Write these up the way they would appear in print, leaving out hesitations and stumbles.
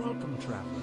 Welcome, traveler.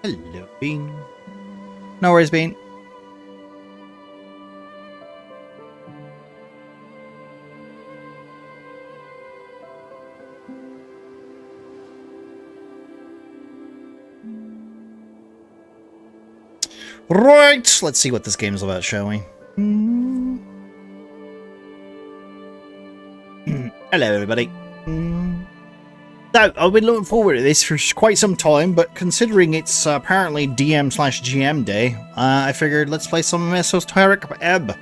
Hello, Bean. No worries, Bean. Right, let's see what this game's about, shall we? Hello, everybody. So, I've been looking forward to this for quite some time, but considering it's apparently DM/GM day, I figured let's play some Esoteric Ebb.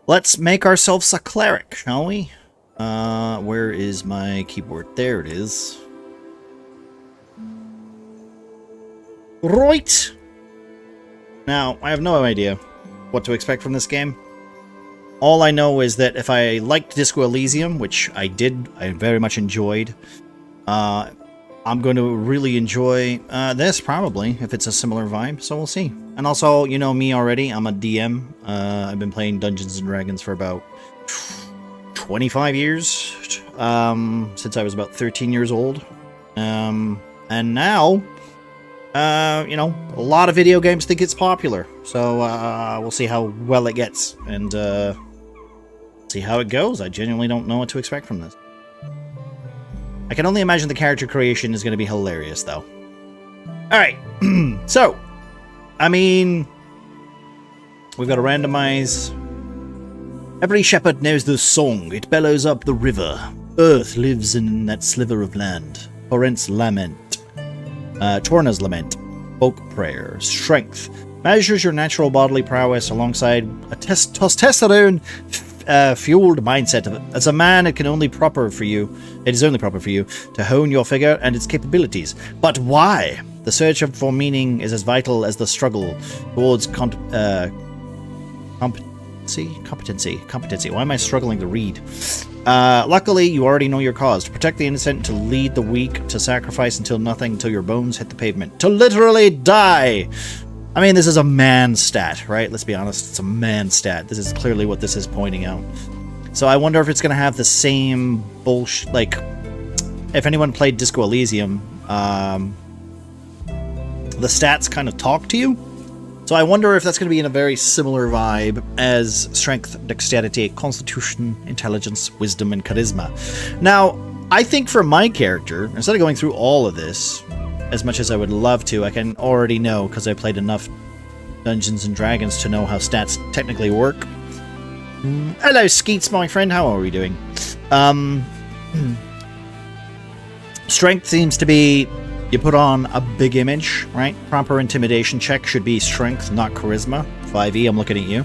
Let's make ourselves a cleric, shall we? Where is my keyboard? There it is. Right! Now, I have no idea what to expect from this game. All I know is that if I liked Disco Elysium, which I did, I very much enjoyed, I'm going to really enjoy this, probably, if it's a similar vibe, so we'll see. And also, you know me already, I'm a DM. I've been playing Dungeons & Dragons for about 25 years, since I was about 13 years old. And now, you know, a lot of video games think it's popular, so we'll see how well it gets, and see how it goes. I genuinely don't know what to expect from this. I can only imagine the character creation is going to be hilarious, though. Alright, so, I mean, we've got to randomize. Every shepherd knows the song. It bellows up the river. Earth lives in that sliver of land. Torrent's lament. Torna's lament. Folk prayer. Strength. Measures your natural bodily prowess alongside a testosterone fueled mindset of it. As a man, it is only proper for you to hone your figure and its capabilities. But why? The search for meaning is as vital as the struggle towards competency. Why am I struggling to read? Luckily, you already know your cause. To protect the innocent, to lead the weak, to sacrifice until your bones hit the pavement. To literally die! I mean, this is a man stat, right? Let's be honest, it's a man stat. This is clearly what this is pointing out. So I wonder if it's going to have the same bullshit, like, if anyone played Disco Elysium, the stats kind of talk to you. So I wonder if that's going to be in a very similar vibe as Strength, Dexterity, Constitution, Intelligence, Wisdom, and Charisma. Now, I think for my character, instead of going through all of this, as much as I would love to, I can already know, because I played enough Dungeons & Dragons to know how stats technically work. Hello, Skeets, my friend. How are we doing? Strength seems to be, you put on a big image, right? Proper intimidation check should be Strength, not Charisma. 5e, I'm looking at you.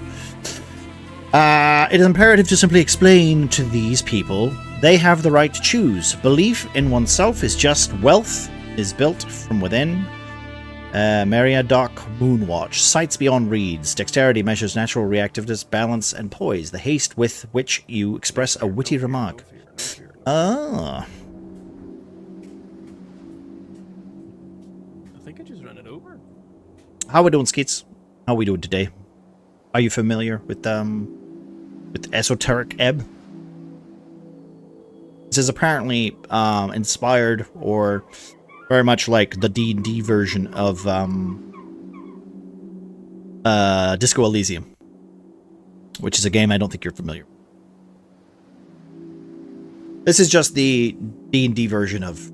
It is imperative to simply explain to these people they have the right to choose. Belief in oneself is just wealth is built from within. Meriadoc Moonwatch. Sights beyond reeds. Dexterity measures natural reactiveness, balance, and poise. The haste with which you express a witty remark. Ah. I think I just ran it over. How we doing, Skeets? How we doing today? Are you familiar with Esoteric Ebb? This is apparently inspired or very much like the D&D version of Disco Elysium, which is a game I don't think you're familiar with. This is just the D&D version of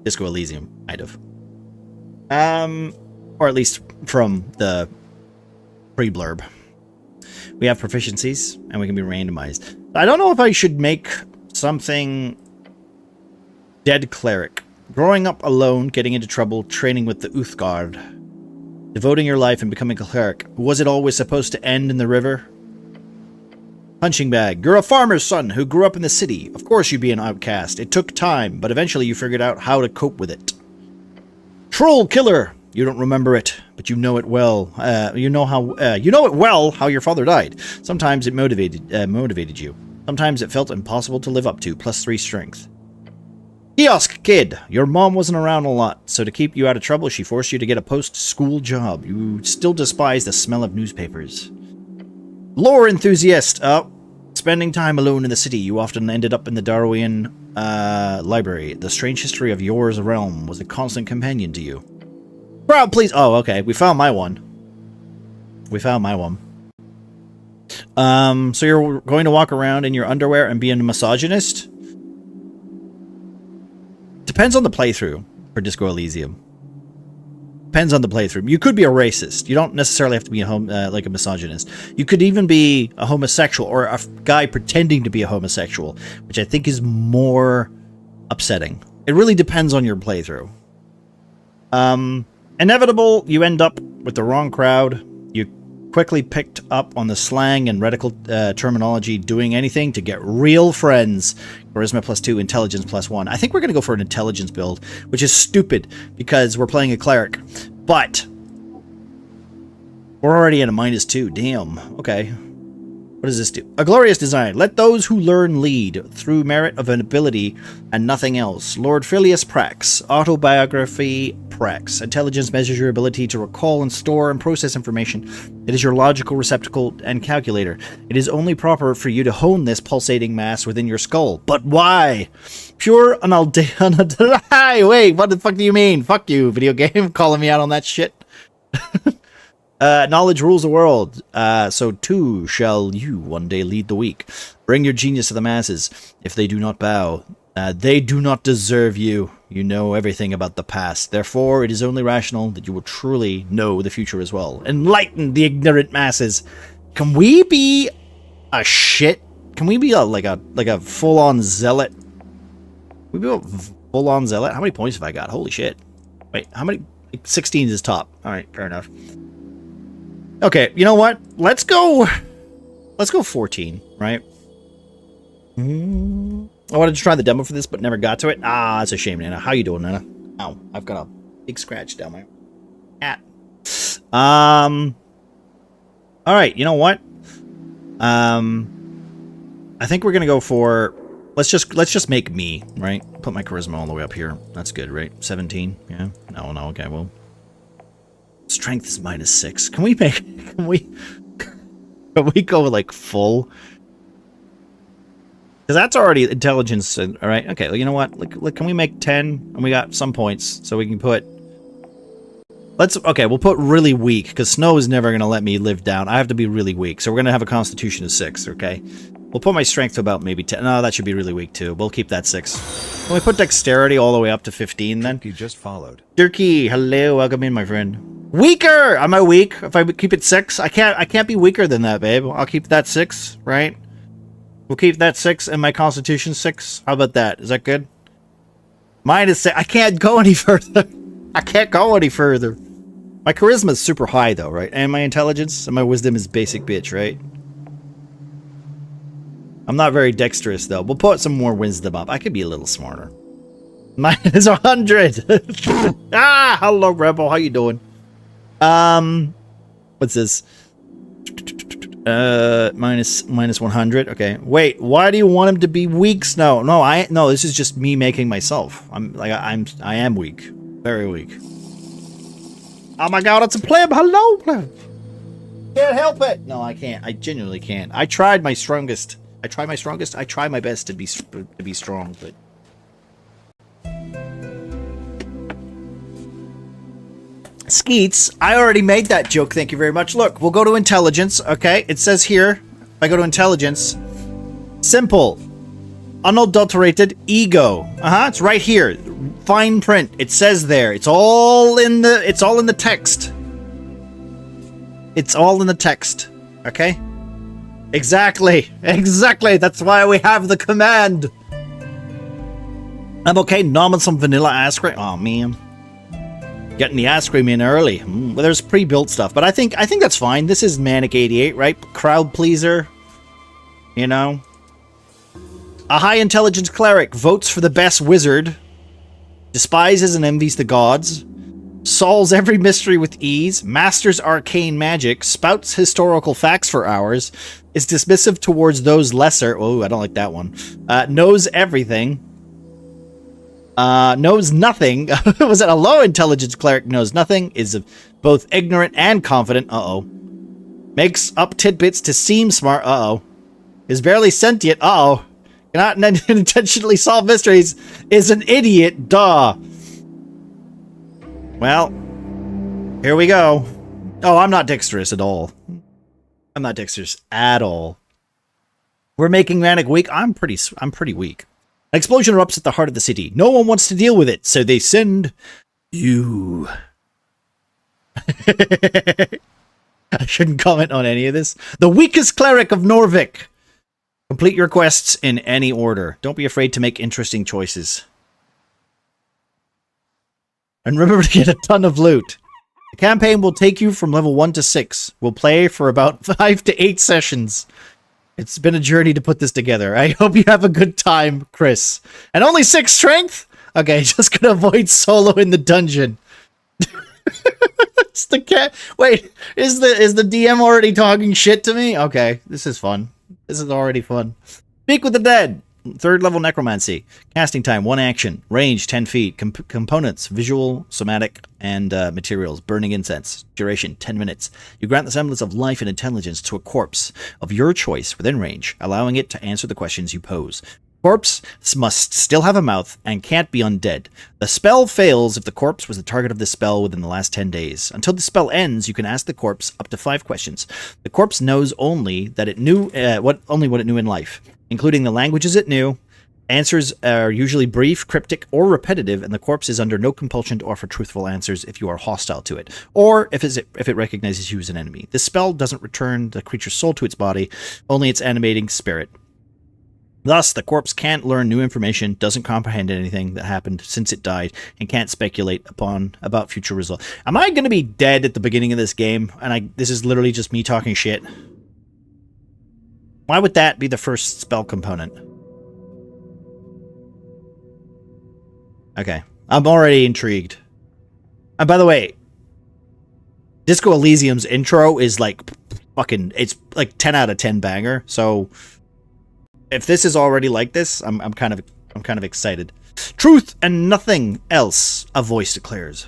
Disco Elysium, kind of. Or at least from the pre-blurb. We have proficiencies, and we can be randomized. I don't know if I should make something Dead Cleric. Growing up alone, getting into trouble, training with the Uthgard. Devoting your life and becoming a cleric. Was it always supposed to end in the river? Punching bag. You're a farmer's son who grew up in the city. Of course you'd be an outcast. It took time, but eventually you figured out how to cope with it. Troll killer. You don't remember it, but you know it well. You know it well how your father died. Sometimes it motivated you. Sometimes it felt impossible to live up to. +3 strength. Kiosk kid. Your mom wasn't around a lot, so to keep you out of trouble, she forced you to get a post-school job. You still despise the smell of newspapers. Lore enthusiast. Spending time alone in the city, you often ended up in the Darwinian library. The strange history of yours realm was a constant companion to you. Crowd, please. Oh, okay. We found my one. So you're going to walk around in your underwear and be a misogynist? Depends on the playthrough for Disco Elysium. Depends on the playthrough. You could be a racist. You don't necessarily have to be like a misogynist. You could even be a homosexual or a guy pretending to be a homosexual, which I think is more upsetting. It really depends on your playthrough. Inevitable, you end up with the wrong crowd. You quickly picked up on the slang and radical terminology, doing anything to get real friends. Charisma +2, intelligence +1. I think we're going to go for an intelligence build, which is stupid because we're playing a cleric. But we're already at a -2. Damn. Okay. What does this do? A glorious design. Let those who learn lead through merit of an ability and nothing else. Lord Phileas Prax. Autobiography Prax. Intelligence measures your ability to recall and store and process information. It is your logical receptacle and calculator. It is only proper for you to hone this pulsating mass within your skull. But why? Pure unadulterated. Wait, what the fuck do you mean? Fuck you, video game. Calling me out on that shit. Knowledge rules the world, so too shall you one day lead the weak. Bring your genius to the masses. If they do not bow, they do not deserve you. You know everything about the past. Therefore, it is only rational that you will truly know the future as well. Enlighten the ignorant masses. Can we be a shit? Can we be like a full-on zealot? We be a full-on zealot? How many points have I got? Holy shit. Wait, how many? 16 is top. Alright, fair enough. Okay, you know what? Let's go 14, right? I wanted to try the demo for this, but never got to it. Ah, that's a shame, Nana. How you doing, Nana? Ow, I've got a big scratch down my hat. Alright, you know what? I think we're gonna go for let's just make me, right? Put my charisma all the way up here. That's good, right? 17, yeah? No, okay, well. Strength is -6. Can we go like full? Because that's already intelligence, all right? Okay, well, you know what? Like, can we make 10? And we got some points, so we can put. Okay, we'll put really weak because Snow is never gonna let me live down. I have to be really weak, so we're gonna have a Constitution of 6. Okay, we'll put my strength to about maybe 10. No, that should be really weak too. We'll keep that 6. Can we put dexterity all the way up to 15 then? You just followed. Dirky, hello, welcome in, my friend. Weaker! Am I weak? If I keep it 6? I can't be weaker than that, babe. I'll keep that 6, right? We'll keep that 6 and my Constitution 6. How about that? Is that good? -6. I can't go any further. I can't go any further. My charisma is super high, though, right? And my intelligence and my wisdom is basic bitch, right? I'm not very dexterous, though. We'll put some more wisdom up. I could be a little smarter. Minus 100. Ah, hello, Rebel. How you doing? What's this? Minus 100. Okay. Wait, why do you want him to be weak, Snow? No, this is just me making myself. I am weak. Very weak. Oh my god, it's a pleb. Hello, pleb. Can't help it. No, I can't. I genuinely can't. I tried my strongest. I try my best to be strong, but Skeets, I already made that joke, thank you very much. Look, we'll go to intelligence, okay? It says here, if I go to intelligence, simple, unadulterated ego. It's right here. Fine print. It says there. It's all in the text. It's all in the text, okay? Exactly. That's why we have the command. I'm okay, nom and some vanilla ice cream. Oh, man. Getting the ice cream in early. Well, there's pre-built stuff, but I think that's fine. This is Manic 88, right? Crowd pleaser. You know? A high intelligence cleric votes for the best wizard. Despises and envies the gods. Solves every mystery with ease. Masters arcane magic. Spouts historical facts for hours. Is dismissive towards those lesser. Oh, I don't like that one. Knows everything. Knows nothing. Was it a low intelligence cleric? Knows nothing. Is both ignorant and confident. Makes up tidbits to seem smart. Is barely sentient. Cannot intentionally solve mysteries. Is an idiot. Duh. Well, here we go. Oh, I'm not dexterous at all. I'm not dexterous at all. We're making Manic weak. I'm pretty weak. An explosion erupts at the heart of the city. No one wants to deal with it, so they send you. I shouldn't comment on any of this. The weakest cleric of Norvik. Complete your quests in any order. Don't be afraid to make interesting choices. And remember to get a ton of loot. The campaign will take you from level 1 to 6. We'll play for about 5 to 8 sessions. It's been a journey to put this together. I hope you have a good time, Chris. And only 6 strength? Okay, just gonna avoid solo in the dungeon. It's the cat. Wait, is the DM already talking shit to me? Okay, this is fun. This is already fun. Speak with the dead. 3rd level necromancy. Casting time 1 action. Range 10 feet. Components visual, somatic, and materials. Burning incense. Duration 10 minutes. You grant the semblance of life and intelligence to a corpse of your choice within range, allowing it to answer the questions you pose. Corpse must still have a mouth and can't be undead. The spell fails if the corpse was the target of the spell within the last 10 days. Until the spell ends, you can ask the corpse up to 5 questions. The corpse knows only that it knew what it knew in life, including the languages it knew. Answers are usually brief, cryptic, or repetitive, and the corpse is under no compulsion to offer truthful answers if you are hostile to it, or if it recognizes you as an enemy. This spell doesn't return the creature's soul to its body, only its animating spirit. Thus, the corpse can't learn new information, doesn't comprehend anything that happened since it died, and can't speculate about future results. Am I going to be dead at the beginning of this game, and this is literally just me talking shit? Why would that be the first spell component? Okay, I'm already intrigued. And by the way, Disco Elysium's intro is like fucking, it's like 10 out of 10 banger, so if this is already like this, I'm kind of excited. Truth and nothing else, a voice declares.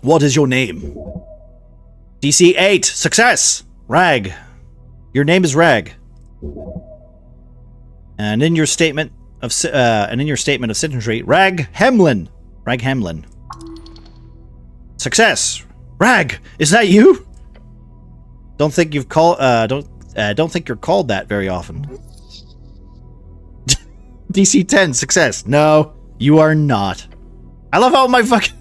What is your name? DC 8, success! Rag. Your name is Rag. And in your statement of citizenry, Rag Hemlin. Rag Hemlin. Success. Rag, is that you? Don't think you're called that very often. DC 10, success. No, you are not. I love how my fucking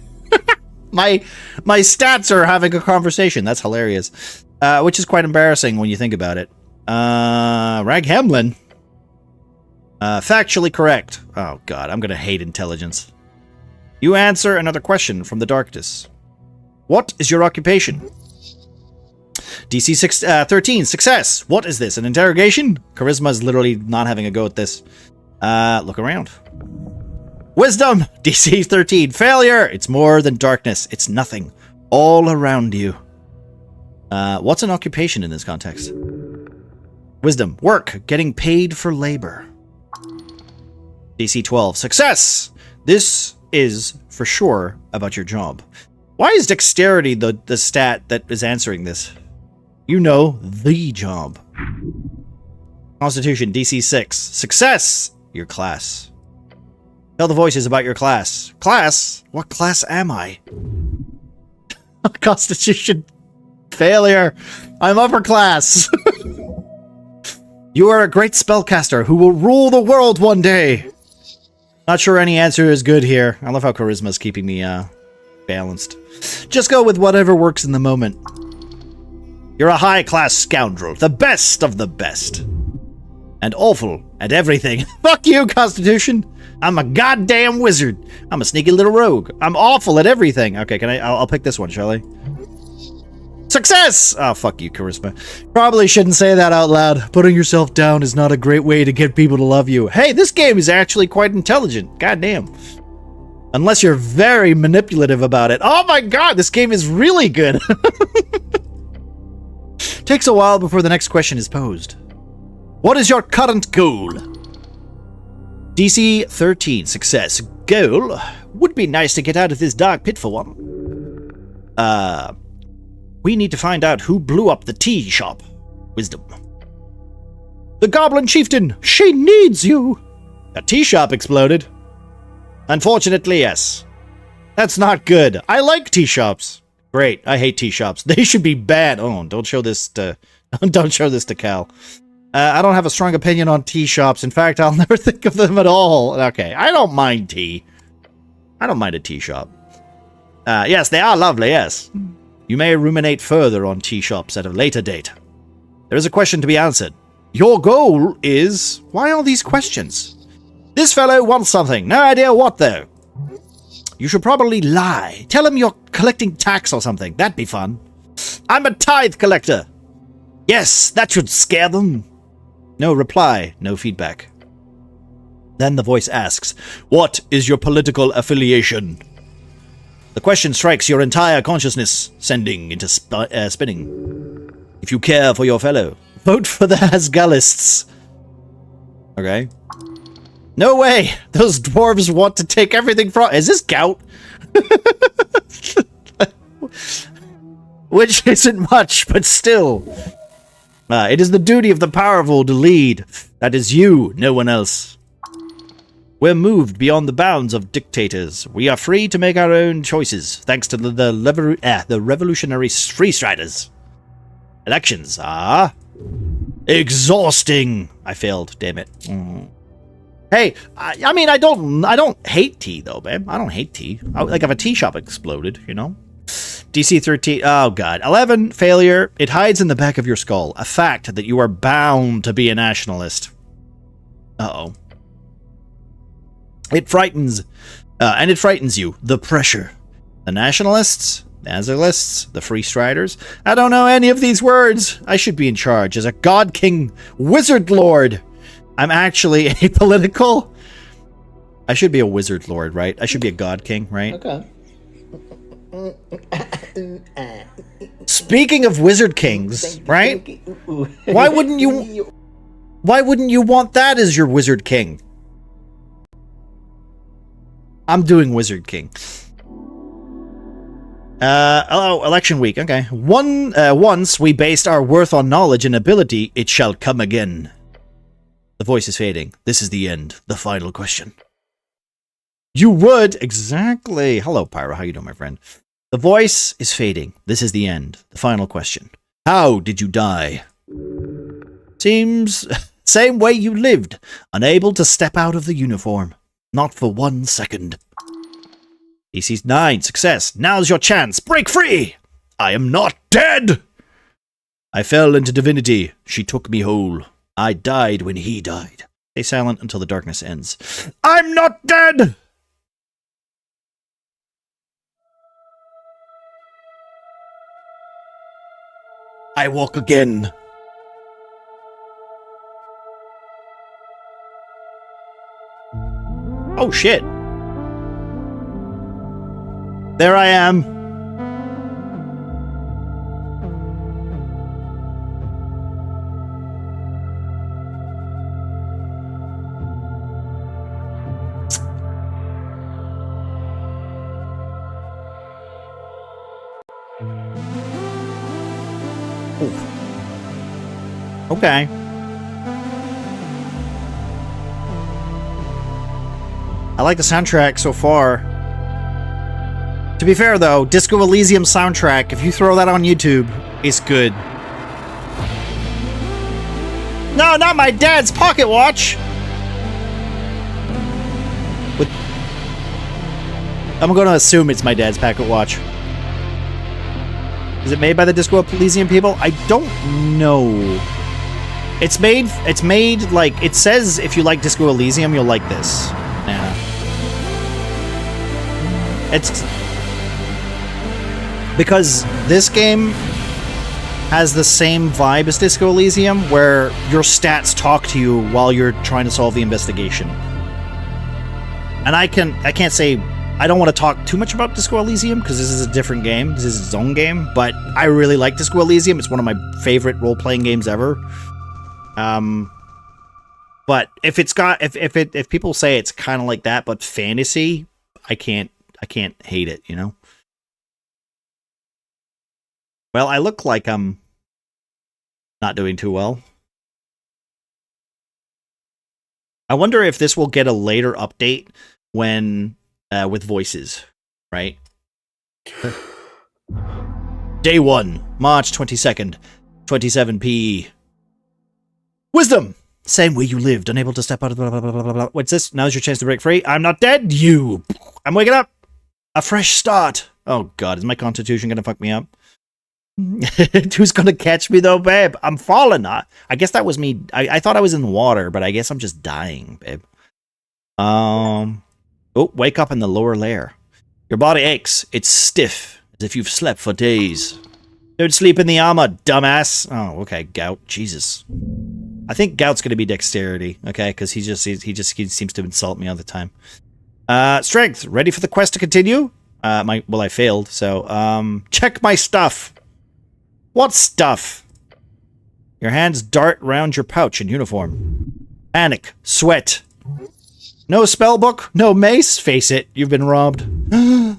my stats are having a conversation. That's hilarious. Which is quite embarrassing when you think about it. Rag Hemlin. Factually correct. Oh god, I'm gonna hate intelligence. You answer another question from the darkness. What is your occupation? DC 13, success. What is this, an interrogation? Charisma is literally not having a go at this. Look around. Wisdom, DC 13. Failure, it's more than darkness. It's nothing. All around you. What's an occupation in this context? Wisdom, work, getting paid for labor. DC 12. Success! This is, for sure, about your job. Why is dexterity the stat that is answering this? You know, the job. Constitution, DC 6. Success! Your class. Tell the voices about your class. Class? What class am I? Constitution. Failure. I'm upper class. You are a great spellcaster who will rule the world one day. Not sure any answer is good here. I love how charisma's keeping me balanced. Just go with whatever works in the moment. You're a high-class scoundrel, the best of the best. And awful at everything. Fuck you, Constitution. I'm a goddamn wizard. I'm a sneaky little rogue. I'm awful at everything. Okay, I'll pick this one, shall I? Success! Oh, fuck you, Charisma. Probably shouldn't say that out loud. Putting yourself down is not a great way to get people to love you. Hey, this game is actually quite intelligent. Goddamn. Unless you're very manipulative about it. Oh my god, this game is really good. Takes a while before the next question is posed. What is your current goal? DC 13. Success. Goal? Would be nice to get out of this dark pit for one. We need to find out who blew up the tea shop. Wisdom. The Goblin Chieftain! She needs you! A tea shop exploded. Unfortunately, yes. That's not good. I like tea shops. Great. I hate tea shops. They should be bad. Oh, don't show this to Cal. I don't have a strong opinion on tea shops. In fact, I'll never think of them at all. Okay, I don't mind tea. I don't mind a tea shop. Yes, they are lovely, yes. You may ruminate further on tea shops at a later date. There is a question to be answered. Your goal is... Why all these questions? This fellow wants something. No idea what, though. You should probably lie. Tell him you're collecting tax or something. That'd be fun. I'm a tithe collector. Yes, that should scare them. No reply, no feedback. Then the voice asks, what is your political affiliation? The question strikes your entire consciousness, sending into spinning. If you care for your fellow, vote for the Hasgallists. Okay. No way! Those dwarves want to take everything from... Is this gout? Which isn't much, but still. It is the duty of the powerful to lead. That is you, no one else. We're moved beyond the bounds of dictators. We are free to make our own choices, thanks to the revolutionary freestriders. Elections are... exhausting! I failed, damn it. Hey, I mean, I don't hate tea, though, babe. I don't hate tea. Like, if a tea shop exploded, you know? DC 13, oh god. 11, failure. It hides in the back of your skull. A fact that you are bound to be a nationalist. Uh-oh. It frightens you. The pressure. The nationalists, Nazalists, the freestriders. I don't know any of these words. I should be in charge as a god king wizard lord. I'm actually a political... I should be a wizard lord, right? I should be a god king, right? Okay. Speaking of wizard kings, right? Why wouldn't you want that as your wizard king? I'm doing wizard king. Oh, election week. Okay. Once we based our worth on knowledge and ability, it shall come again. The voice is fading. This is the end. The final question. You would exactly. Hello, Pyro. How you doing, my friend? The voice is fading. This is the end. The final question. How did you die? Seems same way you lived, unable to step out of the uniform. Not for 1 second. DC 9, success. Now's your chance. Break free! I am not dead! I fell into divinity. She took me whole. I died when he died. Stay silent until the darkness ends. I'm not dead! I walk again. Oh shit. There I am. Ooh. Okay. I like the soundtrack so far. To be fair, though, Disco Elysium soundtrack, if you throw that on YouTube, it's good. No, not my dad's pocket watch! I'm going to assume it's my dad's pocket watch. Is it made by the Disco Elysium people? I don't know. It's made like, it says if you like Disco Elysium, you'll like this. Yeah. It's... because this game has the same vibe as Disco Elysium, where your stats talk to you while you're trying to solve the investigation. And I can't say... I don't want to talk too much about Disco Elysium, because this is a different game. This is its own game, but I really like Disco Elysium. It's one of my favorite role-playing games ever. But if it's got... if people say it's kind of like that, but fantasy, I can't hate it, you know? Well, I look like I'm not doing too well. I wonder if this will get a later update when with voices, right? Day 1, March 22nd, 27p. Wisdom! Same way you lived, unable to step out of blah, blah, blah, blah, blah. What's this? Now's your chance to break free. I'm not dead, you! I'm waking up! A fresh start! Oh god, is my constitution gonna fuck me up? Who's gonna catch me though, babe? I'm falling. I guess that was me. I thought I was in water, but I guess I'm just dying, babe. Oh, wake up in the lower layer. Your body aches. It's stiff, as if you've slept for days. Don't sleep in the armor, dumbass. Oh, okay, gout. Jesus. I think gout's gonna be dexterity, okay? Because he seems to insult me all the time. Strength. Ready for the quest to continue? Well, I failed, so check my stuff. What stuff? Your hands dart round your pouch in uniform. Panic. Sweat. No spell book. No mace. Face it. You've been robbed.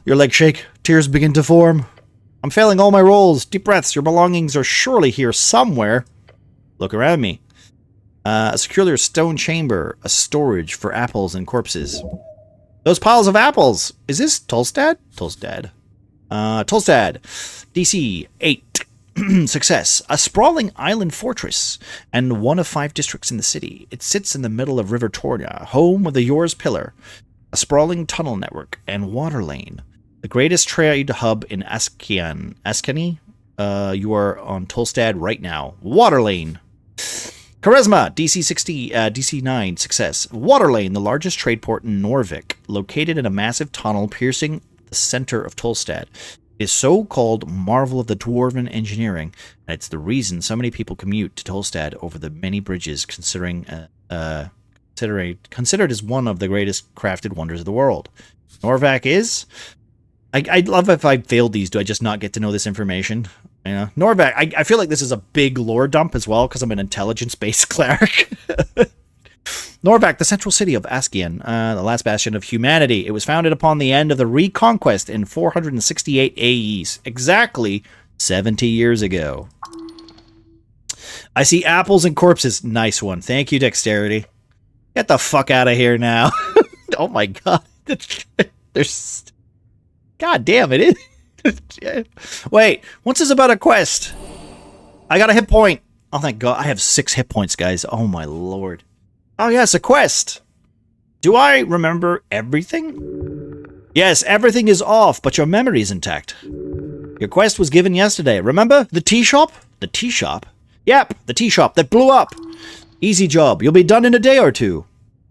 Your legs shake. Tears begin to form. I'm failing all my rolls. Deep breaths. Your belongings are surely here somewhere. Look around me. A circular stone chamber. A storage for apples and corpses. Those piles of apples. Is this Tolstad? Tolstad. Tolstad. DC 8. Success. A sprawling island fortress and one of 5 districts in the city. It sits in the middle of River Tornia, home of the Yours Pillar, a sprawling tunnel network, and water lane. The greatest trade hub in Askani. You are on Tolstad right now. Water lane. Charisma. DC 60. DC 9. Success. Water lane, the largest trade port in Norvik, located in a massive tunnel piercing the center of Tolstad. Is so-called marvel of the dwarven engineering, and it's the reason so many people commute to Tolstad over the many bridges, considered as one of the greatest crafted wonders of the world. Norvak is... I'd love if I failed these. Do I just not get to know this information? You know, Norvak, I feel like this is a big lore dump as well, because I'm an intelligence-based cleric. Norvak, the central city of Askian, the last bastion of humanity. It was founded upon the end of the Reconquest in 468 AE, exactly 70 years ago. I see apples and corpses. Nice one. Thank you, Dexterity. Get the fuck out of here now. Oh my god. There's... God damn it. Wait, what's this about a quest? I got a hit point. Oh, thank god. I have 6 hit points, guys. Oh my lord. Oh, yes, a quest. Do I remember everything? Yes, everything is off, but your memory is intact. Your quest was given yesterday. Remember? The tea shop? The tea shop? Yep, the tea shop that blew up. Easy job. You'll be done in a day or two.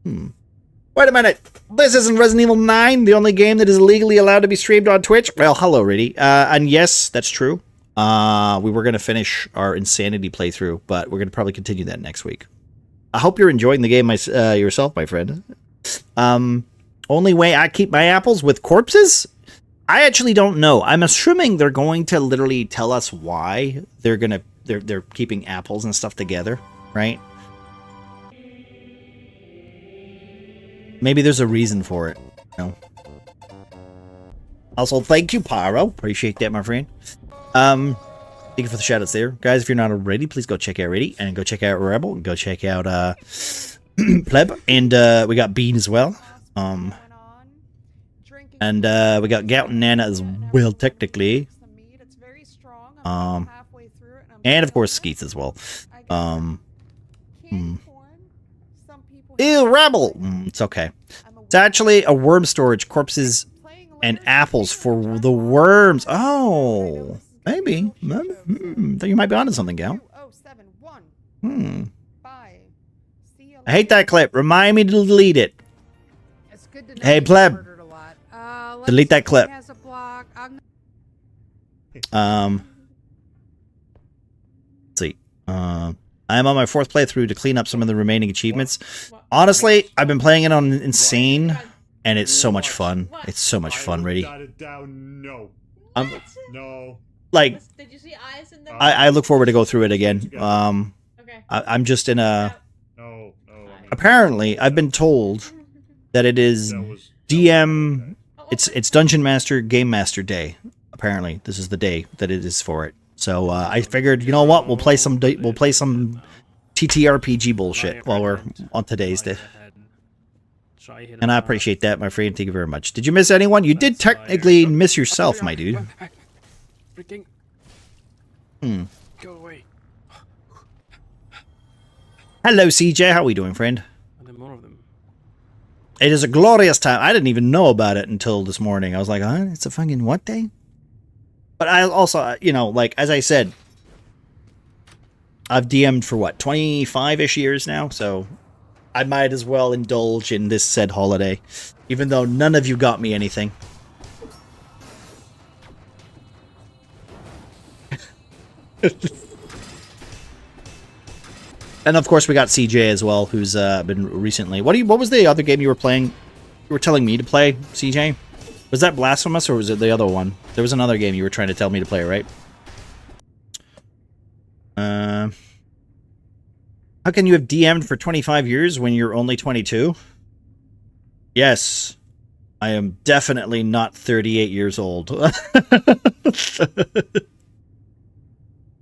Wait a minute. This isn't Resident Evil 9, the only game that is legally allowed to be streamed on Twitch? Well, hello, Riddy. And yes, that's true. We were going to finish our Insanity playthrough, but we're going to probably continue that next week. I hope you're enjoying the game yourself, my friend. Only way I keep my apples with corpses? I actually don't know. I'm assuming they're going to literally tell us why they're keeping apples and stuff together, right? Maybe there's a reason for it. No. Also, thank you, Pyro. Appreciate that, my friend. Thank you for the shoutouts there. Guys, if you're not already, please go check out Ready and go check out Rebel and go check out Pleb. And we got Bean as well. And we got Gout and Nana as well, technically. And of course Skeets as well. Ew, Rebel! It's okay. It's actually a worm storage, corpses and apples for the worms. Oh, maybe. Think you might be onto something, Gal. I hate that clip. Remind me to delete it. Hey, Pleb. Delete that clip. Let's see. I'm on my 4th playthrough to clean up some of the remaining achievements. Honestly, I've been playing it on Insane, and it's so much fun. It's so much fun, Ready. Like, did you see eyes in there? I look forward to go through it again. I'm just in a... Apparently, I've been told that it is DM... It's Dungeon Master Game Master Day. Apparently, this is the day that it is for it. So I figured, you know what? We'll play some TTRPG bullshit while we're on today's day. And I appreciate that, my friend. Thank you very much. Did you miss anyone? You did technically miss yourself, my dude. Go away. Hello, CJ. How are we doing, friend? It is a glorious time. I didn't even know about it until this morning. I was like, huh? It's a fucking what day? But I also, you know, like, as I said, I've DM'd for what, 25-ish years now? So I might as well indulge in this said holiday, even though none of you got me anything. And of course we got CJ as well, who's been recently... What was the other game you were playing? You were telling me to play, CJ? Was that Blasphemous, or was it the other one? There was another game you were trying to tell me to play, right? How can you have DM'd for 25 years when you're only 22? Yes. I am definitely not 38 years old.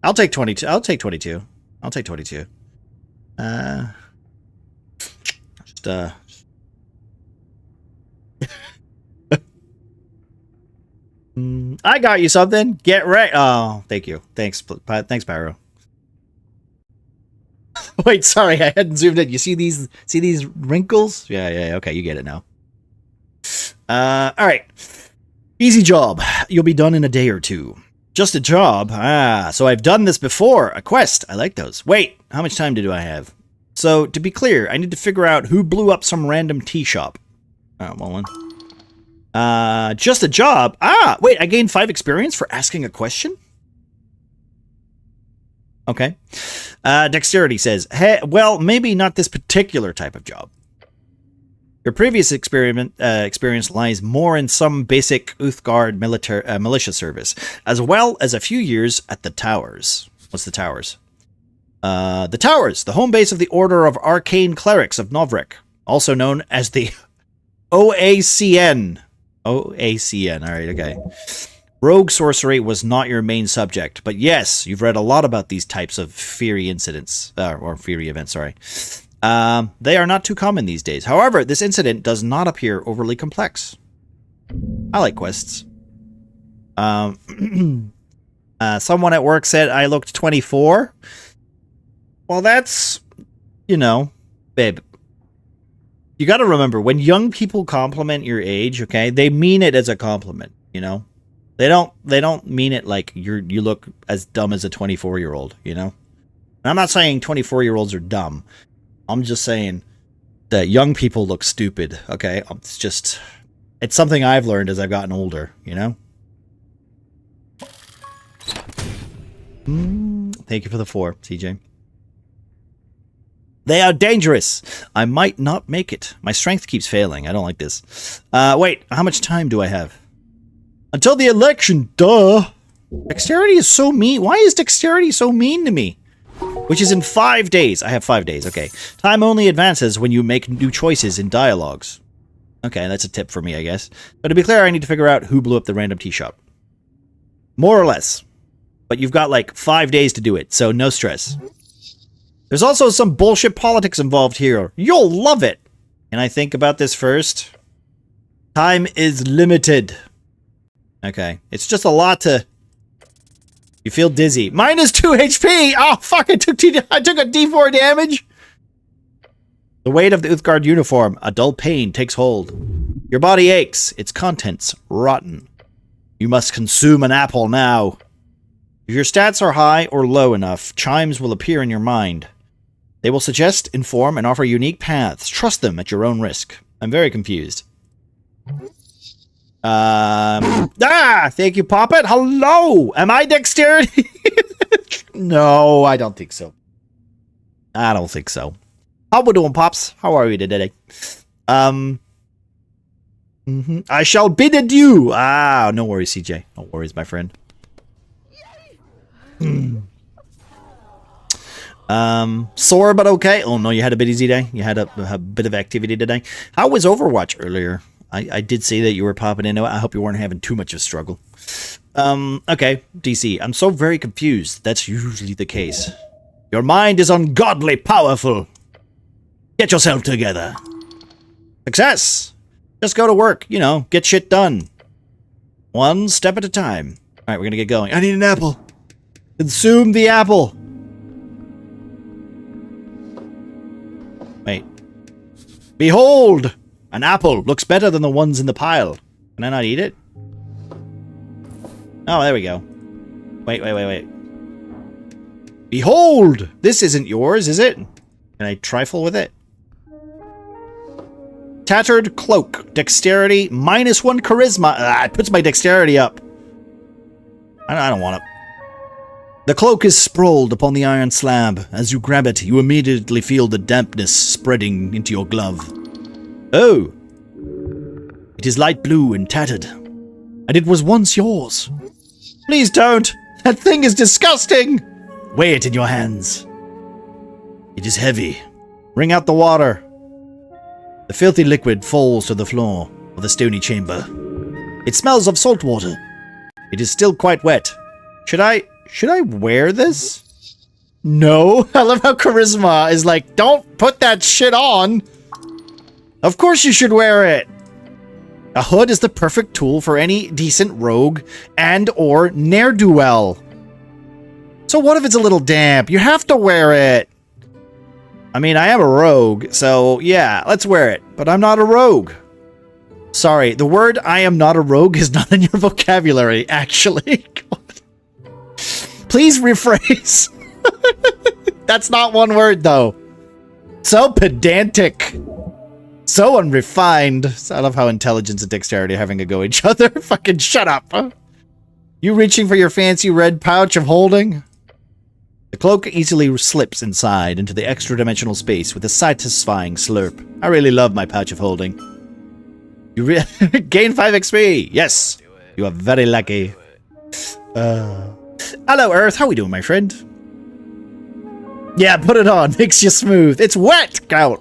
I'll take 22. I'll take 22. I'll take 22. I got you something. Get right. Oh, thank you. Thanks, Pyro. Wait, sorry, I hadn't zoomed in. You see these wrinkles? Yeah, okay, you get it now. All right. Easy job. You'll be done in a day or two. Just a job. Ah, so I've done this before. A quest. I like those. Wait, how much time do I have? So, to be clear, I need to figure out who blew up some random tea shop. Oh, well then. Just a job. Ah, wait, I gained 5 experience for asking a question? Okay. Dexterity says, hey, well, maybe not this particular type of job. Your previous experience lies more in some basic Uthgard militia service, as well as a few years at the Towers. What's the Towers? The Towers, the home base of the Order of Arcane Clerics of Novrek, also known as the OACN. OACN, alright, okay. Rogue sorcery was not your main subject, but yes, you've read a lot about these types of Fury incidents, or Fury events, sorry. They are not too common these days. However, this incident does not appear overly complex. I like quests. Someone at work said I looked 24. Well, that's, you know, babe. You gotta remember, when young people compliment your age, okay, they mean it as a compliment, you know? They don't mean it like you look as dumb as a 24-year-old, you know? And I'm not saying 24-year-olds are dumb. I'm just saying that young people look stupid, okay? It's something I've learned as I've gotten older, you know? Thank you for the 4, CJ. They are dangerous. I might not make it. My strength keeps failing. I don't like this. Wait, how much time do I have? Until the election, duh. Dexterity is so mean. Why is dexterity so mean to me? Which is in 5 days. I have 5 days, okay. Time only advances when you make new choices in dialogues. Okay, that's a tip for me, I guess. But to be clear, I need to figure out who blew up the random tea shop. More or less. But you've got like 5 days to do it, so no stress. There's also some bullshit politics involved here. You'll love it! Can I think about this first? Time is limited. Okay, it's just a lot to... You feel dizzy. Minus 2 HP! Oh, fuck, I took a D4 damage! The weight of the Uthgard uniform. A dull pain takes hold. Your body aches. Its contents rotten. You must consume an apple now. If your stats are high or low enough, chimes will appear in your mind. They will suggest, inform, and offer unique paths. Trust them at your own risk. I'm very confused. Thank you, Poppet. Hello! Am I dexterity? No, I don't think so. I don't think so. How we doing, Pops? How are you today? I shall bid adieu. Ah, no worries, CJ. No worries, my friend. Sore but okay. Oh no, you had a busy day. You had a bit of activity today. How was Overwatch earlier? I did see that you were popping into it. I hope you weren't having too much of a struggle. Okay, DC. I'm so very confused. That's usually the case. Your mind is ungodly powerful. Get yourself together. Success! Just go to work, you know, get shit done. One step at a time. Alright, we're gonna get going. I need an apple. Consume the apple. Wait. Behold! An apple looks better than the ones in the pile. Can I not eat it? Oh, there we go. Wait. Behold! This isn't yours, is it? Can I trifle with it? Tattered cloak. Dexterity. -1 charisma. It puts my dexterity up. I don't want it. The cloak is sprawled upon the iron slab. As you grab it, you immediately feel the dampness spreading into your glove. Oh. It is light blue and tattered. And it was once yours. Please don't. That thing is disgusting. Weigh it in your hands. It is heavy. Bring out the water. The filthy liquid falls to the floor of the stony chamber. It smells of salt water. It is still quite wet. Should I wear this? No. I love how Charisma is like, don't put that shit on. Of course you should wear it. A hood is the perfect tool for any decent rogue and or ne'er-do-well. So what if it's a little damp? You have to wear it. I mean, I am a rogue, so yeah, let's wear it. But I'm not a rogue. Sorry, the word I am not a rogue is not in your vocabulary, actually. Please rephrase. That's not one word, though. So pedantic. So unrefined. I love how intelligence and dexterity are having a go at each other. Fucking shut up. You reaching for your fancy red pouch of holding? The cloak easily slips inside into the extra-dimensional space with a satisfying slurp. I really love my pouch of holding. You gain 5 XP. Yes. You are very lucky. Hello, Earth. How we doing, my friend? Yeah, put it on. Makes you smooth. It's wet, Count.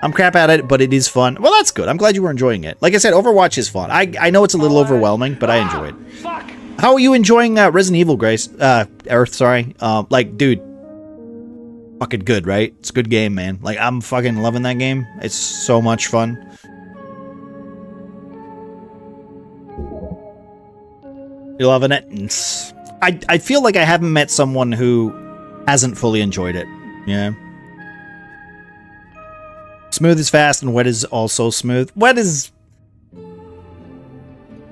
I'm crap at it, but it is fun. Well, that's good. I'm glad you were enjoying it. Like I said, Overwatch is fun. I know it's a little overwhelming, but I enjoy it. Fuck. How are you enjoying Resident Evil, Grace? Earth, sorry. Like, dude. Fucking good, right? It's a good game, man. Like, I'm fucking loving that game. It's so much fun. You're loving it? I feel like I haven't met someone who hasn't fully enjoyed it. Yeah. Smooth is fast and wet is also smooth. Wet is...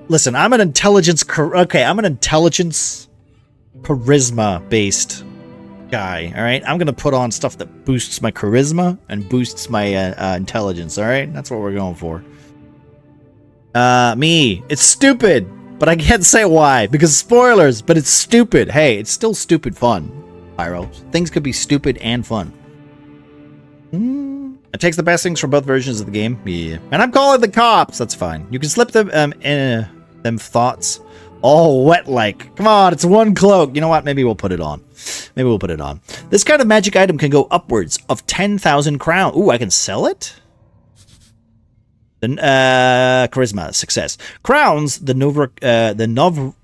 Listen, I'm an intelligence... I'm an intelligence charisma-based guy, alright? I'm gonna put on stuff that boosts my charisma and boosts my intelligence, alright? That's what we're going for. Me. It's stupid, but I can't say why, because spoilers, but it's stupid. Hey, it's still stupid fun, Pyro. Things could be stupid and fun. It takes the best things from both versions of the game. Yeah. And I'm calling the cops. That's fine. You can slip them Them thoughts. All wet like. Come on, it's one cloak. You know what? Maybe we'll put it on. Maybe we'll put it on. This kind of magic item can go upwards of 10,000 crown. Ooh, I can sell it? Then, charisma, success. Crowns, the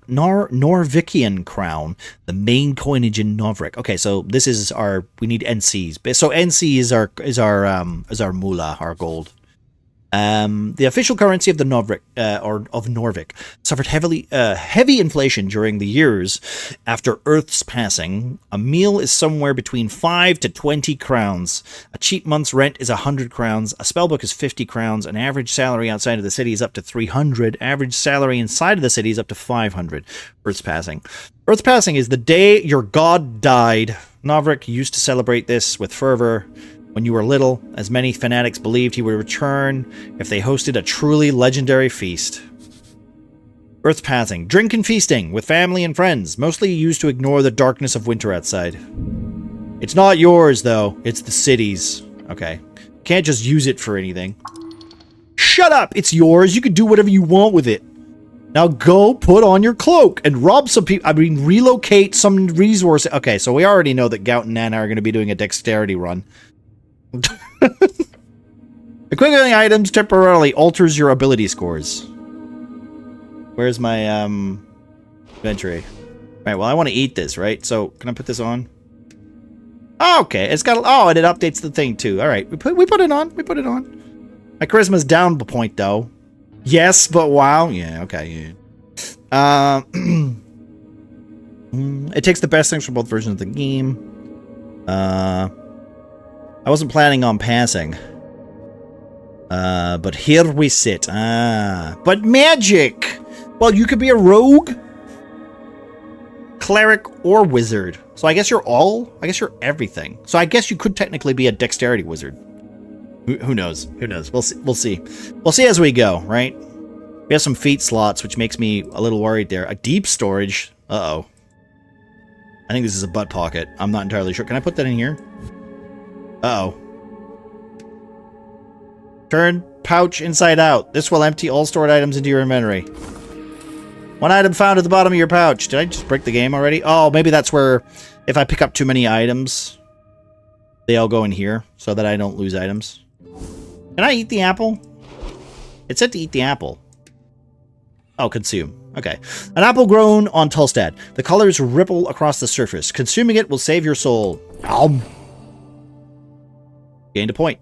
Norvikian crown, the main coinage in Novrik. Okay, so this is our, we need NCs. So NC is our moolah, our gold. The official currency of the Novrik, or of Norvik, suffered heavy inflation during the years after Earth's passing. A meal is somewhere between 5 to 20 crowns. A cheap month's rent is 100 crowns. A spellbook is 50 crowns. An average salary outside of the city is up to 300. Average salary inside of the city is up to 500. Earth's passing. Earth's passing is the day your god died. Novrik used to celebrate this with fervor. When you were little, as many fanatics believed he would return if they hosted a truly legendary feast. Earth's passing. Drink and feasting with family and friends, mostly used to ignore the darkness of winter outside. It's not yours, though. It's the city's. Okay. Can't just use it for anything. Shut up! It's yours. You can do whatever you want with it. Now go put on your cloak and rob some people. I mean, relocate some resources. Okay, so we already know that Gout and Nana are going to be doing a dexterity run. Equipping items temporarily alters your ability scores. Where's my inventory? Right, well I want to eat this, right? So can I put this on? Oh, okay, it's got, oh, and it updates the thing too. All right, we put it on. We put it on. My charisma's down a point though. Yes, but wow. Yeah, okay. Yeah. It takes the best things from both versions of the game. I wasn't planning on passing. But here we sit. But magic! Well, you could be a rogue, cleric, or wizard. So I guess you're everything. So I guess you could technically be a dexterity wizard. Who knows? Who knows? We'll see. We'll see. We'll see as we go, right? We have some feat slots, which makes me a little worried there. A deep storage. Uh-oh. I think this is a butt pocket. I'm not entirely sure. Can I put that in here? Uh-oh. Turn pouch inside out. This will empty all stored items into your inventory. One item found at the bottom of your pouch. Did I just break the game already? Oh, maybe that's where if I pick up too many items, they all go in here so that I don't lose items. Can I eat the apple? It said to eat the apple. Oh, consume. Okay. An apple grown on Tulstad. The colors ripple across the surface. Consuming it will save your soul. Gained a point.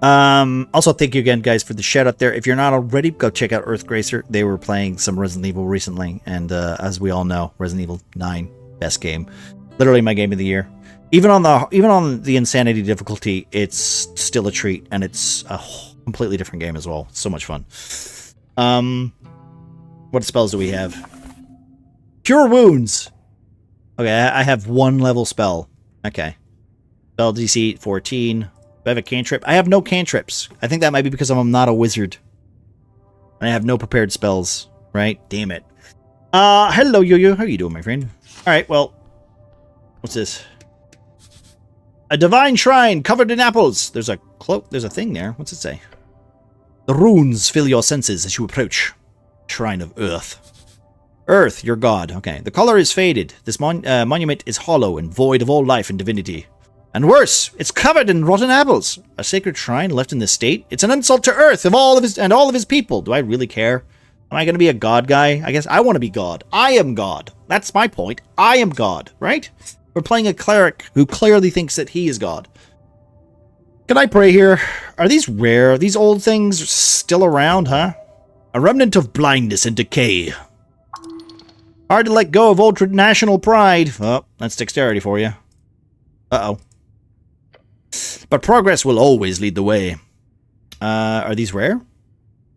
Also, thank you again, guys, for the shout out there. If you're not already, go check out Earthgracer. They were playing some Resident Evil recently, and as we all know, Resident Evil 9, best game, literally my game of the year. Even on the insanity difficulty, it's still a treat, and it's a completely different game as well. It's so much fun. What spells do we have? Cure wounds. Okay, I have one level spell. Okay. Spell DC 14. Do I have a cantrip? I have no cantrips. I think that might be because I'm not a wizard. And I have no prepared spells, right? Damn it. Hello, Yo-Yo. How you doing, my friend? Alright, well. What's this? A divine shrine covered in apples. There's a cloak. There's a thing there. What's it say? The runes fill your senses as you approach. Shrine of Earth. Earth, your god. Okay. The color is faded. This monument is hollow and void of all life and divinity. And worse, it's covered in rotten apples. A sacred shrine left in this state? It's an insult to Earth and all of his people. Do I really care? Am I going to be a god guy? I guess I want to be god. I am god. That's my point. I am god, right? We're playing a cleric who clearly thinks that he is god. Can I pray here? Are these rare? Are these old things still around, huh? A remnant of blindness and decay. Hard to let go of old national pride. Oh, that's dexterity for you. Uh-oh. But progress will always lead the way. Are these rare?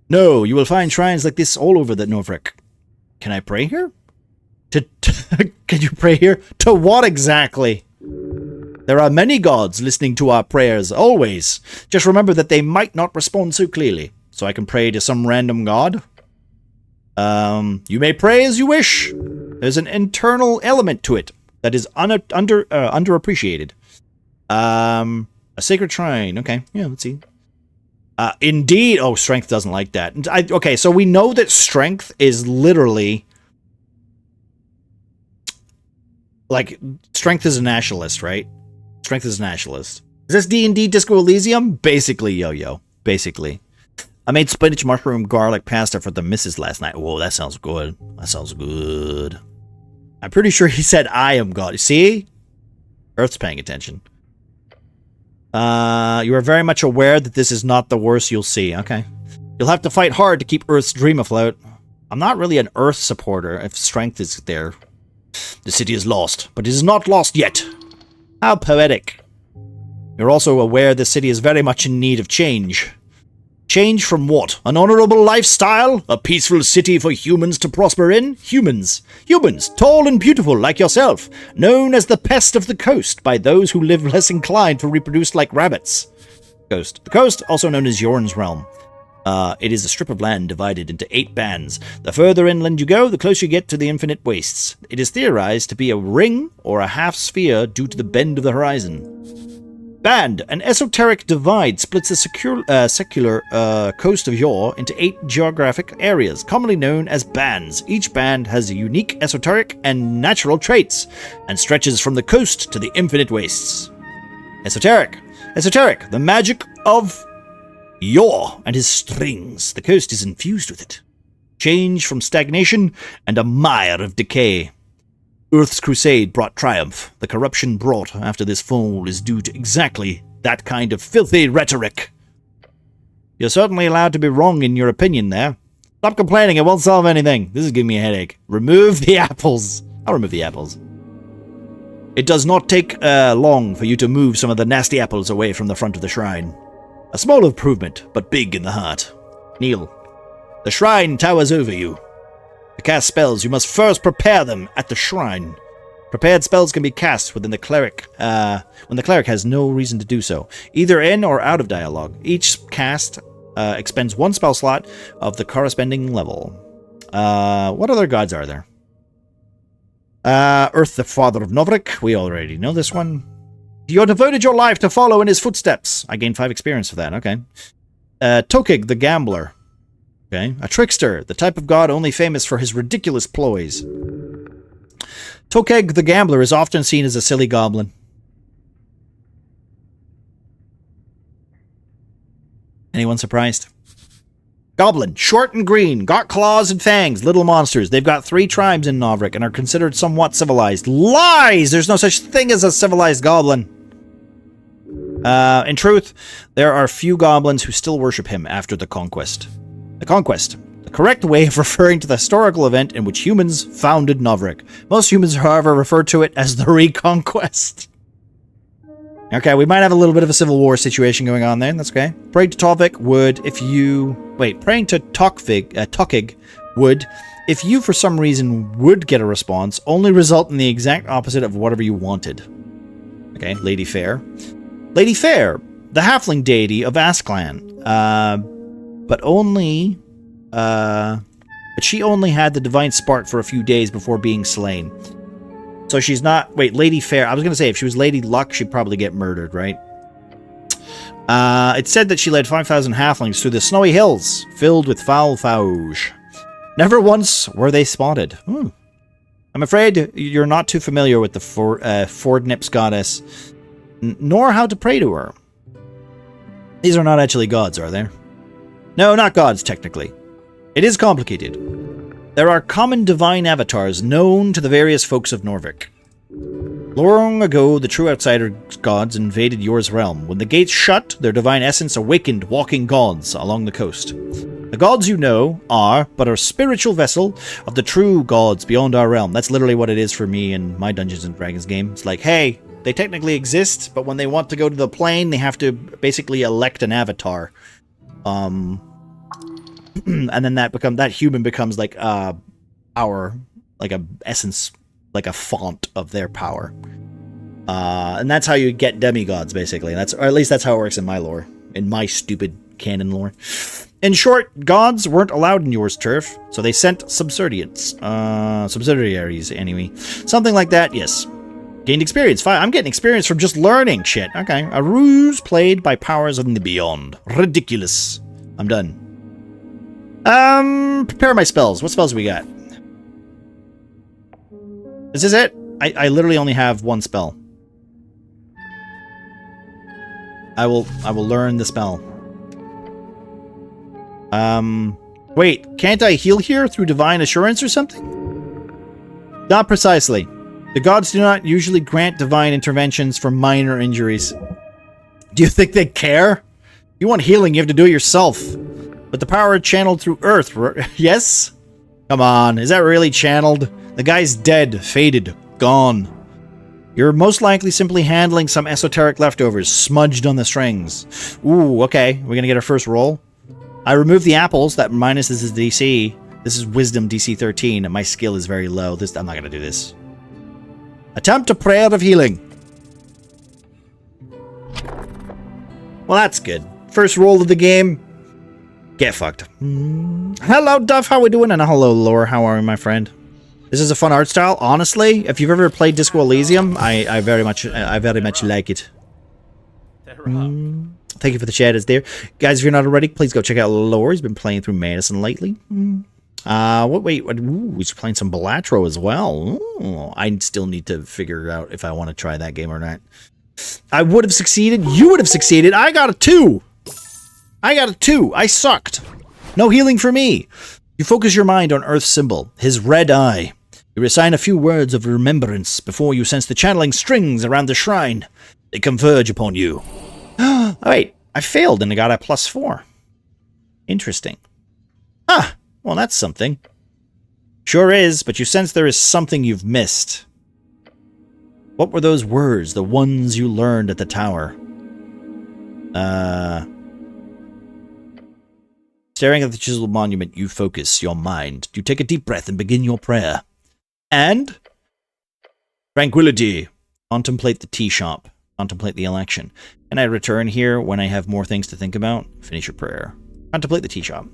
No, you will find shrines like this all over the Norvik. Can I pray here? Can you pray here? To what exactly? There are many gods listening to our prayers, always. Just remember that they might not respond so clearly. So I can pray to some random god? You may pray as you wish. There's an internal element to it that is underappreciated. A sacred shrine. Okay, yeah, let's see. Indeed. Oh, strength doesn't like that. Okay, so we know that strength is literally... Like, strength is a nationalist, right? Strength is a nationalist. Is this D&D Disco Elysium? Basically, yo-yo. Basically. I made spinach, mushroom, garlic pasta for the missus last night. Whoa, that sounds good. That sounds good. I'm pretty sure he said I am God. See? Earth's paying attention. You are very much aware that this is not the worst you'll see. Okay. You'll have to fight hard to keep Earth's dream afloat. I'm not really an Earth supporter if strength is there. The city is lost, but it is not lost yet. How poetic. You're also aware the city is very much in need of change. Change from what? An honorable lifestyle? A peaceful city for humans to prosper in? Humans. Humans, tall and beautiful like yourself. Known as the pest of the coast by those who live less inclined to reproduce like rabbits. Coast. The coast, also known as Yorn's Realm. It is a strip of land divided into 8 bands. The further inland you go, the closer you get to the infinite wastes. It is theorized to be a ring or a half sphere due to the bend of the horizon. Band. An esoteric divide splits the secular coast of Yor into 8 geographic areas, commonly known as bands. Each band has unique esoteric and natural traits, and stretches from the coast to the infinite wastes. Esoteric. Esoteric. The magic of Yor and his strings. The coast is infused with it. Change from stagnation and a mire of decay. Earth's crusade brought triumph. The corruption brought after this fall is due to exactly that kind of filthy rhetoric. You're certainly allowed to be wrong in your opinion there. Stop complaining, it won't solve anything. This is giving me a headache. Remove the apples. I'll remove the apples. It does not take long for you to move some of the nasty apples away from the front of the shrine. A small improvement, but big in the heart. Kneel. The shrine towers over you. To cast spells, you must first prepare them at the shrine. Prepared spells can be cast within the cleric, when the cleric has no reason to do so, either in or out of dialogue. Each cast expends 1 spell slot of the corresponding level. What other gods are there? Earth, the father of Novrik. We already know this one. You devoted your life to follow in his footsteps. I gained 5 experience for that, okay. Tokig, the gambler. Okay. A trickster, the type of god only famous for his ridiculous ploys. Tokeg, the gambler, is often seen as a silly goblin. Anyone surprised? Goblin, short and green, got claws and fangs, little monsters. They've got 3 tribes in Novrik and are considered somewhat civilized. Lies! There's no such thing as a civilized goblin. In truth, there are few goblins who still worship him after the conquest. The conquest. The correct way of referring to the historical event in which humans founded Novrik. Most humans, however, refer to it as the Reconquest. Okay, we might have a little bit of a civil war situation going on there. That's okay. Praying to Tovik would, if you... Wait, praying to Tokig would, if you for some reason would get a response, only result in the exact opposite of whatever you wanted. Okay, Lady Fair. Lady Fair, the halfling deity of Asklan. But she only had the divine spark for a few days before being slain. So she's not... Wait, Lady Fair. I was going to say, if she was Lady Luck, she'd probably get murdered, right? It said that she led 5,000 halflings through the snowy hills, filled with foul fauge. Never once were they spotted. I'm afraid you're not too familiar with the Fordnips goddess, nor how to pray to her. These are not actually gods, are there? No, not gods, technically. It is complicated. There are common divine avatars known to the various folks of Norvik. Long ago, the true outsider gods invaded Yor's realm. When the gates shut, their divine essence awakened walking gods along the coast. The gods you know are but a spiritual vessel of the true gods beyond our realm. That's literally what it is for me in my Dungeons & Dragons game. It's like, hey, they technically exist, but when they want to go to the plane, they have to basically elect an avatar. And then that human becomes like like a essence, like a font of their power. And that's how you get demigods, basically. Or at least that's how it works in my lore, in my stupid canon lore. In short, gods weren't allowed in Yor's turf, so they sent subserviaries, anyway. Something like that, yes. Gained experience. 5. I'm getting experience from just learning shit. Okay. A ruse played by powers of the beyond. Ridiculous. I'm done. Prepare my spells. What spells we got? Is this it? I literally only have one spell. I will learn the spell. Wait, can't I heal here through divine assurance or something? Not precisely. The gods do not usually grant divine interventions for minor injuries. Do you think they care? If you want healing, you have to do it yourself. But the power channeled through Earth, yes? Come on, is that really channeled? The guy's dead, faded, gone. You're most likely simply handling some esoteric leftovers smudged on the strings. Ooh, okay. We're gonna get our first roll. I removed the apples. That minus this is DC. This is Wisdom DC 13, and my skill is very low. I'm not gonna do this. Attempt a prayer of healing. Well, that's good. First roll of the game. Get fucked. Hello, Duff. How we doing? And hello, Lore. How are you, my friend? This is a fun art style. Honestly, if you've ever played Disco Elysium, I very much like it. Thank you for the chat. It's there, guys. If you're not already, please go check out Lore. He's been playing through Madison lately. Wait. Ooh, he's playing some Balatro as well. Ooh, I still need to figure out if I want to try that game or not. I would have succeeded. You would have succeeded. I got a 2. I sucked. No healing for me. You focus your mind on Earth's symbol, his red eye. You recite a few words of remembrance before you sense the channeling strings around the shrine. They converge upon you. Oh, wait, I failed and I got a +4. Interesting. Ah, well, that's something. Sure is, but you sense there is something you've missed. What were those words, the ones you learned at the tower? Staring at the chiseled monument, you focus your mind. You take a deep breath and begin your prayer. And? Tranquility. Contemplate the tea shop. Contemplate the election. Can I return here when I have more things to think about? Finish your prayer. Contemplate the tea shop.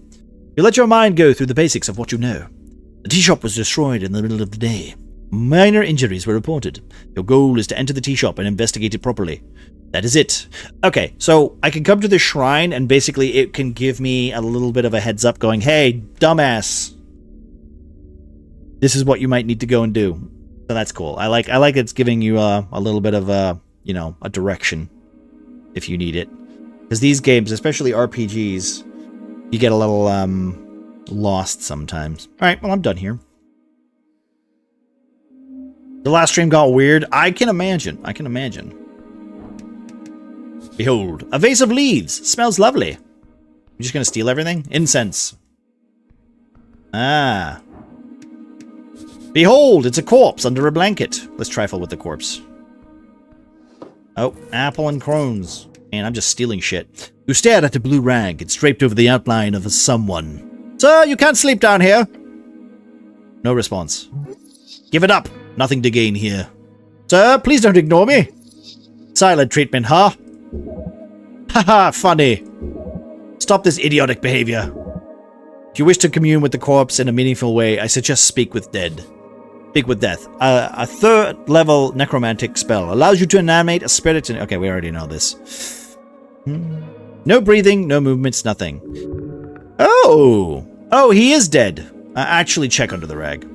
You let your mind go through the basics of what you know. The tea shop was destroyed in the middle of the day. Minor injuries were reported. Your goal is to enter the tea shop and investigate it properly. That is it. Okay, so I can come to the shrine and basically it can give me a little bit of a heads up going, hey, dumbass, this is what you might need to go and do. So that's cool. I like it's giving you a little bit of a direction if you need it. Because these games, especially RPGs, you get a little lost sometimes. All right, well, I'm done here. The last stream got weird. I can imagine. Behold, a vase of leaves. Smells lovely. You're just gonna steal everything? Incense. Ah. Behold, it's a corpse under a blanket. Let's trifle with the corpse. Oh, apple and crones. Man, I'm just stealing shit. You stared at a blue rag. It's draped over the outline of a someone. Sir, you can't sleep down here. No response. Give it up. Nothing to gain here. Sir, please don't ignore me. Silent treatment, huh? Haha, funny. Stop this idiotic behavior. If you wish to commune with the corpse in a meaningful way, I suggest speak with death. A 3rd level necromantic spell allows you to animate a spirit in... Okay, we already know this. No breathing, no movements, nothing. Oh, he is dead. Actually, check under the rag.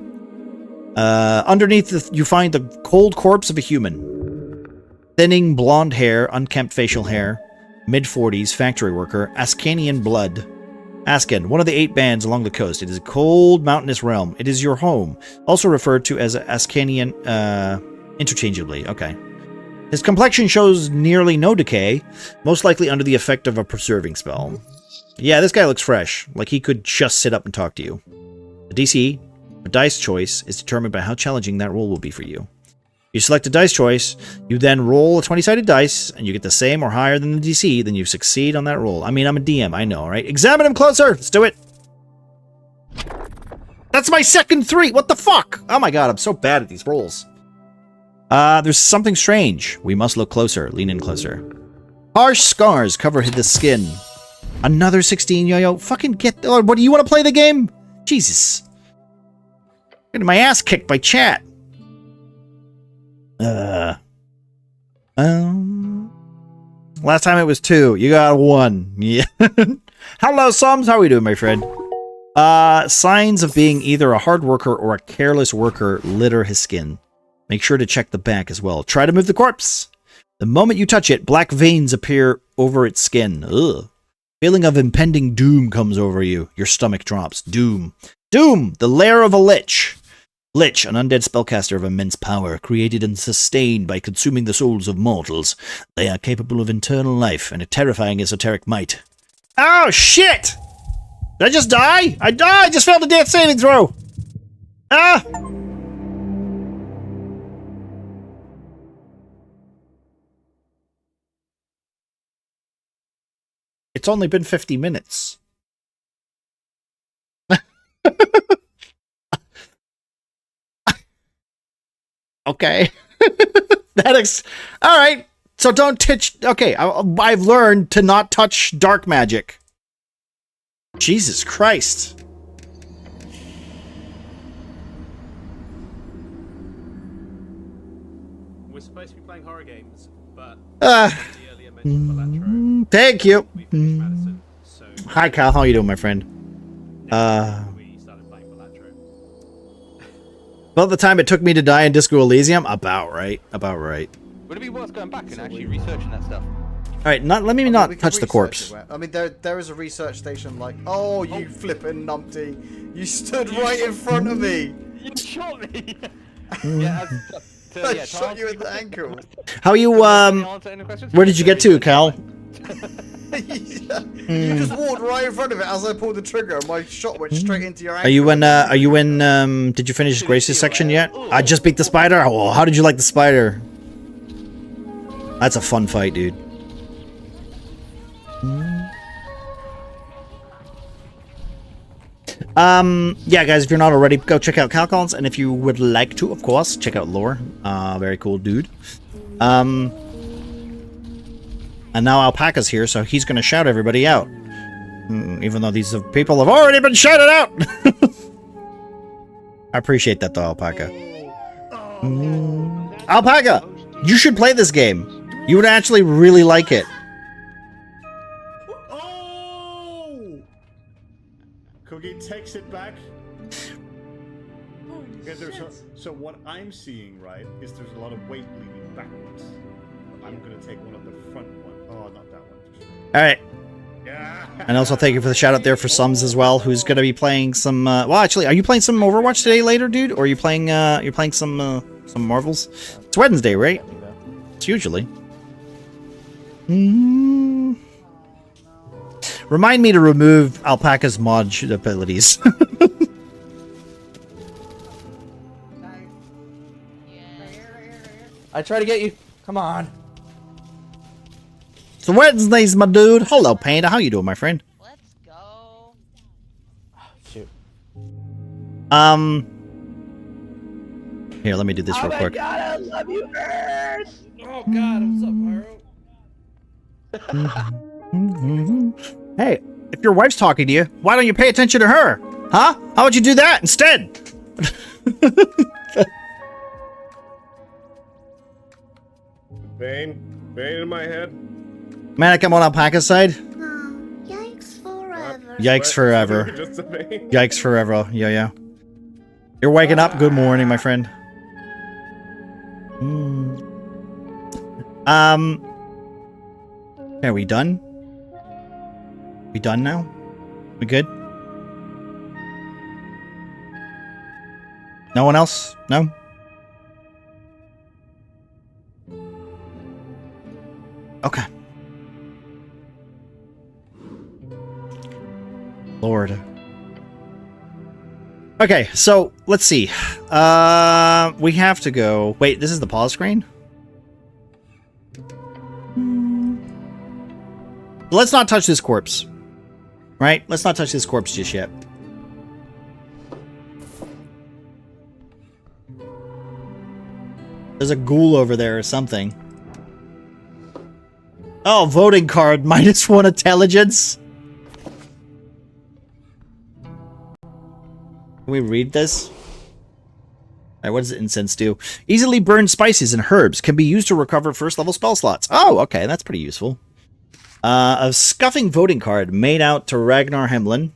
Underneath, you find the cold corpse of a human. Thinning blonde hair, unkempt facial hair, mid-40s, factory worker, Askanian blood. Askan, one of the 8 bands along the coast. It is a cold, mountainous realm. It is your home, also referred to as Askanian, interchangeably. Okay. His complexion shows nearly no decay, most likely under the effect of a preserving spell. Yeah, this guy looks fresh, like he could just sit up and talk to you. The DC, a dice choice, is determined by how challenging that roll will be for you. You select a dice choice, you then roll a 20-sided dice, and you get the same or higher than the DC, then you succeed on that roll. I mean, I'm a DM, I know, right? Examine him closer! Let's do it! That's my second 3! What the fuck? Oh my god, I'm so bad at these rolls. There's something strange. We must look closer. Lean in closer. Harsh scars cover the skin. Another 16 yo-yo. Fucking get... Oh, what, do you want to play the game? Jesus. Getting my ass kicked by chat. Last time it was 2. You got 1. Yeah. Hello, Sums. How are we doing, my friend? Signs of being either a hard worker or a careless worker litter his skin. Make sure to check the back as well. Try to move the corpse. The moment you touch it, black veins appear over its skin. Ugh. Feeling of impending doom comes over you. Your stomach drops. Doom. Doom! The lair of a lich. Lich, an undead spellcaster of immense power, created and sustained by consuming the souls of mortals. They are capable of eternal life and a terrifying esoteric might. Oh, shit! Did I just die? I died! I just failed a death saving throw! Ah! It's only been 50 minutes. Okay. Alright. So don't touch... Okay, I've learned to not touch dark magic. Jesus Christ. We're supposed to be playing horror games, but... Thank you. Madison, so Hi, Cal. How you doing, my friend? we started playing Balatro. About the time it took me to die in Disco Elysium? About right. About right. Would it be worth going back and actually researching that stuff? Alright, let me not touch the corpse. I mean, there is a research station like... Oh, you flippin' numpty. You stood right in front of me. You shot me! Yeah, I shot you in the ankle. How you, where did you get to, Cal? You just walked right in front of it as I pulled the trigger and my shot went straight into your ankle. Are you in, did you finish Grace's section yet? I just beat the spider? Oh, how did you like the spider? That's a fun fight, dude. Yeah, guys, if you're not already, go check out Calcons, and if you would like to, of course, check out Lore. Very cool dude. And now Alpaca's here, so he's gonna shout everybody out. Even though these people have already been shouted out! I appreciate that, though, Alpaca. Alpaca! You should play this game. You would actually really like it. Cookie takes it back. Okay, so what I'm seeing, right, is there's a lot of weight leaning backwards. I'm gonna take one of the front one. Oh, not that one. For sure. All right. Yeah. And also thank you for the shout out there for Sums as well, who's gonna be playing some. Well, actually, are you playing some Overwatch today later, dude? Or are you playing? You're playing some Marvels. It's Wednesday, right? It's usually. Remind me to remove Alpaca's mod abilities. I try to get you. Come on. So Wednesdays, my dude. Hello, Panda. How you doing, my friend? Let's go. Shoot. Here, let me do this real quick. God, I love you, Earth. Oh god, what's up, Pyro? Hey, if your wife's talking to you, why don't you pay attention to her? Huh? How would you do that instead? Pain in my head. Manic, I'm on Alpaca's side. Yikes forever. Yikes forever. Just a pain. Yikes forever. Yeah. You're waking up. Good morning, my friend. Are we done? We done now? We good? No one else? No? Okay. Lord. Okay, so let's see. We have to go. Wait, this is the pause screen? Let's not touch this corpse. Right? Let's not touch this corpse just yet. There's a ghoul over there or something. Oh, voting card. -1 intelligence. Can we read this? Alright, what does incense do? Easily burned spices and herbs can be used to recover first level spell slots. Oh, okay, that's pretty useful. A scuffing voting card made out to Ragnar Hemlin.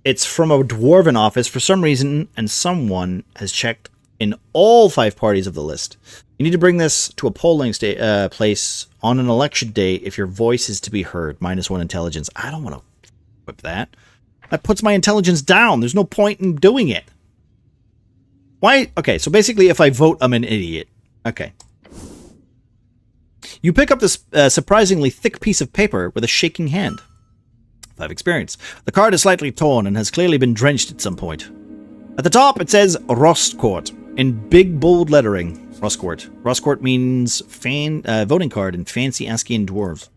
It's from a dwarven office for some reason, and someone has checked in all 5 parties of the list. You need to bring this to a polling place on an election day if your voice is to be heard. -1 intelligence. I don't want to whip that. That puts my intelligence down. There's no point in doing it. Why? Okay, so basically if I vote, I'm an idiot. Okay. You pick up this surprisingly thick piece of paper with a shaking hand. 5 experience. The card is slightly torn and has clearly been drenched at some point. At the top, it says Rostcourt in big, bold lettering. Rostcourt. Rostcourt means voting card in fancy ASCII dwarves.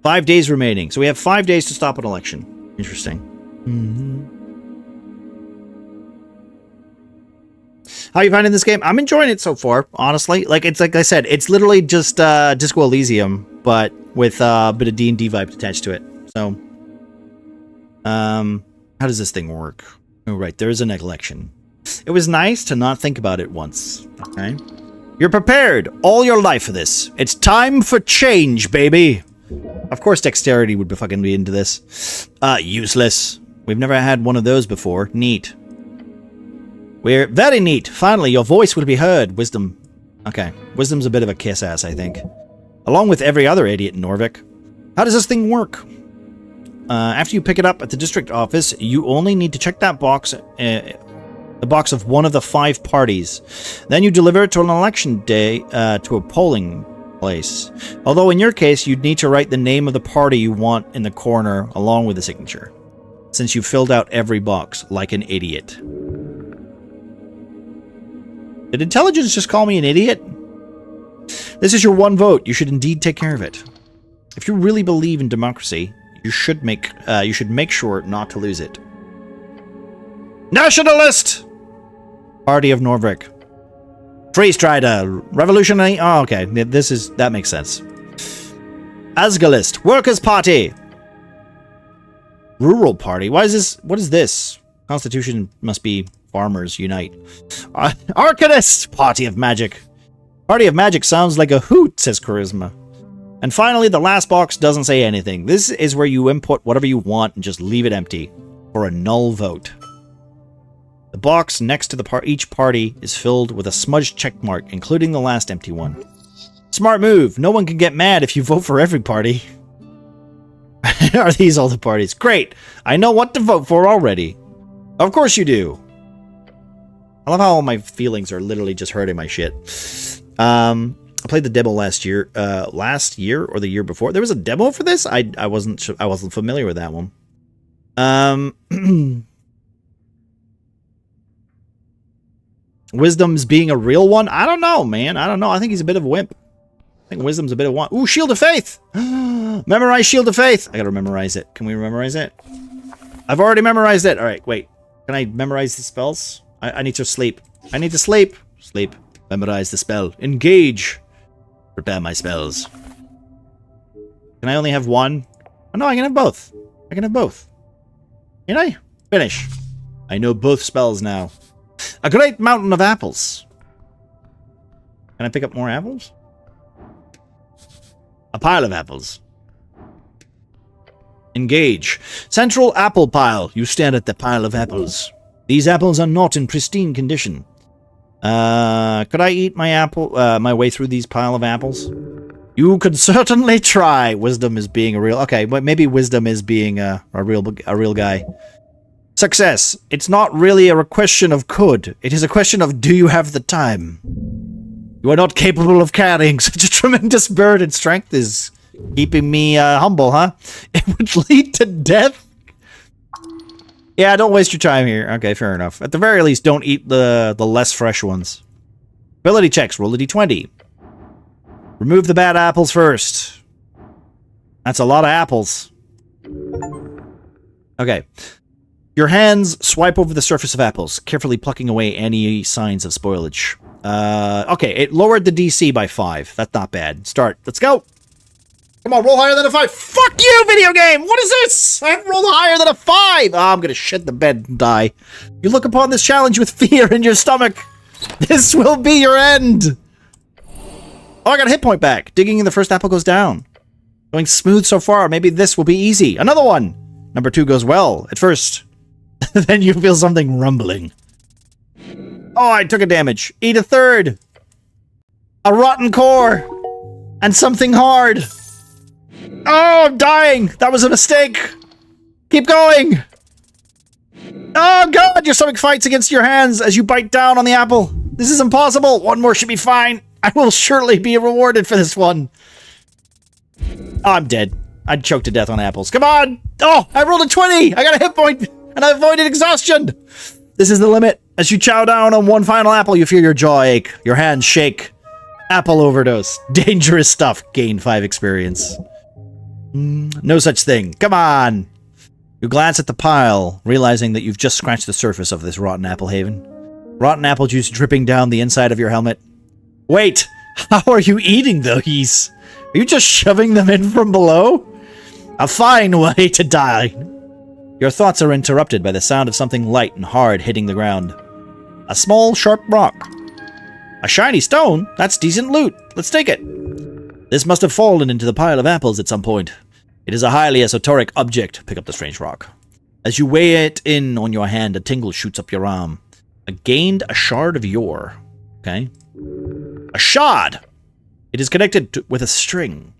5 days remaining. So we have 5 days to stop an election. Interesting. How are you finding this game? I'm enjoying it so far, honestly. Like I said, it's literally just Disco Elysium, but with a bit of D&D vibes attached to it. So, how does this thing work? Oh, right, there is an election. It was nice to not think about it once. Okay, you're prepared all your life for this. It's time for change, baby. Of course, dexterity would fucking be into this. Useless. We've never had one of those before. Neat. We're very neat. Finally, your voice will be heard. Wisdom. Okay. Wisdom's a bit of a kiss-ass, I think. Along with every other idiot in Norvik. How does this thing work? After you pick it up at the district office, you only need to check that box, the box of one of the 5 parties. Then you deliver it to an election day, to a polling place. Although in your case, you'd need to write the name of the party you want in the corner along with the signature. Since you filled out every box like an idiot. Did intelligence just call me an idiot? This is your one vote. You should indeed take care of it. If you really believe in democracy, you should make sure not to lose it. Nationalist! Party of Norvik. Freestrider. Revolutionary. Oh, okay. That makes sense. Asgalist. Workers' Party. Rural Party. What is this? Constitution must be Farmers Unite. Arcanist! Party of Magic. Party of Magic sounds like a hoot, says Charisma. And finally, the last box doesn't say anything. This is where you input whatever you want and just leave it empty. For a null vote. The box next to each party is filled with a smudged checkmark, including the last empty one. Smart move. No one can get mad if you vote for every party. Are these all the parties? Great! I know what to vote for already. Of course you do. I love how all my feelings are literally just hurting my shit. I played the demo last year or the year before. There was a demo for this? I wasn't familiar with that one. Wisdom's being a real one? I don't know, man. I don't know. I think he's a bit of a wimp. I think Wisdom's a bit of one. Ooh, Shield of Faith! Memorize Shield of Faith! I gotta memorize it. Can we memorize it? I've already memorized it. Alright, wait. Can I memorize the spells? I need to sleep. I need to sleep. Sleep. Memorize the spell. Engage. Prepare my spells. Can I only have one? Oh, no, I can have both. I can have both. Can I? Finish. I know both spells now. A great mountain of apples. Can I pick up more apples? A pile of apples. Engage. Central apple pile. You stand at the pile of apples. These apples are not in pristine condition. Could I eat my apple, my way through these pile of apples? You could certainly try. Wisdom is being a real... Okay, but maybe Wisdom is being a real guy. Success. It's not really a question of could. It is a question of do you have the time? You are not capable of carrying such a tremendous burden. Strength is keeping me humble, huh? It would lead to death. Yeah, don't waste your time here. Okay, fair enough. At the very least, don't eat the less fresh ones. Ability checks. Roll a d20. Remove the bad apples first. That's a lot of apples. Okay. Your hands swipe over the surface of apples, carefully plucking away any signs of spoilage. Okay, it lowered the DC by 5. That's not bad. Start. Let's go! Come on, roll higher than a 5. Fuck you, video game! What is this? I haven't rolled higher than a 5! Oh, I'm gonna shit the bed and die. You look upon this challenge with fear in your stomach. This will be your end. Oh, I got a hit point back. Digging in the first apple goes down. Going smooth so far. Maybe this will be easy. Another one. Number 2 goes well at first. Then you feel something rumbling. Oh, I took a damage. Eat a third. A rotten core. And something hard. Oh, I'm dying. That was a mistake. Keep going. Oh, God. Your stomach fights against your hands as you bite down on the apple. This is impossible. One more should be fine. I will surely be rewarded for this one. Oh, I'm dead. I'd choke to death on apples. Come on. Oh, I rolled a 20. I got a hit point and I avoided exhaustion. This is the limit. As you chow down on one final apple, you feel your jaw ache. Your hands shake. Apple overdose. Dangerous stuff. Gain 5 experience. No such thing. Come on. You glance at the pile, realizing that you've just scratched the surface of this rotten apple haven. Rotten apple juice dripping down the inside of your helmet. Wait, how are you eating these? Are you just shoving them in from below? A fine way to die. Your thoughts are interrupted by the sound of something light and hard hitting the ground. A small, sharp rock. A shiny stone? That's decent loot. Let's take it. This must have fallen into the pile of apples at some point. It is a highly esoteric object. Pick up the strange rock. As you weigh it in on your hand, a tingle shoots up your arm. Gained a shard of yore. Okay. A shard! It is connected with a string.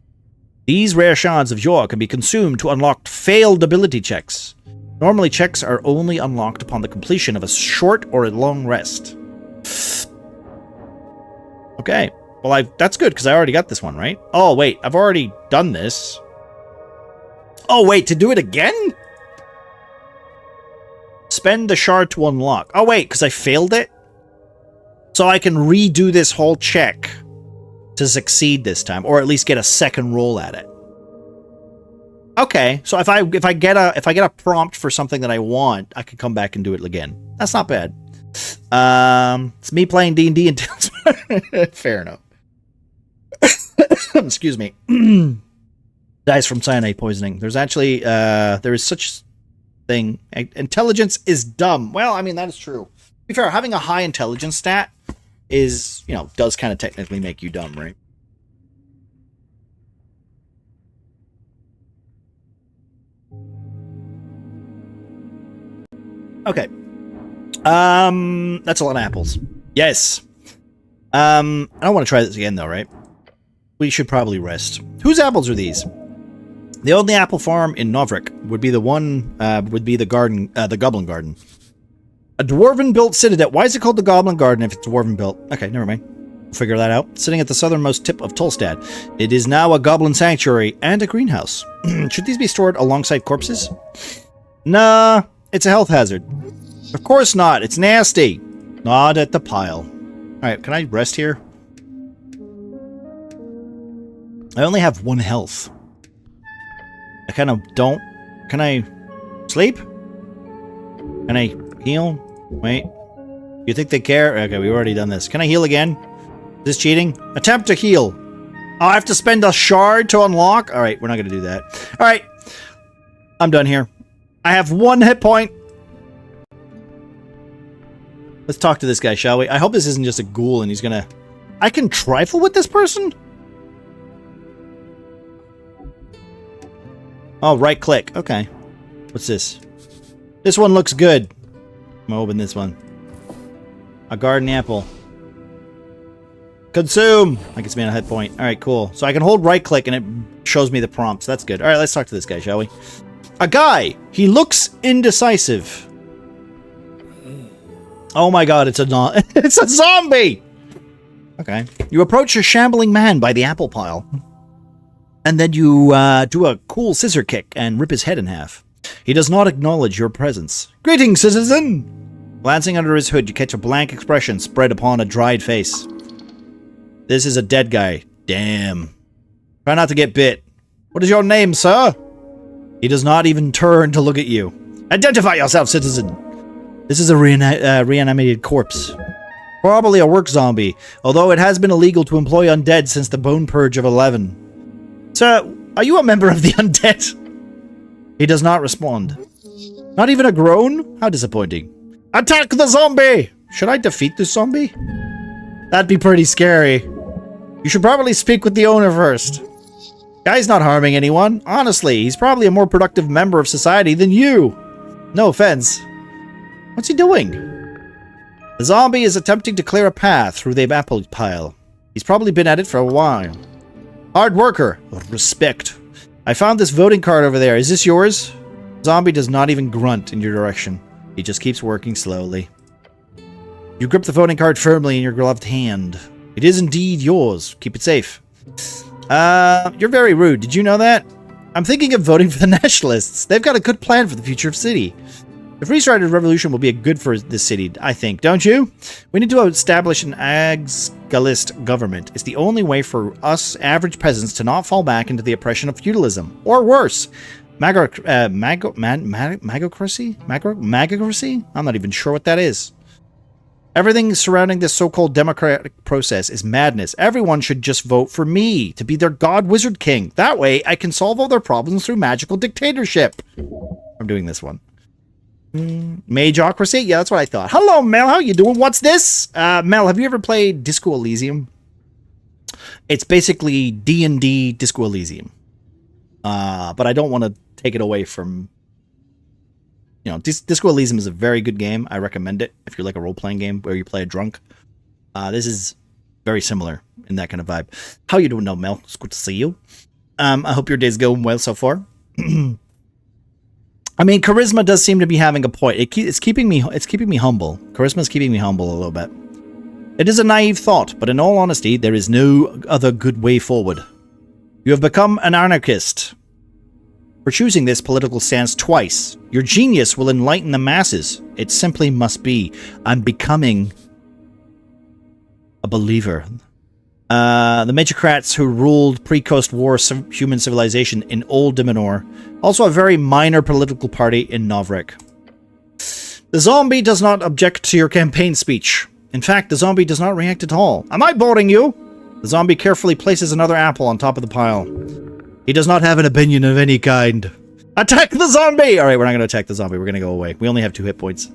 These rare shards of yore can be consumed to unlock failed ability checks. Normally, checks are only unlocked upon the completion of a short or a long rest. Okay. Well, that's good, because I already got this one, right? Oh, wait. I've already done this. Oh, wait. To do it again? Spend the shard to unlock. Oh, wait. Because I failed it? So I can redo this whole check to succeed this time, or at least get a second roll at it. Okay, so if I get a prompt for something that I want, I could come back and do it again. That's not bad. It's me playing D&D until fair enough. Excuse me. Dies from cyanide poisoning. There's actually there is such thing. Intelligence is dumb. Well, I mean that is true. To be fair, having a high intelligence stat is, does kind of technically make you dumb, right? Okay. That's a lot of apples. Yes. I don't want to try this again though, right? We should probably rest. Whose apples are these? The only apple farm in Novrik would be the one, the garden, the Goblin Garden. A dwarven-built citadel. Why is it called the Goblin Garden if it's dwarven-built? Okay, never mind. We'll figure that out. Sitting at the southernmost tip of Tolstad. It is now a goblin sanctuary and a greenhouse. Should these be stored alongside corpses? Nah, it's a health hazard. Of course not. It's nasty. Not at the pile. Alright, can I rest here? I only have 1 health. I kind of don't... Can I sleep? Can I heal? Wait. You think they care? Okay, we've already done this. Can I heal again? Is this cheating? Attempt to heal. Oh, I have to spend a shard to unlock? Alright, we're not going to do that. Alright. I'm done here. I have 1 hit point. Let's talk to this guy, shall we? I hope this isn't just a ghoul and he's going to... I can trifle with this person? Oh, right click. Okay. What's this? This one looks good. I'm gonna open this one. A garden apple. Consume! That gets me on a hit point. Alright, cool. So I can hold right click and it shows me the prompts. That's good. Alright, let's talk to this guy, shall we? A guy! He looks indecisive. Oh my god, it's a zombie! Okay. You approach a shambling man by the apple pile. And then you do a cool scissor kick and rip his head in half. He does not acknowledge your presence. Greetings, citizen! Glancing under his hood, you catch a blank expression spread upon a dried face. This is a dead guy. Damn. Try not to get bit. What is your name, sir? He does not even turn to look at you. Identify yourself, citizen! This is a reanimated corpse. Probably a work zombie, although it has been illegal to employ undead since the Bone Purge of 11. Sir, Are you a member of the undead? He does not respond. Not even a groan? How disappointing. Attack the zombie! Should I defeat the zombie? That'd be pretty scary. You should probably speak with the owner first. Guy's not harming anyone. Honestly, he's probably a more productive member of society than you. No offense. What's he doing? The zombie is attempting to clear a path through the apple pile. He's probably been at it for a while. Hard worker. Respect. I found this voting card over there. Is this yours? Zombie does not even grunt in your direction. He just keeps working slowly. You grip the voting card firmly in your gloved hand. It is indeed yours. Keep it safe. You're very rude. Did you know that? I'm thinking of voting for the Nationalists. They've got a good plan for the future of the city. The Free-Strider Revolution will be good for this city, I think, don't you? We need to establish an agalist government. It's the only way for us average peasants to not fall back into the oppression of feudalism. Or worse, magocracy? I'm not even sure what that is. Everything surrounding this so-called democratic process is madness. Everyone should just vote for me to be their god wizard king. That way, I can solve all their problems through magical dictatorship. I'm doing this one. Mageocracy? Yeah, that's what I thought. Hello, Mel. How you doing? What's this? Mel, have you ever played Disco Elysium? It's basically D&D Disco Elysium. But I don't want to take it away from... You know, Disco Elysium is a very good game. I recommend it if you like a role-playing game where you play a drunk. This is very similar in that kind of vibe. How you doing, Mel? It's good to see you. I hope your day's going well so far. I mean, charisma does seem to be having a point. It's keeping me humble. Charisma's keeping me humble a little bit. It is a naive thought, but in all honesty, there is no other good way forward. You have become an anarchist. For choosing this political stance twice, your genius will enlighten the masses. It simply must be. I'm becoming a believer. The Magocrats who ruled pre-Coast War human civilization in Old Dimenor, also a very minor political party in Novrek. The zombie does not object to your campaign speech. In fact, the zombie does not react at all. Am I boring you? The zombie carefully places another apple on top of the pile. He does not have an opinion of any kind. Attack the zombie! Alright, we're not going to attack the zombie. We're going to go away. We only have 2 hit points.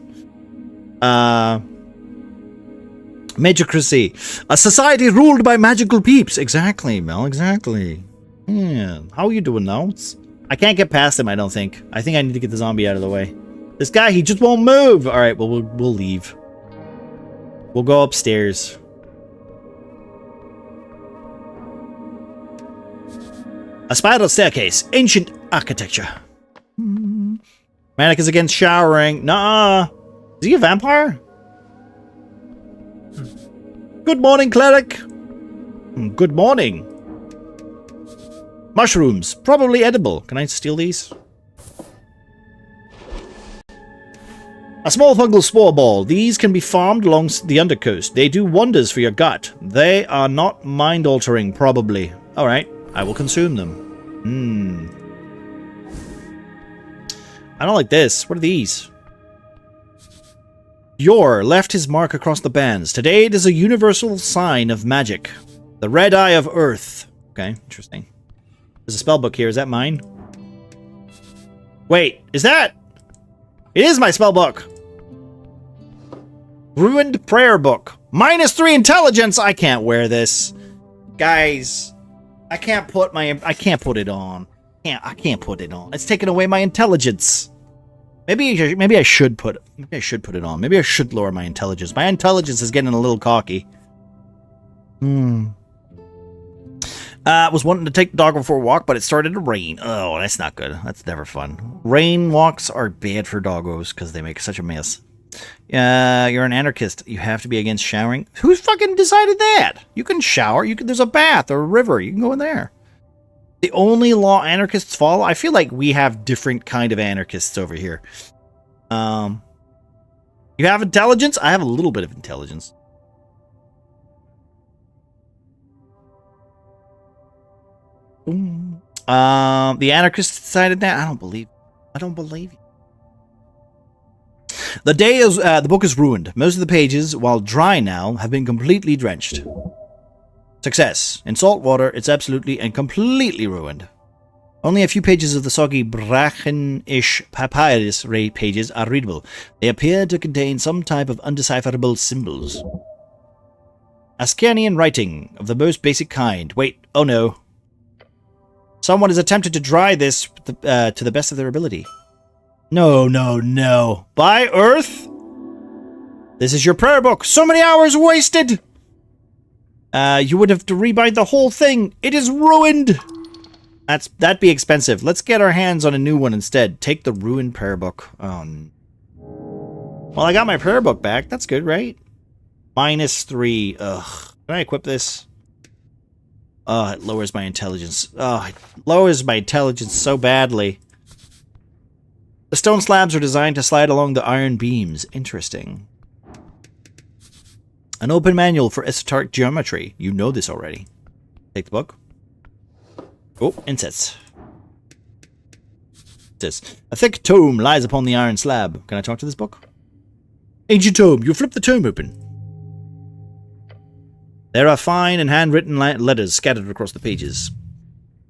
Magocracy. A society ruled by magical peeps. Exactly, Mel. Exactly. Yeah. How are you doing now? I can't get past him, I don't think. I think I need to get the zombie out of the way. This guy, he just won't move. Alright, well, we'll leave. We'll go upstairs. A spiral staircase. Ancient architecture. Manic is against showering. Nah. Is he a vampire? Good morning, cleric. Good morning. Mushrooms. Probably edible. Can I steal these? A small fungal spore ball. These can be farmed along the undercoast. They do wonders for your gut. They are not mind-altering, probably. Alright. I will consume them. I don't like this. What are these? Yor left his mark across the bands. Today it is a universal sign of magic. The red eye of Earth. Okay, interesting. There's a spellbook here. Is that mine? Wait, is that? It is my spellbook. Ruined prayer book. -3 intelligence. I can't wear this. Guys, I can't put it on. I can't put it on. It's taking away my intelligence. Maybe I should put it on. Maybe I should lower my intelligence. My intelligence is getting a little cocky. Was wanting to take the dog for a walk, but it started to rain. Oh, that's not good. That's never fun. Rain walks are bad for doggos because they make such a mess. You're an anarchist. You have to be against showering. Who fucking decided that? You can shower. There's a bath or a river. You can go in there. The only law anarchists follow? I feel like we have different kind of anarchists over here. You have intelligence? I have a little bit of intelligence. The anarchists decided that? I don't believe you. The book is ruined. Most of the pages, while dry now, have been completely drenched. Success. In salt water, it's absolutely and completely ruined. Only a few pages of the soggy Brachen-ish papyrus pages are readable. They appear to contain some type of undecipherable symbols. Ascanian writing of the most basic kind. Wait, oh no. Someone has attempted to dry this to the best of their ability. No, no, no. By Earth? This is your prayer book. So many hours wasted! You would have to rebind the whole thing. It is ruined! That'd be expensive. Let's get our hands on a new one instead. Take the ruined prayer book. Well, I got my prayer book back. That's good, right? -3. Ugh. Can I equip this? Oh, it lowers my intelligence. Oh, it lowers my intelligence so badly. The stone slabs are designed to slide along the iron beams. Interesting. An open manual for esoteric geometry. You know this already. Take the book. Oh, insets. It says, a thick tome lies upon the iron slab. Can I talk to this book? Ancient tome. You flip the tome open. There are fine and handwritten letters scattered across the pages.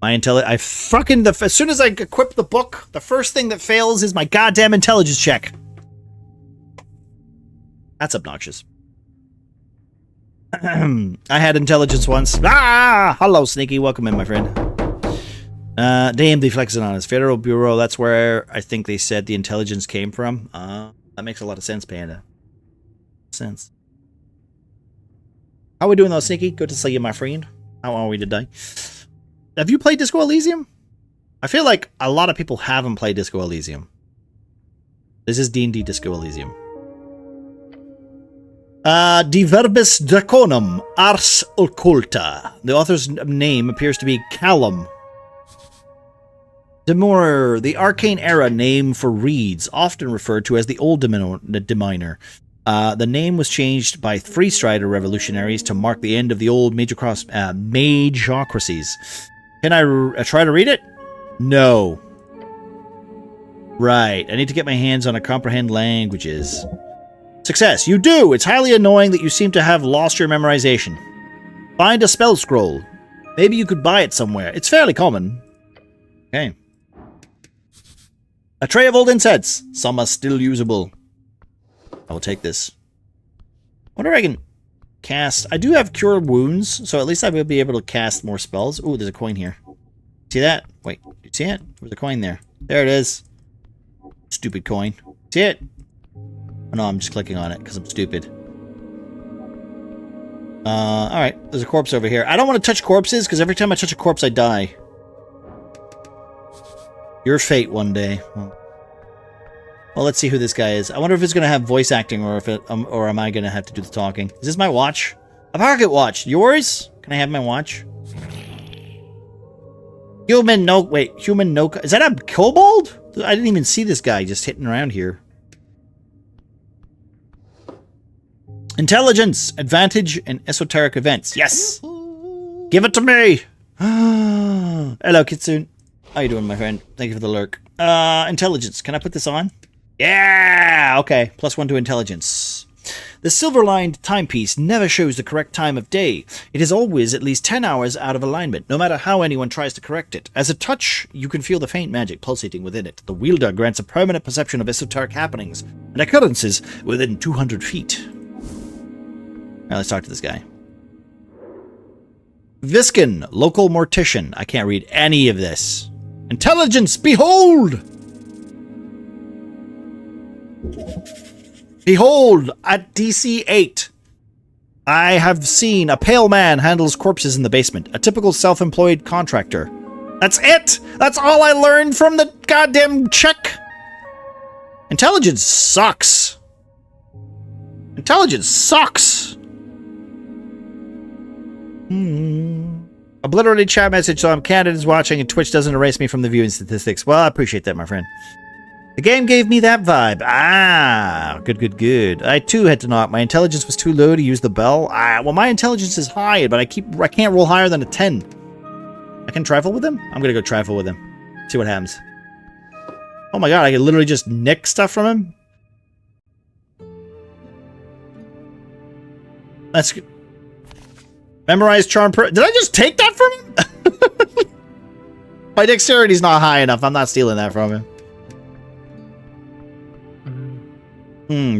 As soon as I equip the book, the first thing that fails is my goddamn intelligence check. That's obnoxious. I had intelligence once. Ah! Hello, Sneaky. Welcome in, my friend. Damn, they flexing on us. Federal Bureau, that's where I think they said the intelligence came from. That makes a lot of sense, Panda. Sense. How we doing though, Sneaky? Good to see you, my friend. How are we today? Have you played Disco Elysium? I feel like a lot of people haven't played Disco Elysium. This is D&D Disco Elysium. De Verbis Draconum Ars Occulta. The author's name appears to be Callum. Demur, the arcane era name for reeds, often referred to as the Old Deminer. The name was changed by Free Strider revolutionaries to mark the end of the old magocracies. Can I try to read it? No. Right, I need to get my hands on a comprehend languages. Success, you do! It's highly annoying that you seem to have lost your memorization. Find a spell scroll. Maybe you could buy it somewhere. It's fairly common. Okay. A tray of old insets. Some are still usable. I will take this. Wonder if I can cast... I do have Cure Wounds, so at least I will be able to cast more spells. Ooh, there's a coin here. See that? Wait, you see it? There's a coin there. There it is. Stupid coin. See it? Oh, no, I'm just clicking on it because I'm stupid. Alright. There's a corpse over here. I don't want to touch corpses because every time I touch a corpse, I die. Your fate one day. Well, let's see who this guy is. I wonder if it's going to have voice acting or if it, or am I going to have to do the talking? Is this my watch? A pocket watch. Yours? Can I have my watch? Human no... Wait. Human no... Is that a kobold? I didn't even see this guy just hitting around here. Intelligence, advantage, and esoteric events. Yes! Give it to me! Hello, Kitsune. How you doing, my friend? Thank you for the lurk. Intelligence. Can I put this on? Yeah! Okay. +1 to intelligence. The silver-lined timepiece never shows the correct time of day. It is always at least 10 hours out of alignment, no matter how anyone tries to correct it. As a touch, you can feel the faint magic pulsating within it. The wielder grants a permanent perception of esoteric happenings and occurrences within 200 feet. Now let's talk to this guy. Viskin, local mortician. I can't read any of this. Intelligence, behold! Behold, at DC 8. I have seen a pale man handles corpses in the basement. A typical self-employed contractor. That's it! That's all I learned from the goddamn check! Intelligence sucks. Intelligence sucks! Obliterated chat message, so I'm Canada is watching and Twitch doesn't erase me from the viewing statistics. Well, I appreciate that, my friend. The game gave me that vibe. Ah, good, good, good. I too had to knock. My intelligence was too low to use the bell. Well, my intelligence is high, but I can't roll higher than a 10. I can trifle with him? I'm gonna go trifle with him. See what happens. Oh my god, I can literally just nick stuff from him? That's good. Memorize charm. Did I just take that from him? My dexterity's not high enough. I'm not stealing that from him.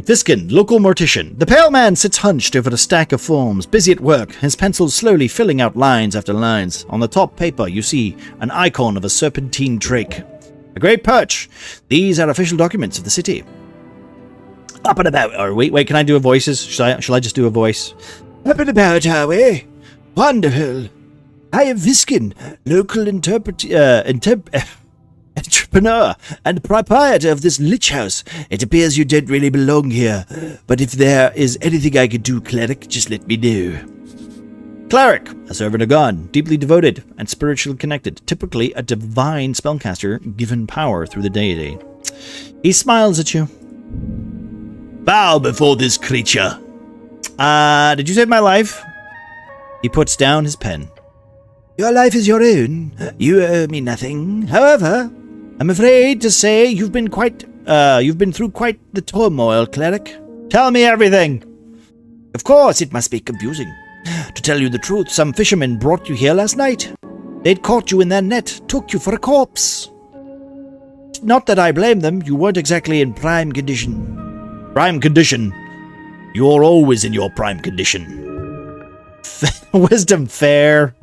Viskin, local mortician. The pale man sits hunched over a stack of forms, busy at work, his pencil slowly filling out lines after lines. On the top paper, you see an icon of a serpentine drake. A great perch. These are official documents of the city. Up and about, are we? Wait, can I do a voices? Shall I just do a voice? Up and about, are we? Wonderful. I am Viskin, local entrepreneur and proprietor of this lich house. It appears you don't really belong here, but if there is anything I can do, cleric, just let me know. Cleric, a servant of God, deeply devoted and spiritually connected, typically a divine spellcaster given power through the deity. He smiles at you. Bow before this creature. Did you save my life? He puts down his pen. Your life is your own. You owe me nothing. However, I'm afraid to say you've been through quite the turmoil, cleric. Tell me everything. Of course, it must be confusing. To tell you the truth, some fishermen brought you here last night. They'd caught you in their net, took you for a corpse. Not that I blame them, you weren't exactly in prime condition. Prime condition? You're always in your prime condition. Wisdom fair.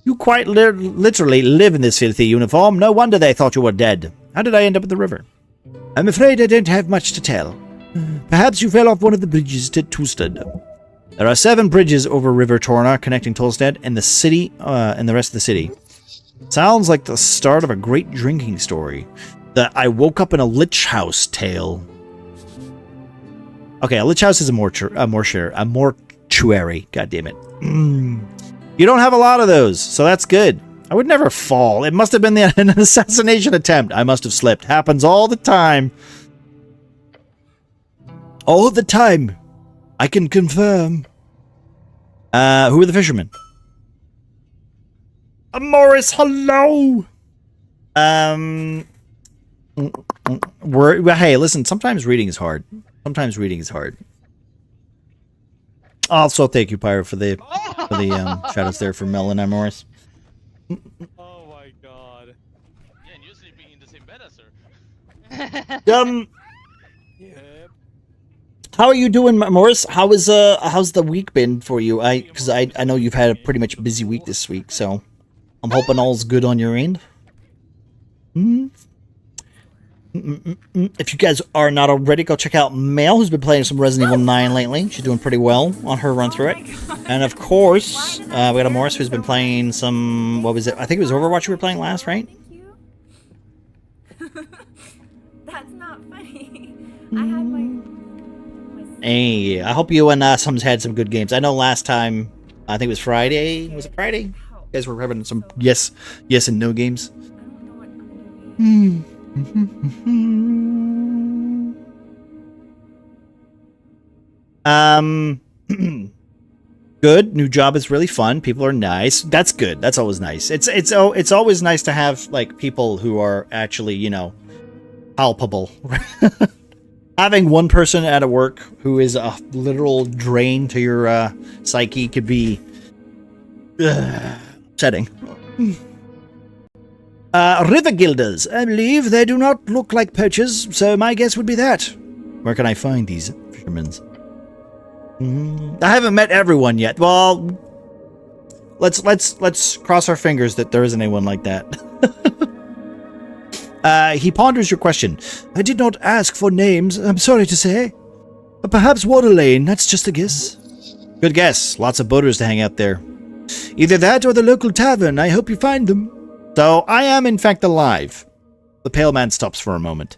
You quite literally live in this filthy uniform. No wonder they thought you were dead. How did I end up at the river? I'm afraid I don't have much to tell. Perhaps you fell off one of the bridges to Tolstead. There are 7 bridges over River Torna connecting Tolstead and the city, and the rest of the city. Sounds like the start of a great drinking story. The I woke up in a lich house tale. Okay, a lich house is a mortuary. God damn it. You don't have a lot of those, so that's good. I would never fall. It must have been an assassination attempt. I must have slipped. Happens all the time. All the time. I can confirm. Who are the fishermen? Morris, hello! Hey, listen, sometimes reading is hard. Sometimes reading is hard. Also, thank you, Pyro, for the shout-outs there for Mel and I, Morris. Oh my god. Yeah, and you're sleeping in the same bed as her. Yep. How are you doing, Morris? How's the week been for you? Because I know you've had a pretty much busy week this week, so I'm hoping all's good on your end. If you guys are not already, go check out Mel, who's been playing some Resident Evil 9 lately. She's doing pretty well on her run through it. And of course, we got a Morris who's been playing some, what was it? I think it was Overwatch you were playing last, right? Thank you. That's not funny. I had my Hey, I hope you and Sums had some good games. I know last time, I think it was Friday. Was it Friday? You guys were having some yes and no games. I don't know what I'm doing. Good. New job is really fun. People are nice. That's good. That's always nice. It's always nice to have like people who are actually, you know, palpable. Having one person at a work who is a literal drain to your psyche could be upsetting. River Guilders. I believe they do not look like poachers, so my guess would be that. Where can I find these fishermen? I haven't met everyone yet. Well, let's cross our fingers that there isn't anyone like that. He ponders your question. I did not ask for names, I'm sorry to say. Perhaps Water Lane, that's just a guess. Good guess. Lots of boaters to hang out there. Either that or the local tavern. I hope you find them. So, I am in fact alive. The pale man stops for a moment.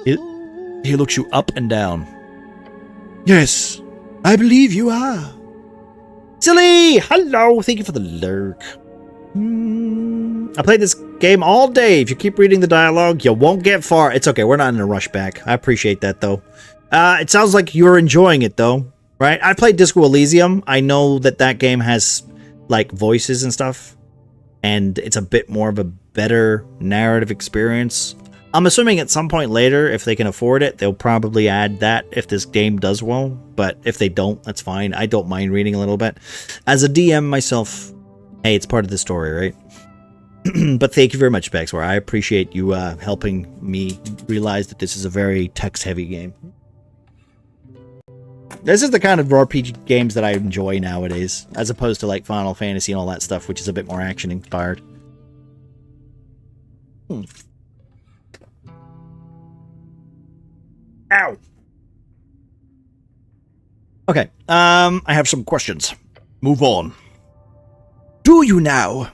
He looks you up and down. Yes, I believe you are. Silly! Hello! Thank you for the lurk. I played this game all day. If you keep reading the dialogue, you won't get far. It's okay, we're not in a rush back. I appreciate that, though. It sounds like you're enjoying it, though. Right? I played Disco Elysium. I know that game has, like, voices and stuff. And it's a bit more of a better narrative experience. I'm assuming at some point later, if they can afford it, they'll probably add that if this game does well. But if they don't, that's fine. I don't mind reading a little bit. As a DM myself, hey, it's part of the story, right? But thank you very much, Baxwar. I appreciate you helping me realize that this is a very text-heavy game. This is the kind of RPG games that I enjoy nowadays, as opposed to like Final Fantasy and all that stuff, which is a bit more action-inspired. Ow! Okay, I have some questions. Move on. Do you now?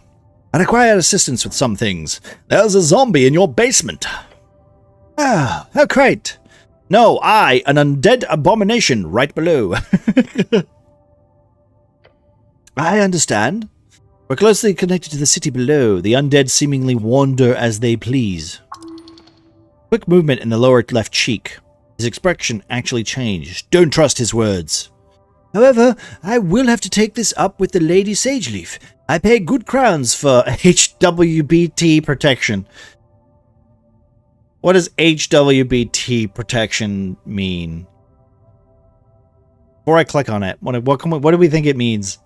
I require assistance with some things. There's a zombie in your basement. Ah, how great. No, an undead abomination right below. I understand. We're closely connected to the city below. The undead seemingly wander as they please. Quick movement in the lower left cheek. His expression actually changed. Don't trust his words. However, I will have to take this up with the Lady Sageleaf. I pay good crowns for HWBT protection. What does HWBT protection mean? Before I click on it, what do we think it means?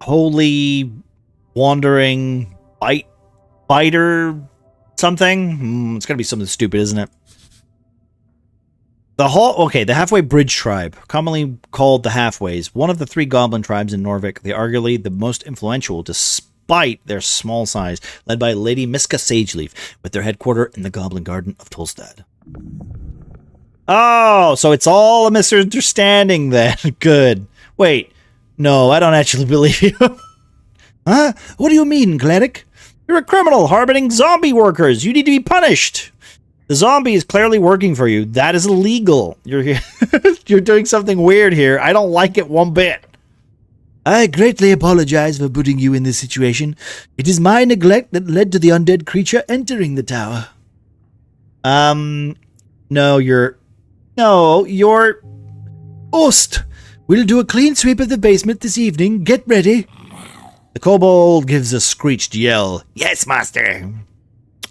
Holy wandering biter something? It's gonna be something stupid, isn't it? The Halfway Bridge Tribe, commonly called the Halfways, one of the 3 goblin tribes in Norvik. They're arguably the most influential despite their small size, led by Lady Miska Sageleaf, with their headquarters in the Goblin Garden of Tolstad. Oh, so it's all a misunderstanding then. Good. Wait, no, I don't actually believe you. Huh? What do you mean, cleric? You're a criminal harboring zombie workers. You need to be punished. The zombie is clearly working for you. That is illegal. You're you're doing something weird here. I don't like it one bit. I greatly apologize for putting you in this situation. It is my neglect that led to the undead creature entering the tower. No, you're Ost. We'll do a clean sweep of the basement this evening. Get ready. The kobold gives a screeched yell. Yes, master.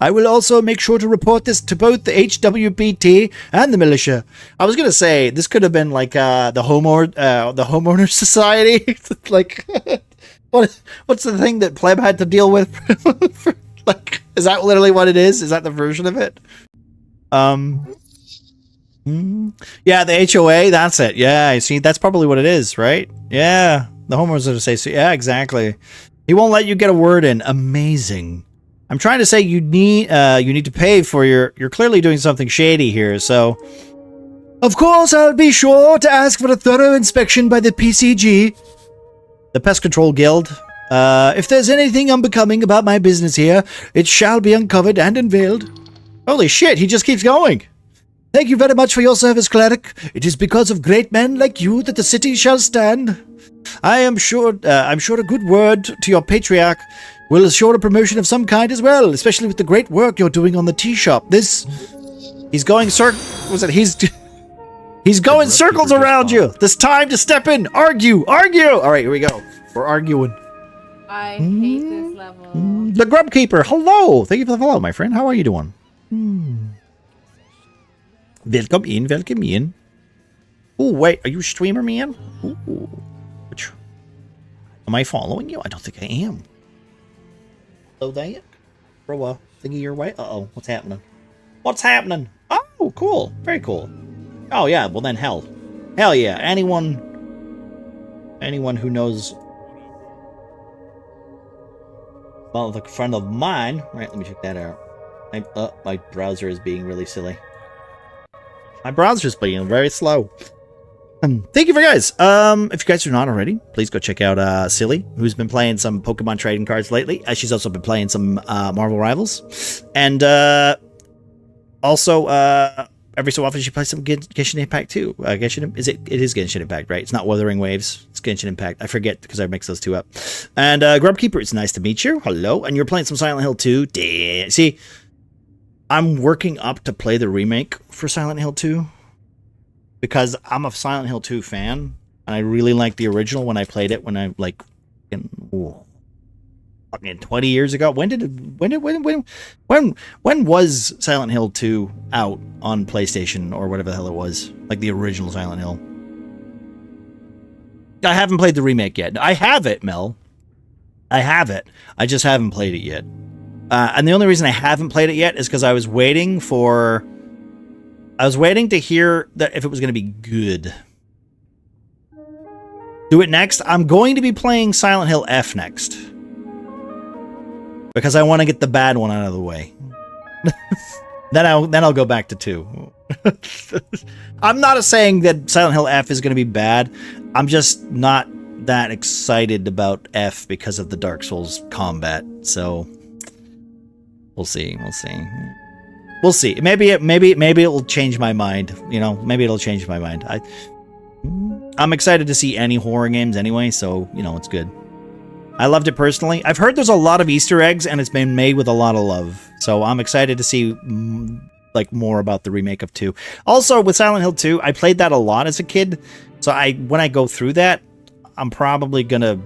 I will also make sure to report this to both the HWBT and the militia. I was gonna say this could have been like the homeowner society. Like, what's the thing that pleb had to deal with? Like, is that literally what it is? Is that the version of it? Yeah, the HOA. That's it. Yeah, I see. That's probably what it is, right? Yeah, the homeowners association. Yeah, exactly. He won't let you get a word in. Amazing. I'm trying to say you need to pay for you're clearly doing something shady here, so of course I'll be sure to ask for a thorough inspection by the PCG, the Pest Control Guild. If there's anything unbecoming about my business here, it shall be uncovered and unveiled. Holy shit, he just keeps going. Thank you very much for your service, cleric. It is because of great men like you that the city shall stand. I'm sure a good word to your patriarch will assure a promotion of some kind as well, especially with the great work you're doing on the tea shop. He's going circles around you. This time to step in, argue. All right, here we go. We're arguing. I hate this level. The Grub Keeper, hello. Thank you for the follow, my friend. How are you doing? Welcome in. Oh, wait, are you a streamer, man? Ooh. Am I following you? I don't think I am. Hello there. Throw a thingy your way. Uh-oh, what's happening? Oh, cool. Very cool. Oh, yeah, well then hell. Hell yeah. Anyone who knows... Well, a friend of mine... Right, let me check that out. My browser is being really silly. My browser's being very slow. Thank you for guys. If you guys are not already, please go check out Silly, who's been playing some Pokemon trading cards lately. She's also been playing some Marvel Rivals, and also every so often she plays some Genshin Impact too. It is Genshin Impact, right? It's not Wuthering Waves. It's Genshin Impact. I forget because I mix those two up. And Grub Keeper, it's nice to meet you. Hello, and you're playing some Silent Hill 2. Damn. See, I'm working up to play the remake for Silent Hill 2. Because I'm a Silent Hill 2 fan, and I really liked the original when I played it when I fucking 20 years ago. When was Silent Hill 2 out on PlayStation or whatever the hell it was? Like the original Silent Hill. I haven't played the remake yet. I have it, Mel. I have it. I just haven't played it yet. And the only reason I haven't played it yet is because I was waiting to hear that if it was going to be good. Do it next. I'm going to be playing Silent Hill F next. Because I want to get the bad one out of the way. Then I'll go back to 2. I'm not saying that Silent Hill F is going to be bad. I'm just not that excited about F because of the Dark Souls combat. So we'll see. We'll see. Maybe it will change my mind. You know, maybe it'll change my mind. I'm excited to see any horror games anyway, so you know it's good. I loved it personally. I've heard there's a lot of Easter eggs and it's been made with a lot of love. So I'm excited to see like more about the remake of 2. Also with Silent Hill 2, I played that a lot as a kid. So when I go through that, I'm probably gonna,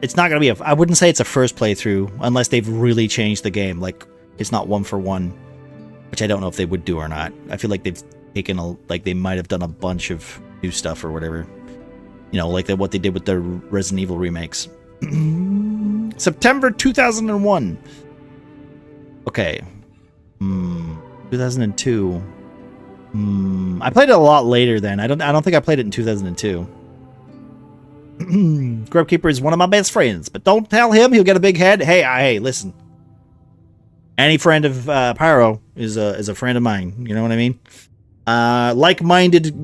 it's not gonna be I wouldn't say it's a first playthrough unless they've really changed the game. Like it's not 1 for 1, which I don't know if they would do or not. I feel like they've taken like they might have done a bunch of new stuff or whatever. You know, like what they did with the Resident Evil remakes. September 2001. Okay. 2002. I played it a lot later then. I don't think I played it in 2002. Grubkeeper is one of my best friends, but don't tell him, he'll get a big head. Hey, listen. Any friend of Pyro is a friend of mine. You know what I mean? Like-minded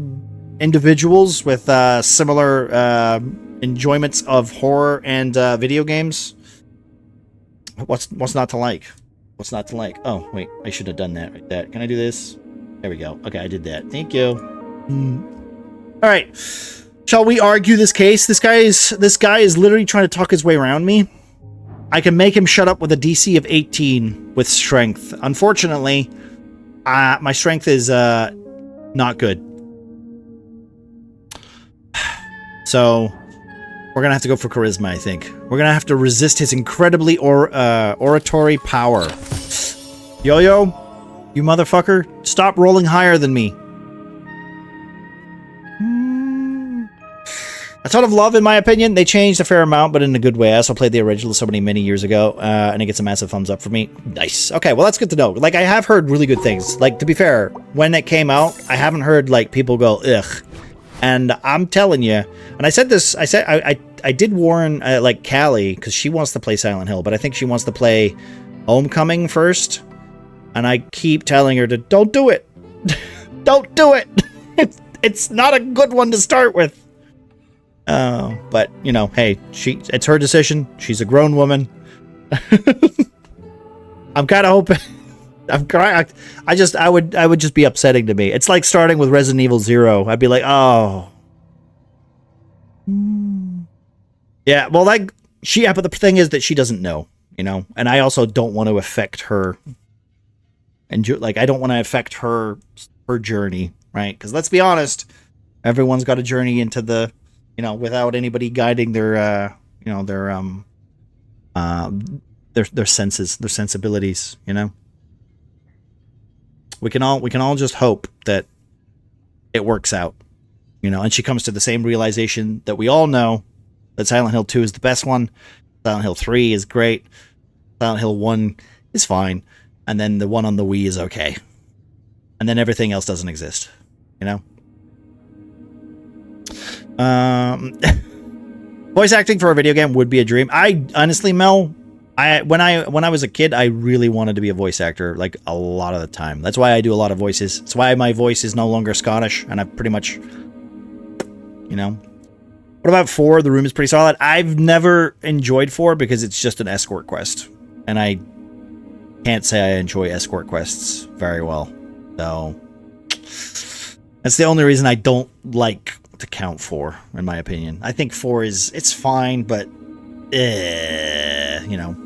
individuals with similar enjoyments of horror and video games. What's not to like? What's not to like? Oh, wait, I should have done that right there. Can I do this? There we go. Okay, I did that. Thank you. All right. Shall we argue this case? This guy is literally trying to talk his way around me. I can make him shut up with a DC of 18 with strength. Unfortunately, my strength is not good. So we're gonna have to go for charisma, I think. We're gonna have to resist his incredibly oratory power. Yo-yo, you motherfucker, stop rolling higher than me. A ton of love, in my opinion. They changed a fair amount, but in a good way. I also played the original so many years ago, and it gets a massive thumbs up for me. Nice. Okay, well, that's good to know. Like, I have heard really good things. Like, to be fair, when it came out, I haven't heard, like, people go, ugh. And I'm telling you, and I said this, I did warn, like, Callie, because she wants to play Silent Hill, but I think she wants to play Homecoming first. And I keep telling her to, don't do it. Don't do it. It's not a good one to start with. But, you know, hey, it's her decision. She's a grown woman. I'm kind of hoping... I'm crying. I would just be upsetting to me. It's like starting with Resident Evil 0. I'd be like, oh. Yeah, well, like, but the thing is that she doesn't know, you know? And I also don't want to affect her. And, like, I don't want to affect her journey, right? Because let's be honest, everyone's got a journey into the... You know, without anybody guiding their, you know, their senses, their sensibilities. You know, we can all just hope that it works out. You know, and she comes to the same realization that we all know, that Silent Hill 2 is the best one, Silent Hill 3 is great, Silent Hill 1 is fine, and then the one on the Wii is okay, and then everything else doesn't exist. You know. Voice acting for a video game would be a dream. I honestly, Mel, when I was a kid, I really wanted to be a voice actor, like a lot of the time. That's why I do a lot of voices. That's why my voice is no longer Scottish, and I pretty much, you know. What about 4? The Room is pretty solid. I've never enjoyed 4 because it's just an escort quest, and I can't say I enjoy escort quests very well. So that's the only reason I don't like to count 4, in my opinion. I think 4 it's fine, but you know,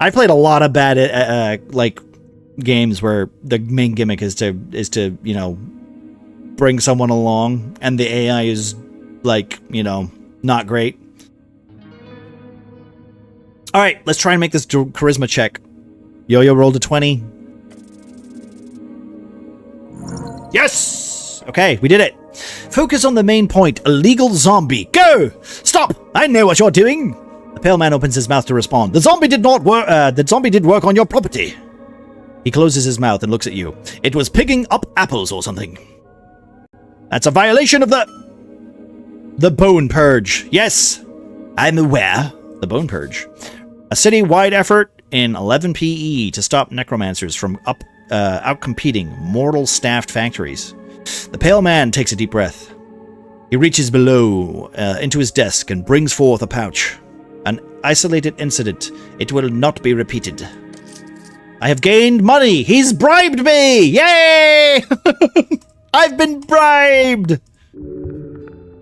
I played a lot of bad like games where the main gimmick is to you know, bring someone along and the AI is like, you know, not great. All right, let's try and make this charisma check. Yo-yo rolled a 20. Yes. Okay, we did it. Focus on the main point. Illegal zombie. Go! Stop! I know what you're doing. The pale man opens his mouth to respond. The zombie did not work. The zombie did work on your property. He closes his mouth and looks at you. It was picking up apples or something. That's a violation of the Bone Purge. Yes, I'm aware. The Bone Purge. A city-wide effort in 11 PE to stop necromancers from outcompeting mortal-staffed factories. The pale man takes a deep breath. He reaches below into his desk and brings forth a pouch. An isolated incident. It will not be repeated. I have gained money. He's bribed me. Yay! I've been bribed.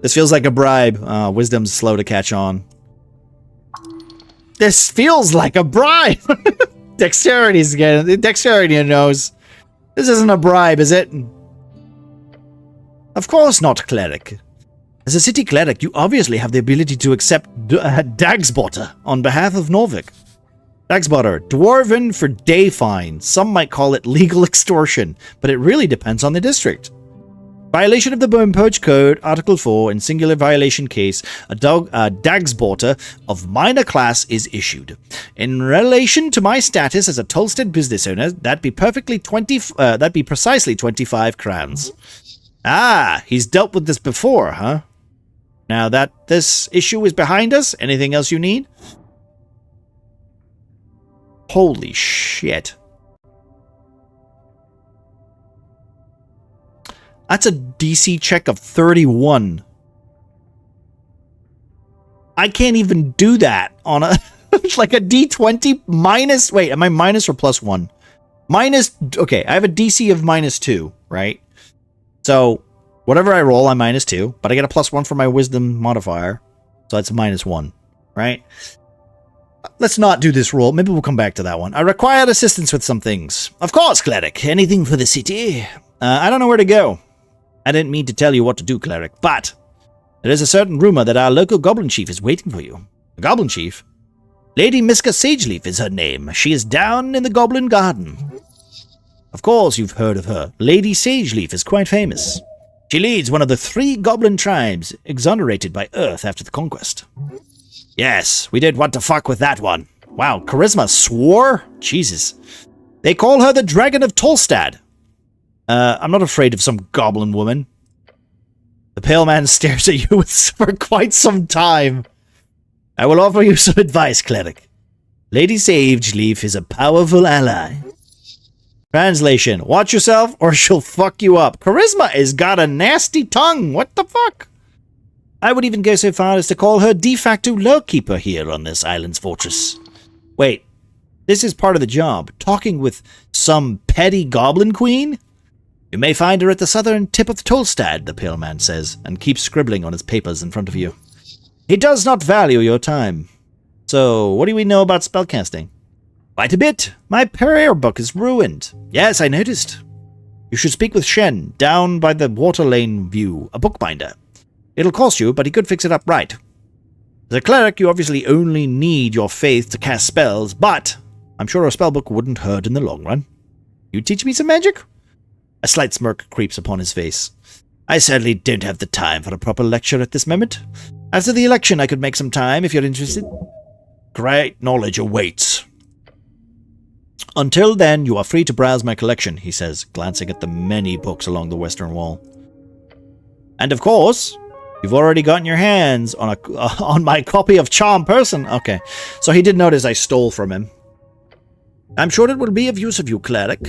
This feels like a bribe. Wisdom's slow to catch on. This feels like a bribe. Dexterity's again. Dexterity knows. This isn't a bribe, is it? Of course not, cleric. As a city cleric, you obviously have the ability to accept Dagsbotter on behalf of Norvik. Dagsbotter, dwarven for day fine. Some might call it legal extortion, but it really depends on the district. Violation of the Bone Purge Code, Article 4, in singular violation case, a Dagsbotter of minor class is issued. In relation to my status as a Tolstead business owner, that'd be precisely 25 crowns. Ah, he's dealt with this before, huh? Now that this issue is behind us, anything else you need? Holy shit. That's a DC check of 31. I can't even do that on a... like a D20 minus... Wait, am I minus or plus 1? Minus... Okay, I have a DC of -2, right? So, whatever I roll, I'm -2. But I get a +1 for my wisdom modifier. So that's -1, right? Let's not do this roll. Maybe we'll come back to that one. I require assistance with some things. Of course, cleric. Anything for the city? I don't know where to go. I didn't mean to tell you what to do, cleric, but there is a certain rumor that our local goblin chief is waiting for you. A goblin chief? Lady Miska Sageleaf is her name. She is down in the Goblin Garden. Of course you've heard of her. Lady Sageleaf is quite famous. She leads one of the 3 goblin tribes exonerated by Earth after the conquest. Yes, we did want to fuck with that one. Wow, Charisma swore? Jesus. They call her the Dragon of Tolstad. I'm not afraid of some goblin woman. The pale man stares at you for quite some time. I will offer you some advice, cleric. Lady Sageleaf is a powerful ally. Translation, watch yourself or she'll fuck you up. Charisma has got a nasty tongue. What the fuck? I would even go so far as to call her de facto lawkeeper here on this island's fortress. Wait, this is part of the job. Talking with some petty goblin queen? You may find her at the southern tip of Tolstad, the pale man says, and keeps scribbling on his papers in front of you. He does not value your time. So, what do we know about spellcasting? Quite a bit. My prayer book is ruined. Yes, I noticed. You should speak with Shen, down by the water lane view, a bookbinder. It'll cost you, but he could fix it up right. As a cleric, you obviously only need your faith to cast spells, but I'm sure a spellbook wouldn't hurt in the long run. You teach me some magic? A slight smirk creeps upon his face. I sadly don't have the time for a proper lecture at this moment. After the election, I could make some time if you're interested. Great knowledge awaits. Until then, you are free to browse my collection, he says, glancing at the many books along the western wall. And of course, you've already gotten your hands on my copy of Charm Person. Okay, so he did notice I stole from him. I'm sure it will be of use of you, cleric.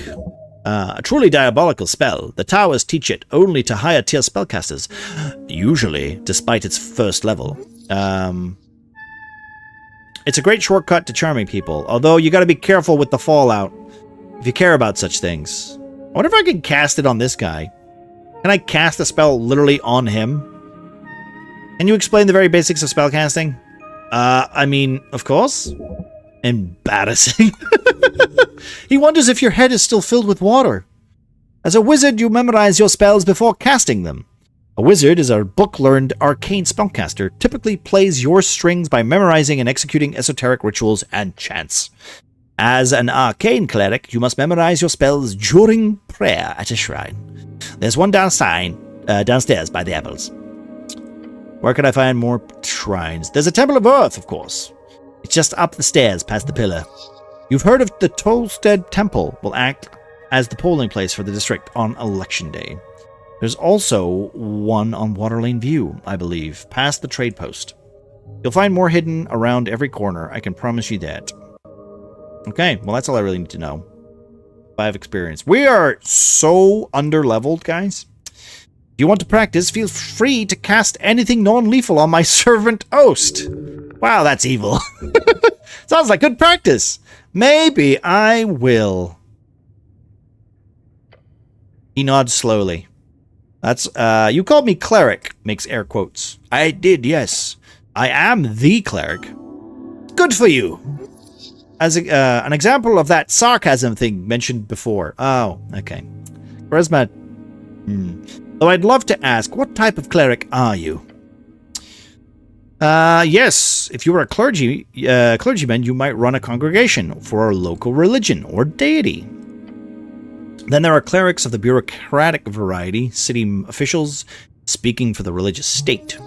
A truly diabolical spell. The towers teach it only to higher tier spellcasters, usually, despite its first level. It's a great shortcut to charming people, although you gotta be careful with the fallout if you care about such things. I wonder if I can cast it on this guy. Can I cast a spell literally on him? Can you explain the very basics of spellcasting? I mean, of course. Embarrassing. He wonders if your head is still filled with water. As a wizard, you memorize your spells before casting them. A wizard is a book-learned arcane spellcaster, typically plays your strings by memorizing and executing esoteric rituals and chants. As an arcane cleric, you must memorize your spells during prayer at a shrine. There's one downstairs by the apples. Where can I find more shrines? There's a Temple of Earth, of course. It's just up the stairs past the pillar. You've heard of the Tolstead Temple will act as the polling place for the district on election day. There's also one on Waterlane View, I believe, past the trade post. You'll find more hidden around every corner, I can promise you that. Okay, well that's all I really need to know. 5 experience. We are so under-leveled, guys. If you want to practice, feel free to cast anything non-lethal on my servant Oast. Wow, that's evil. Sounds like good practice. Maybe I will. He nods slowly. That's, you called me cleric, makes air quotes. I did, yes. I am the cleric. Good for you. As an example of that sarcasm thing mentioned before. Oh, okay. Charisma. Though I'd love to ask, what type of cleric are you? Yes, if you were a clergyman, you might run a congregation for a local religion or deity. Then there are clerics of the bureaucratic variety, city officials speaking for the religious state.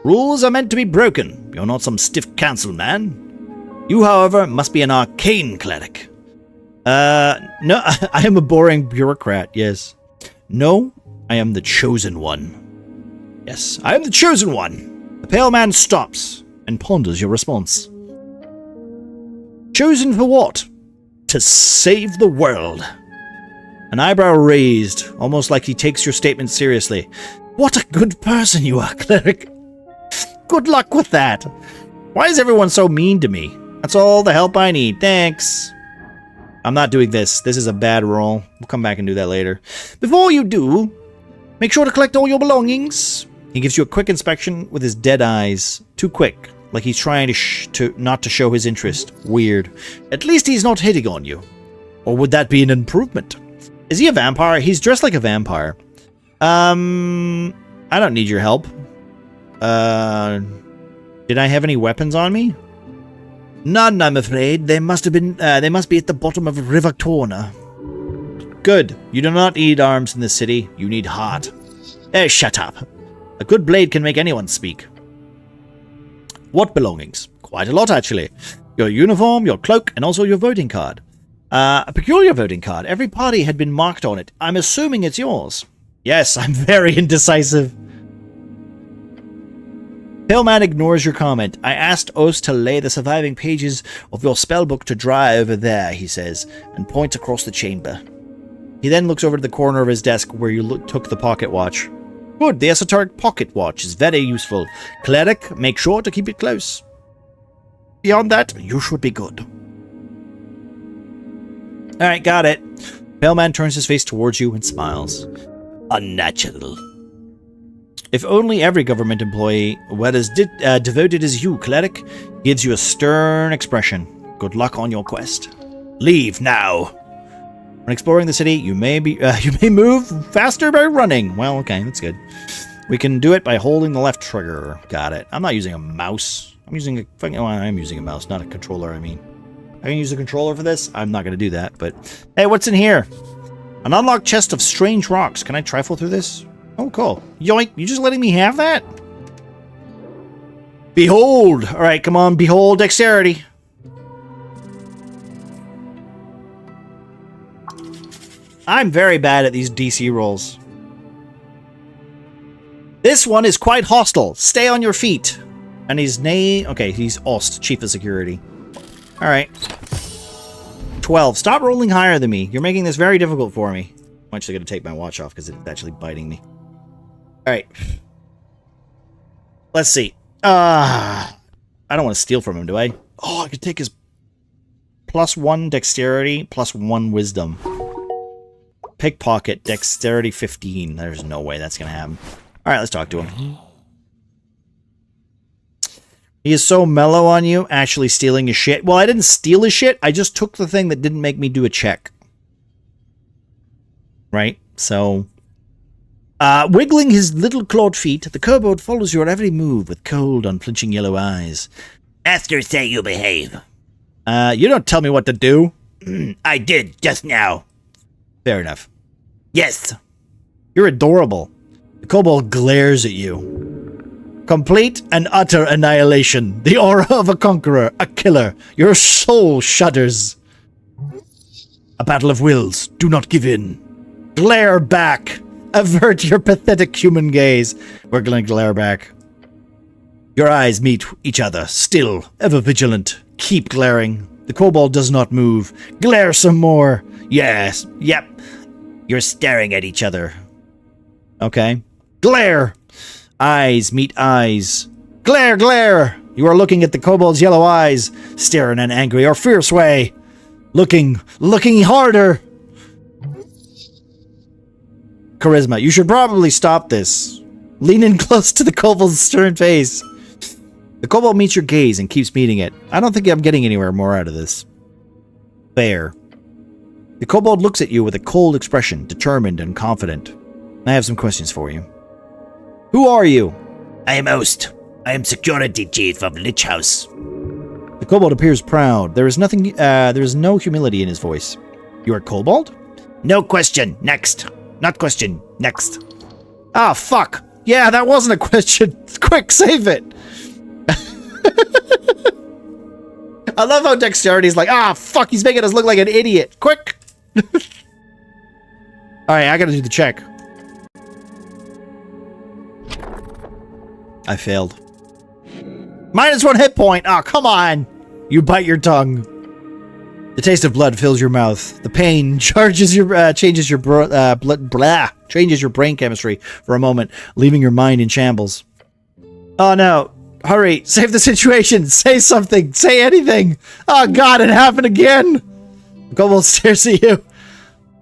Rules are meant to be broken. You're not some stiff council man. You, however, must be an arcane cleric. No, I am a boring bureaucrat, yes. No, I am the chosen one. Yes, I am the chosen one. The pale man stops and ponders your response. Chosen for what? To save the world. An eyebrow raised, almost like he takes your statement seriously. What a good person you are, cleric. Good luck with that. Why is everyone so mean to me? That's all the help I need. Thanks. I'm not doing this. This is a bad roll. We'll come back and do that later. Before you do, make sure to collect all your belongings. He gives you a quick inspection with his dead eyes. Too quick. Like he's trying to not to show his interest. Weird. At least he's not hitting on you. Or would that be an improvement? Is he a vampire? He's dressed like a vampire. I don't need your help. Did I have any weapons on me? None, I'm afraid. They must have been. They must be at the bottom of River Torna. Good. You do not need arms in this city. You need heart. Shut up. A good blade can make anyone speak. What belongings? Quite a lot, actually. Your uniform, your cloak, and also your voting card. A peculiar voting card. Every party had been marked on it. I'm assuming it's yours. Yes, I'm very indecisive. Pale Man ignores your comment. I asked Ost to lay the surviving pages of your spellbook to dry over there, he says, and points across the chamber. He then looks over to the corner of his desk where you took the pocket watch. Good, the Esoteric pocket watch is very useful. Cleric, make sure to keep it close. Beyond that, you should be good. Alright, got it. Pale Man turns his face towards you and smiles. Unnatural. If only every government employee were as devoted as you, cleric, gives you a stern expression. Good luck on your quest. Leave now. When exploring the city, you may move faster by running. Well, okay, that's good. We can do it by holding the left trigger. Got it. I'm not using a mouse. I'm using a well, I'm using a mouse, not a controller. I mean, I can use a controller for this. I'm not going to do that. But hey, what's in here? An unlocked chest of strange rocks. Can I trifle through this? Oh, cool. Yoink, you just letting me have that? Behold! Alright, come on, behold dexterity. I'm very bad at these DC rolls. This one is quite hostile. Stay on your feet. And his name... Okay, he's Ost, Chief of Security. Alright. 12. Stop rolling higher than me. You're making this very difficult for me. I'm actually going to take my watch off because it's actually biting me. Alright. Let's see. I don't want to steal from him, do I? Oh, I could take his +1 dexterity, +1 wisdom. Pickpocket, dexterity 15. There's no way that's going to happen. Alright, let's talk to him. He is so mellow on you, actually stealing his shit. Well, I didn't steal his shit. I just took the thing that didn't make me do a check. Right? So... wiggling his little clawed feet, the kobold follows your every move with cold, unflinching yellow eyes. After say you behave. You don't tell me what to do. I did, just now. Fair enough. Yes. You're adorable. The kobold glares at you. Complete and utter annihilation. The aura of a conqueror, a killer. Your soul shudders. A battle of wills. Do not give in. Glare back. Avert your pathetic human gaze. We're gonna glare back. Your eyes meet each other, still, ever vigilant. Keep glaring. The kobold does not move. Glare some more. Yes, yep. You're staring at each other. Okay. Glare. Eyes meet eyes. Glare, glare. You are looking at the kobold's yellow eyes, stare in an angry or fierce way. Looking harder. Charisma. You should probably stop this. Lean in close to the kobold's stern face. The kobold meets your gaze and keeps meeting it. I don't think I'm getting anywhere more out of this. Fair. The kobold looks at you with a cold expression, determined and confident. I have some questions for you. Who are you? I am Ost. I am security chief of Lich House. The kobold appears proud. There is no humility in his voice. You are kobold? No question. Next. Not question. Next. Ah, fuck. Yeah, that wasn't a question. Quick, save it. I love how Dexterity's like, ah, fuck, he's making us look like an idiot. Quick. Alright, I gotta do the check. I failed. -1 hit point. Oh, come on. You bite your tongue. The taste of blood fills your mouth. The pain changes your brain chemistry for a moment, leaving your mind in shambles. Oh no. Hurry, save the situation. Say something. Say anything. Oh god, it happened again. The kobold stares at you.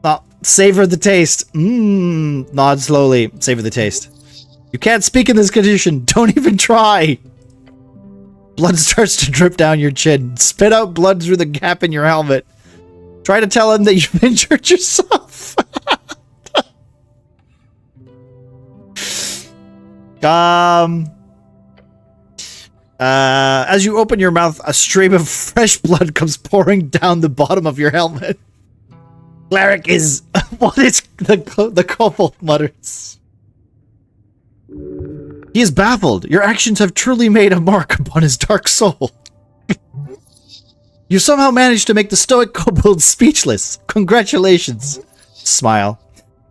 Oh, savor the taste. Nod slowly. Savor the taste. You can't speak in this condition. Don't even try. Blood starts to drip down your chin. Spit out blood through the gap in your helmet. Try to tell him that you've injured yourself. As you open your mouth, a stream of fresh blood comes pouring down the bottom of your helmet. Cleric is... What is... The kobold mutters. He is baffled. Your actions have truly made a mark upon his dark soul. You somehow managed to make the stoic kobold speechless. Congratulations. Smile.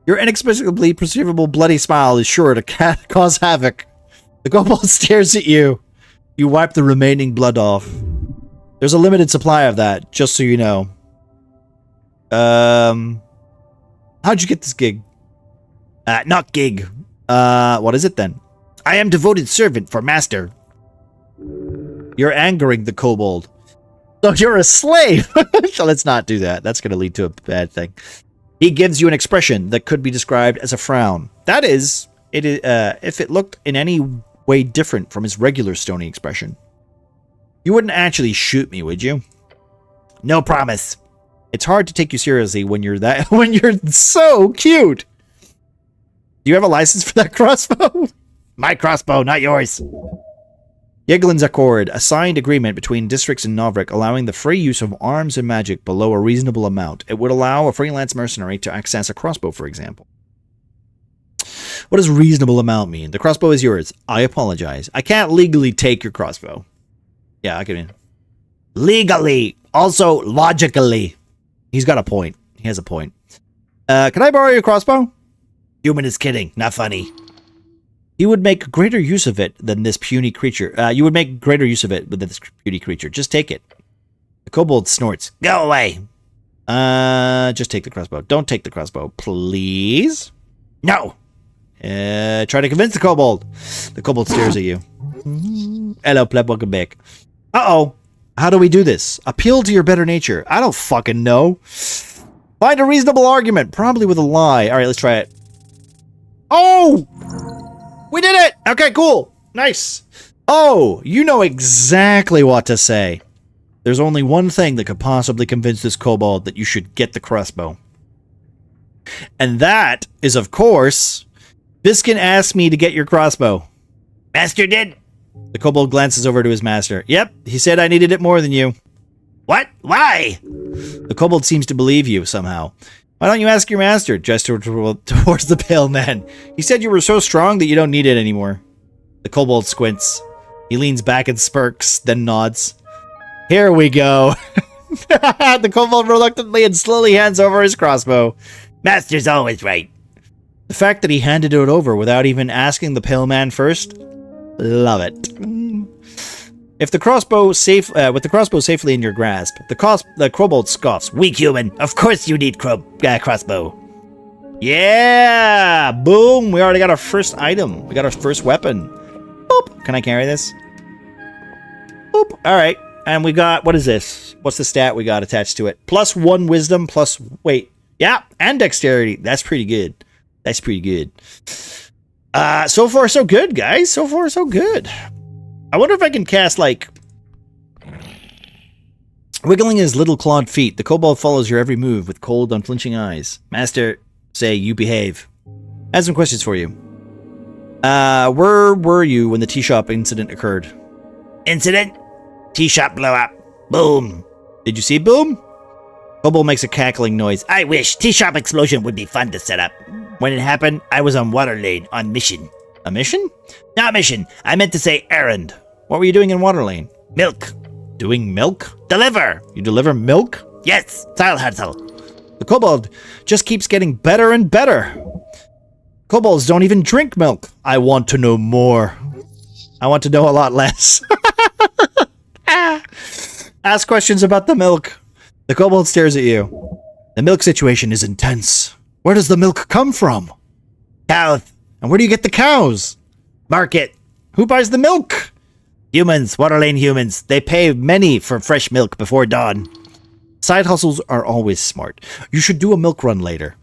Your inexplicably perceivable bloody smile is sure to cause havoc. The kobold stares at you. You wipe the remaining blood off. There's a limited supply of that, just so you know. How'd you get this gig? Not gig. What is it then? I am devoted servant for master. You're angering the kobold. So you're a slave! So let's not do that. That's going to lead to a bad thing. He gives you an expression that could be described as a frown. That is, if it looked in any way different from his regular stony expression. You wouldn't actually shoot me, would you? No promise. It's hard to take you seriously when you're so cute. Do you have a license for that crossbow? My crossbow, not yours. Yeglin's Accord, a signed agreement between districts in Novrek allowing the free use of arms and magic below a reasonable amount. It would allow a freelance mercenary to access a crossbow, for example. What does reasonable amount mean? The crossbow is yours. I apologize. I can't legally take your crossbow. Yeah, I can. Legally. Also, logically. He's got a point. He has a point. Can I borrow your crossbow? Human is kidding. Not funny. You would make greater use of it than this puny creature. You would make greater use of it than this puny creature. Just take it. The kobold snorts. Go away. Just take the crossbow. Don't take the crossbow, please. No. Try to convince the kobold. The kobold stares at you. Hello, pleb. Welcome back. Uh-oh. How do we do this? Appeal to your better nature. I don't fucking know. Find a reasonable argument. Probably with a lie. All right, let's try it. Oh! We did it! Okay, cool. Nice. Oh, you know exactly what to say. There's only one thing that could possibly convince this kobold that you should get the crossbow. And that is, of course, Biskin asked me to get your crossbow. Master did. The kobold glances over to his master. Yep, he said I needed it more than you. What? Why? The kobold seems to believe you somehow. Why don't you ask your master? Gesture towards the pale man. He said you were so strong that you don't need it anymore. The kobold squints. He leans back and smirks, then nods. Here we go. The kobold reluctantly and slowly hands over his crossbow. Master's always right. The fact that he handed it over without even asking the pale man first, love it. If the crossbow with the crossbow safely in your grasp, the kobold scoffs. Weak human. Of course you need crossbow. Yeah! Boom! We already got our first item. We got our first weapon. Boop! Can I carry this? Boop! Alright. And we got... What is this? What's the stat we got attached to it? +1 wisdom, plus... Wait. Yeah! And dexterity. That's pretty good. That's pretty good. So far, so good, guys. So far, so good. I wonder if I can cast, like... Wiggling his little clawed feet, the kobold follows your every move with cold, unflinching eyes. Master... Say, you behave. I have some questions for you. Where were you when the tea shop incident occurred? Incident? Tea shop blow up. Boom. Did you see boom? Kobold makes a cackling noise. I wish. Tea shop explosion would be fun to set up. When it happened, I was on Water Lane on mission. A mission? Not mission. I meant to say errand. What were you doing in Water Lane? Milk. Doing milk? Deliver. You deliver milk? Yes. Style hustle. The kobold just keeps getting better and better. Kobolds don't even drink milk. I want to know more. I want to know a lot less. Ask questions about the milk. The kobold stares at you. The milk situation is intense. Where does the milk come from? Cows. And where do you get the cows? Market. Who buys the milk? Humans. Waterlane humans. They pay many for fresh milk before dawn. Side hustles are always smart. You should do a milk run later.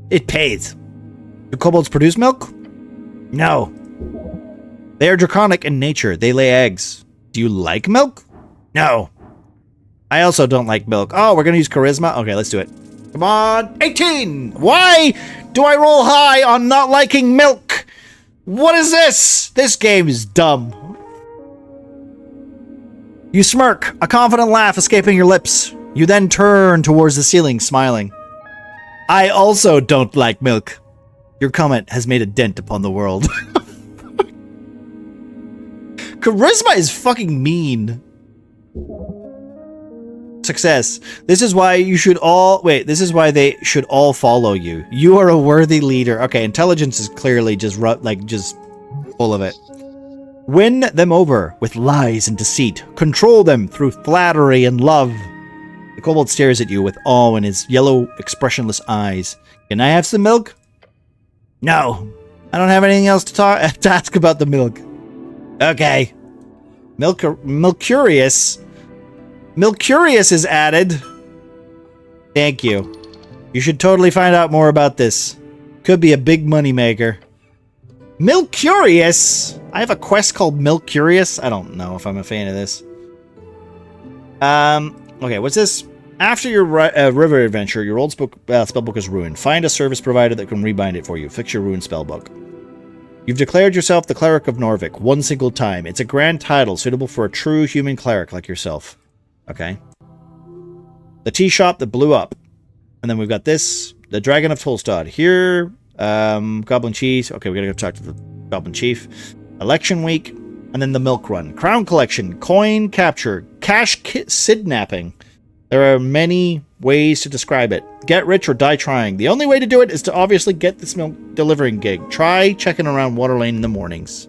It pays. Do kobolds produce milk? No. They are draconic in nature. They lay eggs. Do you like milk? No. I also don't like milk. Oh, we're going to use charisma? Okay, let's do it. Come on. 18! Why do I roll high on not liking milk? What is this? This game is dumb. You smirk, a confident laugh escaping your lips. You then turn towards the ceiling, smiling. I also don't like milk. Your comment has made a dent upon the world. Charisma is fucking mean. Success. This is why you should all... Wait, this is why they should all follow you. You are a worthy leader. Okay, intelligence is clearly just full of it. Win them over with lies and deceit. Control them through flattery and love. The kobold stares at you with awe in his yellow, expressionless eyes. Can I have some milk? No. I don't have anything else to ask about the milk. Okay. Milk-curious. Milk-curious is added. Thank you. You should totally find out more about this. Could be a big moneymaker. Milk-curious? I have a quest called Milk-curious. I don't know if I'm a fan of this. Okay, what's this? After your river adventure, your old spellbook is ruined. Find a service provider that can rebind it for you. Fix your ruined spellbook. You've declared yourself the Cleric of Norvik one single time. It's a grand title suitable for a true human cleric like yourself. Okay. The tea shop that blew up. And then we've got this. The Dragon of Tolstad. Here, Goblin Chief. Okay, we gotta go talk to the Goblin Chief. Election Week. And then the Milk Run. Crown Collection. Coin Capture. Cash Kidnapping. There are many ways to describe it. Get rich or die trying. The only way to do it is to obviously get this milk delivering gig. Try checking around Water Lane in the mornings.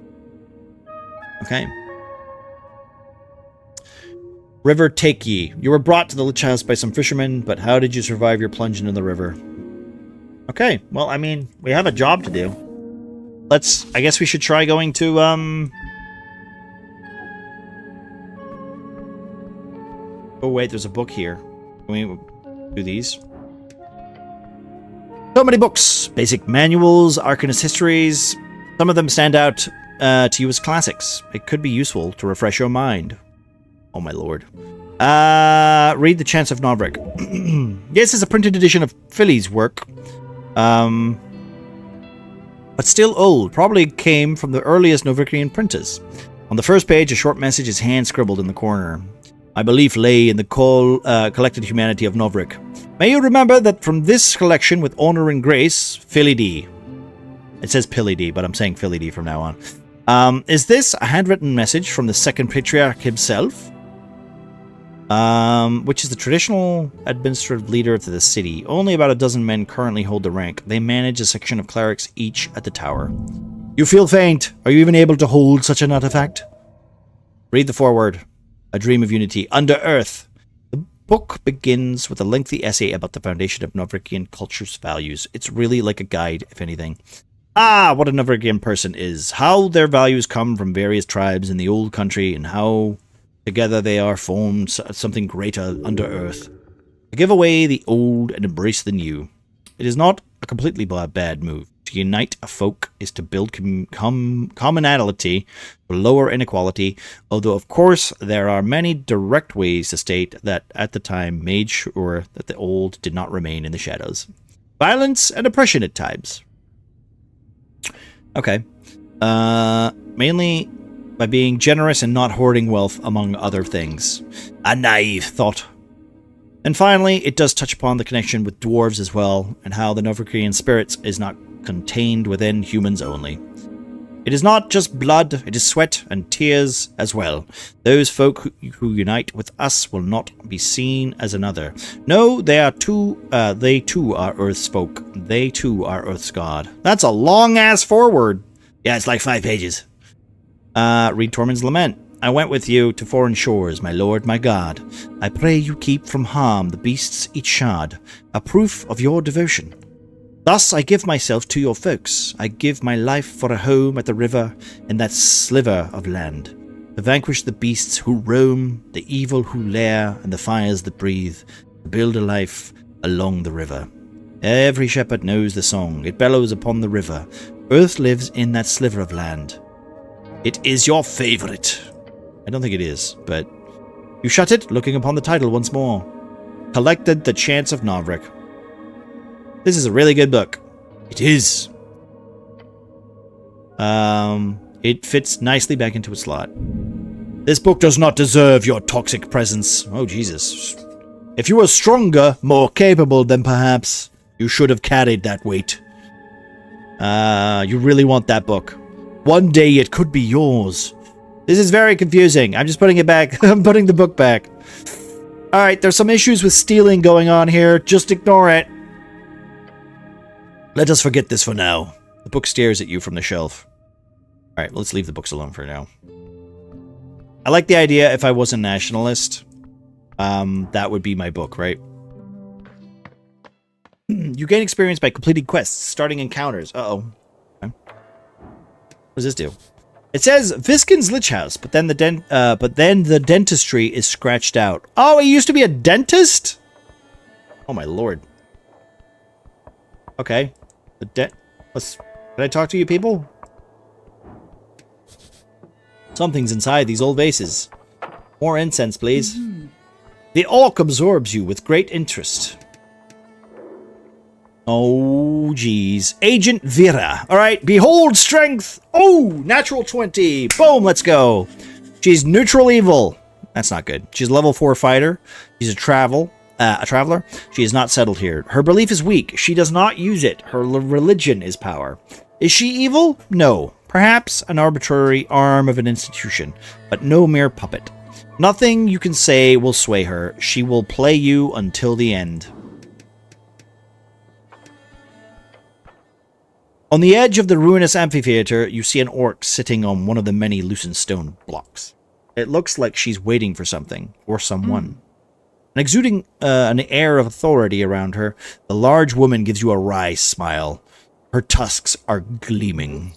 Okay. River Take Ye. You were brought to the Lich House by some fishermen, but how did you survive your plunge into the river? Okay, well, I mean, we have a job to do. I guess we should try going to, Oh, wait, there's a book here. Can we do these? So many books. Basic manuals, Arcanist histories. Some of them stand out to you as classics. It could be useful to refresh your mind. Oh, my lord. Read The Chance of Norvik. This is a printed edition of Philly's work. But still old. Probably came from the earliest Novikian printers. On the first page, a short message is hand-scribbled in the corner. My belief lay in the collected humanity of Novrik. May you remember that from this collection with honor and grace, Philly D. It says Pilly D, but I'm saying Philly D from now on. Is this a handwritten message from the second patriarch himself? Which is the traditional administrative leader to the city. Only about a dozen men currently hold the rank. They manage a section of clerics each at the tower. You feel faint. Are you even able to hold such an artifact? Read the foreword. A dream of unity. Under Earth. The book begins with a lengthy essay about the foundation of Novrikian culture's values. It's really like a guide, if anything. Ah, what a Novrikian person is. How their values come from various tribes in the old country and how together they are formed something greater under Earth. To give away the old and embrace the new. It is not a completely bad move. To unite a folk is to build commonality to lower inequality, although of course there are many direct ways to state that at the time made sure that the old did not remain in the shadows. Violence and oppression at times. Okay. Mainly by being generous and not hoarding wealth, among other things. A naive thought. And finally, it does touch upon the connection with dwarves as well, and how the Novrikian spirits is not contained within humans only. It is not just blood, it is sweat and tears as well. Those folk who unite with us will not be seen as another. No, they too are Earth's folk. They too are Earth's god. That's a long-ass foreword. Yeah, it's like 5 pages. Read Tormund's Lament. I went with you to foreign shores, my lord, my god. I pray you keep from harm the beasts each shod, a proof of your devotion. Thus I give myself to your folks. I give my life for a home at the river in that sliver of land, to vanquish the beasts who roam, the evil who lair, and the fires that breathe, to build a life along the river. Every shepherd knows the song. It bellows upon the river. Earth lives in that sliver of land. It is your favorite. I don't think it is, but you shut it, looking upon the title once more. Collected the Chants of Novrik. This is a really good book. It is. It fits nicely back into its slot. This book does not deserve your toxic presence. Oh, Jesus. If you were stronger, more capable, then perhaps you should have carried that weight. You really want that book. One day it could be yours. This is very confusing. I'm just putting it back. I'm putting the book back. Alright, there's some issues with stealing going on here. Just ignore it. Let us forget this for now. The book stares at you from the shelf. Alright, let's leave the books alone for now. I like the idea if I was a nationalist. That would be my book, right? You gain experience by completing quests, starting encounters. Uh-oh. Okay. What does this do? It says Viskin's Lich House, but then the dentistry is scratched out. Oh, he used to be a dentist? Oh my lord. Okay. Can I talk to you people? Something's inside these old vases. More incense, please. The orc absorbs you with great interest. Oh, geez. Agent Vera. All right, behold strength. Oh, natural 20. Boom, let's go. She's neutral evil. That's not good. She's a level 4 fighter. She's a traveler. She is not settled here. Her belief is weak. She does not use it. Her religion is power. Is she evil? No. Perhaps an arbitrary arm of an institution, but no mere puppet. Nothing you can say will sway her. She will play you until the end. On the edge of the ruinous amphitheater, you see an orc sitting on one of the many loosened stone blocks. It looks like she's waiting for something, or someone. And exuding an air of authority around her, the large woman gives you a wry smile. Her tusks are gleaming.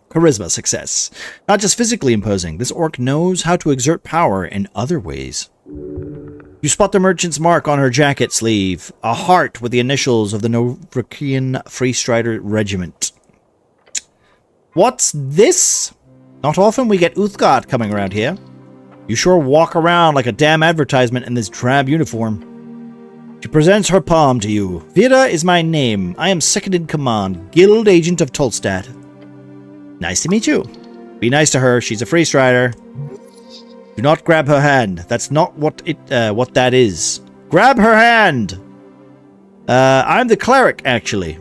Charisma success. Not just physically imposing, this orc knows how to exert power in other ways. You spot the merchant's mark on her jacket sleeve, a heart with the initials of the Novrikian Freestrider Regiment. What's this? Not often we get Uthgard coming around here. You sure walk around like a damn advertisement in this drab uniform. She presents her palm to you. Vera is my name. I am second in command, Guild Agent of Tolstad. Nice to meet you. Be nice to her. She's a free strider. Do not grab her hand. That's not what that is. Grab her hand. I'm the cleric, actually.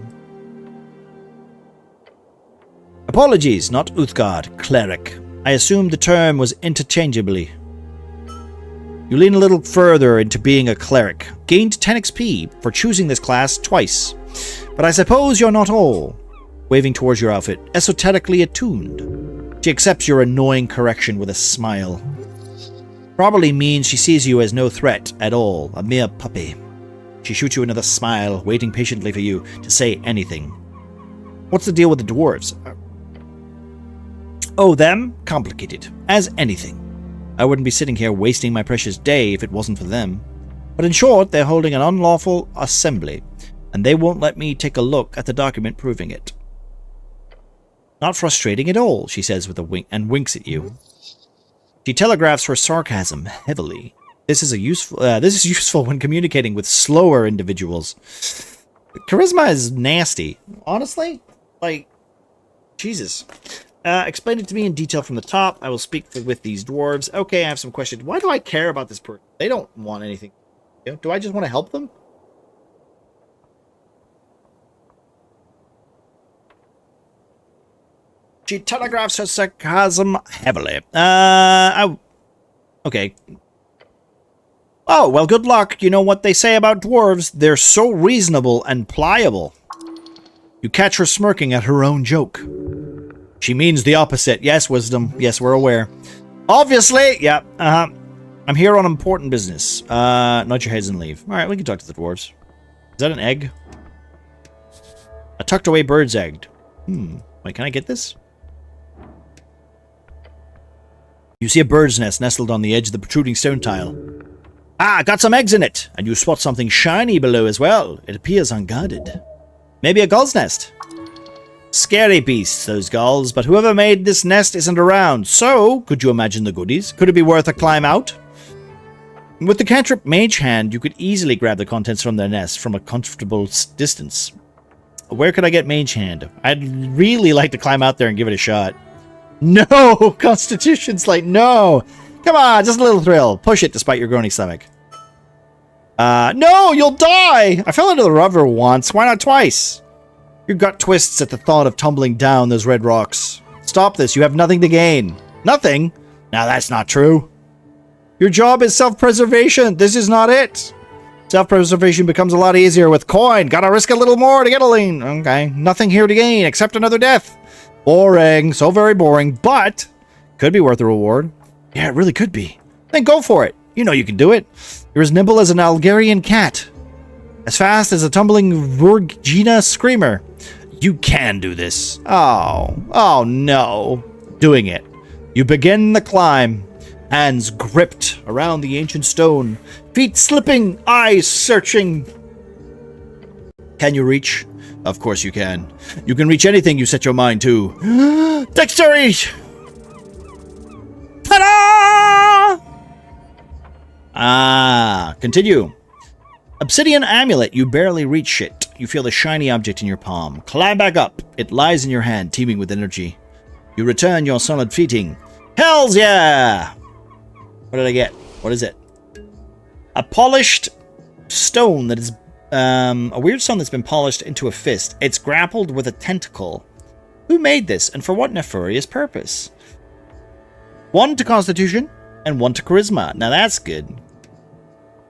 Apologies, not Uthgard, cleric. I assumed the term was interchangeably. You lean a little further into being a cleric. Gained 10 XP for choosing this class twice. But I suppose you're not all. Waving towards your outfit, esoterically attuned. She accepts your annoying correction with a smile. Probably means she sees you as no threat at all, a mere puppy. She shoots you another smile, waiting patiently for you to say anything. What's the deal with the dwarves? Oh, them? Complicated. As anything. I wouldn't be sitting here wasting my precious day if it wasn't for them. But in short, they're holding an unlawful assembly, and they won't let me take a look at the document proving it. Not frustrating at all, she says with a wink and winks at you. She telegraphs her sarcasm heavily. This is useful when communicating with slower individuals. Charisma is nasty. Honestly? Like, Jesus. Explain it to me in detail from the top. I will speak with these dwarves. Okay, I have some questions. Why do I care about this person? They don't want anything. You know, do I just want to help them? She telegraphs her sarcasm heavily. Okay. Oh, well, good luck. You know what they say about dwarves. They're so reasonable and pliable. You catch her smirking at her own joke. She means the opposite. Yes, wisdom. Yes, we're aware. Obviously. Yeah. I'm here on important business. Nod your heads and leave. All right, we can talk to the dwarves. Is that an egg? A tucked away bird's egg. Wait, can I get this? You see a bird's nest nestled on the edge of the protruding stone tile. Ah, got some eggs in it! And you spot something shiny below as well. It appears unguarded. Maybe a gull's nest. Scary beasts, those gulls, but whoever made this nest isn't around. So, could you imagine the goodies? Could it be worth a climb out? With the cantrip Mage Hand, you could easily grab the contents from their nest from a comfortable distance. Where could I get Mage Hand? I'd really like to climb out there and give it a shot. No! Constitution's like, no! Come on, just a little thrill. Push it despite your groaning stomach. No! You'll die! I fell into the river once. Why not twice? Your gut twists at the thought of tumbling down those red rocks. Stop this. You have nothing to gain. Nothing? Now that's not true. Your job is self-preservation. This is not it. Self-preservation becomes a lot easier with coin. Gotta risk a little more to get a lean. Okay. Nothing here to gain except another death. Boring. So very boring. But could be worth a reward. Yeah, it really could be. Then go for it. You know you can do it. You're as nimble as an Algerian cat. As fast as a tumbling Virginia screamer. You can do this. Oh no. Doing it. You begin the climb. Hands gripped around the ancient stone. Feet slipping. Eyes searching. Can you reach? Of course you can. You can reach anything you set your mind to. Dexterity! Ta-da! Continue. Obsidian amulet. You barely reach it. You feel the shiny object in your palm. Climb back up. It lies in your hand, teeming with energy. You return your solid feeting. Hells yeah! What did I get? What is it? A polished stone that is... a weird stone that's been polished into a fist. It's grappled with a tentacle. Who made this, and for what nefarious purpose? 1 to Constitution, and 1 to Charisma. Now that's good.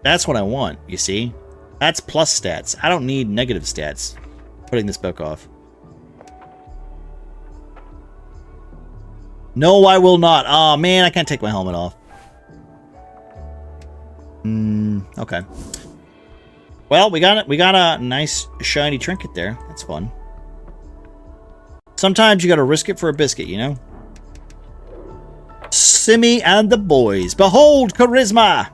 That's what I want, you see? That's plus stats. I don't need negative stats. Putting this book off. No, I will not. Oh man, I can't take my helmet off. Okay. Well, we got a nice shiny trinket there. That's fun. Sometimes you gotta risk it for a biscuit, you know? Simi and the boys. Behold, charisma!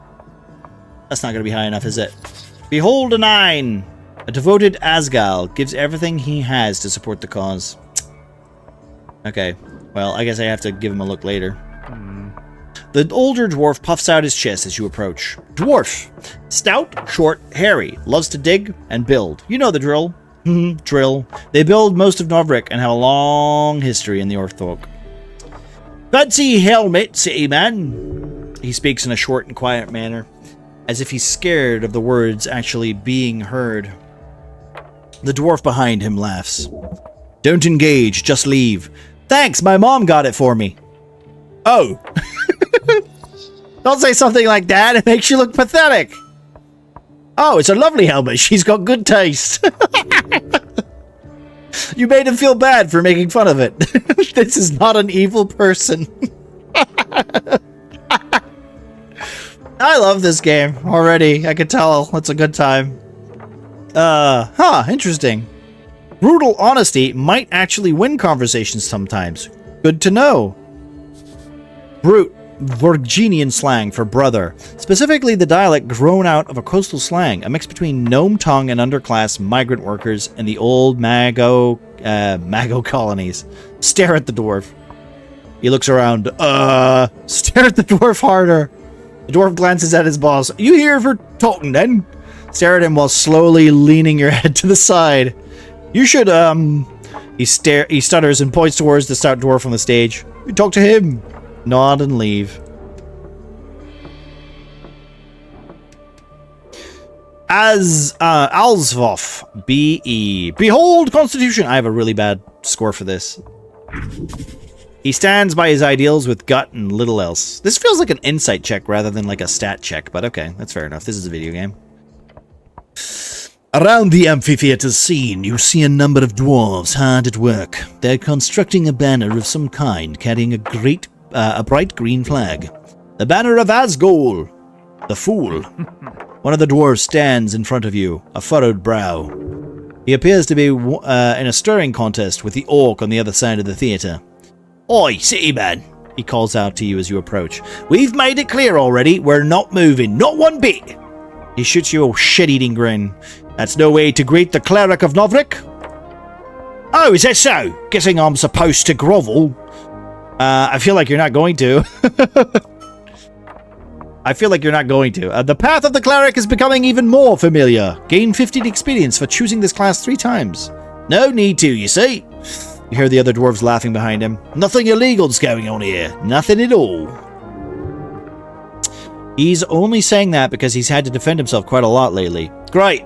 That's not gonna be high enough, is it? Behold a 9. A devoted Asgal gives everything he has to support the cause. Okay. Well, I guess I have to give him a look later. The older dwarf puffs out his chest as you approach. Dwarf. Stout, short, hairy. Loves to dig and build. You know the drill. Drill. They build most of Novrek and have a long history in the Orthoc. Fancy helmet, city man. He speaks in a short and quiet manner, as if he's scared of the words actually being heard. The dwarf behind him laughs. Don't engage, just leave. Thanks, my mom got it for me. Oh. Don't say something like that. It makes you look pathetic. Oh, it's a lovely helmet. She's got good taste. You made him feel bad for making fun of it. This is not an evil person. I love this game already. I could tell it's a good time. Interesting. Brutal honesty might actually win conversations sometimes. Good to know. Brute, Virginian slang for brother. Specifically the dialect grown out of a coastal slang, a mix between gnome tongue and underclass migrant workers and the old Mago colonies. Stare at the dwarf. He looks around. Stare at the dwarf harder. The dwarf glances at his boss. You here for talking then? Stare at him while slowly leaning your head to the side. You should, He stutters and points towards the stout dwarf on the stage. You talk to him. Nod and leave. Alsvoff. B.E. Behold Constitution. I have a really bad score for this. He stands by his ideals with gut and little else. This feels like an insight check rather than like a stat check, but okay, that's fair enough. This is a video game. Around the amphitheater's scene, you see a number of dwarves hard at work. They're constructing a banner of some kind, carrying a bright green flag. The banner of Asgol, the Fool. One of the dwarves stands in front of you, a furrowed brow. He appears to be in a stirring contest with the orc on the other side of the theater. Oi, city man, he calls out to you as you approach. We've made it clear already, we're not moving, not one bit. He shoots you a shit-eating grin. That's no way to greet the cleric of Novrik. Oh, is that so? Guessing I'm supposed to grovel. I feel like you're not going to. I feel like you're not going to. The path of the cleric is becoming even more familiar. Gain 15 experience for choosing this class 3 times. No need to, you see. You hear the other dwarves laughing behind him. Nothing illegal's going on here. Nothing at all. He's only saying that because he's had to defend himself quite a lot lately. Great.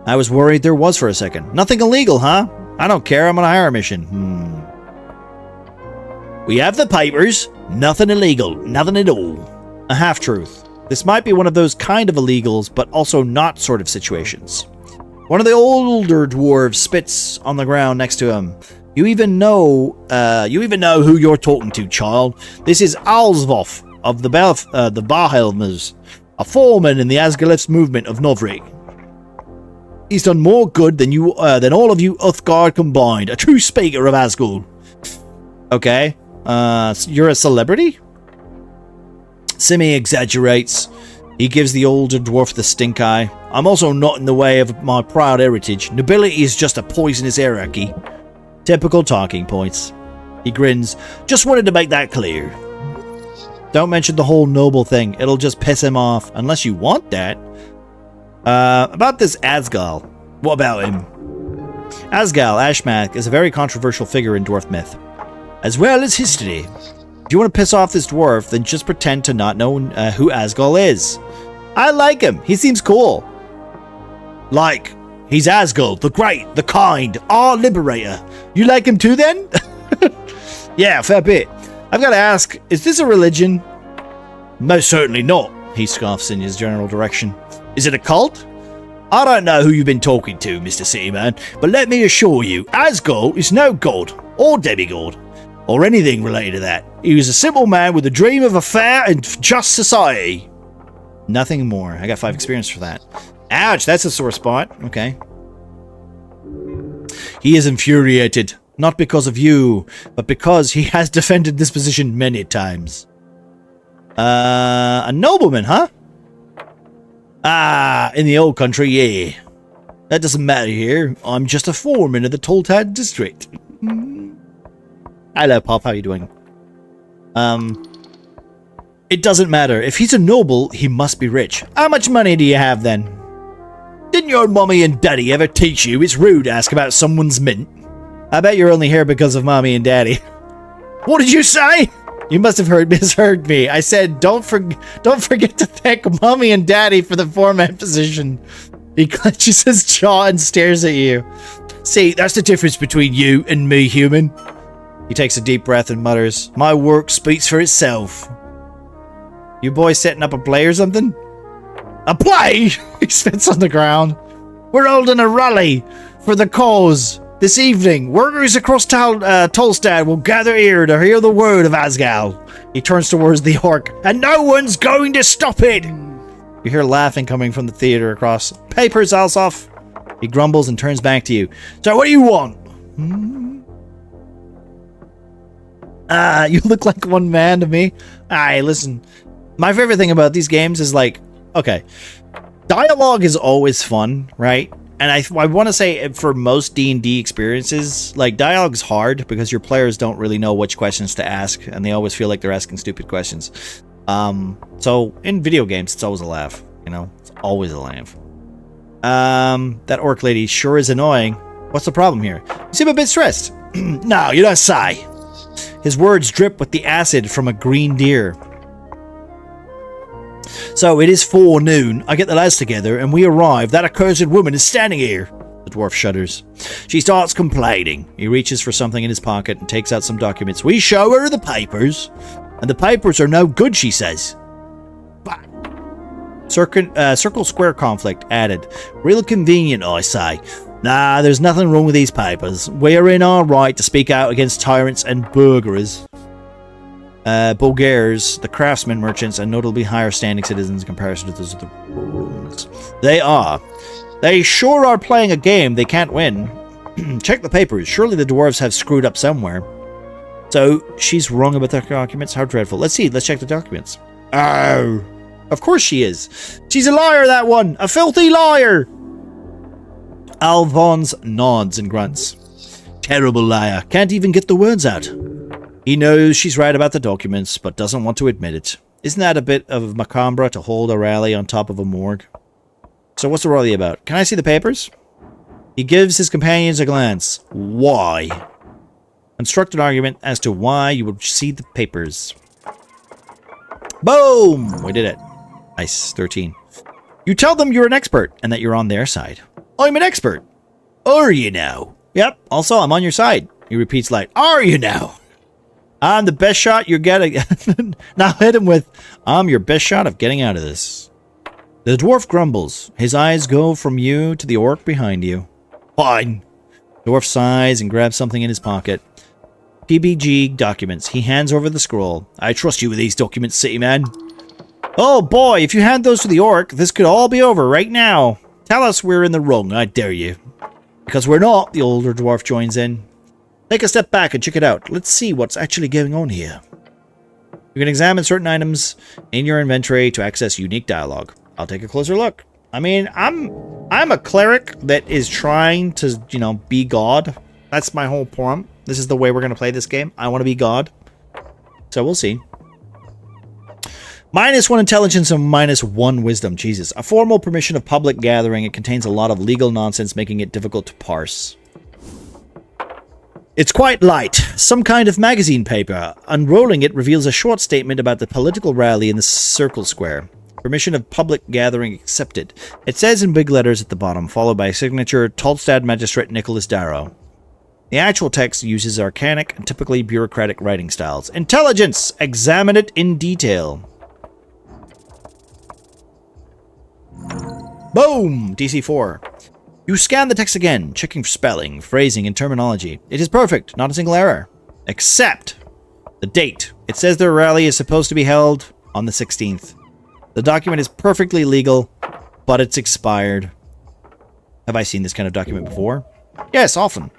I was worried there was for a second. Nothing illegal, huh? I don't care. I'm on a hire mission. We have the papers. Nothing illegal. Nothing at all. A half-truth. This might be one of those kind of illegals, but also not sort of situations. One of the older dwarves spits on the ground next to him. You even know who you're talking to, child. This is Alsvoff of the Barhelmers, a foreman in the Asgaleth's movement of Novrik. He's done more good than all of you Uthgard combined. A true speaker of Asgul. Okay. You're a celebrity? Simi exaggerates. He gives the older dwarf the stink eye. I'm also not in the way of my proud heritage. Nobility is just a poisonous hierarchy. Typical talking points. He grins. Just wanted to make that clear. Don't mention the whole noble thing. It'll just piss him off. Unless you want that. About this Asgal. What about him? Asgal Ashmak is a very controversial figure in dwarf myth, as well as history. If you want to piss off this dwarf, then just pretend to not know who Asgal is. I like him. He seems cool. Like, he's Asgal, the great, the kind, our liberator. You like him too, then? Yeah, fair bit. I've got to ask, is this a religion? Most certainly not, he scoffs in his general direction. Is it a cult? I don't know who you've been talking to, Mr. Cityman, but let me assure you, Asgol is no god, or demigod, or anything related to that. He was a simple man with a dream of a fair and just society. Nothing more. I got 5 experience for that. Ouch, that's a sore spot. Okay. He is infuriated, not because of you, but because he has defended this position many times. A nobleman, huh? Ah, in the old country, yeah. That doesn't matter here. I'm just a foreman of the Toltad district. Hello, Pop. How are you doing? It doesn't matter. If he's a noble, he must be rich. How much money do you have, then? Didn't your mommy and daddy ever teach you it's rude to ask about someone's mint? I bet you're only here because of mommy and daddy. What did you say? You must have misheard me. I said, don't forget to thank mommy and daddy for the foreman position. He clenches his jaw and stares at you. See, that's the difference between you and me, human. He takes a deep breath and mutters, "My work speaks for itself." You boys setting up a play or something? A play? He spits on the ground. We're holding a rally for the cause. This evening, workers across Tolstad will gather here to hear the word of Asgal. He turns towards the orc, and no one's going to stop it. You hear laughing coming from the theater across. Papers, Alsop. He grumbles and turns back to you. So what do you want? You look like one man to me. Aye, listen. My favorite thing about these games is like, okay, dialogue is always fun, right? And I want to say for most D&D experiences, like dialogue's hard because your players don't really know which questions to ask, and they always feel like they're asking stupid questions. So in video games, it's always a laugh. You know, it's always a laugh. That orc lady sure is annoying. What's the problem here? You seem a bit stressed. No, you don't sigh. His words drip with the acid from a green deer. So it is forenoon. I get the lads together and we arrive. That accursed woman is standing here. The dwarf shudders. She starts complaining. He reaches for something in his pocket and takes out some documents. We show her the papers, and the papers are no good, she says. Circle square conflict added. Real convenient, I say. Nah, there's nothing wrong with these papers. We're in our right to speak out against tyrants and burglars. Bulgars, the craftsmen, merchants, and notably higher standing citizens in comparison to those of the Romans. They sure are playing a game they can't win. Check the papers. Surely the dwarves have screwed up somewhere. So, she's wrong about the documents? How dreadful. Let's see. Let's check the documents. Oh. Of course she is. She's a liar, that one. A filthy liar. Alphonse nods and grunts. Terrible liar. Can't even get the words out. He knows she's right about the documents, but doesn't want to admit it. Isn't that a bit of macabre to hold a rally on top of a morgue? So what's the rally about? Can I see the papers? He gives his companions a glance. Why? Construct an argument as to why you would see the papers. Boom! We did it. Nice. 13. You tell them you're an expert and that you're on their side. I'm an expert. Are you now? Yep. Also, I'm on your side. He repeats like, are you now? I'm the best shot you're getting. Now hit him with, I'm your best shot of getting out of this. The dwarf grumbles. His eyes go from you to the orc behind you. Fine. The dwarf sighs and grabs something in his pocket. PBG documents. He hands over the scroll. I trust you with these documents, city man. Oh boy, if you hand those to the orc, this could all be over right now. Tell us we're in the wrong, I dare you. Because we're not, the older dwarf joins in. Take a step back and check it out. Let's see what's actually going on here. You can examine certain items in your inventory to access unique dialogue. I'll take a closer look. I mean, I'm a cleric that is trying to, you know, be God. That's my whole point. This is the way we're going to play this game. I want to be God. So we'll see. -1 intelligence and -1 wisdom. Jesus. A formal permission of public gathering. It contains a lot of legal nonsense, making it difficult to parse. It's quite light. Some kind of magazine paper. Unrolling it reveals a short statement about the political rally in the circle square. Permission of public gathering accepted. It says in big letters at the bottom, followed by a signature, Tolstad Magistrate Nicholas Darrow. The actual text uses archaic and typically bureaucratic writing styles. Intelligence! Examine it in detail. Boom! DC 4. You scan the text again, checking for spelling, phrasing, and terminology. It is perfect, not a single error. Except the date. It says their rally is supposed to be held on the 16th. The document is perfectly legal, but it's expired. Have I seen this kind of document before? Yes, often.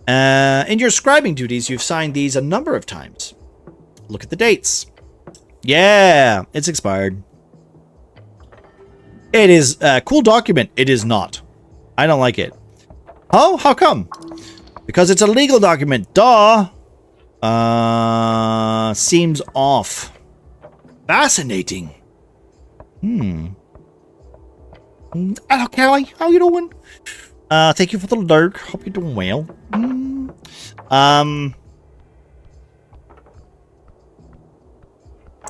In your scribing duties, you've signed these a number of times. Look at the dates. Yeah, it's expired. It is a cool document. It is not. I don't like it. Oh, how come? Because it's a legal document. Duh. Seems off. Fascinating. Hello, Kelly. How you doing? Thank you for the lurk. Hope you're doing well.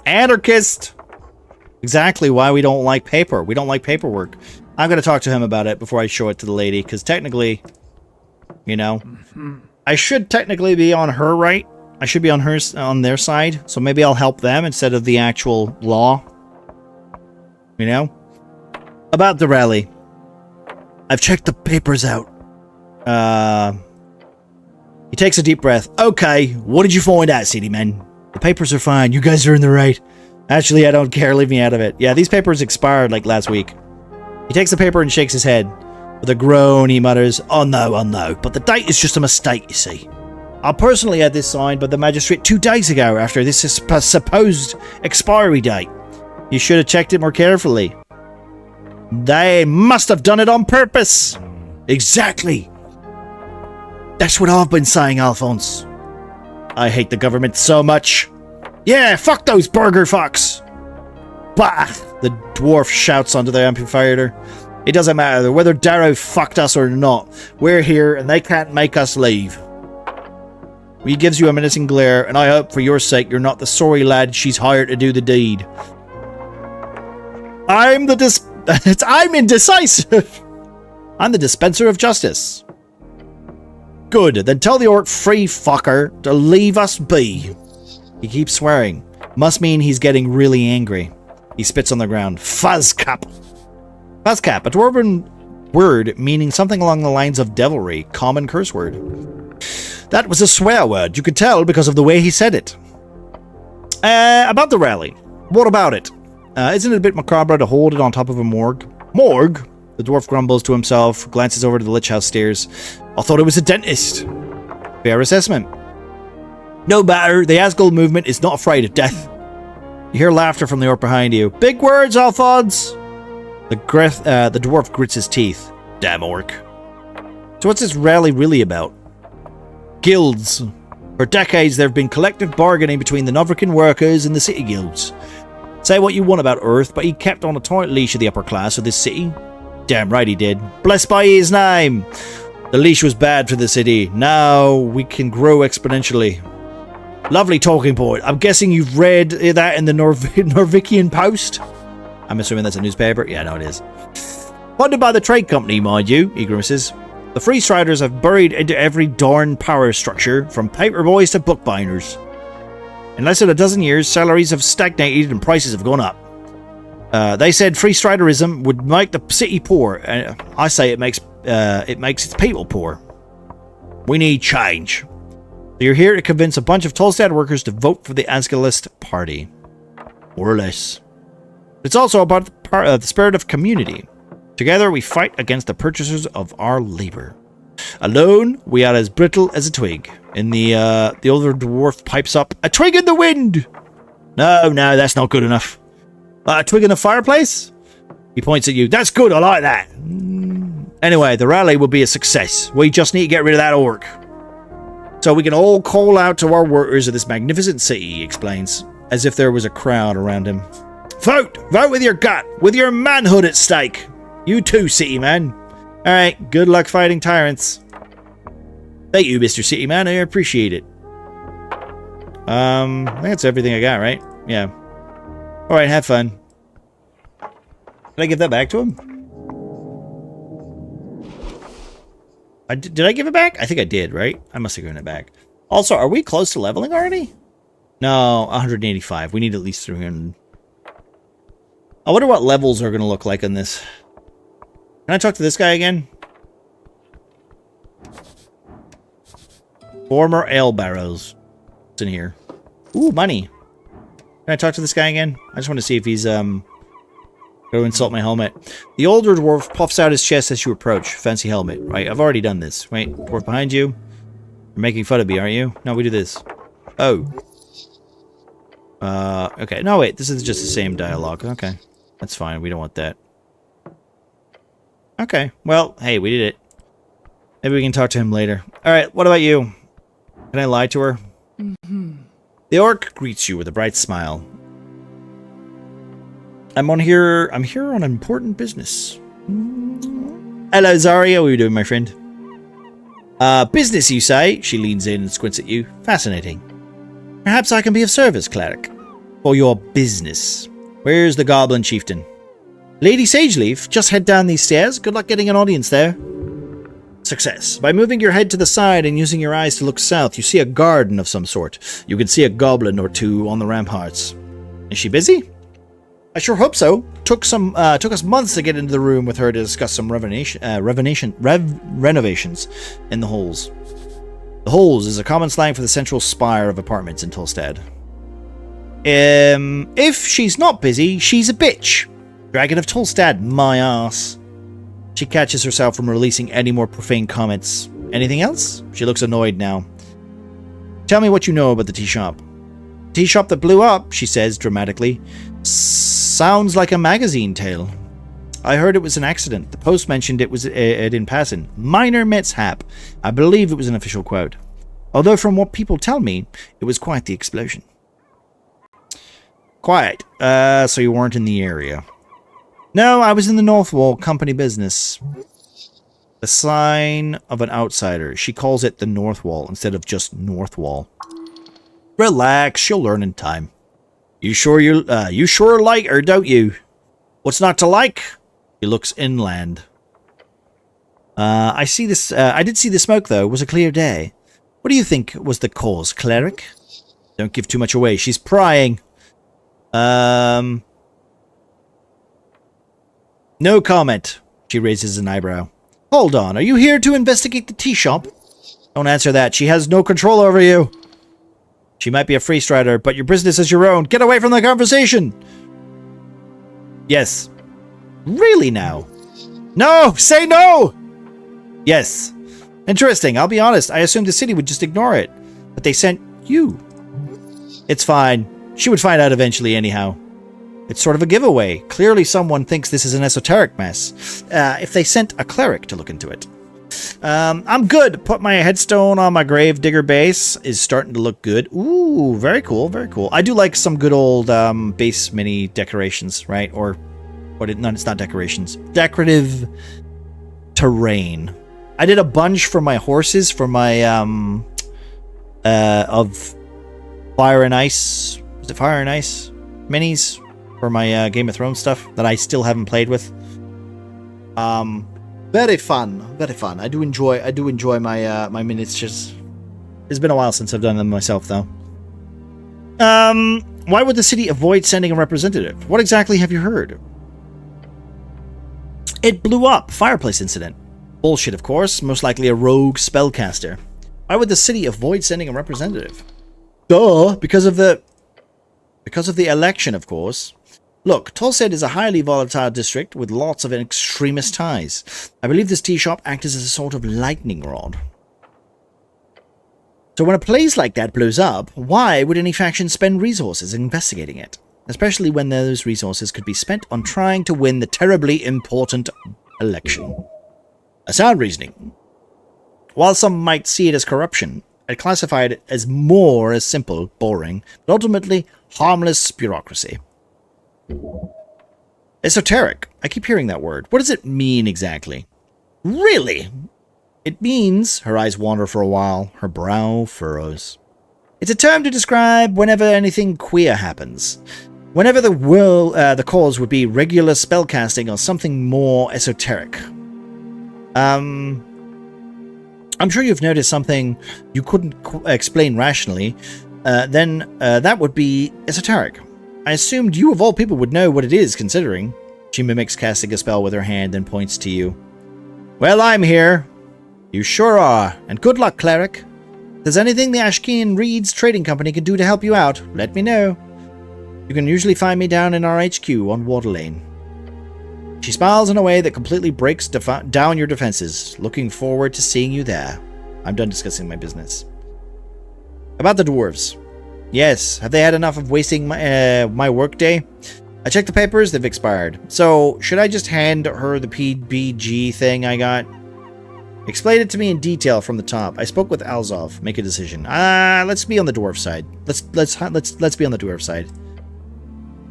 Anarchist. Exactly why we don't like paper. We don't like paperwork. I'm going to talk to him about it before I show it to the lady, because technically, you know, I should technically be on her right. I should be on their side. So maybe I'll help them instead of the actual law. You know? About the rally. I've checked the papers out. He takes a deep breath. Okay, what did you find out, city men? The papers are fine. You guys are in the right. Actually, I don't care. Leave me out of it. Yeah, these papers expired like last week. He takes the paper and shakes his head. With a groan, he mutters, oh no. But the date is just a mistake, you see. I personally had this signed by the magistrate 2 days ago after this supposed expiry date. You should have checked it more carefully. They must have done it on purpose. Exactly. That's what I've been saying, Alphonse. I hate the government so much. Yeah, fuck those burger fucks. Bah! The dwarf shouts onto the amplifier. It doesn't matter whether Darrow fucked us or not. We're here and they can't make us leave. He gives you a menacing glare, and I hope for your sake you're not the sorry lad she's hired to do the deed. I'm indecisive. I'm the dispenser of justice. Good, then tell the orc free fucker to leave us be. He keeps swearing. Must mean he's getting really angry. He spits on the ground. Fuzzcap. Fuzzcap, a dwarven word meaning something along the lines of devilry, common curse word. That was a swear word, you could tell because of the way he said it. About the rally. What about it? Isn't it a bit macabre to hold it on top of a morgue? Morgue? The dwarf grumbles to himself, glances over to the Lich House stairs. I thought it was a dentist. Fair assessment. No matter, the Asgul movement is not afraid of death. You hear laughter from the orc behind you. Big words, Alphonse! The dwarf grits his teeth. Damn orc. So what's this rally really about? Guilds. For decades there have been collective bargaining between the Novrican workers and the city guilds. Say what you want about Earth, but he kept on a tight leash of the upper class of this city. Damn right he did. Blessed by his name! The leash was bad for the city. Now we can grow exponentially. Lovely talking point. I'm guessing you've read that in the Norvikian Post? I'm assuming that's a newspaper. Yeah, no, it is. Funded by the trade company, mind you, he grimaces. The Free Striders have buried into every darn power structure, from paperboys to bookbinders. In less than a dozen years, salaries have stagnated and prices have gone up. They said Free Striderism would make the city poor. I say it makes its people poor. We need change. So you're here to convince a bunch of Tolstad workers to vote for the Asgulist party. More or less. It's also about the spirit of community. Together we fight against the purchasers of our labor. Alone, we are as brittle as a twig. And the older dwarf pipes up, a twig in the wind! No, that's not good enough. A twig in the fireplace? He points at you. That's good, I like that. Anyway, the rally will be a success. We just need to get rid of that orc. So we can all call out to our workers of this magnificent city, he explains, as if there was a crowd around him. Vote! Vote with your gut! With your manhood at stake! You too, city man. Alright, good luck fighting tyrants. Thank you, Mr. City Man, I appreciate it. I think that's everything I got, right? Yeah. Alright, have fun. Did I give that back to him? Did I give it back? I think I did, right? I must have given it back. Also, are we close to leveling already? No, 185. We need at least 300. I wonder what levels are going to look like on this. Can I talk to this guy again? Former ale barrels. What's in here? Ooh, money. Can I talk to this guy again? I just want to see if he's, going to insult my helmet. The older dwarf puffs out his chest as you approach. Fancy helmet. Right, I've already done this. Wait, dwarf behind you. You're making fun of me, aren't you? No, we do this. Oh. Okay. No, wait. This is just the same dialogue. Okay. That's fine. We don't want that. Okay. Well, hey, we did it. Maybe we can talk to him later. Alright, what about you? Can I lie to her? The orc greets you with a bright smile. I'm here on important business. Hello, Zarya. What are you doing, my friend? Business, you say? She leans in and squints at you. Fascinating. Perhaps I can be of service, cleric. For your business. Where's the goblin chieftain? Lady Sageleaf, just head down these stairs. Good luck getting an audience there. Success. By moving your head to the side and using your eyes to look south, you see a garden of some sort. You can see a goblin or two on the ramparts. Is she busy? I sure hope so. Took us months to get into the room with her to discuss some renovations in the halls. The halls is a common slang for the central spire of apartments in Tolstad. If she's not busy, she's a bitch. Dragon of Tolstad, my ass. She catches herself from releasing any more profane comments. Anything else? She looks annoyed now. Tell me what you know about the tea shop. Tea shop that blew up, she says dramatically. Sounds like a magazine tale. I heard it was an accident. The Post mentioned it was in passing. Minor mishap. I believe it was an official quote. Although from what people tell me, it was quite the explosion. Quiet. So you weren't in the area. No, I was in the North Wall, company business. The sign of an outsider. She calls it the North Wall instead of just North Wall. Relax, she'll learn in time. You sure like her, don't you? What's not to like? He looks inland. I see this. I did see the smoke though. It was a clear day. What do you think was the cause, cleric? Don't give too much away. She's prying. No comment. She raises an eyebrow. Hold on, are you here to investigate the tea shop? Don't answer that. She has no control over you. She might be a free strider, but your business is your own. Get away from the conversation. Yes. Really now? No! Say no! Yes. Interesting. I'll be honest. I assumed the city would just ignore it. But they sent you. It's fine. She would find out eventually anyhow. It's sort of a giveaway. Clearly someone thinks this is an esoteric mess. If they sent a cleric to look into it. I'm good. Put my headstone on my grave digger base. Is starting to look good. Ooh, very cool, very cool. I do like some good old base mini decorations, right? Or what? No, it's not decorations. Decorative terrain. I did a bunch for my horses for my of Fire and Ice. Was it Fire and Ice minis for my Game of Thrones stuff that I still haven't played with. Very fun, very fun. I do enjoy my my miniatures. It's been a while since I've done them myself, though. Why would the city avoid sending a representative? What exactly have you heard? It blew up. Fireplace incident. Bullshit, of course. Most likely a rogue spellcaster. Why would the city avoid sending a representative? Duh, because of the election, of course. Look, Tolstad is a highly volatile district with lots of extremist ties. I believe this tea shop acts as a sort of lightning rod. So when a place like that blows up, why would any faction spend resources investigating it? Especially when those resources could be spent on trying to win the terribly important election. A sound reasoning. While some might see it as corruption, I'd classify it as more as simple, boring, but ultimately harmless bureaucracy. Esoteric. I keep hearing that word. What does it mean exactly? Really? It means... Her eyes wander for a while. Her brow furrows. It's a term to describe whenever anything queer happens. Whenever the cause would be regular spellcasting or something more esoteric. I'm sure you've noticed something you couldn't explain rationally. Then that would be esoteric. I assumed you of all people would know what it is, considering. She mimics casting a spell with her hand and points to you. Well, I'm here. You sure are. And good luck, cleric. If there's anything the Ashkian Reeds Trading Company can do to help you out, let me know. You can usually find me down in our HQ on Water Lane. She smiles in a way that completely breaks down your defenses. Looking forward to seeing you there. I'm done discussing my business. About the dwarves. Yes, have they had enough of wasting my workday? I checked the papers, they've expired. So, should I just hand her the PBG thing I got? Explain it to me in detail from the top. I spoke with Alzov. Make a decision. Let's be on the dwarf side. Let's be on the dwarf side.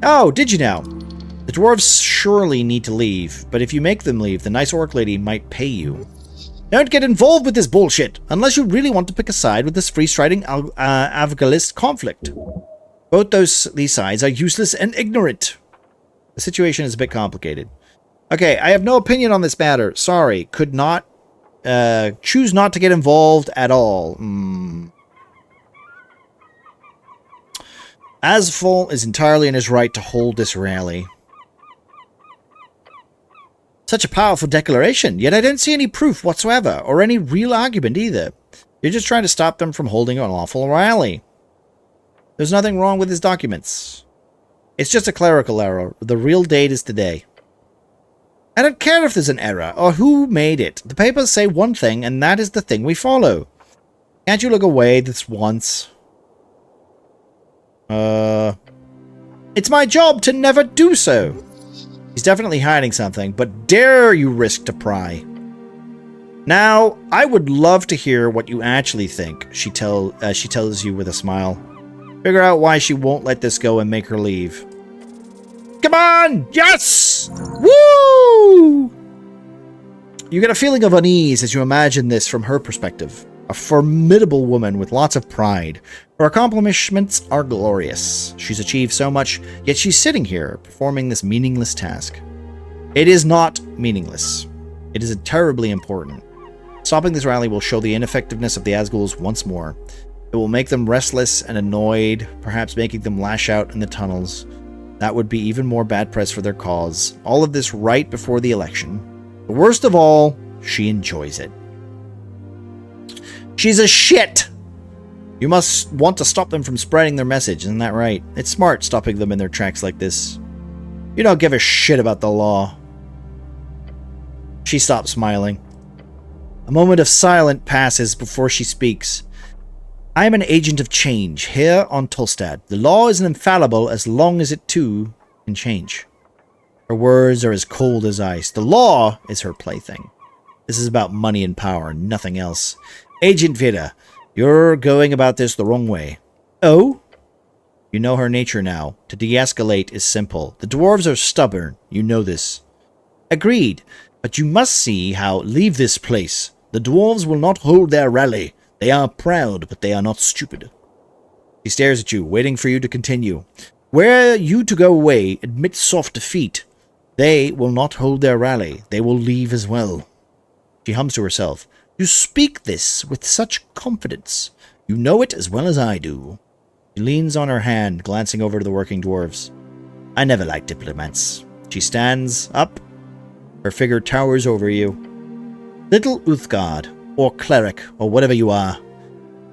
Oh, did you now? The dwarves surely need to leave, but if you make them leave, the nice orc lady might pay you. Don't get involved with this bullshit, unless you really want to pick a side with this free-striding Avgalist conflict. Both these sides are useless and ignorant. The situation is a bit complicated. Okay, I have no opinion on this matter. Sorry, could not choose not to get involved at all. Asphalt is entirely in his right to hold this rally. Such a powerful declaration, yet I don't see any proof whatsoever, or any real argument either. You're just trying to stop them from holding an lawful rally. There's nothing wrong with his documents. It's just a clerical error. The real date is today. I don't care if there's an error, or who made it. The papers say one thing, and that is the thing we follow. Can't you look away this once? It's my job to never do so. He's definitely hiding something, but dare you risk to pry. Now, I would love to hear what you actually think, she tells you with a smile. Figure out why she won't let this go and make her leave. Come on! Yes! Woo! You get a feeling of unease as you imagine this from her perspective. A formidable woman with lots of pride. Her accomplishments are glorious. She's achieved so much, yet she's sitting here, performing this meaningless task. It is not meaningless. It is terribly important. Stopping this rally will show the ineffectiveness of the Asghouls once more. It will make them restless and annoyed, perhaps making them lash out in the tunnels. That would be even more bad press for their cause. All of this right before the election. But worst of all, she enjoys it. She's a shit! You must want to stop them from spreading their message, isn't that right? It's smart stopping them in their tracks like this. You don't give a shit about the law. She stops smiling. A moment of silence passes before she speaks. I am an agent of change here on Tolstad. The law is infallible as long as it too can change. Her words are as cold as ice. The law is her plaything. This is about money and power, nothing else. Agent Vida, you're going about this the wrong way. Oh? You know her nature now. To de-escalate is simple. The dwarves are stubborn. You know this. Agreed. But you must see how leave this place. The dwarves will not hold their rally. They are proud, but they are not stupid. She stares at you, waiting for you to continue. Were you to go away, admit soft defeat, they will not hold their rally. They will leave as well. She hums to herself. You speak this with such confidence. You know it as well as I do. She leans on her hand, glancing over to the working dwarves. I never liked diplomats. She stands up. Her figure towers over you. Little Uthgard, or cleric, or whatever you are.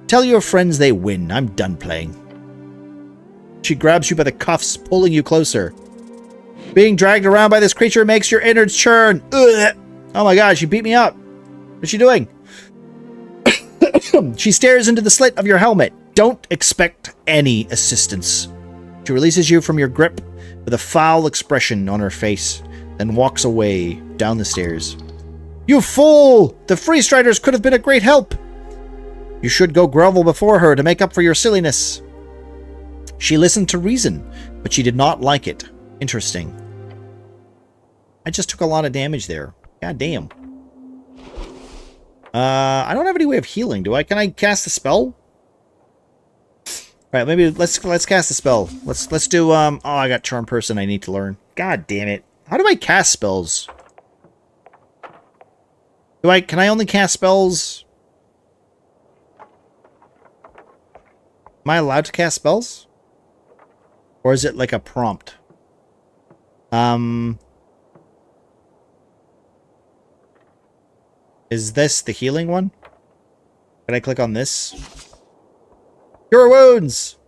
Tell your friends they win. I'm done playing. She grabs you by the cuffs, pulling you closer. Being dragged around by this creature makes your innards churn. Ugh. Oh my god, she beat me up. What's she doing? She stares into the slit of your helmet. Don't expect any assistance. She releases you from your grip with a foul expression on her face, then walks away down the stairs. You fool! The Free Striders could have been a great help! You should go grovel before her to make up for your silliness. She listened to reason, but she did not like it. Interesting. I just took a lot of damage there. God damn. I don't have any way of healing, do I? Can I cast a spell? Alright, maybe let's cast a spell. Let's do oh, I got Charm Person I need to learn. God damn it. How do I cast spells? Can I only cast spells? Am I allowed to cast spells? Or is it like a prompt? Is this the healing one? Can I click on this? Cure wounds!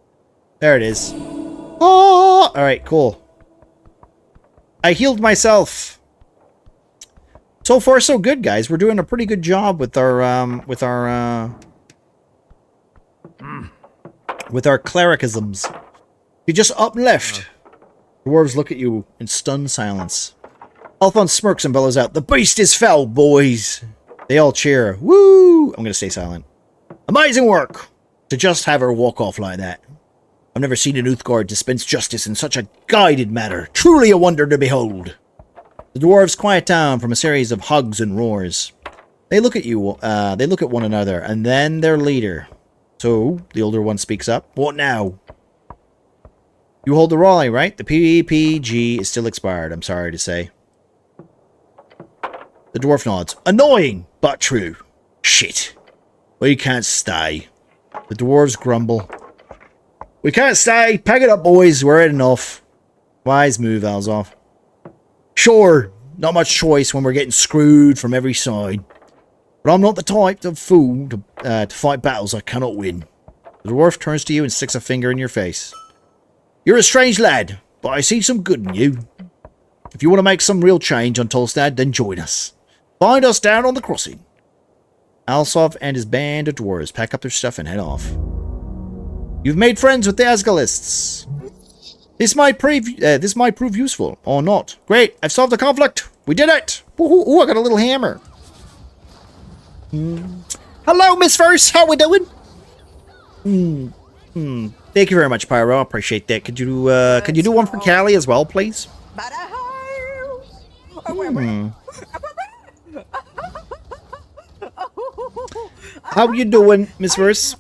There it is. Oh! Alright, cool. I healed myself! So far, so good, guys. We're doing a pretty good job with our clericisms. You just up and left. Dwarves look at you in stunned silence. Alphonse smirks and bellows out, "The beast is fell, boys!" They all cheer. Woo! I'm gonna stay silent. Amazing work! To just have her walk off like that. I've never seen an Uthgard dispense justice in such a guided manner. Truly a wonder to behold. The dwarves quiet down from a series of hugs and roars. They look at you, they look at one another, and then their leader. So, the older one speaks up. What now? You hold the rally, right? The PPG is still expired, I'm sorry to say. The The dwarf nods. Annoying, but true. Shit. We can't stay. The dwarves grumble. We can't stay. Pack it up, boys. We're had enough. Wise move, Alzov. Sure, not much choice when we're getting screwed from every side. But I'm not the type of fool to fight battles I cannot win. The dwarf turns to you and sticks a finger in your face. You're a strange lad, but I see some good in you. If you want to make some real change on Tolstad, then join us. Find us down on the crossing. Alsov and his band of dwarves pack up their stuff and head off. You've made friends with the Asgalists. This might prove useful, or not. Great, I've solved the conflict. We did it. Ooh, I got a little hammer. Hello, Miss Verse. How we doing? Thank you very much, Pyro. I appreciate that. Could you do one for Callie as well, please? How you doing, Miss Verse?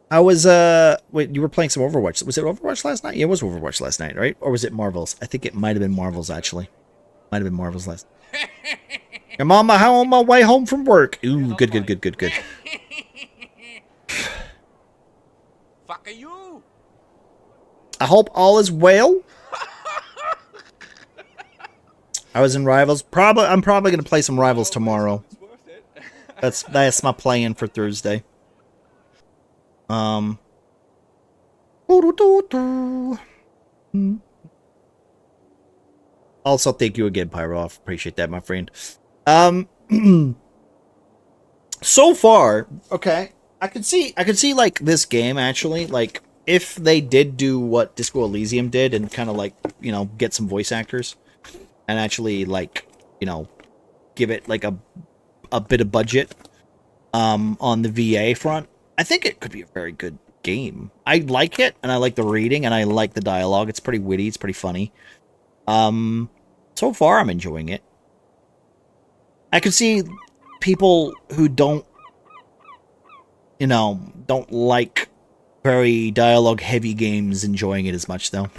How was wait, you were playing some Overwatch. Was it Overwatch last night? Yeah, it was Overwatch last night, right? Or was it Marvels? I think it might have been Marvels, actually. Might have been Marvels last night. Your mama, how on my way home from work? Ooh, good. Fuck you! I hope all is well. I was in Rivals. I'm probably gonna play some Rivals tomorrow. That's my plan for Thursday. Also, thank you again, Pyro. Appreciate that, my friend. So far, okay, I could see like this game actually, like if they did do what Disco Elysium did and kind of like, you know, get some voice actors and actually like, you know, give it like a bit of budget on the VA front. I think it could be a very good game. I like it, and I like the reading, and I like the dialogue. It's pretty witty. It's pretty funny. So far, I'm enjoying it. I could see people who don't like very dialogue-heavy games enjoying it as much, though.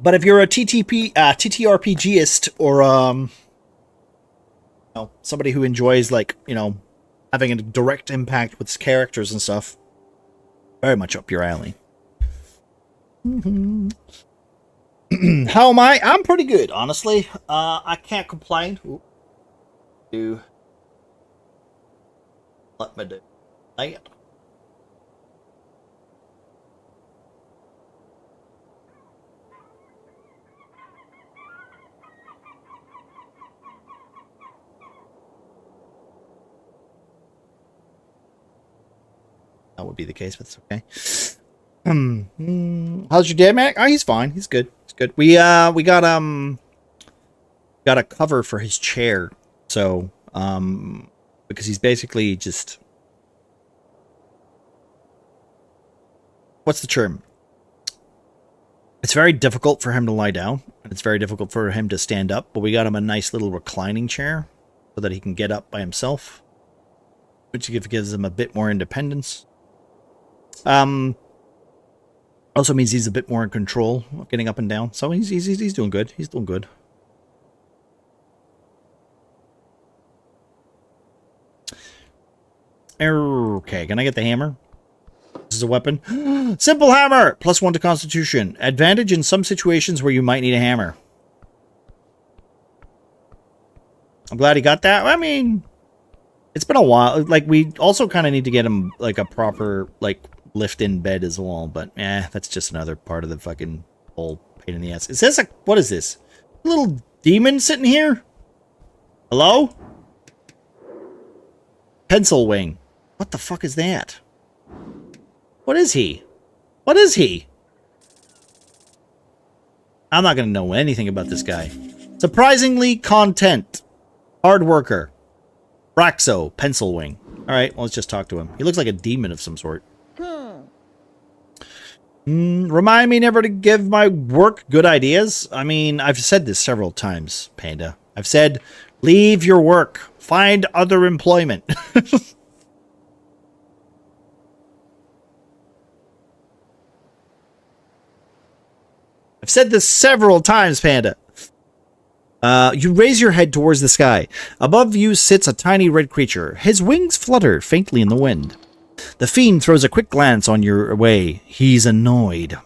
But if you're a TTRPGist or you know, somebody who enjoys like, you know, having a direct impact with characters and stuff, very much up your alley. How am I? I'm pretty good, honestly. I can't complain. Let me do that. That would be the case, but it's okay. How's your dad, Mac? Oh, he's fine. He's good. He's good. We got a cover for his chair, so because he's basically just, what's the term? It's very difficult for him to lie down, and it's very difficult for him to stand up. But we got him a nice little reclining chair so that he can get up by himself, which gives him a bit more independence. Also means he's a bit more in control of getting up and down. So he's doing good. He's doing good. Okay, can I get the hammer? This is a weapon. Simple hammer! +1 to Constitution. Advantage in some situations where you might need a hammer. I'm glad he got that. I mean, it's been a while. Like, we also kind of need to get him, like, a proper, like, lift in bed as well. But, that's just another part of the fucking whole pain in the ass. Is this a... What is this? A little demon sitting here? Hello? Pencil wing. What the fuck is that? What is he? What is he? I'm not going to know anything about this guy. Surprisingly content. Hard worker. Braxo. Pencil wing. Alright, well, let's just talk to him. He looks like a demon of some sort. Remind me never to give my work good ideas. I mean, I've said this several times, Panda. I've said, leave your work. Find other employment. I've said this several times, Panda. You raise your head towards the sky. Above you sits a tiny red creature. His wings flutter faintly in the wind. The fiend throws a quick glance on your way. He's annoyed.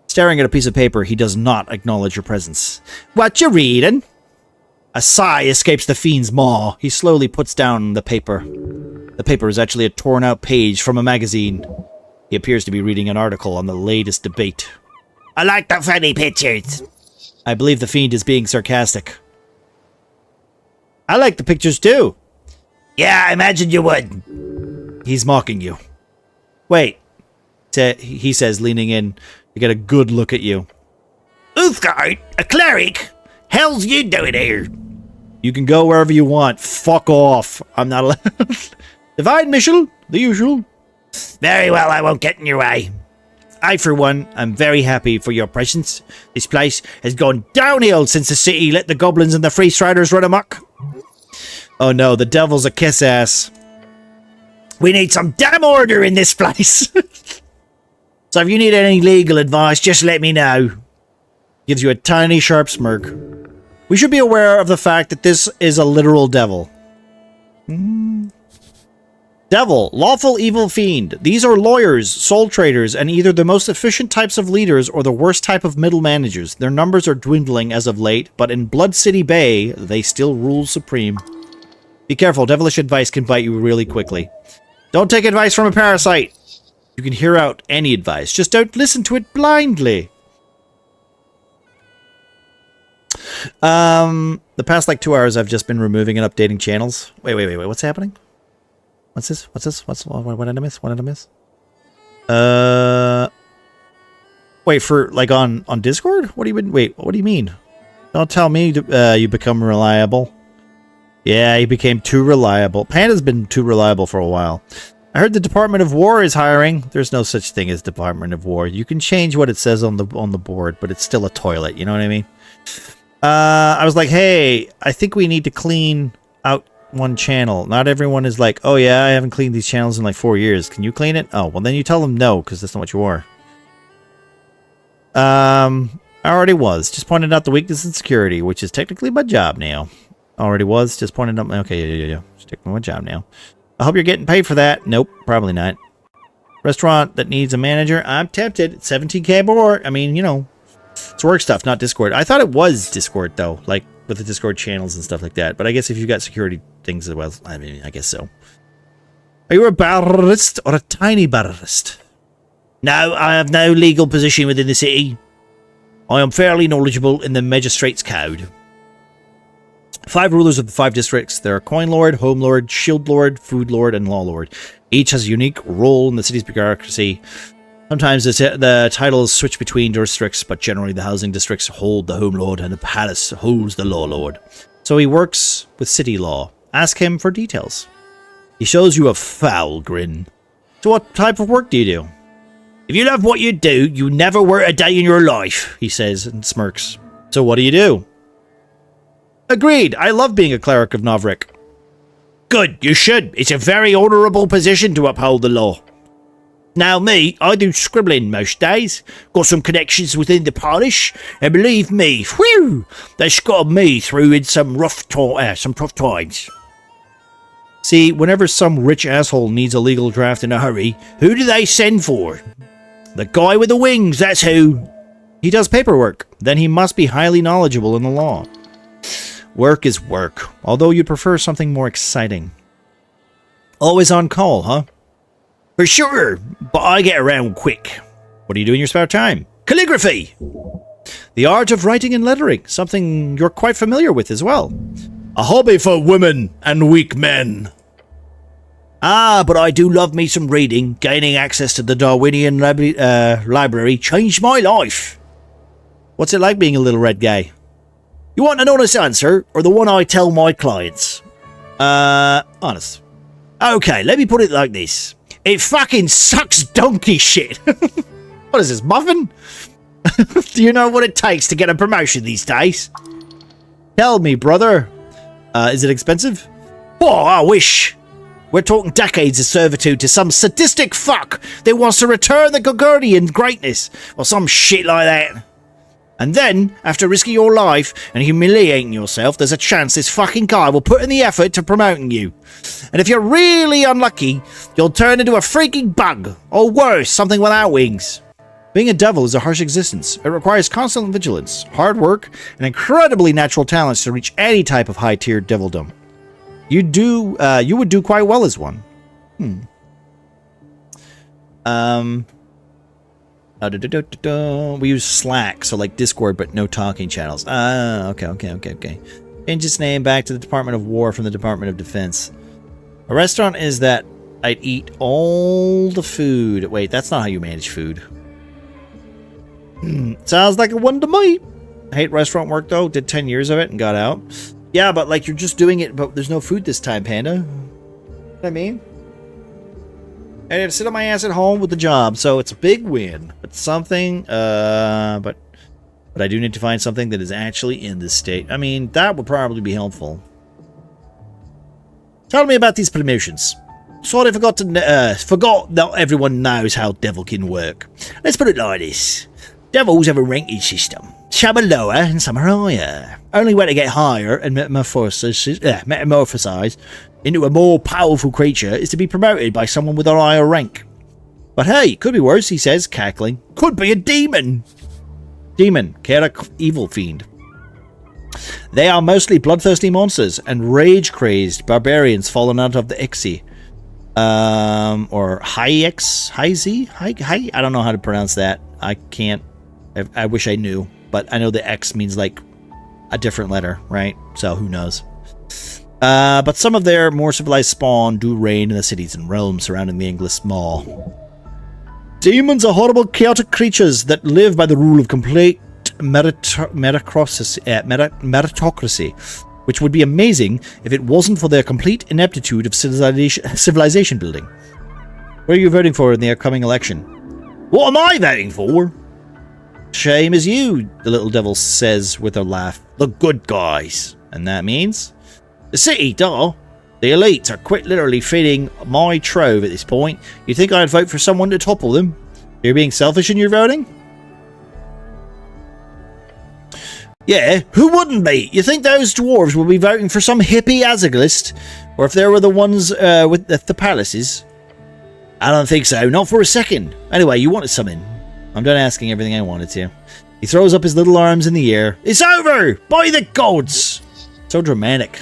Staring at a piece of paper, he does not acknowledge your presence. What you reading? A sigh escapes the fiend's maw. He slowly puts down the paper. The paper is actually a torn-out page from a magazine. He appears to be reading an article on the latest debate. I like the funny pictures. I believe the fiend is being sarcastic. I like the pictures too. Yeah, I imagined you would. He's mocking you. Wait, he says, leaning in to get a good look at you. Uthgard, a cleric? Hell's you doing here? You can go wherever you want. Fuck off. I'm not allowed. Divine mission, the usual. Very well, I won't get in your way. I, for one, am very happy for your presence. This place has gone downhill since the city let the goblins and the free striders run amok. Oh no, the devil's a kiss ass. We need some damn order in this place. So if you need any legal advice, just let me know. Gives you a tiny sharp smirk. We should be aware of the fact that this is a literal devil. Devil, lawful evil fiend. These are lawyers, soul traders, and either the most efficient types of leaders or the worst type of middle managers. Their numbers are dwindling as of late, but in Blood City Bay, they still rule supreme. Be careful, devilish advice can bite you really quickly. Don't take advice from a parasite. You can hear out any advice, just don't listen to it blindly. The past like 2 hours I've just been removing and updating channels. Wait, what's happening? What's this? What did I miss? What did I miss? Wait, for like on Discord? What do you mean? Don't tell me you become reliable. Yeah, he became too reliable. Panda's been too reliable for a while. I heard the Department of War is hiring. There's no such thing as Department of War. You can change what it says on the board, but it's still a toilet, you know what I mean? I was like, hey, I think we need to clean out one channel. Not everyone is like, oh yeah, I haven't cleaned these channels in like 4 years. Can you clean it? Oh, well then you tell them no, because that's not what you are. I already was. Just pointed out the weakness in security, which is technically my job now. Already was. Just pointed out. Okay, yeah. Just taking my job now. I hope you're getting paid for that. Nope, probably not. Restaurant that needs a manager. I'm tempted. It's 17K more. I mean, you know, it's work stuff, not Discord. I thought it was Discord though, like with the Discord channels and stuff like that. But I guess if you've got security things as well, I mean, I guess so. Are you a barrist or a tiny barrist? No, I have no legal position within the city. I am fairly knowledgeable in the Magistrate's Code. 5 rulers of the 5 districts. There are Coin Lord, Home Lord, Shield Lord, Food Lord, and Law Lord. Each has a unique role in the city's bureaucracy. Sometimes the titles switch between districts, but generally the housing districts hold the Home Lord and the palace holds the Law Lord. So he works with city law. Ask him for details. He shows you a foul grin. So what type of work do you do? If you love what you do, you never work a day in your life, he says and smirks. So what do you do? Agreed. I love being a cleric of Novrik. Good, you should. It's a very honourable position to uphold the law. Now me, I do scribbling most days. Got some connections within the parish, and believe me, whew, they scotted me through in some tough times. See, whenever some rich asshole needs a legal draft in a hurry, who do they send for? The guy with the wings, that's who. He does paperwork. Then he must be highly knowledgeable in the law. Work is work, although you'd prefer something more exciting. Always on call, huh? For sure, but I get around quick. What do you do in your spare time? Calligraphy! The art of writing and lettering, something you're quite familiar with as well. A hobby for women and weak men. Ah, but I do love me some reading. Gaining access to the Darwinian library changed my life. What's it like being a little red guy? You want an honest answer, or the one I tell my clients? Honest. Okay, let me put it like this. It fucking sucks donkey shit. What is this, muffin? Do you know what it takes to get a promotion these days? Tell me, brother. Is it expensive? Oh, I wish. We're talking decades of servitude to some sadistic fuck that wants to return the Gogurdian greatness, or some shit like that. And then, after risking your life and humiliating yourself, there's a chance this fucking guy will put in the effort to promoting you. And if you're really unlucky, you'll turn into a freaking bug. Or worse, something without wings. Being a devil is a harsh existence. It requires constant vigilance, hard work, and incredibly natural talents to reach any type of high-tier devildom. You would do quite well as one. We use Slack, so like Discord, but no talking channels. Okay. Change its name back to the Department of War from the Department of Defense. A restaurant is that I'd eat all the food. Wait, that's not how you manage food. Sounds like a one to me. I hate restaurant work, though. Did 10 years of it and got out. Yeah, but like you're just doing it, but there's no food this time, Panda. You know what I mean? I have to sit on my ass at home with the job, so it's a big win. But something, but I do need to find something that is actually in this state. I mean, that would probably be helpful. Tell me about these promotions. Sorry, I forgot that everyone knows how Devilkin work. Let's put it like this. Devils have a ranking system. Some are lower and some are higher. Only way to get higher and metamorphosize into a more powerful creature is to be promoted by someone with a higher rank. But hey, could be worse, he says, cackling. Could be a demon. Demon, Kerak evil fiend. They are mostly bloodthirsty monsters and rage-crazed barbarians fallen out of the Ixi. Or High-X? High-Z? High? I don't know how to pronounce that. I can't. I wish I knew. But I know the X means like a different letter, right? So who knows? But some of their more civilized spawn do reign in the cities and realms surrounding the English Mall. Demons are horrible, chaotic creatures that live by the rule of complete meritocracy, which would be amazing if it wasn't for their complete ineptitude of civilization building. What are you voting for in the upcoming election? What am I voting for? Same as you, the little devil says with a laugh. The good guys. And that means? The city, duh. The elites are quite literally feeding my trove at this point. You think I'd vote for someone to topple them? You're being selfish in your voting? Yeah, who wouldn't be? You think those dwarves will be voting for some hippie Azaglist? Or if they were the ones with the palaces? I don't think so, not for a second. Anyway, you wanted something. I'm done asking everything I wanted to. He throws up his little arms in the air. It's over! By the gods! So dramatic.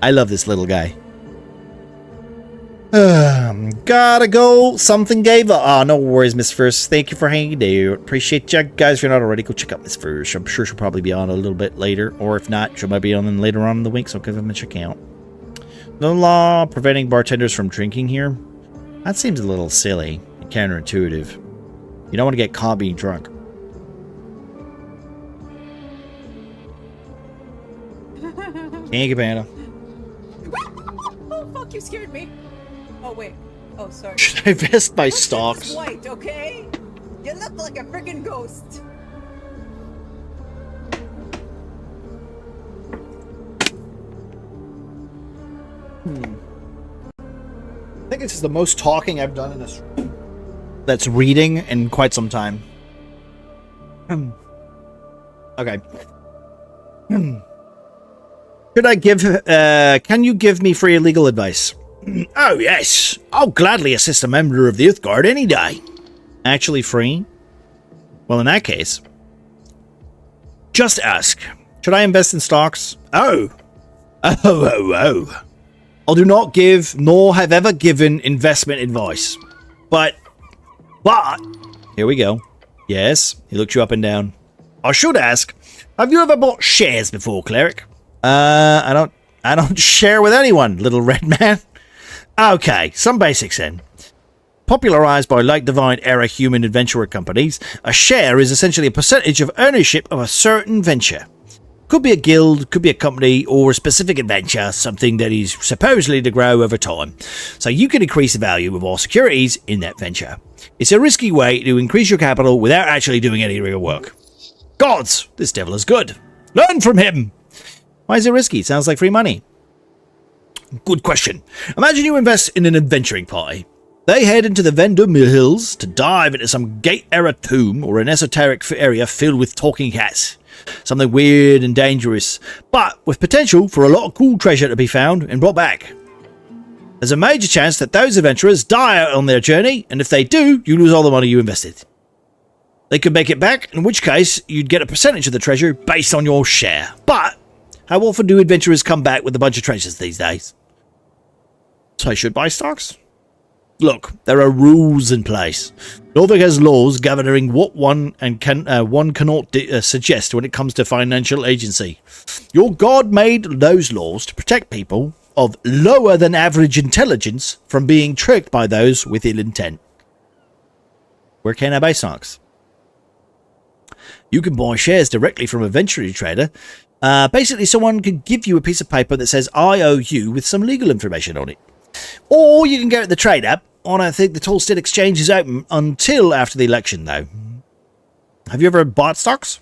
I love this little guy. Gotta go. Something gave up. Ah, no worries, Miss First. Thank you for hanging there. Appreciate you guys. If you're not already, go check out Miss First. I'm sure she'll probably be on a little bit later. Or if not, she might be on later on in the week, so give them a check out. No law preventing bartenders from drinking here. That seems a little silly and counterintuitive. You don't want to get caught being drunk. Thank you, Panda. Oh, fuck, you scared me. Oh, wait. Oh, sorry. Should I vest my stocks? It's white, okay? You look like a freaking ghost. I think this is the most talking I've done in this room. That's reading in quite some time. Okay. Should I give... can you give me free legal advice? Oh, yes. I'll gladly assist a member of the Earth Guard any day. Actually free? Well, in that case... just ask. Should I invest in stocks? Oh. Oh. I do not give, nor have ever given, investment advice. But... here we go. Yes, he looked you up and down. I should ask, have you ever bought shares before, cleric? I don't share with anyone, little red man. Okay, some basics then. Popularized by Light Divine era human adventurer companies, a share is essentially a percentage of ownership of a certain venture. Could be a guild, could be a company, or a specific adventure, something that is supposedly to grow over time. So you can increase the value of all securities in that venture. It's a risky way to increase your capital without actually doing any real work. Gods, this devil is good. Learn from him. Why is it risky? It sounds like free money. Good question. Imagine you invest in an adventuring party. They head into the Vendor Hills to dive into some Gate-era tomb or an esoteric area filled with talking cats. Something weird and dangerous, but with potential for a lot of cool treasure to be found and brought back. There's a major chance that those adventurers die out on their journey, and if they do, you lose all the money you invested. They could make it back, in which case you'd get a percentage of the treasure based on your share. But how often do adventurers come back with a bunch of treasures these days? So I should buy stocks? Look, there are rules in place. Norfolk has laws governing what one cannot suggest when it comes to financial agency. Your god made those laws to protect people of lower than average intelligence from being tricked by those with ill intent. Where can I buy stocks? You can buy shares directly from a venture trader. Basically, someone could give you a piece of paper that says I owe you with some legal information on it. Or you can go to the trade app. I don't think the Tolstead exchange is open until after the election, though. Have you ever bought stocks?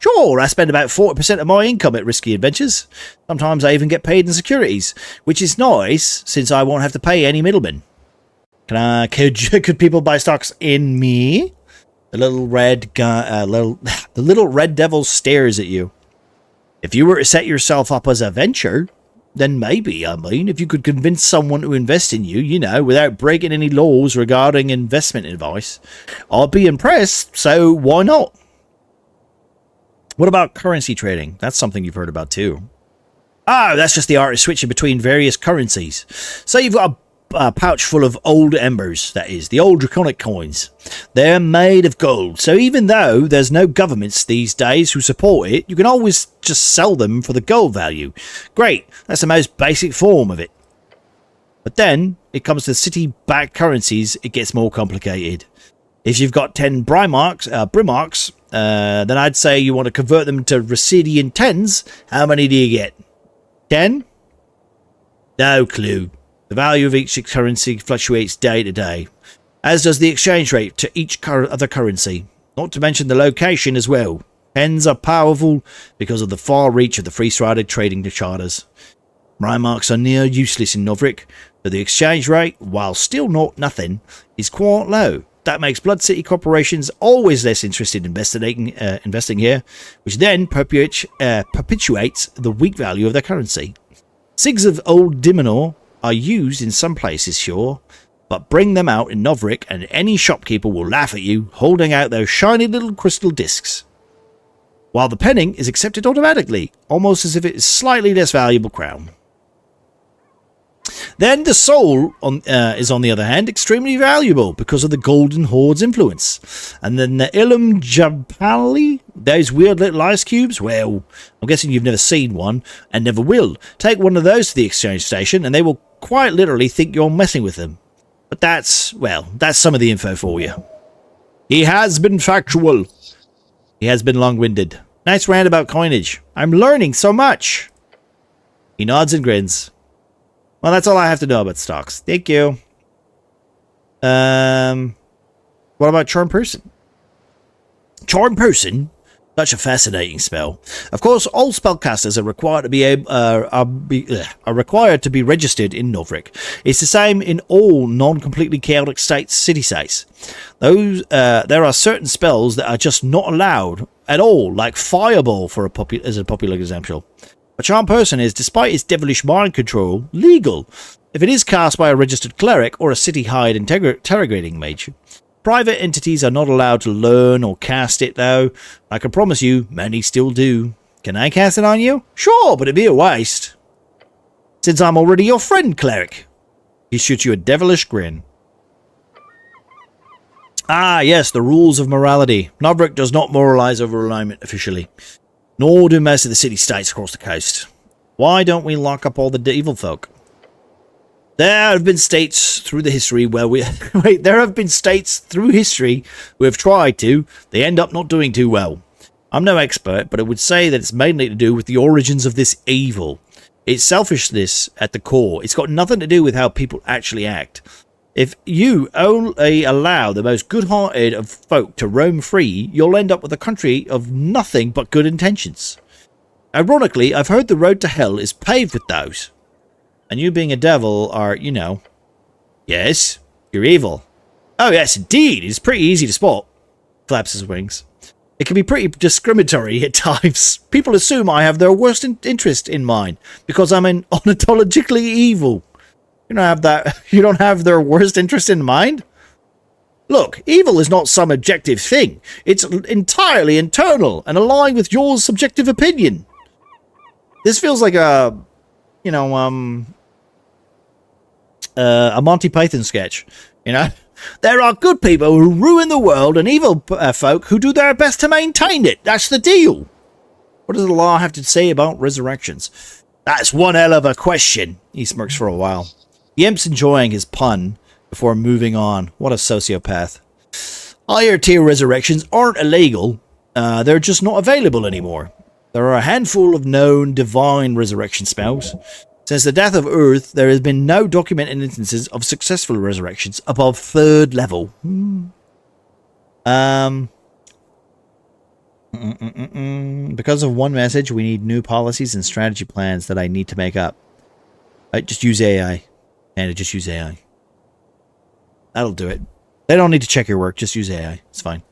Sure, I spend about 40% of my income at risky adventures. Sometimes I even get paid in securities, which is nice since I won't have to pay any middlemen. Could people buy stocks in me? The little red guy, the little red devil stares at you. If you were to set yourself up as a venture, then maybe, if you could convince someone to invest in you, without breaking any laws regarding investment advice, I'd be impressed, so why not? What about currency trading? That's something you've heard about too. Oh, that's just the art of switching between various currencies. So you've got a pouch full of old embers, that is, the old draconic coins. They're made of gold, so even though there's no governments these days who support it, you can always just sell them for the gold value. Great, that's the most basic form of it. But then, it comes to city-backed currencies, it gets more complicated. If you've got 10 Brimarks, then I'd say you want to convert them to Residian 10s. How many do you get? 10? No clue. The value of each currency fluctuates day to day, as does the exchange rate to each other currency, not to mention the location as well. Pens are powerful because of the far reach of the free-sided trading charters. Brimarks are near useless in Novrik, but the exchange rate, while still not nothing, is quite low. That makes Blood City corporations always less interested in investing here, which then perpetuates the weak value of their currency. Sigs of old Dimonor are used in some places, sure, but bring them out in Novrik and any shopkeeper will laugh at you holding out those shiny little crystal discs. While the penning is accepted automatically, almost as if it is slightly less valuable crown. Then the soul is, on the other hand, extremely valuable because of the Golden Horde's influence. And then the Ilum Jabali, those weird little ice cubes, well, I'm guessing you've never seen one and never will. Take one of those to the exchange station and they will quite literally think you're messing with them. But that's some of the info for you. He has been factual. He has been long-winded. Nice roundabout coinage. I'm learning so much. He nods and grins. Well, that's all I have to know about stocks. Thank you. What about Charm Person? Charm Person? Such a fascinating spell. Of course, all spellcasters are required to be registered in Novrik. It's the same in all non-completely chaotic city-states. There are certain spells that are just not allowed at all, like Fireball as a popular example. A Charm Person is, despite its devilish mind control, legal if it is cast by a registered cleric or a city-hide interrogating mage. Private entities are not allowed to learn or cast it, though. I can promise you, many still do. Can I cast it on you? Sure, but it'd be a waste. Since I'm already your friend, cleric. He shoots you a devilish grin. Ah, yes, the rules of morality. Novrik does not moralize over alignment officially. Nor do most of the city-states across the coast. Why don't we lock up all the evil folk? There have been states through history who have tried to. They end up not doing too well. I'm no expert, but I would say that it's mainly to do with the origins of this evil. It's selfishness at the core. It's got nothing to do with how people actually act. If you only allow the most good-hearted of folk to roam free, you'll end up with a country of nothing but good intentions. Ironically, I've heard the road to hell is paved with those. And you being a devil are, Yes? You're evil. Oh, yes, indeed. It's pretty easy to spot. Flaps his wings. It can be pretty discriminatory at times. People assume I have their worst interest in mind because I'm ontologically evil. You don't have that. You don't have their worst interest in mind? Look, evil is not some objective thing. It's entirely internal and aligned with your subjective opinion. This feels like a, you know, a Monty Python sketch, you know? There are good people who ruin the world and evil folk who do their best to maintain it. That's the deal. What does the law have to say about resurrections? That's one hell of a question. He smirks for a while. The imp's enjoying his pun before moving on. What a sociopath. Higher tier resurrections aren't illegal. They're just not available anymore. There are a handful of known divine resurrection spells. Since the death of Earth, there has been no documented instances of successful resurrections above 3rd level. Because of one message, we need new policies and strategy plans that I need to make up. Just use AI. And just use AI. That'll do it. They don't need to check your work. Just use AI. It's fine.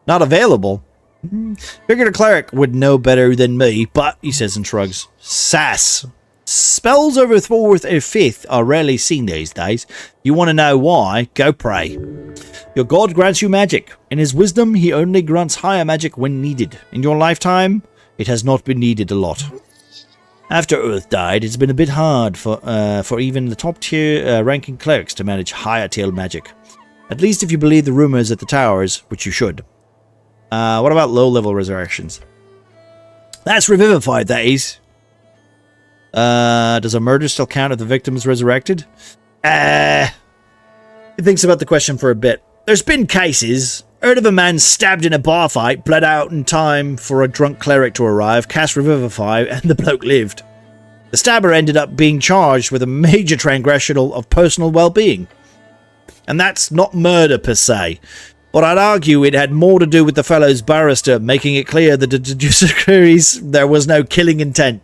Not available? Figured a cleric would know better than me, but, he says and shrugs. Sass. Spells over 4th or 5th are rarely seen these days. You want to know why? Go pray. Your god grants you magic. In his wisdom, he only grants higher magic when needed. In your lifetime, it has not been needed a lot. After Earth died, it's been a bit hard for even the top-tier ranking clerics to manage higher-tier magic. At least if you believe the rumors at the towers, which you should. What about low-level resurrections? That's revivified, that is. Does a murder still count if the victim is resurrected? He thinks about the question for a bit. There's been cases. Heard of a man stabbed in a bar fight, bled out in time for a drunk cleric to arrive, cast Revivify, and the bloke lived. The stabber ended up being charged with a major transgression of personal well-being. And that's not murder per se. But I'd argue it had more to do with the fellow's barrister making it clear that the judiciaries there was no killing intent.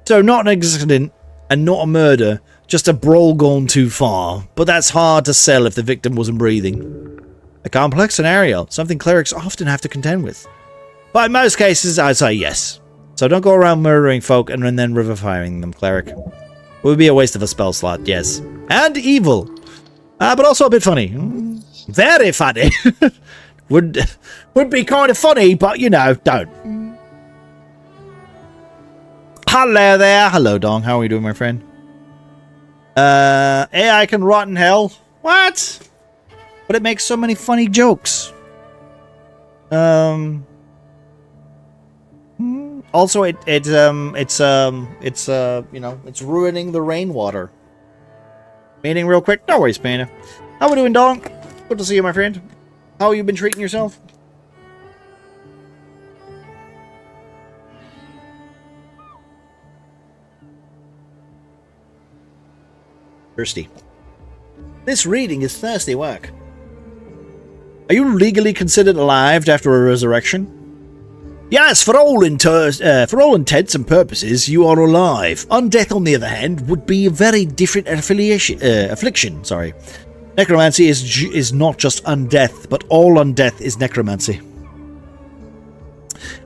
So not an accident and not a murder, just a brawl gone too far. But that's hard to sell if the victim wasn't breathing. A complex scenario, something clerics often have to contend with. But in most cases, I'd say yes. So don't go around murdering folk and then revivifying them, cleric. It would be a waste of a spell slot, yes. And evil. But also a bit funny. Very funny. would be kind of funny, but you know, don't. Hello there. Hello, Dong. How are you doing, my friend? AI can rot in hell. What? But it makes so many funny jokes. Also, it's ruining the rainwater. Meaning, real quick. No worries, Panda. How we doing, Dong? Good to see you, my friend. How you been treating yourself? Thirsty. This reading is thirsty work. Are you legally considered alive after a resurrection? Yes, for all intents and purposes, you are alive. Undeath, on the other hand, would be a very different affliction. Sorry. Necromancy is not just undeath, but all undeath is necromancy.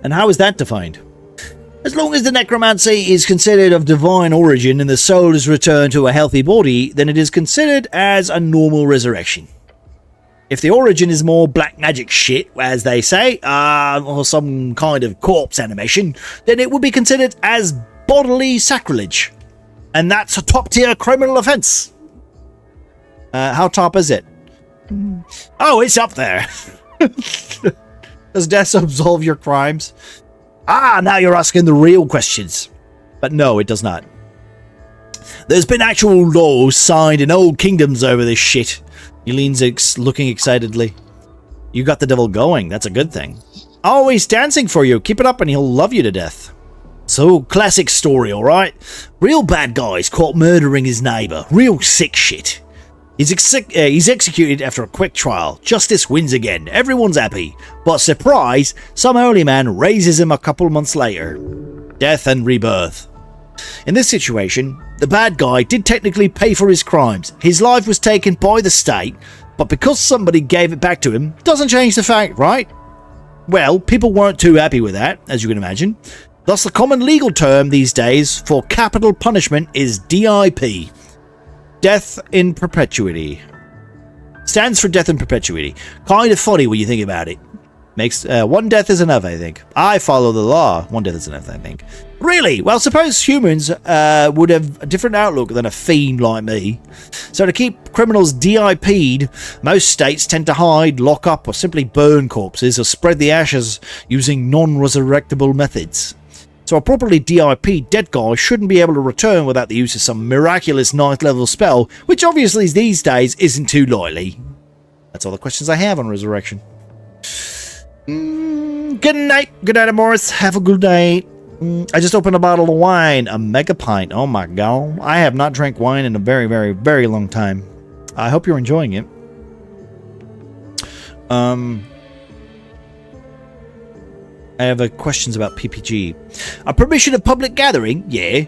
And how is that defined? As long as the necromancy is considered of divine origin and the soul is returned to a healthy body, then it is considered as a normal resurrection. If the origin is more black magic shit, as they say, or some kind of corpse animation, then it would be considered as bodily sacrilege. And that's a top-tier criminal offense. How top is it? Oh, it's up there. Does death absolve your crimes? Now you're asking the real questions. But no, it does not. There's been actual laws signed in old kingdoms over this shit. He leans looking excitedly. You got the devil going, that's a good thing. Oh, he's dancing for you. Keep it up and he'll love you to death. So, classic story, alright? Real bad guy's caught murdering his neighbour. Real sick shit. He's executed after a quick trial. Justice wins again. Everyone's happy. But surprise, some holy man raises him a couple months later. Death and rebirth. In this situation, the bad guy did technically pay for his crimes. His life was taken by the state, but because somebody gave it back to him, doesn't change the fact, right? Well, people weren't too happy with that, as you can imagine. Thus, the common legal term these days for capital punishment is DIP. Death in perpetuity. Stands for death in perpetuity. Kind of funny when you think about it. Makes one death is enough, I think. I follow the law. One death is enough, I think. Really? Well, suppose humans would have a different outlook than a fiend like me. So to keep criminals DIP'd, most states tend to hide, lock up, or simply burn corpses or spread the ashes using non-resurrectable methods. So a properly DIP'd dead guy shouldn't be able to return without the use of some miraculous 9th level spell, which obviously these days isn't too likely. That's all the questions I have on resurrection. Good night, Morris. Have a good night. I just opened a bottle of wine, a mega pint. Oh my god. I have not drank wine in a very, very, very long time. I hope you're enjoying it. I have questions about PPG. A permission of public gathering? Yeah.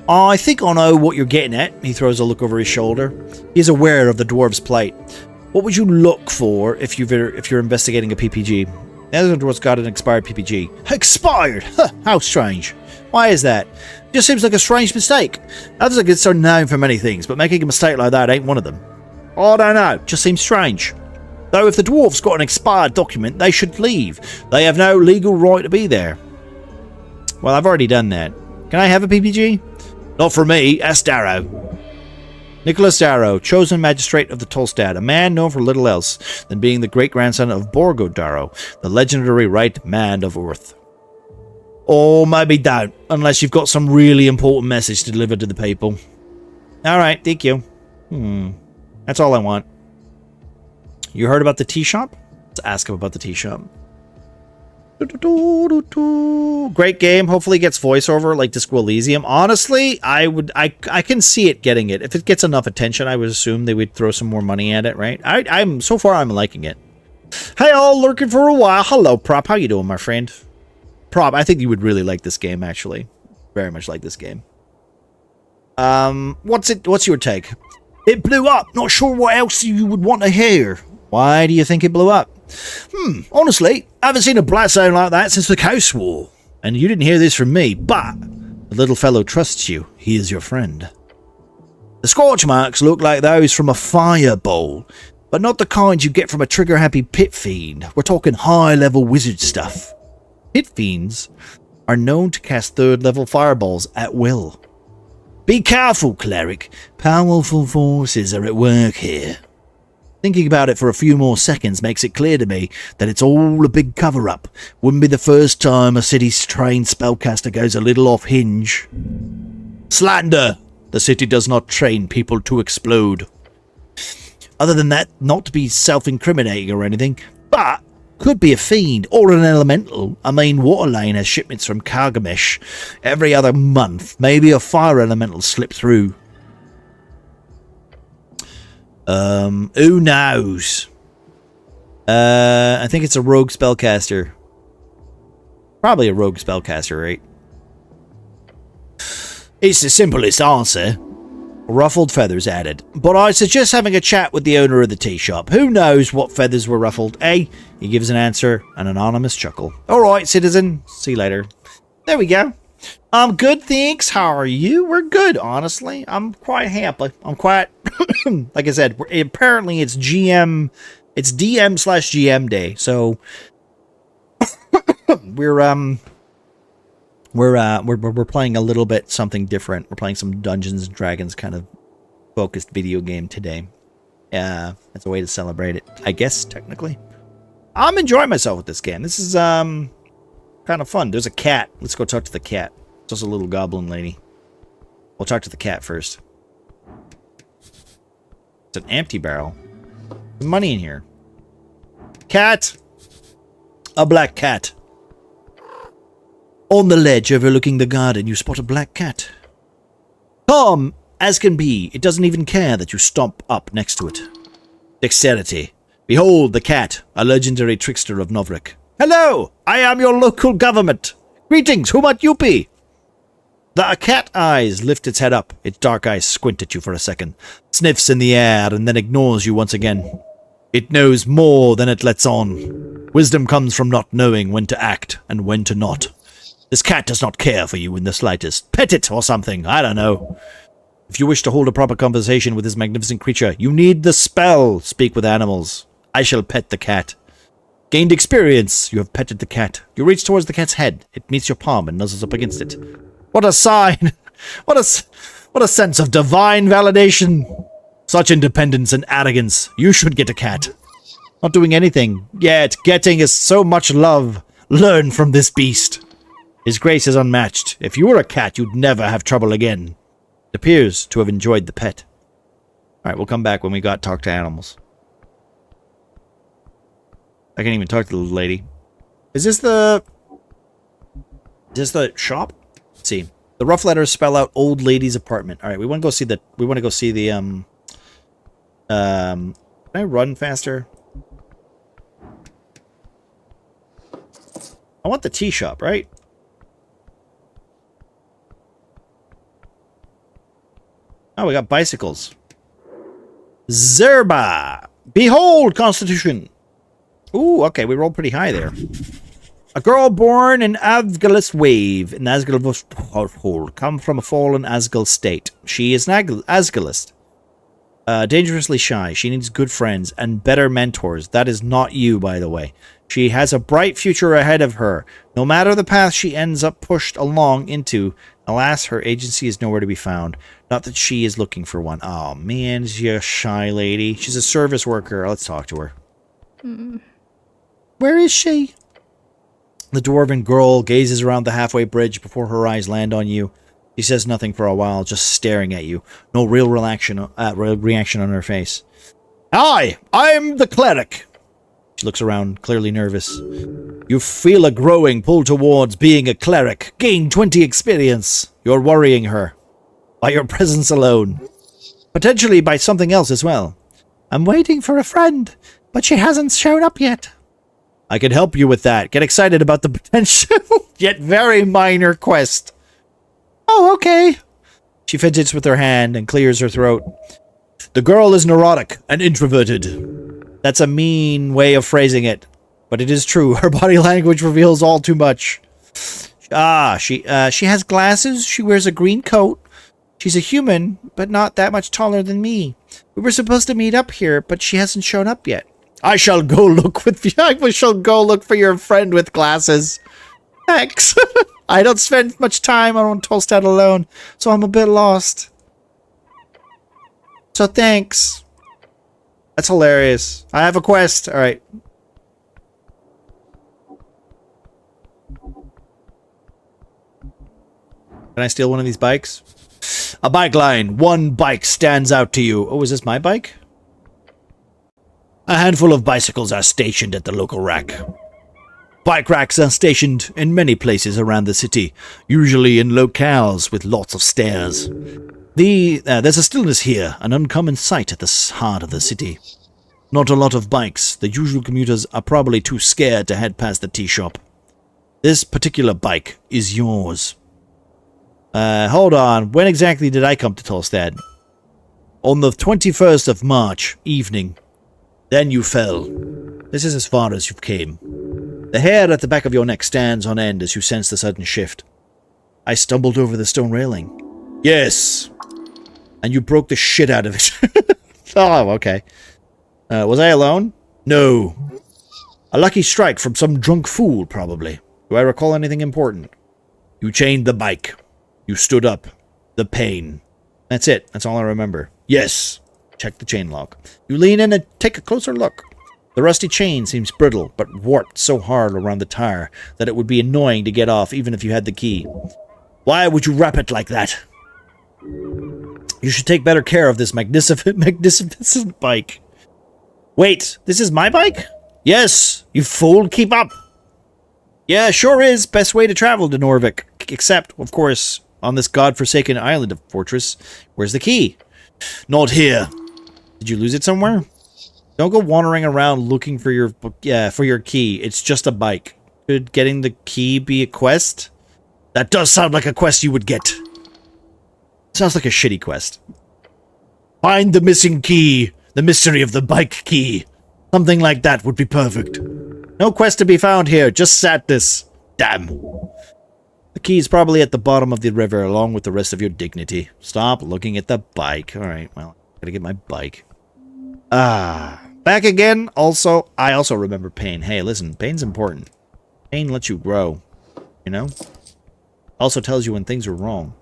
I think I know what you're getting at. He throws a look over his shoulder. He is aware of the dwarves' plight. What would you look for if you're investigating a PPG? The other dwarves got an expired PPG. Expired? Huh, how strange. Why is that? Just seems like a strange mistake. Others get so known for many things, but making a mistake like that ain't one of them. I don't know. Just seems strange. Though if the dwarves got an expired document, they should leave. They have no legal right to be there. Well, I've already done that. Can I have a PPG? Not for me. Ask Darrow. Nicholas Darrow, chosen magistrate of the Tolstad, a man known for little else than being the great-grandson of Borgo Darrow, the legendary right man of Earth. Or maybe don't, unless you've got some really important message to deliver to the people. Alright, thank you. That's all I want. You heard about the tea shop? Let's ask him about the tea shop. Great game. Hopefully it gets voiceover like Disco Elysium. Honestly, I can see it getting it. If it gets enough attention, I would assume they would throw some more money at it, right? I'm so far I'm liking it. Hey all, lurking for a while. Hello, Prop. How you doing, my friend? Prop, I think you would really like this game, actually. Very much like this game. What's your take? It blew up. Not sure what else you would want to hear. Why do you think it blew up? Honestly, I haven't seen a blast zone like that since the Coast War. And you didn't hear this from me, but the little fellow trusts you. He is your friend. The scorch marks look like those from a fireball, but not the kind you get from a trigger-happy pit fiend. We're talking high-level wizard stuff. Pit fiends are known to cast 3rd-level fireballs at will. Be careful, cleric. Powerful forces are at work here. Thinking about it for a few more seconds makes it clear to me that it's all a big cover-up. Wouldn't be the first time a city's trained spellcaster goes a little off hinge. Slander! The city does not train people to explode. Other than that, not to be self-incriminating or anything, but could be a fiend or an elemental. I mean, Waterlane has shipments from Kargamesh every other month. Maybe a fire elemental slipped through. Who knows? I think it's a rogue spellcaster. Probably a rogue spellcaster, right? It's the simplest answer. Ruffled feathers added. But I suggest having a chat with the owner of the tea shop. Who knows what feathers were ruffled, eh? He gives an answer, an anonymous chuckle. Alright, citizen. See you later. There we go. I'm good, thanks. How are you? We're good, honestly. I'm quite happy. I'm quite, like I said, apparently it's DM, it's DM/GM day. So we're playing a little bit something different. We're playing some Dungeons and Dragons kind of focused video game today. That's a way to celebrate it, I guess, technically. I'm enjoying myself with this game. This is kind of fun. There's a cat. Let's go talk to the cat. It's just a little goblin lady. We'll talk to the cat first. It's an empty barrel. There's money in here. Cat! A black cat. On the ledge overlooking the garden, you spot a black cat. Calm as can be, it doesn't even care that you stomp up next to it. Dexterity. Behold the cat, a legendary trickster of Novrek. Hello! I am your local government. Greetings, who might you be? The cat eyes lift its head up. Its dark eyes squint at you for a second, sniffs in the air, and then ignores you once again. It knows more than it lets on. Wisdom comes from not knowing when to act and when to not. This cat does not care for you in the slightest. Pet it or something, I don't know. If you wish to hold a proper conversation with this magnificent creature, you need the spell. Speak with animals. I shall pet the cat. Gained experience. You have petted the cat. You reach towards the cat's head. It meets your palm and nuzzles up against it. What a sign! What a sense of divine validation! Such independence and arrogance. You should get a cat. Not doing anything, yet getting is so much love. Learn from this beast. His grace is unmatched. If you were a cat, you'd never have trouble again. It appears to have enjoyed the pet. Alright, we'll come back when we got talk to animals. I can't even talk to the little lady. Is this the shop? Let's see. The rough letters spell out old lady's apartment. Alright, we want to go see the can I run faster? I want the tea shop, right? Oh, we got bicycles. Zerba! Behold, Constitution! Ooh, okay, we rolled pretty high there. A girl born in Avgalus Wave, in Asgal's household, come from a fallen Asgal state. She is an Asgalist. Dangerously shy. She needs good friends and better mentors. That is not you, by the way. She has a bright future ahead of her. No matter the path she ends up pushed along into, alas, her agency is nowhere to be found. Not that she is looking for one. Oh, man, she's a shy lady. She's a service worker. Let's talk to her. Where is she? The dwarven girl gazes around the halfway bridge before her eyes land on you. She says nothing for a while, just staring at you. No real reaction on her face. Hi, I'm the cleric. She looks around, clearly nervous. You feel a growing pull towards being a cleric. Gain 20 experience. You're worrying her. By your presence alone. Potentially by something else as well. I'm waiting for a friend, but she hasn't shown up yet. I can help you with that. Get excited about the potential, yet very minor quest. Oh, okay. She fidgets with her hand and clears her throat. The girl is neurotic and introverted. That's a mean way of phrasing it, but it is true. Her body language reveals all too much. She has glasses. She wears a green coat. She's a human, but not that much taller than me. We were supposed to meet up here, but she hasn't shown up yet. I shall go look for your friend with glasses. Thanks. I don't spend much time on Tolstad alone, so I'm a bit lost. So thanks. That's hilarious. I have a quest. Alright. Can I steal one of these bikes? A bike line. One bike stands out to you. Oh, is this my bike? A handful of bicycles are stationed at the local rack. Bike racks are stationed in many places around the city, usually in locales with lots of stairs. There's a stillness here, an uncommon sight at the heart of the city. Not a lot of bikes. The usual commuters are probably too scared to head past the tea shop. This particular bike is yours. Hold on. When exactly did I come to Tolstad? On the 21st of March, evening. Then you fell. This is as far as you came. The hair at the back of your neck stands on end as you sense the sudden shift. I stumbled over the stone railing. Yes. And you broke the shit out of it. Oh, okay. Was I alone? No. A lucky strike from some drunk fool, probably. Do I recall anything important? You chained the bike. You stood up. The pain. That's it. That's all I remember. Yes. Check the chain lock. You lean in and take a closer look. The rusty chain seems brittle, but warped so hard around the tire that it would be annoying to get off even if you had the key. Why would you wrap it like that? You should take better care of this magnificent bike. Wait, this is my bike? Yes, you fool, keep up. Yeah, sure is. Best way to travel to Norvik. Except, of course, on this godforsaken island of fortress. Where's the key? Not here. Did you lose it somewhere? Don't go wandering around looking for your key. It's just a bike. Could getting the key be a quest? That does sound like a quest you would get. Sounds like a shitty quest. Find the missing key. The mystery of the bike key. Something like that would be perfect. No quest to be found here, just sadness. Damn. The key is probably at the bottom of the river along with the rest of your dignity. Stop looking at the bike. Alright, well, gotta get my bike. Back again. I also remember pain. Hey, listen, pain's important. Pain lets you grow. You know? Also tells you when things are wrong.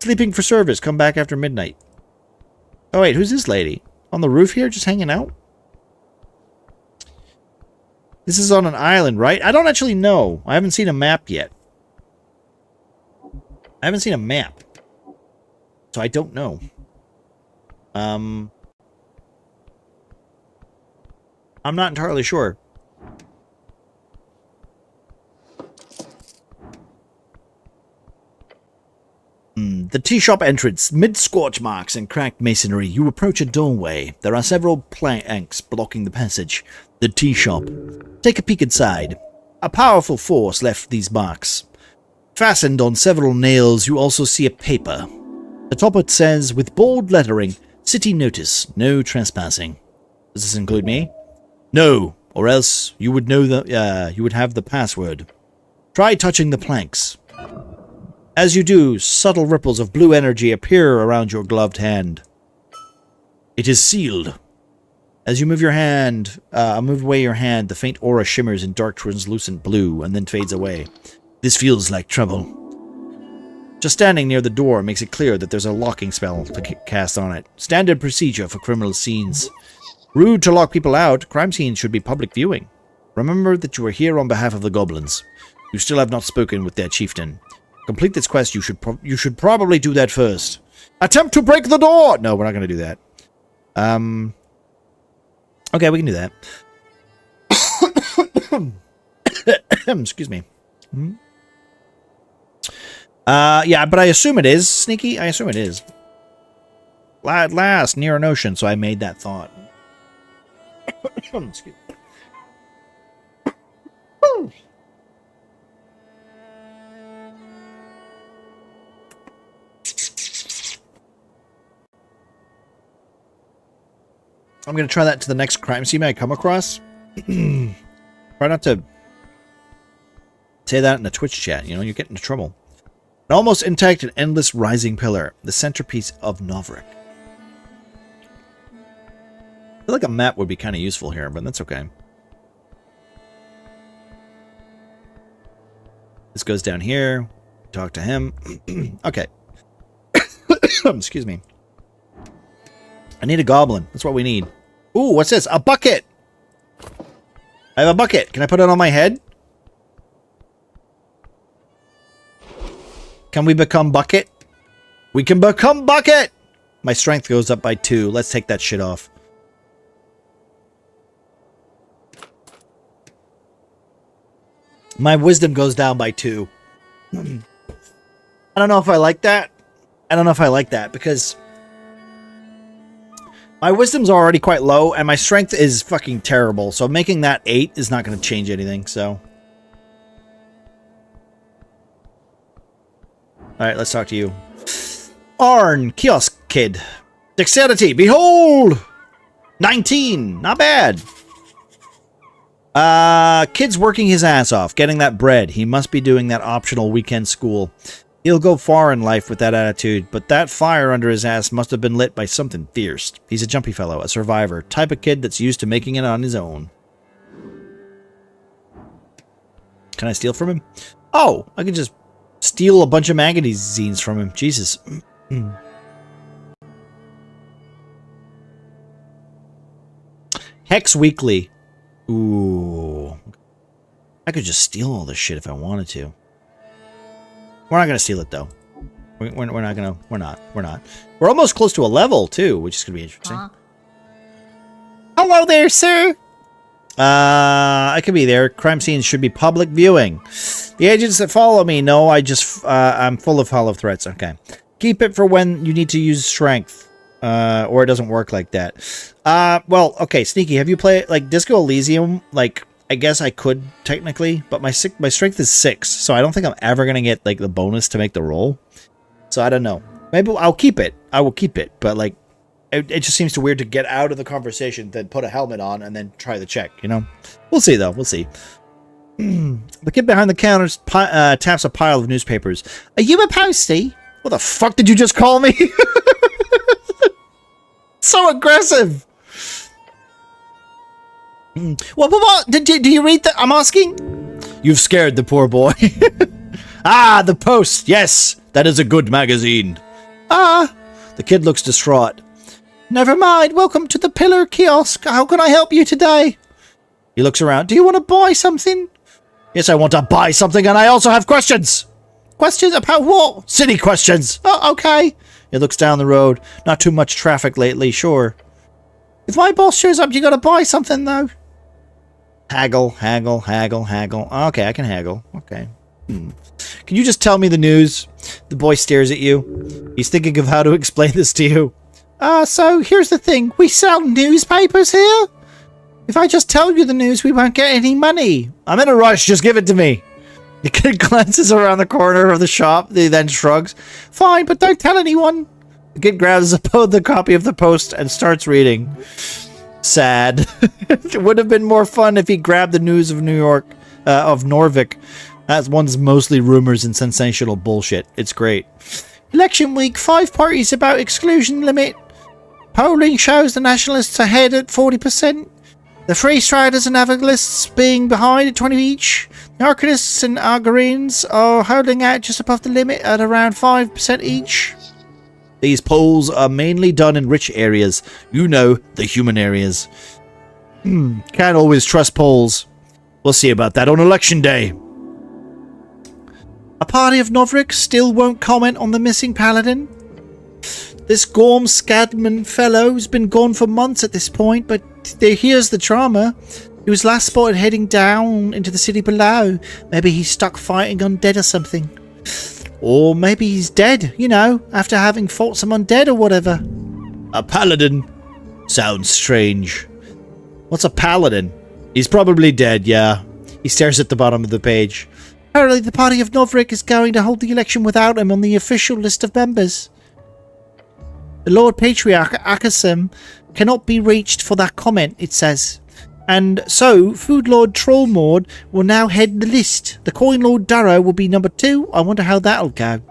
Sleeping for service. Come back after midnight. Oh, wait, who's this lady? On the roof here, just hanging out? This is on an island, right? I don't actually know. I haven't seen a map yet. I haven't seen a map. So I don't know. I'm not entirely sure. The tea shop entrance. Mid scorch marks and cracked masonry, you approach a doorway. There are several planks blocking the passage. The tea shop. Take a peek inside. A powerful force left these marks. Fastened on several nails, you also see a paper. Atop it says, with bold lettering, City Notice, no trespassing. Does this include me? No, or else you would know you would have the password. Try touching the planks. As you do, subtle ripples of blue energy appear around your gloved hand. It is sealed. As you move away your hand, the faint aura shimmers in dark translucent blue and then fades away. This feels like trouble. Just standing near the door makes it clear that there's a locking spell to cast on it. Standard procedure for criminal scenes. Rude to lock people out. Crime scenes should be public viewing. Remember that you are here on behalf of the goblins. You still have not spoken with their chieftain. Complete this quest. You should probably do that first. Attempt to break the door! No, we're not going to do that. Okay, we can do that. Excuse me. Yeah, but I assume it is. Sneaky? I assume it is. At last, near an ocean, so I made that thought. Excuse me. I'm going to try that to the next crime scene I come across. Try not to say that in a Twitch chat, you know, you get into trouble. An almost intact and endless rising pillar, the centerpiece of Novrik. I feel like a map would be kind of useful here, but that's okay. This goes down here. Talk to him. Okay. Excuse me. I need a goblin. That's what we need. Ooh, what's this? A bucket! I have a bucket. Can I put it on my head? Can we become bucket? We can become bucket! My strength goes up by 2. Let's take that shit off. My wisdom goes down by 2. I don't know if I like that. I don't know if I like that because my wisdom's already quite low and my strength is fucking terrible. So making that 8 is not going to change anything. So, all right, let's talk to you. Arn, kiosk kid. Dexterity, behold! 19, not bad. Kid's working his ass off, getting that bread. He must be doing that optional weekend school. He'll go far in life with that attitude, but that fire under his ass must have been lit by something fierce. He's a jumpy fellow, a survivor, type of kid that's used to making it on his own. Can I steal from him? Oh, I can just steal a bunch of magazines from him. Jesus. Hex Weekly. Ooh. I could just steal all this shit if I wanted to. We're not going to steal it, though. We're not going to... We're not. We're almost close to a level, too, which is going to be interesting. Hello there, sir! I could be there. Crime scenes should be public viewing. The agents that follow me know I'm full of hollow threats. Okay. Keep it for when you need to use strength. Or it doesn't work like that. Well, okay, Sneaky, have you played, like, Disco Elysium? Like, I guess I could technically, but my strength is 6, so I don't think I'm ever gonna get like the bonus to make the roll. So I don't know. Maybe I'll keep it. I will keep it, but like it just seems too weird to get out of the conversation, then put a helmet on, and then try the check. You know, we'll see though. We'll see. The kid behind the counter taps a pile of newspapers. Are you a postie? What the fuck did you just call me? So aggressive. What? Do you read that? I'm asking. You've scared the poor boy. Ah, the Post. Yes, that is a good magazine. Ah, the kid looks distraught. Never mind. Welcome to the Pillar Kiosk. How can I help you today? He looks around. Do you want to buy something? Yes, I want to buy something, and I also have questions. Questions about what? City questions. Oh, okay. He looks down the road. Not too much traffic lately, sure. If my boss shows up, you gotta buy something, though. Haggle, haggle, haggle, haggle. Okay, I can haggle. Okay. Can you just tell me the news? The boy stares at you. He's thinking of how to explain this to you. So here's the thing. We sell newspapers here? If I just tell you the news, we won't get any money. I'm in a rush. Just give it to me. The kid glances around the corner of the shop. He then shrugs. Fine, but don't tell anyone. The kid grabs the copy of the Post and starts reading. Sad. It would have been more fun if he grabbed the news of New York, of Norvik. That one's mostly rumors and sensational bullshit. It's great. Election week, 5 parties about exclusion limit. Polling shows the Nationalists ahead at 40%. The Free Striders and Avangalists being behind at 20 each. The Arcanists and Algerians are holding out just above the limit at around 5% each. These polls are mainly done in rich areas. You know, the human areas. Can't always trust polls. We'll see about that on election day. A party of Novrik still won't comment on the missing paladin. This Gorm Scadman fellow's been gone for months at this point, but here's the drama. He was last spotted heading down into the city below. Maybe he's stuck fighting undead or something. Or maybe he's dead, you know, after having fought some undead or whatever. A paladin? Sounds strange. What's a paladin? He's probably dead, yeah. He stares at the bottom of the page. Apparently the party of Novrik is going to hold the election without him on the official list of members. The Lord Patriarch Akasim cannot be reached for that comment, it says. And so, Food Lord Trollmord will now head the list. The Coin Lord Darrow will be number 2. I wonder how that'll go.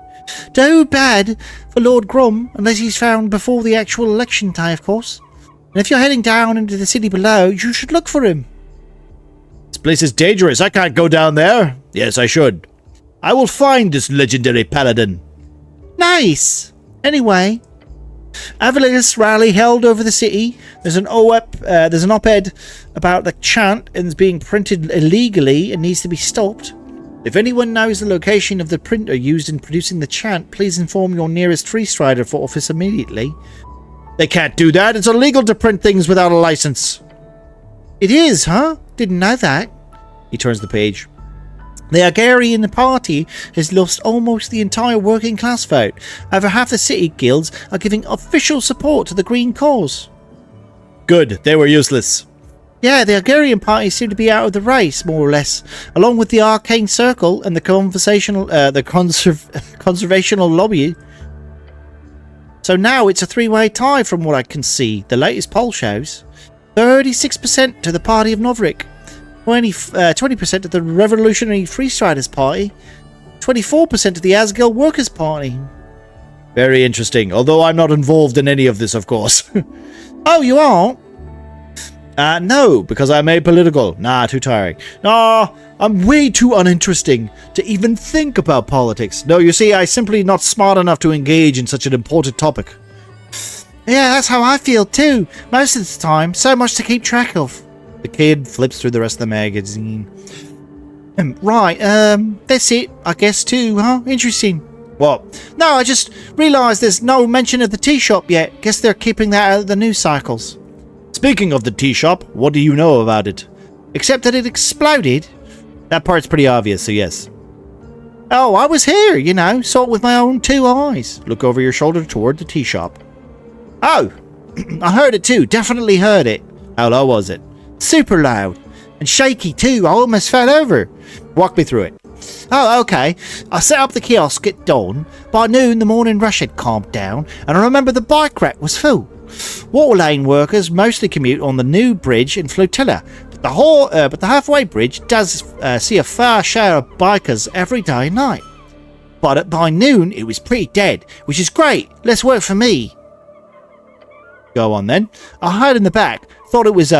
Too bad for Lord Grum, unless he's found before the actual election day, of course. And if you're heading down into the city below, you should look for him. This place is dangerous. I can't go down there. Yes, I should. I will find this legendary paladin. Nice. Anyway, Avalis rally held over the city. There's an op-ed about the chant and it's being printed illegally and needs to be stopped. If anyone knows the location of the printer used in producing the chant, please inform your nearest Free Strider for office immediately. They can't do that. It's illegal to print things without a license. It is, huh? Didn't know that. He turns the page. The Agarian party has lost almost the entire working class vote. Over half the city guilds are giving official support to the Green cause. Good, they were useless. Yeah, the Agarian party seem to be out of the race, more or less, along with the Arcane Circle and the conservational lobby. So now it's a 3-way tie from what I can see. The latest poll shows 36% to the party of Novrik. 20% to the Revolutionary Freestriders Party, 24% to the Asgil Workers Party. Very interesting, although I'm not involved in any of this, of course. Oh, you aren't? No, because I'm apolitical. Nah, too tiring. Nah, I'm way too uninteresting to even think about politics. No, you see, I'm simply not smart enough to engage in such an important topic. Yeah, that's how I feel too. Most of the time, so much to keep track of. The kid flips through the rest of the magazine. Right, that's it, I guess, too, huh? Interesting. What? No, I just realised there's no mention of the tea shop yet. Guess they're keeping that out of the news cycles. Speaking of the tea shop, what do you know about it? Except that it exploded. That part's pretty obvious, so yes. Oh, I was here, you know, saw it with my own 2 eyes. Look over your shoulder toward the tea shop. Oh, I heard it too, definitely heard it. How low was it? Super loud. And shaky too, I almost fell over. Walk me through it. Oh, okay. I set up the kiosk at dawn. By noon, the morning rush had calmed down, and I remember the bike rack was full. Water lane workers mostly commute on the new bridge in Flotilla, but the halfway bridge does see a fair share of bikers every day and night. But by noon, it was pretty dead, which is great. Less work for me. Go on then. I heard in the back. Thought it was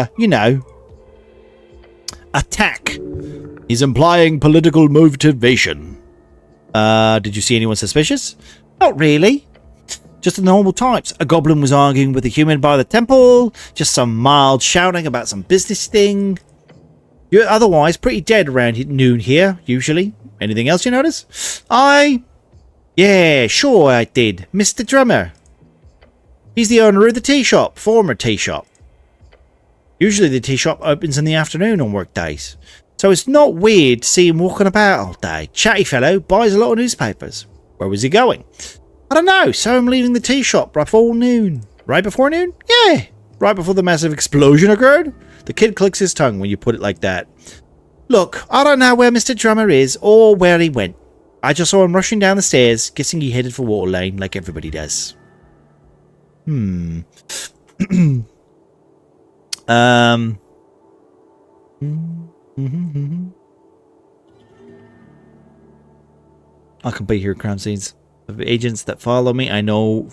attack. He's implying political motivation. Did you see anyone suspicious? Not really. Just the normal types. A goblin was arguing with a human by the temple. Just some mild shouting about some business thing. You're otherwise pretty dead around noon here, usually. Anything else you notice? Yeah, sure I did. Mr. Drummer. He's the owner of the tea shop. Former tea shop. Usually the tea shop opens in the afternoon on work days. So it's not weird to see him walking about all day. Chatty fellow, buys a lot of newspapers. Where was he going? I don't know. Saw him leaving the tea shop before noon. Right before noon? Yeah. Right before the massive explosion occurred? The kid clicks his tongue when you put it like that. Look, I don't know where Mr. Drummer is or where he went. I just saw him rushing down the stairs, guessing he headed for Water Lane like everybody does. I can be here, Crown Seeds. Of agents that follow me, I know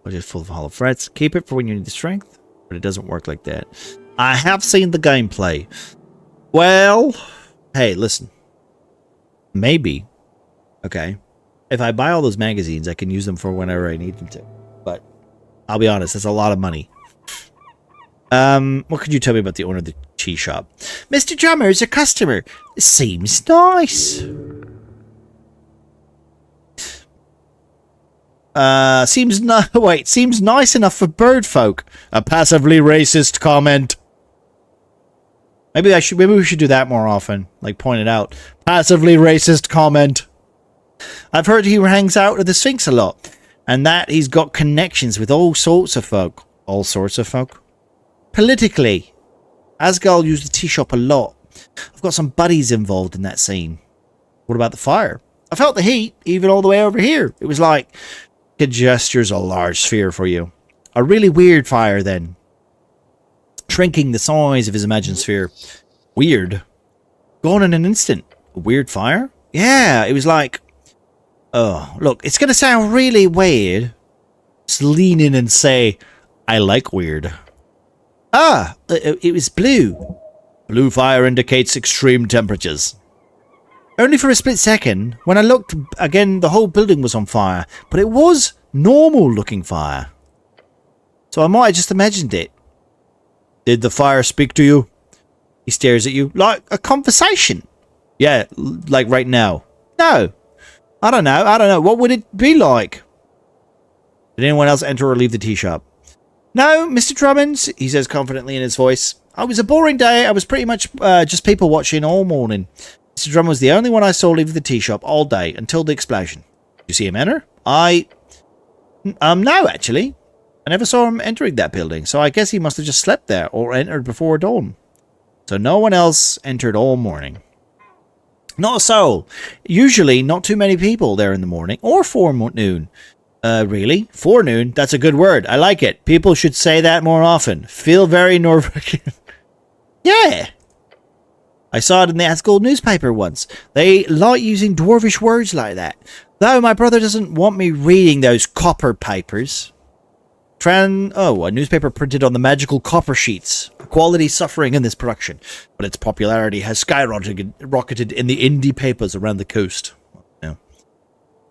are just full of hollow threats. Keep it for when you need the strength, but it doesn't work like that. I have seen the gameplay. Well, hey, listen. Maybe, okay, if I buy all those magazines, I can use them for whenever I need them to. But I'll be honest, that's a lot of money. What could you tell me about the owner of the tea shop? Mr. Drummer is a customer. Seems nice. Seems nice enough for bird folk. A passively racist comment. Maybe we should do that more often. Like point it out. Passively racist comment. I've heard he hangs out with the Sphinx a lot, and that he's got connections with all sorts of folk. All sorts of folk. Politically, Asgal used the tea shop a lot. I've got some buddies involved in that scene. What about the fire? I felt the heat, even all the way over here. It was like, kid gestures a large sphere for you. A really weird fire, then. Shrinking the size of his imagined sphere. Weird. Gone in an instant. A weird fire? Yeah, it was like... Oh, look, it's going to sound really weird. Just lean in and say, I like weird. Ah, it was blue. Blue fire indicates extreme temperatures. Only for a split second. When I looked again, the whole building was on fire. But it was normal looking fire. So I might have just imagined it. Did the fire speak to you? He stares at you. Like a conversation. Yeah, like right now. No. I don't know. What would it be like? Did anyone else enter or leave the tea shop? No, Mr. Drummond, he says confidently in his voice. It was a boring day. I was pretty much just people watching all morning. Mr. Drummond was the only one I saw leave the tea shop all day until the explosion. Did you see him enter? No, actually. I never saw him entering that building, so I guess he must have just slept there or entered before dawn. So no one else entered all morning. Not a soul. Usually not too many people there in the morning or forenoon. Really? Forenoon? That's a good word. I like it. People should say that more often. Feel very Norwegian. Yeah. I saw it in the Asgold newspaper once. They like using dwarvish words like that. Though my brother doesn't want me reading those copper papers. A newspaper printed on the magical copper sheets. Quality suffering in this production, but its popularity has skyrocketed in the indie papers around the coast. Yeah.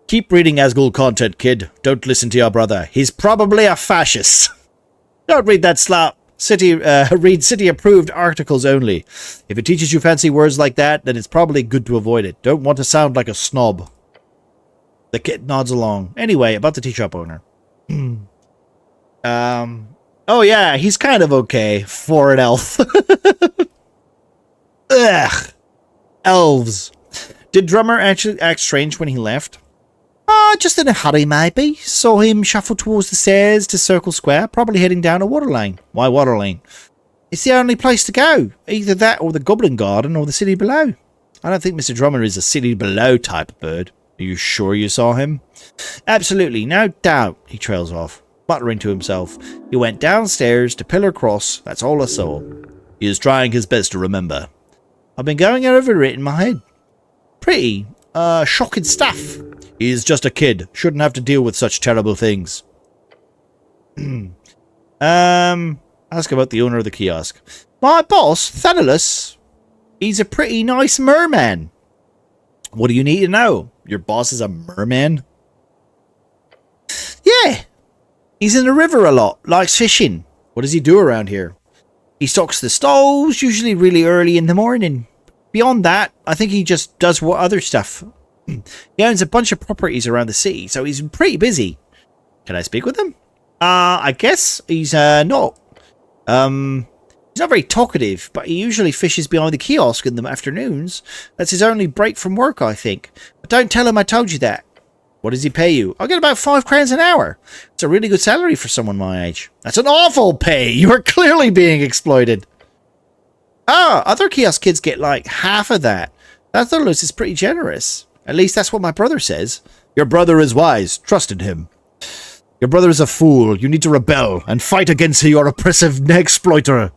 Keep reading Asgold content, kid. Don't listen to your brother. He's probably a fascist. Don't read that slop. Read city-approved articles only. If it teaches you fancy words like that, then it's probably good to avoid it. Don't want to sound like a snob. The kid nods along. Anyway, about the tea shop owner. Oh yeah, he's kind of okay for an elf. Ugh. Elves. Did Drummer actually act strange when he left? Just in a hurry maybe. Saw him shuffle towards the stairs to Circle Square, probably heading down a water lane. Why water lane? It's the only place to go. Either that or the Goblin Garden or the city below. I don't think Mr. Drummer is a city below type of bird. Are you sure you saw him? Absolutely, no doubt, he trails off, muttering to himself. He went downstairs to Pillar Cross, that's all I saw. He is trying his best to remember. I've been going over it in my head. Pretty, shocking stuff. He is just a kid, shouldn't have to deal with such terrible things. Ask about the owner of the kiosk. My boss, Thanalos, he's a pretty nice merman. What do you need to know? Your boss is a merman? Yeah. He's in the river a lot, likes fishing. What does he do around here? He stocks the stalls, usually really early in the morning. Beyond that, I think he just does other stuff. He owns a bunch of properties around the city, so he's pretty busy. Can I speak with him? I guess he's not. He's not very talkative, but he usually fishes behind the kiosk in the afternoons. That's his only break from work, I think. But don't tell him I told you that. What does he pay you? I get about 5 crowns an hour. It's a really good salary for someone my age. That's an awful pay. You are clearly being exploited. Ah, other kiosk kids get like half of that. That is pretty generous. At least that's what my brother says. Your brother is wise. Trust in him. Your brother is a fool. You need to rebel and fight against your oppressive exploiter.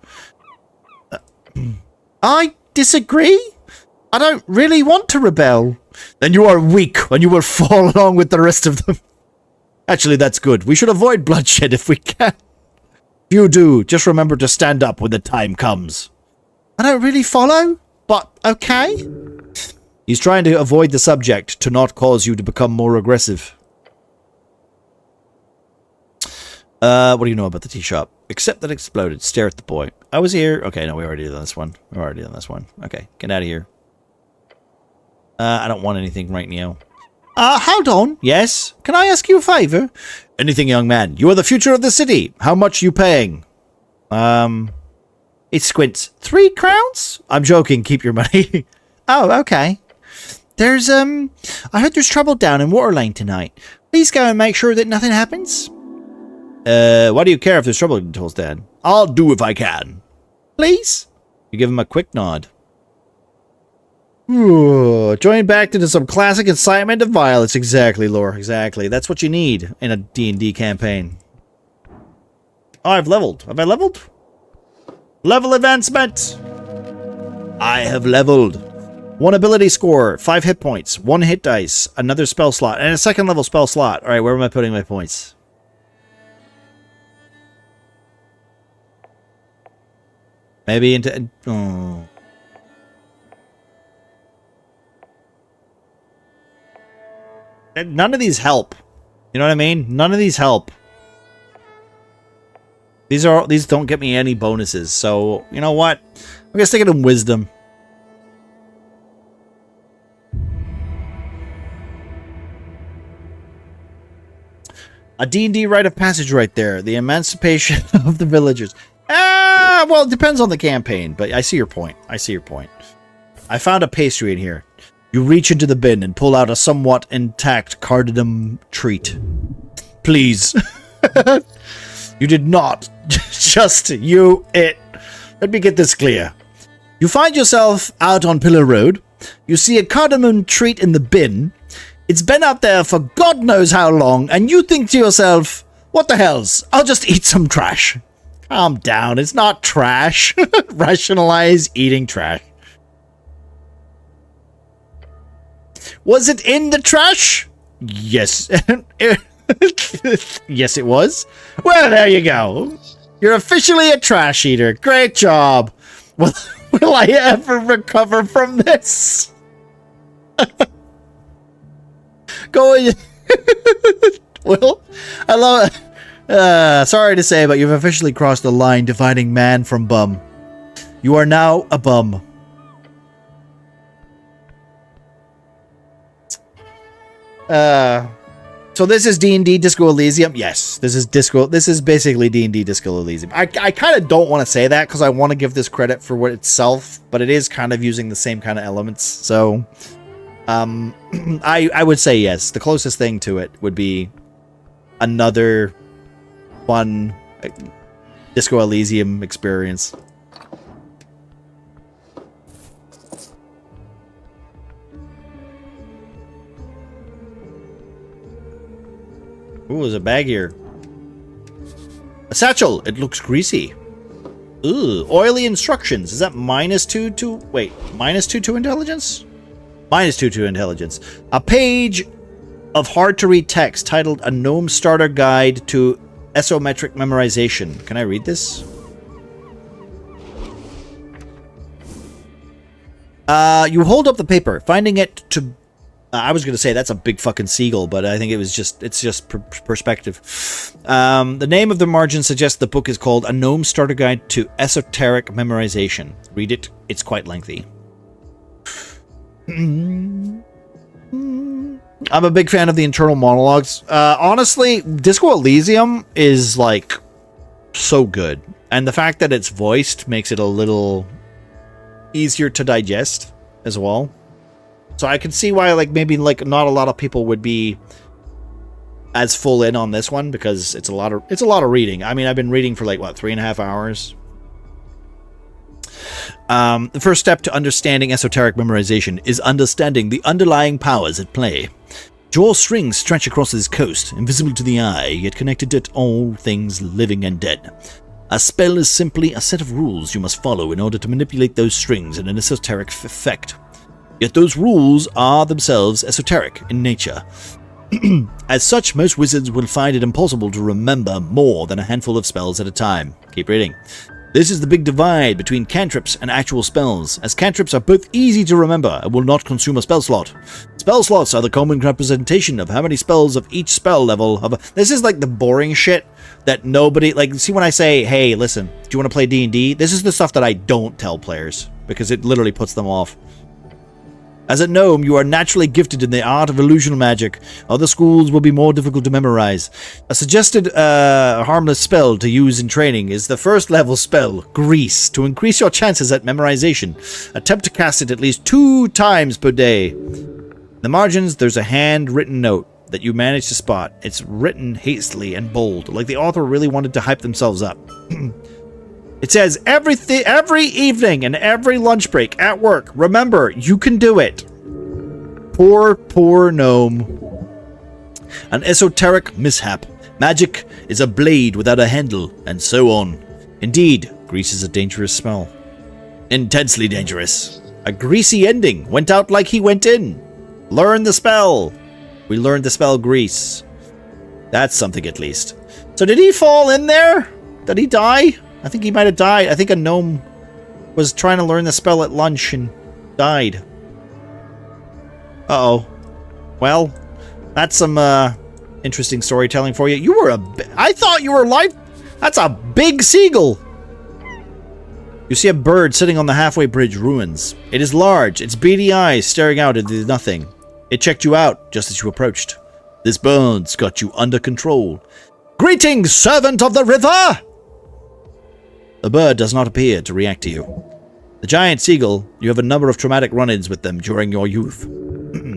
I disagree. I don't really want to rebel. Then you are weak and you will fall along with the rest of them. Actually, that's good. We should avoid bloodshed if we can. If you do, just remember to stand up when the time comes. I don't really follow, but okay. He's trying to avoid the subject to not cause you to become more aggressive. What do you know about the tea shop? Except that it exploded. Stare at the boy. I was here. Okay, no, we already done this one. We already done this one. Okay, get out of here. I don't want anything right now. Hold on. Yes? Can I ask you a favor? Anything, young man. You are the future of the city. How much you paying? It squints. 3 crowns? I'm joking. Keep your money. Oh, okay. There's, I heard there's trouble down in Waterlane tonight. Please go and make sure that nothing happens. Why do you care if there's trouble, tells Dad? I'll do if I can. Please? You give him a quick nod. Ooh, join back into some classic incitement of violence. Exactly, Lore. Exactly. That's what you need in a D&D campaign. Oh, I've leveled. Have I leveled? Level advancement! I have leveled. 1 ability score, 5 hit points, 1 hit dice, another spell slot, and a 2nd level spell slot. Alright, where am I putting my points? Maybe into... Oh. None of these help. You know what I mean? None of these help. These don't get me any bonuses. So, you know what? I'm gonna stick it in wisdom. A D&D rite of passage right there. The emancipation of the villagers. Well, it depends on the campaign, but I see your point. I see your point. I found a pastry in here. You reach into the bin and pull out a somewhat intact cardamom treat. Please. You did not. Just you, it. Let me get this clear. You find yourself out on Pillar Road. You see a cardamom treat in the bin. It's been out there for God knows how long, and you think to yourself, what the hells? I'll just eat some trash. Calm down, it's not trash. Rationalize eating trash. Was it in the trash? Yes. Yes, it was. Well, there you go. You're officially a trash eater. Great job. Will I ever recover from this? Go. Well, I love it. Sorry to say, but you've officially crossed the line dividing man from bum. You are now a bum. So this is D&D Disco Elysium? Yes, this is basically D&D Disco Elysium. I kind of don't want to say that because I want to give this credit for what itself, but it is kind of using the same kind of elements. So, I would say yes. The closest thing to it would be another fun Disco Elysium experience. Ooh, there's a bag here. A satchel. It looks greasy. Ooh, oily instructions. Is that -2 to... Wait, -2 to intelligence? -2 to intelligence. A page of hard-to-read text titled A Gnome Starter Guide to Esoteric Memorization. Can I read this? You hold up the paper, finding it to... I was going to say that's a big fucking seagull, but I think it's just perspective. The name of the margin suggests the book is called A Gnome Starter Guide to Esoteric Memorization. Read it. It's quite lengthy. I'm a big fan of the internal monologues. Honestly, Disco Elysium is like so good. And the fact that it's voiced makes it a little easier to digest as well. So I can see why, like, maybe, like, not a lot of people would be as full in on this one, because it's a lot of reading. I mean, I've been reading for, like, what, 3.5 hours? The first step to understanding esoteric memorization is understanding the underlying powers at play. Jaw strings stretch across this coast, invisible to the eye, yet connected to all things living and dead. A spell is simply a set of rules you must follow in order to manipulate those strings in an esoteric effect. Yet those rules are themselves esoteric in nature. As such, most wizards will find it impossible to remember more than a handful of spells at a time. Keep reading. This is the big divide between cantrips and actual spells, as cantrips are both easy to remember and will not consume a spell slot. Spell slots are the common representation of how many spells of each spell level of... This is like the boring shit that nobody... Like, see when I say, hey, listen, do you want to play D&D? This is the stuff that I don't tell players, because it literally puts them off. As a gnome, you are naturally gifted in the art of illusional magic. Other schools will be more difficult to memorize. A suggested harmless spell to use in training is the first level spell, Grease. To increase your chances at memorization, attempt to cast it at least 2 times per day. In the margins, there's a handwritten note that you manage to spot. It's written hastily and bold, like the author really wanted to hype themselves up. It says, every evening and every lunch break at work, remember, you can do it. Poor gnome. An esoteric mishap. Magic is a blade without a handle, and so on. Indeed, grease is a dangerous smell. Intensely dangerous. A greasy ending. Went out like he went in. Learn the spell. We learned the spell grease. That's something at least. So did he fall in there? Did he die? I think he might have died. I think a gnome was trying to learn the spell at lunch and died. Uh-oh. Well, that's some interesting storytelling for you. You were I thought you were alive. That's a big seagull. You see a bird sitting on the halfway bridge ruins. It is large, its beady eyes staring out into nothing. It checked you out just as you approached. This bird's got you under control. Greetings, servant of the river! The bird does not appear to react to you. The giant seagull, you have a number of traumatic run-ins with them during your youth.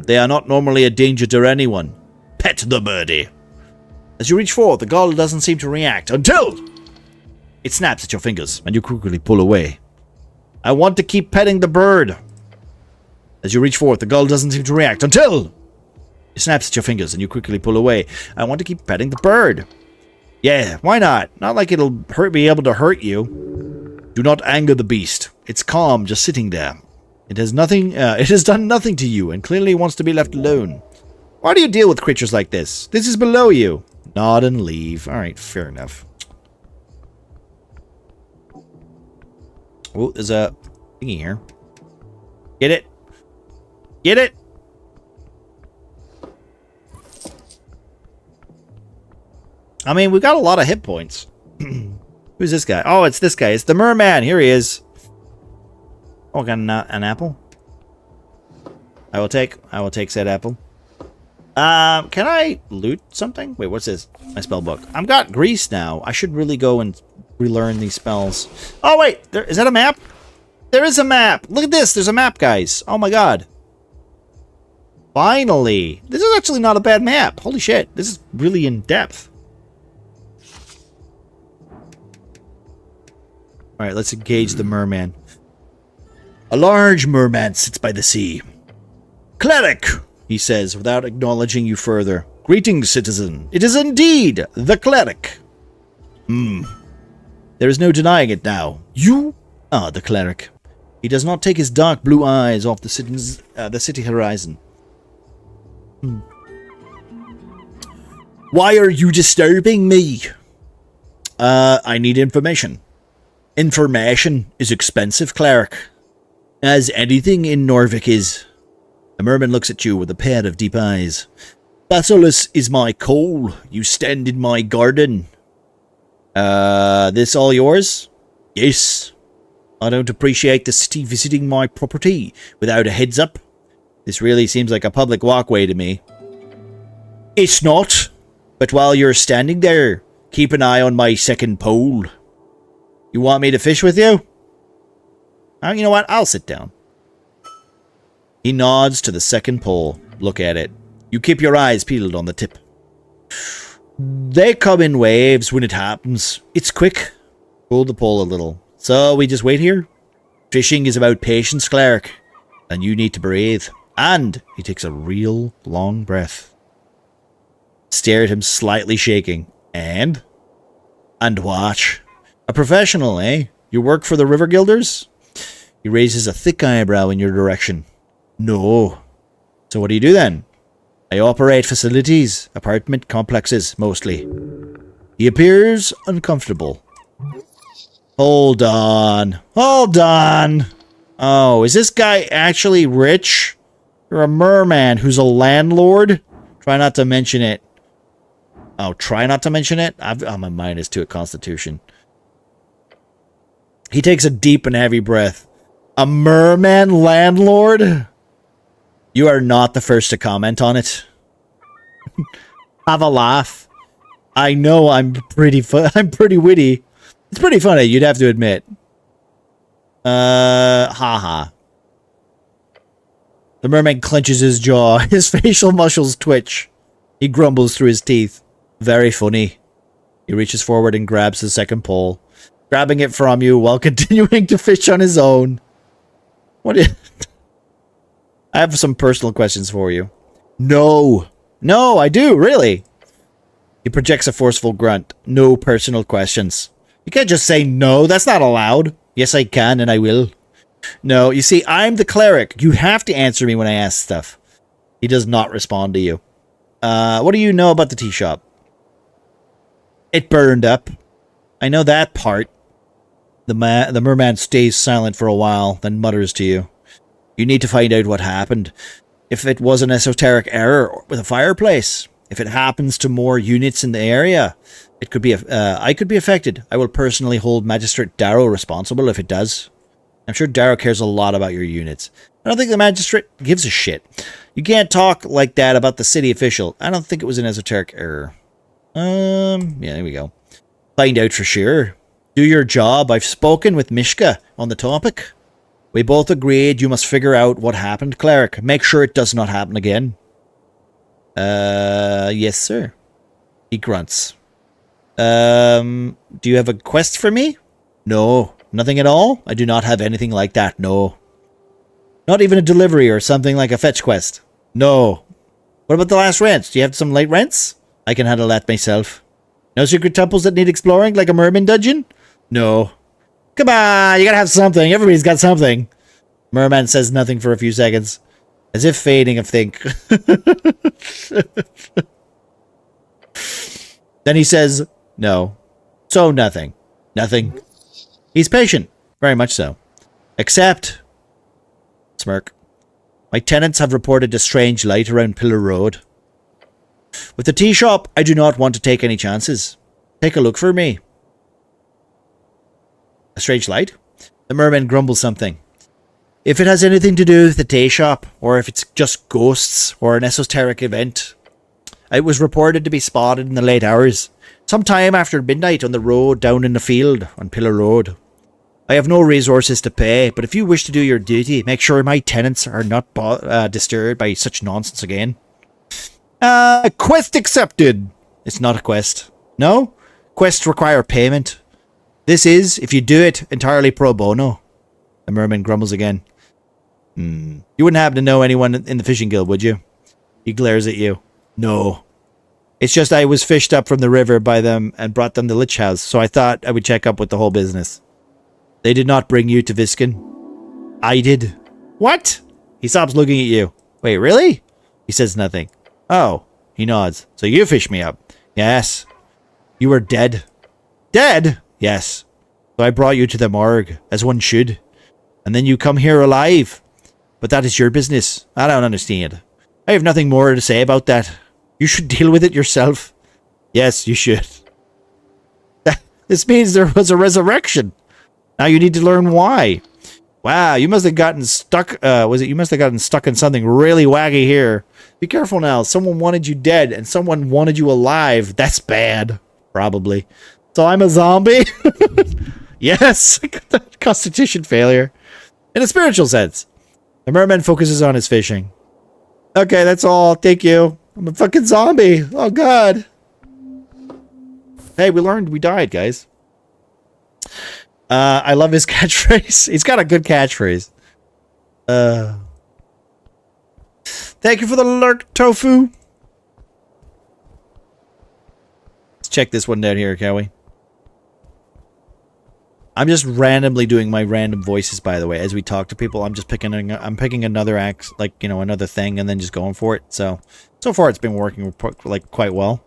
They are not normally a danger to anyone. Pet the birdie. As you reach forward, the gull doesn't seem to react until it snaps at your fingers and you quickly pull away. I want to keep petting the bird. As you reach forward, the gull doesn't seem to react until it snaps at your fingers and you quickly pull away. I want to keep petting the bird. Yeah, why not? Not like it'll be able to hurt you. Do not anger the beast. It's calm, just sitting there. It has done nothing to you, and clearly wants to be left alone. Why do you deal with creatures like this? This is below you. Nod and leave. Alright, fair enough. Oh, there's a thingy here. Get it? Get it? I mean, we've got a lot of hit points. Who's this guy? Oh, it's this guy. It's the merman. Here he is. Oh, I got an apple. I will take said apple. Can I loot something? Wait, what's this? My spell book. I've got grease now. I should really go and relearn these spells. Oh, wait. Is that a map? There is a map. Look at this. There's a map, guys. Oh, my God. Finally. This is actually not a bad map. Holy shit. This is really in depth. Alright, let's engage the merman. A large merman sits by the sea. Cleric, he says, without acknowledging you further. Greetings, citizen. It is indeed the cleric. There is no denying it now. You are the cleric. He does not take his dark blue eyes off the city horizon. Why are you disturbing me? I need information. Information is expensive, cleric. As anything in Norvik is. The merman looks at you with a pair of deep eyes. Basilisk is my coal. You stand in my garden. This all yours? Yes. I don't appreciate the city visiting my property without a heads up. This really seems like a public walkway to me. It's not. But while you're standing there, keep an eye on my second pole. You want me to fish with you? You know what? I'll sit down. He nods to the second pole. Look at it. You keep your eyes peeled on the tip. They come in waves when it happens. It's quick. Pull the pole a little. So we just wait here? Fishing is about patience, cleric. And you need to breathe. And he takes a real long breath. Stare at him, slightly shaking. And watch. A professional, eh? You work for the River Guilders? He raises a thick eyebrow in your direction. No. So what do you do then? I operate facilities, apartment complexes, mostly. He appears uncomfortable. Hold on. Hold on. Oh, is this guy actually rich? You're a merman who's a landlord? Try not to mention it. Oh, try not to mention it? I'm a -2 at Constitution. He takes a deep and heavy breath. A merman landlord? You are not the first to comment on it. Have a laugh. I know I'm pretty witty. It's pretty funny, you'd have to admit. Haha. The merman clenches his jaw. His facial muscles twitch. He grumbles through his teeth. Very funny. He reaches forward and grabs the second pole, grabbing it from you while continuing to fish on his own. I have some personal questions for you. No. No, I do, really. He projects a forceful grunt. No personal questions. You can't just say no. That's not allowed. Yes, I can, and I will. No, you see, I'm the cleric. You have to answer me when I ask stuff. He does not respond to you. What do you know about the tea shop? It burned up. I know that part. The merman stays silent for a while, then mutters to you. You need to find out what happened. If it was an esoteric error with a fireplace, if it happens to more units in the area, it could be. I could be affected. I will personally hold Magistrate Darrow responsible if it does. I'm sure Darrow cares a lot about your units. I don't think the magistrate gives a shit. You can't talk like that about the city official. I don't think it was an esoteric error. Yeah, there we go. Find out for sure. Do your job. I've spoken with Mishka on the topic. We both agreed you must figure out what happened, cleric. Make sure it does not happen again. Yes, sir. He grunts. Do you have a quest for me? No. Nothing at all? I do not have anything like that, no. Not even a delivery or something like a fetch quest? No. What about the last rents? Do you have some late rents? I can handle that myself. No secret temples that need exploring, like a merman dungeon? No. Come on, you gotta have something. Everybody's got something. Merman says nothing for a few seconds, as if fading a think. Then he says, no. So nothing. Nothing. He's patient. Very much so. Except... Smirk. My tenants have reported a strange light around Pillar Road. With the tea shop, I do not want to take any chances. Take a look for me. A strange light? The merman grumbles something. If it has anything to do with the tea shop, or if it's just ghosts, or an esoteric event. It was reported to be spotted in the late hours, sometime after midnight on the road down in the field on Pillar Road. I have no resources to pay, but if you wish to do your duty, make sure my tenants are not disturbed by such nonsense again. Quest accepted. It's not a quest. No? Quests require payment. This is, if you do it, entirely pro bono. The merman grumbles again. You wouldn't happen to know anyone in the fishing guild, would you? He glares at you. No. It's just I was fished up from the river by them and brought them to Lich House, so I thought I would check up with the whole business. They did not bring you to Visken. I did. What? He stops looking at you. Wait, really? He says nothing. Oh, he nods. So you fished me up. Yes. You were dead. Dead? Yes. So I brought you to the morgue, as one should. And then you come here alive. But that is your business. I don't understand. I have nothing more to say about that. You should deal with it yourself. Yes, you should. This means there was a resurrection. Now you need to learn why. Wow, you must have gotten stuck. You must have gotten stuck in something really wacky here. Be careful now. Someone wanted you dead and someone wanted you alive. That's bad. Probably. So I'm a zombie? Yes. Constitution failure. In a spiritual sense. The merman focuses on his fishing. Okay, that's all. Thank you. I'm a fucking zombie. Oh, God. Hey, we learned we died, guys. I love his catchphrase. He's got a good catchphrase. Thank you for the lurk, Tofu. Let's check this one down here, can we? I'm just randomly doing my random voices, by the way, as we talk to people. I'm just picking another act, like, you know, another thing, and then just going for it. So far it's been working like quite well.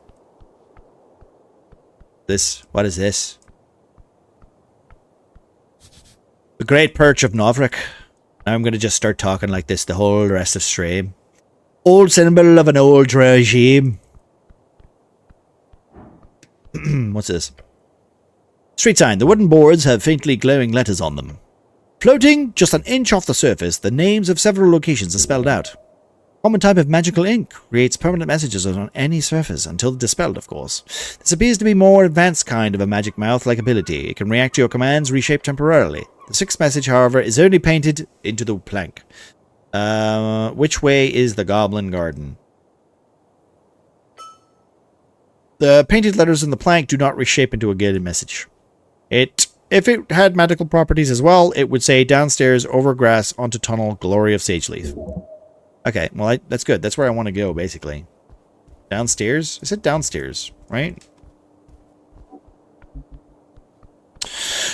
What is this? The Great Perch of Novrek. Now I'm going to just start talking like this the whole rest of stream. Old symbol of an old regime. What's this? Street sign. The wooden boards have faintly glowing letters on them. Floating just an inch off the surface, the names of several locations are spelled out. Common type of magical ink creates permanent messages on any surface, until dispelled, of course. This appears to be more advanced kind of a magic mouth-like ability. It can react to your commands, reshape temporarily. The sixth message, however, is only painted into the plank. Which way is the Goblin Garden? The painted letters in the plank do not reshape into a guided message. If it had magical properties as well, it would say downstairs, over grass, onto tunnel, glory of sage leaf. Okay, well, that's good. That's where I want to go, basically. Downstairs? I said downstairs, right?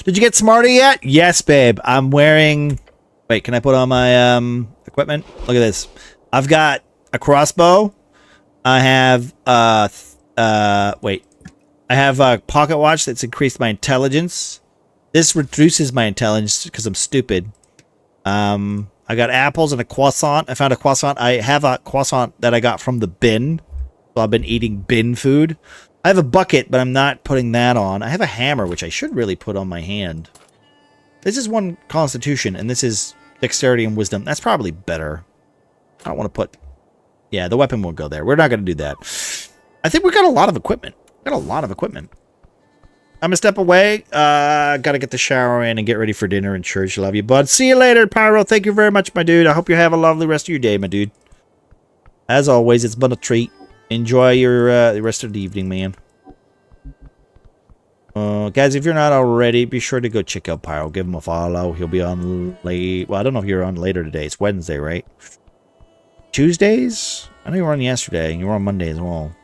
Did you get Smarty yet? Yes, babe. I'm wearing... Wait, can I put on my equipment? Look at this. I've got a crossbow. I have... wait. I have a pocket watch that's increased my intelligence. This reduces my intelligence because I'm stupid. I got apples and a croissant. I found a croissant. I have a croissant that I got from the bin. So I've been eating bin food. I have a bucket, but I'm not putting that on. I have a hammer, which I should really put on my hand. This is one constitution, and this is dexterity and wisdom. That's probably better. I don't want to put... Yeah, the weapon won't go there. We're not going to do that. I think we got a lot of equipment. Got a lot of equipment. I'm gonna step away. Gotta get the shower in and get ready for dinner and church. Love you, bud. See you later, Pyro. Thank you very much, my dude. I hope you have a lovely rest of your day, my dude. As always, it's been a treat. Enjoy your the rest of the evening, man. Guys, if you're not already, be sure to go check out Pyro. Give him a follow. He'll be on late. Well, I don't know if you're on later today. It's Wednesday, right? Tuesdays? I know you were on yesterday. You were on Monday as well.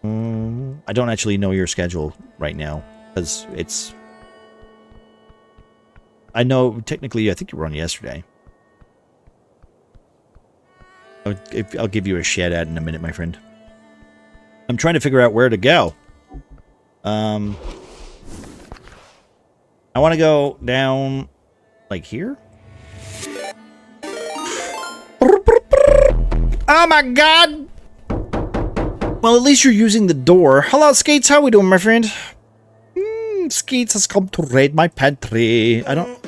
I don't actually know your schedule right now, because it's... I know, technically, I think you were on yesterday. I'll give you a shout out in a minute, my friend. I'm trying to figure out where to go. I want to go down, like here? Oh my god! Well, at least you're using the door. Hello, Skates. How we doing, my friend? Skates has come to raid my pantry. I don't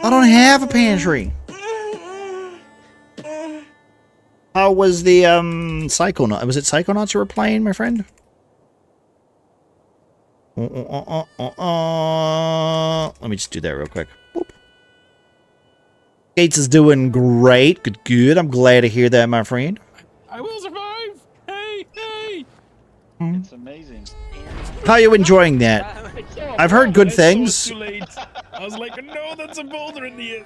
have a pantry. How was the Psychonaut? Was it Psychonauts you were playing, my friend? Let me just do that real quick. Boop. Skates is doing great. Good, good. I'm glad to hear that, my friend. I will survive. Hey. It's amazing. How are you enjoying that? I've heard good things. Too late. I was like, no, that's a boulder in the air.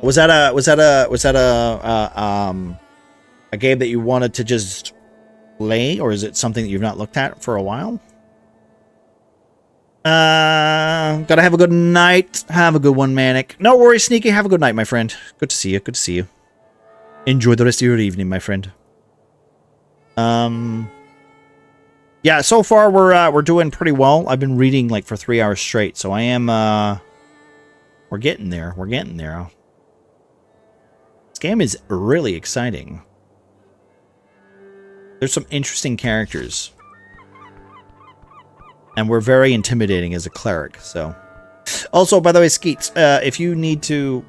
Was that a a game that you wanted to just play, or is it something that you've not looked at for a while? Gotta have a good night. Have a good one, Manic. No worries, Sneaky. Have a good night, my friend. Good to see you. Good to see you. Enjoy the rest of your evening, my friend. Yeah, so far we're doing pretty well. I've been reading like for 3 hours straight, so I am we're getting there. We're getting there. This game is really exciting. There's some interesting characters. And we're very intimidating as a cleric, so. Also, by the way, Skeets, if you need to,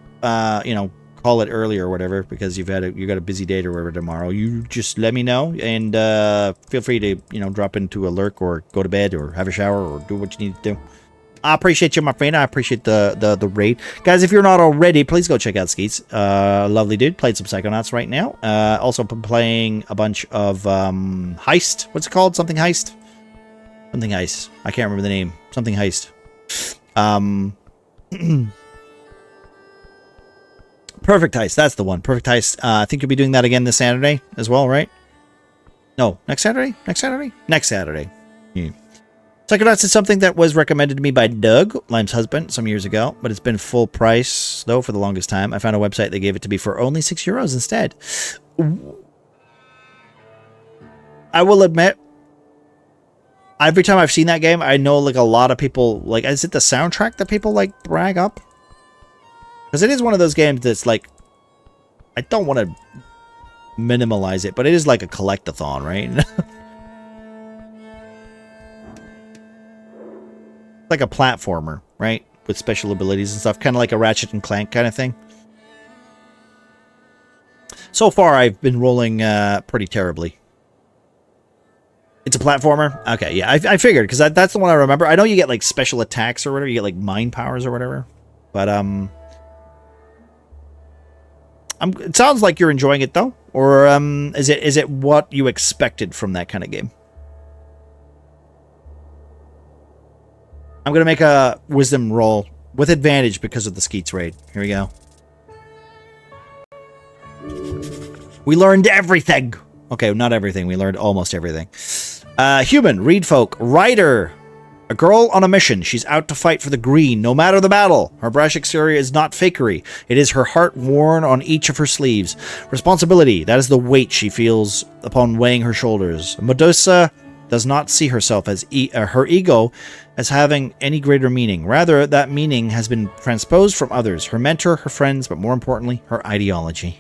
you know, call it early or whatever, because you got a busy date or whatever tomorrow, you just let me know, and feel free to, you know, drop into a lurk or go to bed or have a shower or do what you need to do. I appreciate you, my friend. I appreciate the raid. Guys, if you're not already, please go check out Skeets. Lovely dude. Played some Psychonauts right now. Also been playing a bunch of Heist. What's it called? Something Heist? Something Heist. I can't remember the name. Something Heist. Perfect Heist. That's the one. Perfect Heist. I think you'll be doing that again this Saturday as well, right? No. Next Saturday? Next Saturday? Next Saturday. Yeah. Psychonauts is something that was recommended to me by Doug, Lime's husband, some years ago, but it's been full price, though, for the longest time. I found a website that gave it to me for only €6 instead. I will admit, every time I've seen that game, I know like a lot of people, like, is it the soundtrack that people like brag up? Because it is one of those games that's like, I don't want to minimalize it, but it is like a collect-a-thon, right? Like a platformer, right? With special abilities and stuff, kind of like a Ratchet and Clank kind of thing. So far, I've been rolling pretty terribly. It's a platformer? Okay, yeah, I figured, because that's the one I remember. I know you get, like, special attacks or whatever. You get, like, mind powers or whatever. But, it sounds like you're enjoying it, though. Or, is it what you expected from that kind of game? I'm going to make a wisdom roll with advantage because of the Skeets raid. Here we go. We learned everything. Okay, not everything. We learned almost everything. Human, reed folk, rider. A girl on a mission. She's out to fight for the green, no matter the battle. Her brash exterior is not fakery. It is her heart worn on each of her sleeves. Responsibility, that is the weight she feels upon weighing her shoulders. Medusa does not see herself as her ego as having any greater meaning. Rather, that meaning has been transposed from others, her mentor, her friends, but more importantly, her ideology.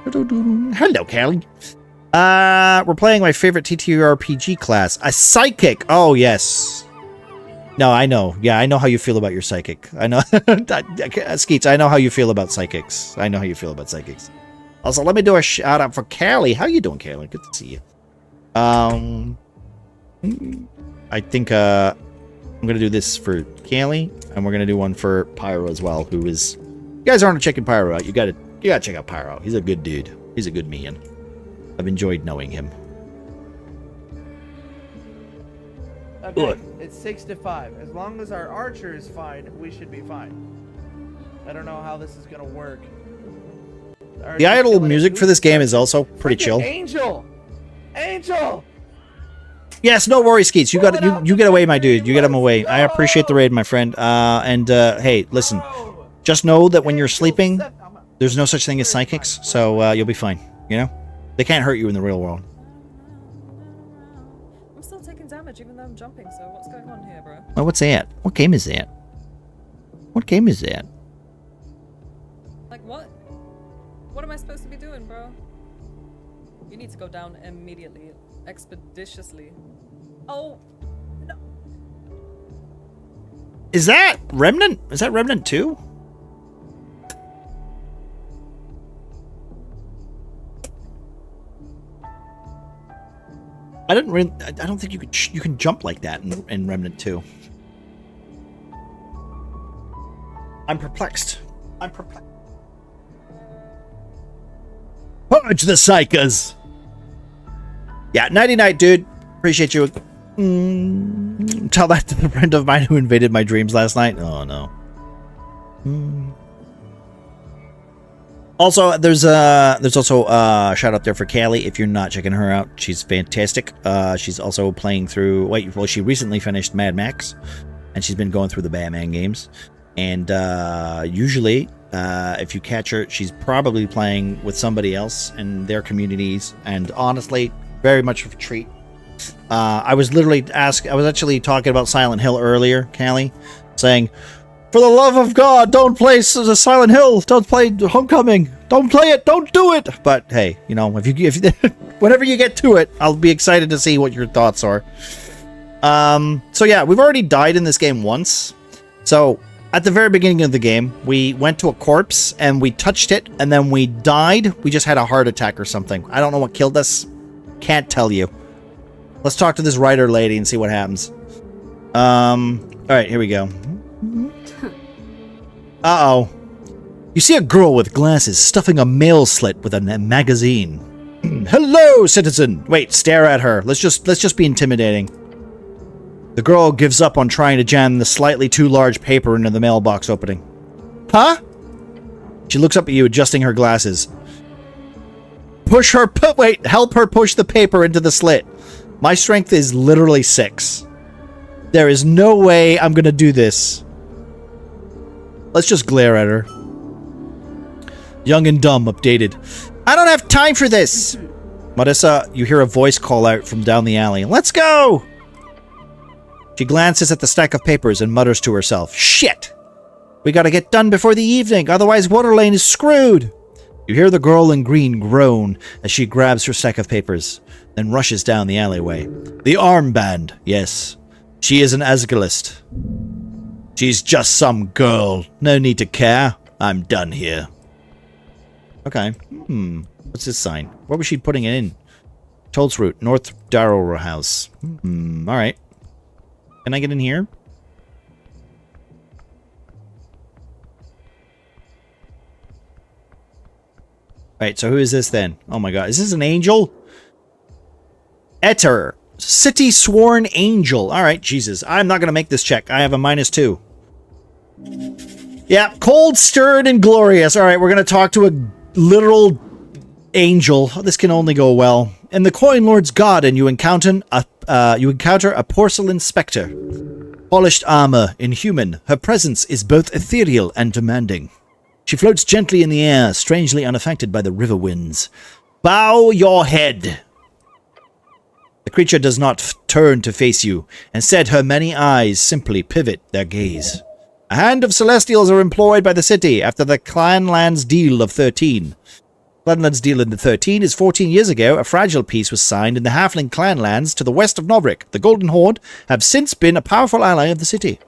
Hello, Callie. We're playing my favorite TTRPG class, a psychic. Oh, yes. No, I know. Yeah, I know how you feel about your psychic. I know. Skeets, I know how you feel about psychics. I know how you feel about psychics. Also, let me do a shout out for Callie. How you doing, Callie? Good to see you. I think I'm gonna do this for Callie, and we're gonna do one for Pyro as well. Who is? You guys aren't checking Pyro out. You gotta check out Pyro. He's a good dude. He's a good man. I've enjoyed knowing him. Okay, it's 6-5. As long as our archer is fine, we should be fine. I don't know how this is gonna work. The idle music for this game is also pretty chill. Angel! Angel! Yes, no worries, Skeets. You got you get away, my dude. You get him away. I appreciate the raid, my friend. Hey, listen. Just know that when you're sleeping, there's no such thing as psychics, so you'll be fine. You know, they can't hurt you in the real world. I'm still taking damage even though I'm jumping. So what's going on here, bro? Oh, what's that? What game is that? What game is that? Like what? What am I supposed to be doing, bro? You need to go down immediately, expeditiously. Oh, no. Is that Remnant? Is that Remnant 2? I don't think you can jump like that in Remnant 2. I'm perplexed. Purge the psychers! Yeah, nighty-night, dude. Appreciate you. Tell that to the friend of mine who invaded my dreams last night. Oh, no. Also, there's also a shout out there for Callie. If you're not checking her out, she's fantastic. She's also playing through. Well, she recently finished Mad Max, and she's been going through the Batman games. And usually, if you catch her, she's probably playing with somebody else in their communities. And honestly, very much of a treat. I was actually talking about Silent Hill earlier, Callie, saying, for the love of God, don't play the Silent Hill. Don't play Homecoming. Don't play it. Don't do it. But hey, you know, if whenever you get to it, I'll be excited to see what your thoughts are. So yeah, we've already died in this game once. So at the very beginning of the game, we went to a corpse and we touched it, and then we died. We just had a heart attack or something. I don't know what killed us. Can't tell you. Let's talk to this writer lady and see what happens. All right, here we go. Uh-oh. You see a girl with glasses stuffing a mail slit with a magazine. Hello, citizen! Wait, stare at her. Let's just be intimidating. The girl gives up on trying to jam the slightly too large paper into the mailbox opening. Huh? She looks up at you, adjusting her glasses. Help her push the paper into the slit. My strength is literally 6. There is no way I'm gonna do this. Let's just glare at her. Young and dumb, updated. I don't have time for this! Marissa, you hear a voice call out from down the alley. Let's go! She glances at the stack of papers and mutters to herself. Shit! We gotta get done before the evening, otherwise Waterlane is screwed! You hear the girl in green groan as she grabs her stack of papers, then rushes down the alleyway. The armband, yes. She is an Asgalist. She's just some girl. No need to care. I'm done here. Okay. What's this sign? What was she putting it in? Tolls Route, North Darrow House. Alright. Can I get in here? Right, so who is this then? Oh my god. Is this an angel? Etter. City Sworn Angel. Alright, Jesus. I'm not going to make this check. I have a -2. Yeah, cold, stirred, and glorious. Alright, we're going to talk to a literal angel. This can only go well. In the Coin Lord's Garden, you encounter a porcelain spectre. Polished armor, inhuman. Her presence is both ethereal and demanding. She floats gently in the air, strangely unaffected by the river winds. Bow your head. The creature does not turn to face you. Instead, her many eyes simply pivot their gaze. A hand of celestials are employed by the city after the Clanlands Deal of 13. Clanlands Deal in the 13 is 14 years ago. A fragile peace was signed in the Halfling Clanlands to the west of Novrik. The Golden Horde have since been a powerful ally of the city.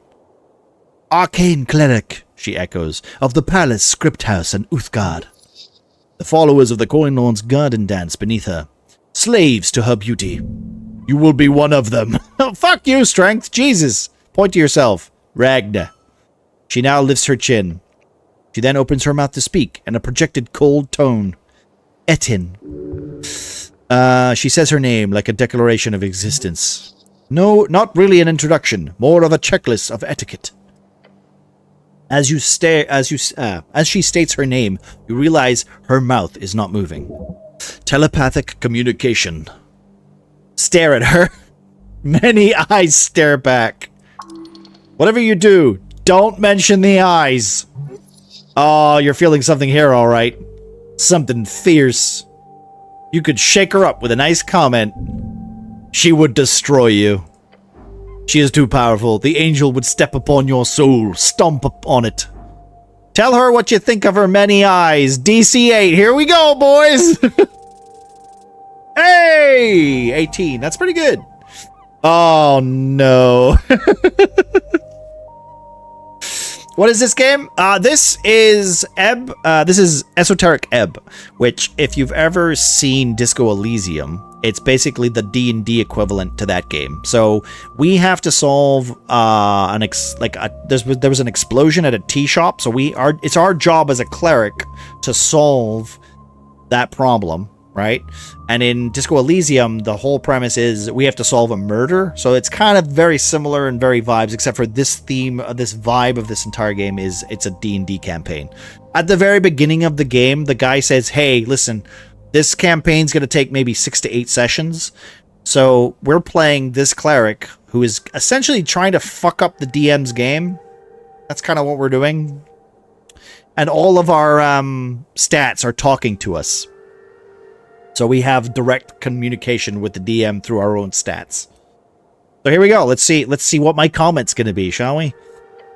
Arcane cleric, she echoes, of the palace, Script House, and Uthgard. The followers of the Coin Lord's Garden dance beneath her. Slaves to her beauty. You will be one of them. Fuck you, strength. Jesus. Point to yourself. Ragna. She now lifts her chin. She then opens her mouth to speak in a projected cold tone. Etin. She says her name like a declaration of existence. No, not really an introduction. More of a checklist of etiquette. As she states her name, you realize her mouth is not moving. Telepathic communication. Stare at her. Many eyes stare back. Whatever you do, don't mention the eyes. Oh, you're feeling something here, all right. Something fierce. You could shake her up with a nice comment. She would destroy you. She is too powerful. The angel would step upon your soul, stomp upon it. Tell her what you think of her many eyes. DC 8. Here we go, boys. Hey! 18. That's pretty good. Oh, no. What is this game? This is Ebb. This is Esoteric Ebb, which, if you've ever seen Disco Elysium, it's basically the D&D equivalent to that game. So we have to solve there was an explosion at a tea shop. So it's our job as a cleric to solve that problem. right? And in Disco Elysium, the whole premise is we have to solve a murder. So it's kind of very similar and very vibes, except for this theme, this vibe of this entire game is it's a D&D campaign. At the very beginning of the game, the guy says, hey, listen, this campaign's going to take maybe 6 to 8 sessions. So we're playing this cleric who is essentially trying to fuck up the DM's game. That's kind of what we're doing. And all of our stats are talking to us. So we have direct communication with the DM through our own stats. So here we go. Let's see what my comment's going to be, shall we?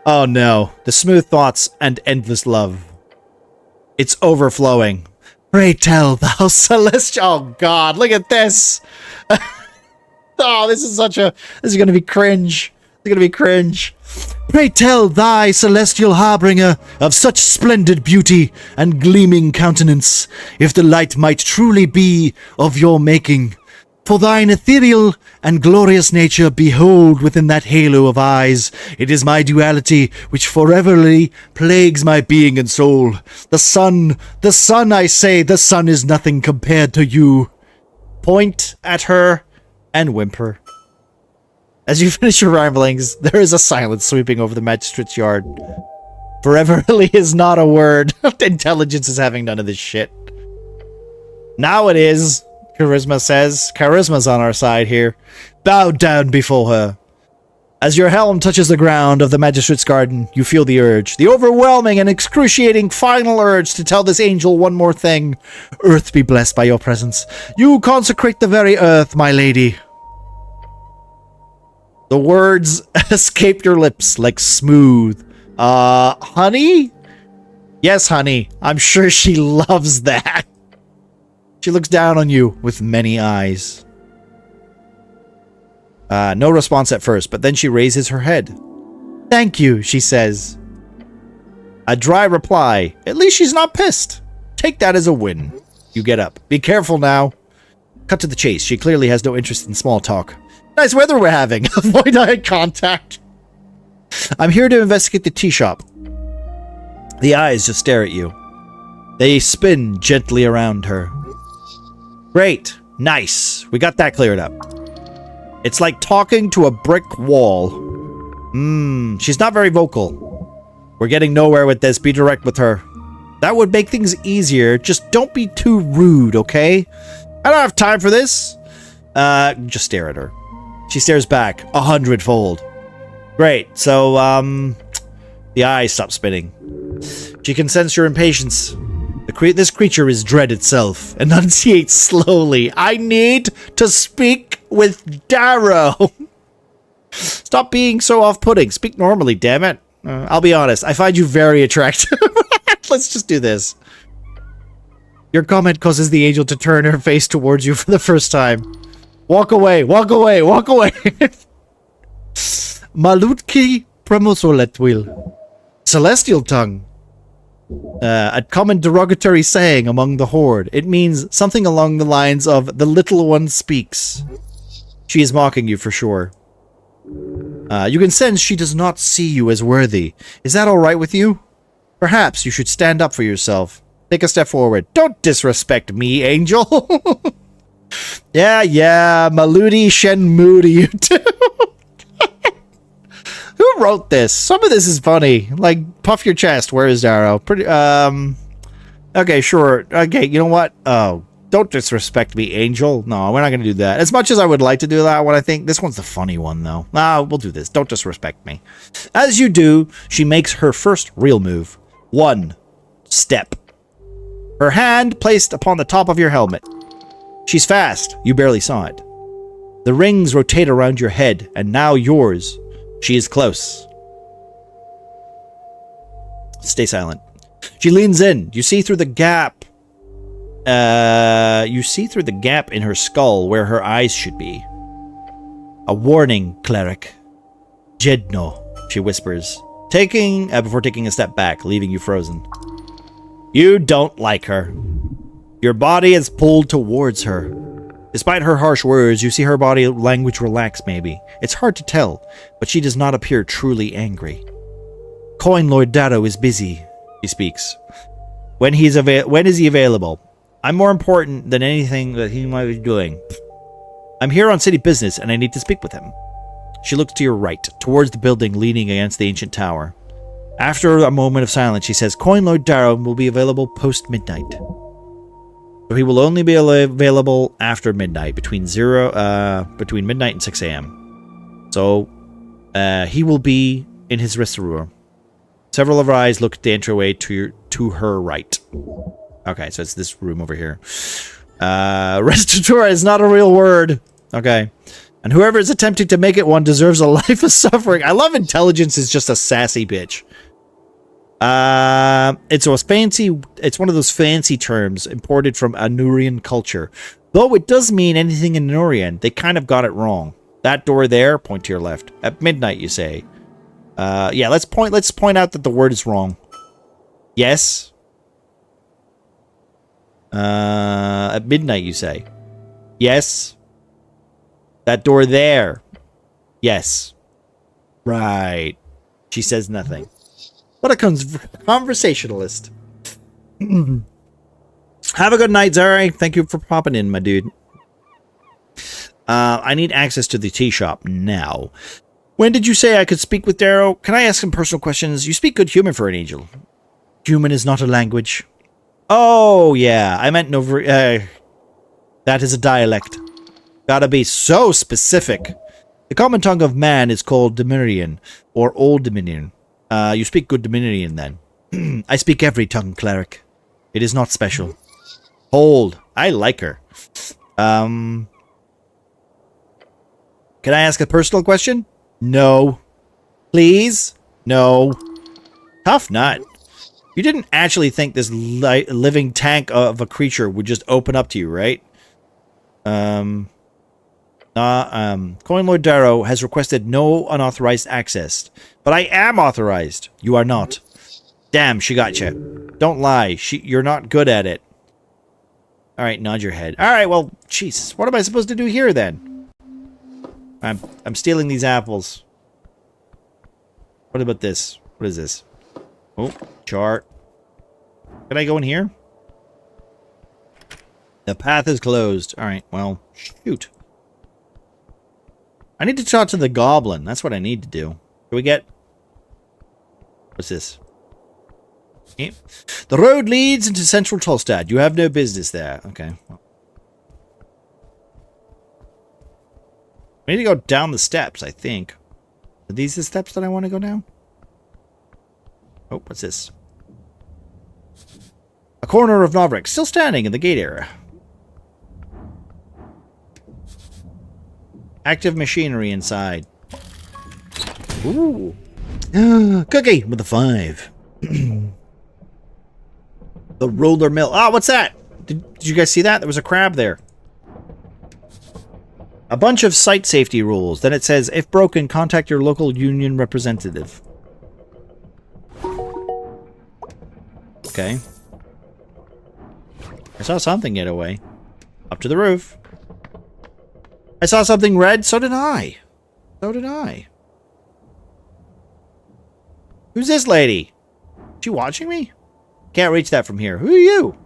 Oh no, the smooth thoughts and endless love. It's overflowing. Pray tell thou celestial. Oh God, look at this. Oh, this is going to be cringe. It's going to be cringe. Pray tell thy celestial harbinger of such splendid beauty and gleaming countenance, if the light might truly be of your making. For thine ethereal and glorious nature behold within that halo of eyes. It is my duality which foreverly plagues my being and soul. The sun, I say, the sun is nothing compared to you. Point at her and whimper. As you finish your ramblings, there is a silence sweeping over the magistrate's yard. Foreverly is not a word. Intelligence is having none of this shit. Now it is. Charisma says. Charisma's on our side here. Bow down before her. As your helm touches the ground of the magistrate's garden, you feel the urge. The overwhelming and excruciating final urge to tell this angel one more thing. Earth be blessed by your presence. You consecrate the very earth, my lady. The words escape your lips like smooth. Honey? Yes, honey. I'm sure she loves that. She looks down on you with many eyes. No response at first, but then she raises her head. Thank you, she says. A dry reply. At least she's not pissed. Take that as a win. You get up. Be careful now. Cut to the chase. She clearly has no interest in small talk. Nice weather we're having. Avoid eye contact. I'm here to investigate the tea shop. The eyes just stare at you. They spin gently around her. Great. Nice. We got that cleared up. It's like talking to a brick wall. She's not very vocal. We're getting nowhere with this. Be direct with her. That would make things easier. Just don't be too rude, okay? I don't have time for this. Just stare at her. She stares back 100-fold. Great. So, the eyes stop spinning. She can sense your impatience. This creature is dread itself. Enunciate slowly. I need to speak with Darrow. Stop being so off-putting. Speak normally, damn it. I'll be honest. I find you very attractive. Let's just do this. Your comment causes the angel to turn her face towards you for the first time. Walk away. Walk away. Walk away. Malutki premosoletwil. Celestial tongue. A common derogatory saying among the horde. It means something along the lines of, the little one speaks. She is mocking you for sure. You can sense she does not see you as worthy. Is that alright with you? Perhaps you should stand up for yourself. Take a step forward. Don't disrespect me, angel. Yeah, Maludi Shenmudi, you too. Who wrote this? Some of this is funny. Like, puff your chest. Where is Darrow? Pretty, okay, sure. Okay, you know what? Oh, don't disrespect me, Angel. No, we're not going to do that. As much as I would like to do that one, I think this one's the funny one, though. We'll do this. Don't disrespect me. As you do, she makes her first real move. 1 step. Her hand placed upon the top of your helmet. She's fast. You barely saw it. The rings rotate around your head, and now yours. She is close. Stay silent. She leans in. You see through the gap. You see through the gap in her skull where her eyes should be. A warning, cleric. Jedno, she whispers, before taking a step back, leaving you frozen. You don't like her. Your body is pulled towards her. Despite her harsh words, you see her body language relax maybe. It's hard to tell, but she does not appear truly angry. Coin Lord Darrow is busy, she speaks. When is he available? I'm more important than anything that he might be doing. I'm here on city business, and I need to speak with him. She looks to your right, towards the building leaning against the ancient tower. After a moment of silence, she says, Coin Lord Darrow will be available post-midnight. So he will only be available after midnight, between midnight and 6 a.m. So, he will be in his restaurant. Several of our eyes look at the entryway to her right. Okay, so it's this room over here. Restaurateur is not a real word. Okay. And whoever is attempting to make it one deserves a life of suffering. I love intelligence is just a sassy bitch. It's one of those fancy terms imported from Anurian culture. Though it does mean anything in Anurian, they kind of got it wrong. That door there, point to your left. At midnight, you say. Yeah, let's point out that the word is wrong. Yes. At midnight, you say. Yes. That door there. Yes. Right. She says nothing. What a conversationalist. Have a good night, Zari. Thank you for popping in, my dude. I need access to the tea shop now. When did you say I could speak with Darrow? Can I ask some personal questions? You speak good human for an angel. Human is not a language. Oh, yeah. I meant that is a dialect. Gotta be so specific. The common tongue of man is called Dominion, or Old Dominion. You speak good Dominion, then. I speak every tongue, cleric. It is not special. Hold. I like her. Can I ask a personal question? No. Please? No. Tough nut. You didn't actually think this living tank of a creature would just open up to you, right? Coin Lord Darrow has requested no unauthorized access. But I am authorized. You are not. Damn, she got you. Don't lie. You're not good at it. Alright, nod your head. Alright, well, Jesus. What am I supposed to do here, then? I'm stealing these apples. What about this? What is this? Oh, chart. Can I go in here? The path is closed. Alright, well, shoot. I need to talk to the goblin. That's what I need to do. Can we get... What's this? Okay. The road leads into central Tolstad. You have no business there. Okay. Well. I need to go down the steps, I think. Are these the steps that I want to go down? Oh, what's this? A corner of Novrek, still standing in the gate area. Active machinery inside. Ooh. Cookie with a 5. The roller mill. Ah, what's that? Did you guys see that? There was a crab there. A bunch of site safety rules. Then it says, if broken, contact your local union representative. Okay. I saw something get away. Up to the roof. I saw something red. So did I. So did I. Who's this lady? Is she watching me? Can't reach that from here. Who are you?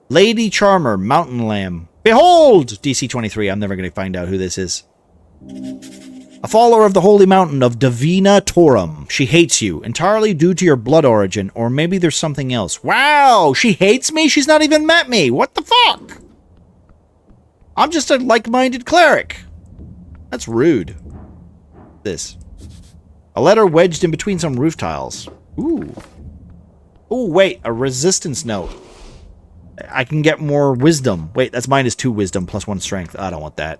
Lady Charmer, Mountain Lamb. Behold! DC 23. I'm never going to find out who this is. A follower of the holy mountain of Divina Torum. She hates you, entirely due to your blood origin, or maybe there's something else. Wow! She hates me? She's not even met me! What the fuck? I'm just a like-minded cleric. That's rude. This. A letter wedged in between some roof tiles. Ooh. Ooh, wait. A resistance note. I can get more wisdom. Wait, that's -2 wisdom plus 1 strength. I don't want that.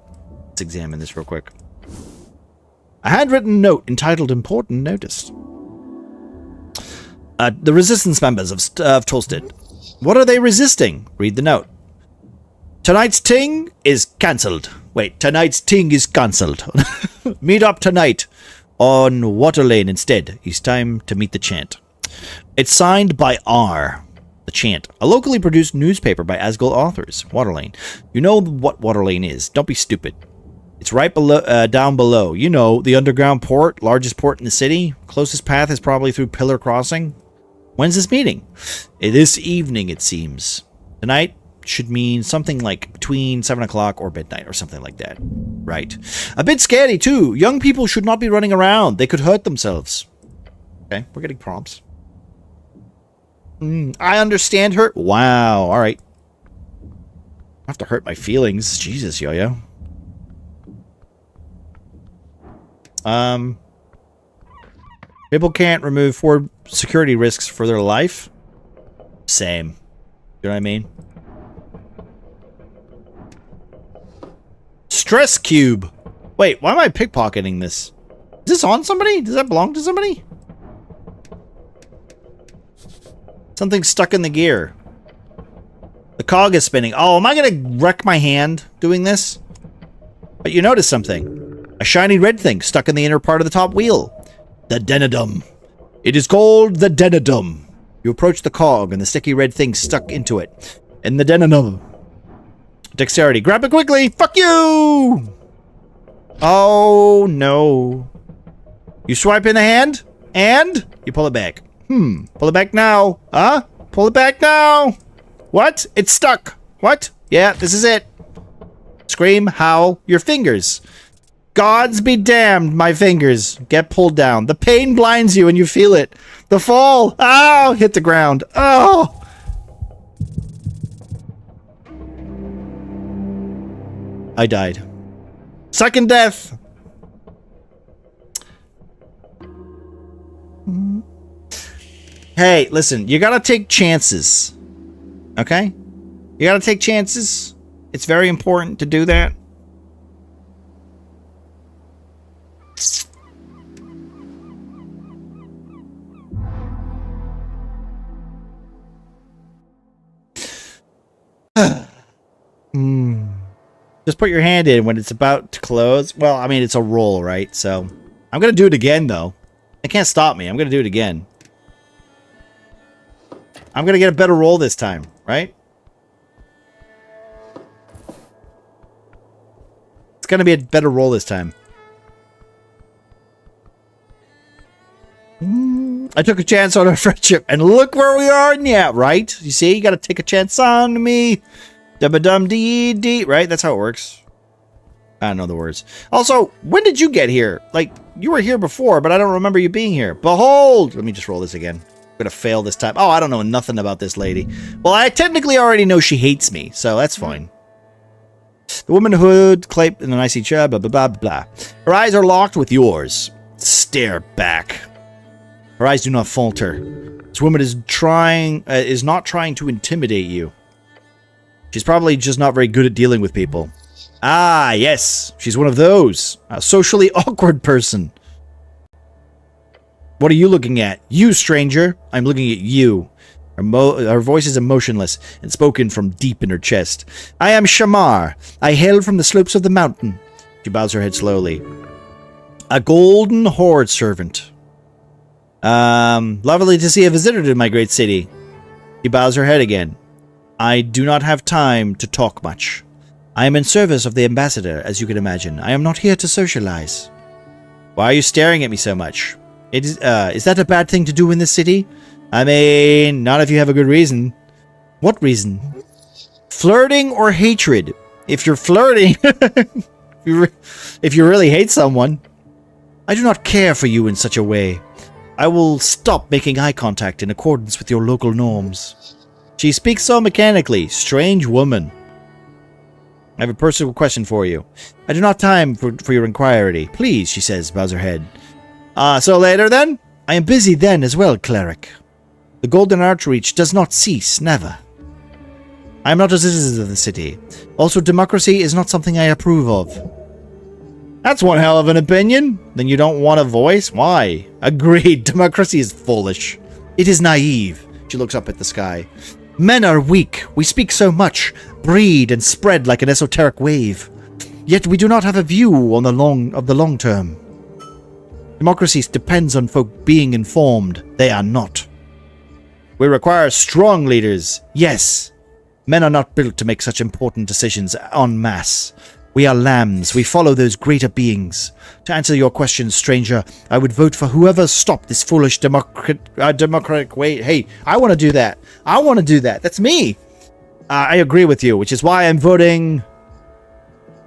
Let's examine this real quick. A handwritten note entitled Important Notice. The resistance members of Tolstad. What are they resisting? Read the note. Tonight's ting is cancelled. Wait, tonight's ting is cancelled. Meet up tonight on Water Lane instead. It's time to meet the chant. It's signed by R. The Chant, a locally produced newspaper by Asgul authors. Water Lane. You know what Water Lane is. Don't be stupid. It's right below, down below. You know, the underground port, largest port in the city. Closest path is probably through Pillar Crossing. When's this meeting? This evening, it seems. Tonight should mean something like between 7 o'clock or midnight or something like that. Right. A bit scary, too. Young people should not be running around. They could hurt themselves. Okay, we're getting prompts. I understand her. Wow, all right. I have to hurt my feelings. Jesus, Yo-Yo. People can't remove 4 security risks for their life. Same. You know what I mean? Stress cube. Wait, why am I pickpocketing this? Is this on somebody? Does that belong to somebody? Something's stuck in the gear. The cog is spinning. Oh, am I gonna wreck my hand doing this? But you notice something. A shiny red thing stuck in the inner part of the top wheel. The denodum. It is called the denodum. You approach the cog and the sticky red thing stuck into it. And the denodum. Dexterity. Grab it quickly. Fuck you! Oh, no. You swipe in the hand, and you pull it back. Pull it back now. Huh? Pull it back now. What? It's stuck. What? Yeah, this is it. Scream, howl, your fingers. Gods be damned, my fingers get pulled down. The pain blinds you and you feel it. The fall. Oh, hit the ground. Oh. I died. Second death. Hey, listen, you gotta take chances. Okay? You gotta take chances. It's very important to do that. Just put your hand in when it's about to close. Well, I mean, it's a roll, right? So, I'm gonna do it again, though. It can't stop me. I'm gonna do it again. I'm gonna get a better roll this time, right? It's gonna be a better roll this time. I took a chance on our friendship, and look where we are now, right? You see, you gotta take a chance on me. Dum-a-dum-dee-dee, right? That's how it works. I don't know the words. Also, when did you get here? Like, you were here before, but I don't remember you being here. Behold! Let me just roll this again. I'm gonna fail this time. Oh, I don't know nothing about this lady. Well, I technically already know she hates me, so that's fine. The womanhood, clape in an icy chair, blah, blah, blah, blah. Her eyes are locked with yours. Stare back. Her eyes do not falter. This woman is not trying to intimidate you. She's probably just not very good at dealing with people. Ah, yes. She's one of those. A socially awkward person. What are you looking at? You, stranger. I'm looking at you. Her voice is emotionless and spoken from deep in her chest. I am Shamar. I hail from the slopes of the mountain. She bows her head slowly. A golden horde servant. Lovely to see a visitor to my great city. She bows her head again. I do not have time to talk much. I am in service of the ambassador, as you can imagine. I am not here to socialize. Why are you staring at me so much? Is that a bad thing to do in this city? I mean, not if you have a good reason. What reason? Flirting or hatred? If you're flirting, if you really hate someone, I do not care for you in such a way. I will stop making eye contact in accordance with your local norms. She speaks so mechanically. Strange woman. I have a personal question for you. I do not have time for your inquiry. Please, she says, bows her head. So later then? I am busy then as well, cleric. The golden archreach does not cease, never. I am not a citizen of the city. Also, democracy is not something I approve of. That's one hell of an opinion. Then you don't want a voice? Why? Agreed, democracy is foolish. It is naive. She looks up at the sky. Men are weak. We speak so much, breed and spread like an esoteric wave. Yet we do not have a view on the long term. Democracy depends on folk being informed. They are not. We require strong leaders. Yes. Men are not built to make such important decisions en masse. We are lambs. We follow those greater beings. To answer your question, stranger, I would vote for whoever stopped this foolish democratic way. Hey, I want to do that. I want to do that. That's me. I agree with you, which is why I'm voting...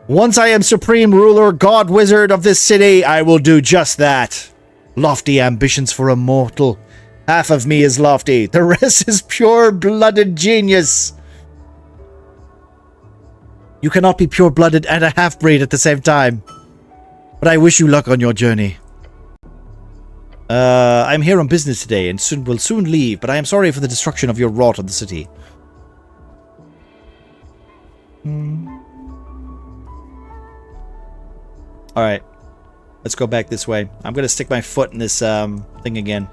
Once I am supreme ruler, god wizard of this city, I will do just that. Lofty ambitions for a mortal. Half of me is lofty, the rest is pure-blooded genius. You cannot be pure-blooded and a half-breed at the same time. But I wish you luck on your journey. I'm here on business today and will soon leave, but I am sorry for the destruction of your wrath on the city. Alright. Let's go back this way. I'm gonna stick my foot in this thing again.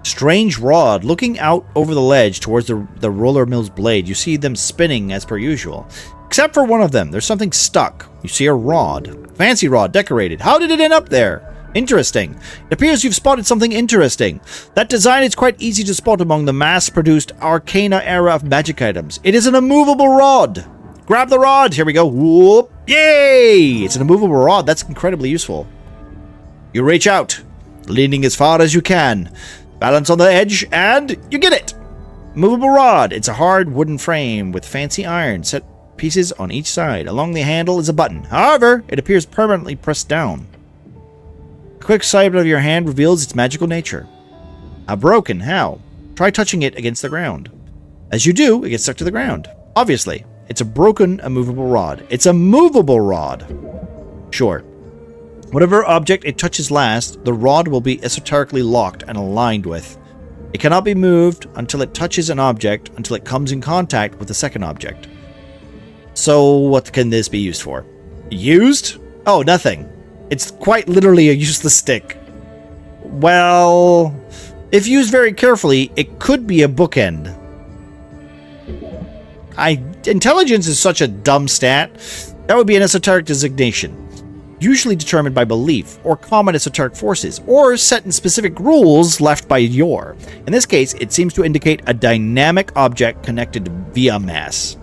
Strange rod. Looking out over the ledge towards the roller mill's blade, you see them spinning as per usual. Except for one of them. There's something stuck. You see a rod. Fancy rod, decorated. How did it end up there? Interesting. It appears you've spotted something interesting. That design is quite easy to spot among the mass-produced Arcana era of magic items. It is an immovable rod. Grab the rod. Here we go. Whoop. Yay! It's an immovable rod. That's incredibly useful. You reach out, leaning as far as you can. Balance on the edge, and you get it! Movable rod. It's a hard wooden frame with fancy iron set pieces on each side. Along the handle is a button. However, it appears permanently pressed down. A quick sight of your hand reveals its magical nature. Broken. How? Try touching it against the ground. As you do, it gets stuck to the ground. Obviously, it's a broken, immovable rod. It's a movable rod. Sure. Whatever object it touches last, the rod will be esoterically locked and aligned with. It cannot be moved until it touches an object, until it comes in contact with the second object. So what can this be used for? Used? Oh, nothing. It's quite literally a useless stick. Well, if used very carefully, it could be a bookend. Intelligence is such a dumb stat. That would be an esoteric designation. Usually determined by belief, or common esoteric forces, or set in specific rules left by Yor. In this case, it seems to indicate a dynamic object connected via mass.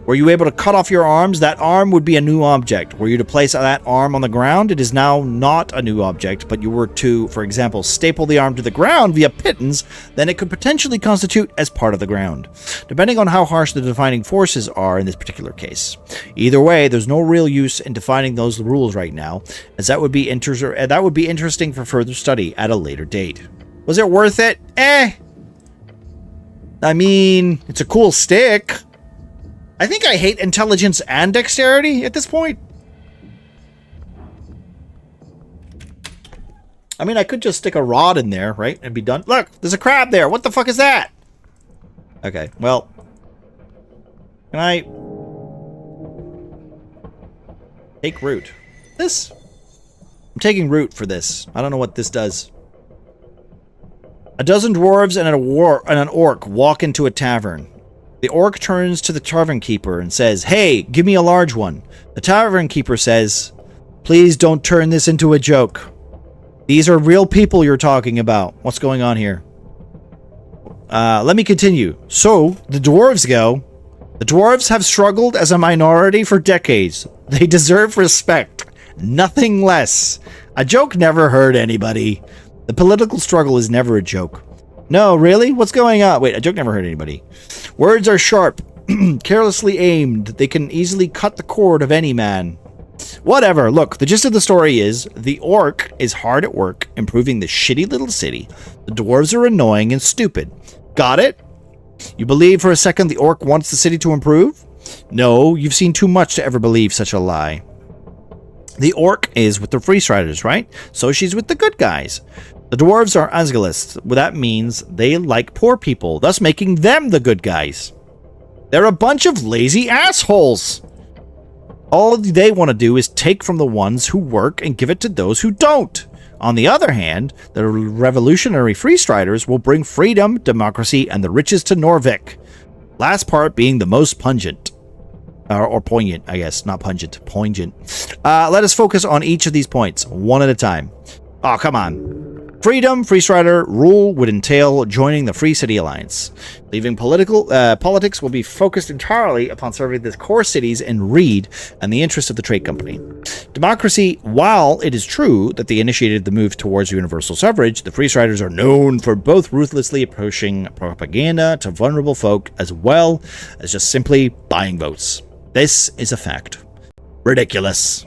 Were you able to cut off your arms, that arm would be a new object. Were you to place that arm on the ground, it is now not a new object, but you were to, for example, staple the arm to the ground via pittance, then it could potentially constitute as part of the ground, depending on how harsh the defining forces are in this particular case. Either way, there's no real use in defining those rules right now, as that would be interesting for further study at a later date. Was it worth it? I mean, it's a cool stick. I think I hate intelligence and dexterity at this point. I mean, I could just stick a rod in there, right? And be done. Look, there's a crab there. What the fuck is that? Okay, well. Can I take root? This? I'm taking root for this. I don't know what this does. A dozen dwarves and an orc walk into a tavern. The orc turns to the tavern keeper and says, "Hey, give me a large one." The tavern keeper says, "Please don't turn this into a joke. These are real people you're talking about. What's going on here?" Let me continue. So, the dwarves go. The dwarves have struggled as a minority for decades. They deserve respect. Nothing less. A joke never hurt anybody. The political struggle is never a joke. No, really? What's going on? Wait, a joke never hurt anybody. Words are sharp, carelessly aimed. They can easily cut the cord of any man. Whatever. Look, the gist of the story is the orc is hard at work improving the shitty little city. The dwarves are annoying and stupid. Got it? You believe for a second the orc wants the city to improve? No, you've seen too much to ever believe such a lie. The orc is with the Free Striders, right? So she's with the good guys. The dwarves are Asgalists. Well, that means they like poor people, thus making them the good guys. They're a bunch of lazy assholes. All they want to do is take from the ones who work and give it to those who don't. On the other hand, the revolutionary Free Striders will bring freedom, democracy, and the riches to Norvik. Last part being the most pungent. Or poignant, I guess. Not pungent. Poignant. Let us focus on each of these points, one at a time. Oh, come on. Freedom, Free Strider, rule would entail joining the Free City Alliance. Leaving politics will be focused entirely upon serving the core cities in Reed and the interests of the trade company. Democracy, while it is true that they initiated the move towards universal suffrage, the Freeze Riders are known for both ruthlessly approaching propaganda to vulnerable folk as well as just simply buying votes. This is a fact. Ridiculous.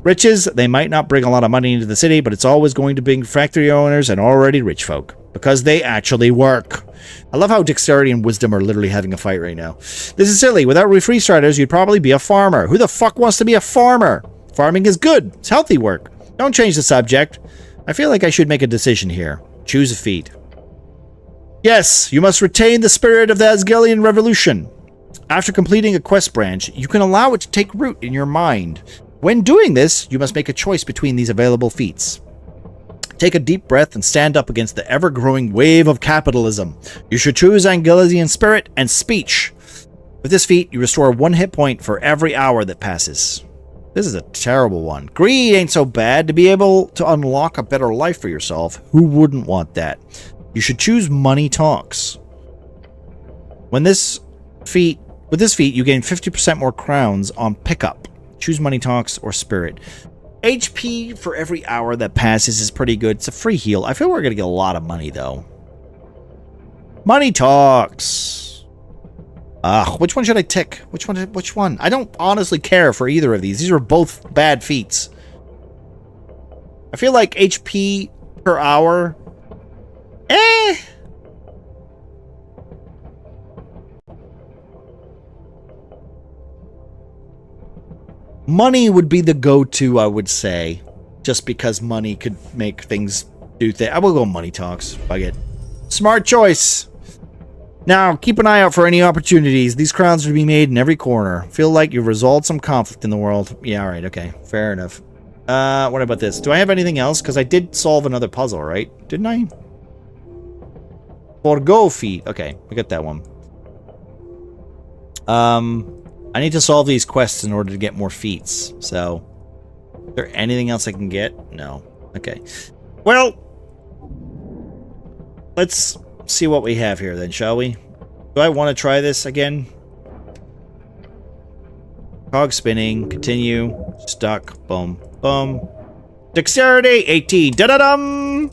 Riches, they might not bring a lot of money into the city, but it's always going to bring factory owners and already rich folk. Because they actually work. I love how dexterity and wisdom are literally having a fight right now. This is silly. Without Free Riders, you'd probably be a farmer. Who the fuck wants to be a farmer? Farming is good. It's healthy work. Don't change the subject. I feel like I should make a decision here. Choose a feat. Yes, you must retain the spirit of the Asgelian Revolution. After completing a quest branch, you can allow it to take root in your mind. When doing this, you must make a choice between these available feats. Take a deep breath and stand up against the ever-growing wave of capitalism. You should choose Asgelian Spirit and Speech. With this feat, you restore 1 hit point for every hour that passes. This is a terrible one. Greed ain't so bad. To be able to unlock a better life for yourself, who wouldn't want that? You should choose Money Talks. With this feat, you gain 50% more crowns on pickup. Choose Money Talks or Spirit. HP for every hour that passes is pretty good. It's a free heal. I feel we're going to get a lot of money, though. Money Talks. Which one should I tick? Which one? I don't honestly care for either of these. These are both bad feats. I feel like HP per hour. Money would be the go-to, I would say. Just because money could make things do things. I will go Money Talks. Fuck it. Smart choice. Now, keep an eye out for any opportunities. These crowns are to be made in every corner. Feel like you've resolved some conflict in the world. Yeah, alright, okay. Fair enough. What about this? Do I have anything else? Because I did solve another puzzle, right? Didn't I? Forgo feat. Okay, we got that one. I need to solve these quests in order to get more feats. So, is there anything else I can get? No. Okay. Well, let's see what we have here then, shall we? Do I want to try this again? Cog spinning. Continue. Stuck. Boom. Boom. Dexterity 18. Da-da-dum!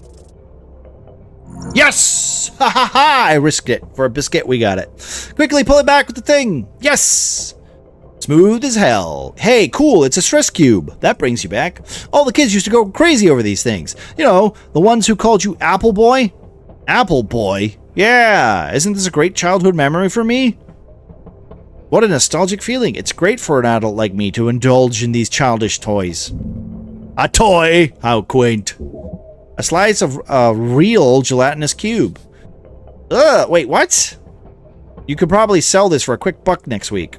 Yes! Ha ha ha! I risked it. For a biscuit, we got it. Quickly pull it back with the thing. Yes! Smooth as hell. Hey, cool, it's a stress cube. That brings you back. All the kids used to go crazy over these things. You know, the ones who called you Apple Boy? Apple Boy? Yeah, isn't this a great childhood memory for me? What a nostalgic feeling. It's great for an adult like me to indulge in these childish toys. A toy? How quaint. A slice of a real gelatinous cube. Wait, what? You could probably sell this for a quick buck next week.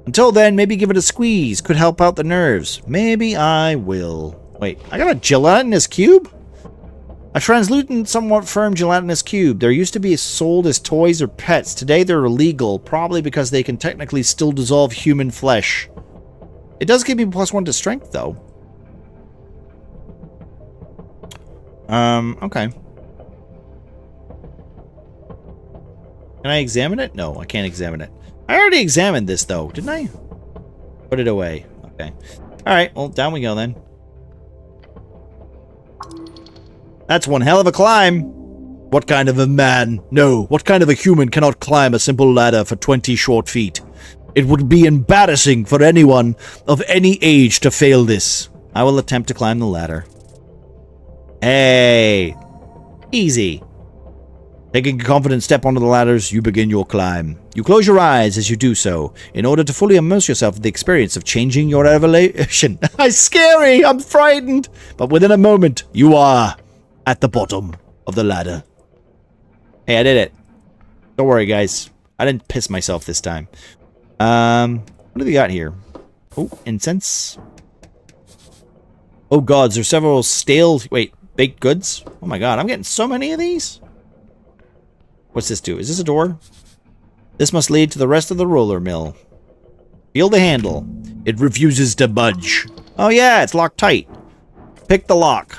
Until then, maybe give it a squeeze. Could help out the nerves. Maybe I will. Wait, I got a gelatinous cube? A translucent, somewhat firm gelatinous cube. There used to be sold as toys or pets. Today they're illegal, probably because they can technically still dissolve human flesh. It does give me +1 to strength, though. Okay. Can I examine it? No, I can't examine it. I already examined this, though, didn't I? Put it away. Okay. Alright, well, down we go, then. That's one hell of a climb. What kind of a man? No, what kind of a human cannot climb a simple ladder for 20 short feet? It would be embarrassing for anyone of any age to fail this. I will attempt to climb the ladder. Hey. Easy. Taking a confident step onto the ladders, you begin your climb. You close your eyes as you do so, in order to fully immerse yourself in the experience of changing your evolution. It's scary! I'm frightened! But within a moment, you are at the bottom of the ladder. Hey, I did it. Don't worry, guys. I didn't piss myself this time. What do we got here? Oh, incense. Oh, gods, there's several stale... Wait, baked goods? Oh my god, I'm getting so many of these? What's this do? Is this a door? This must lead to the rest of the roller mill. Feel the handle. It refuses to budge. Oh yeah, it's locked tight. Pick the lock.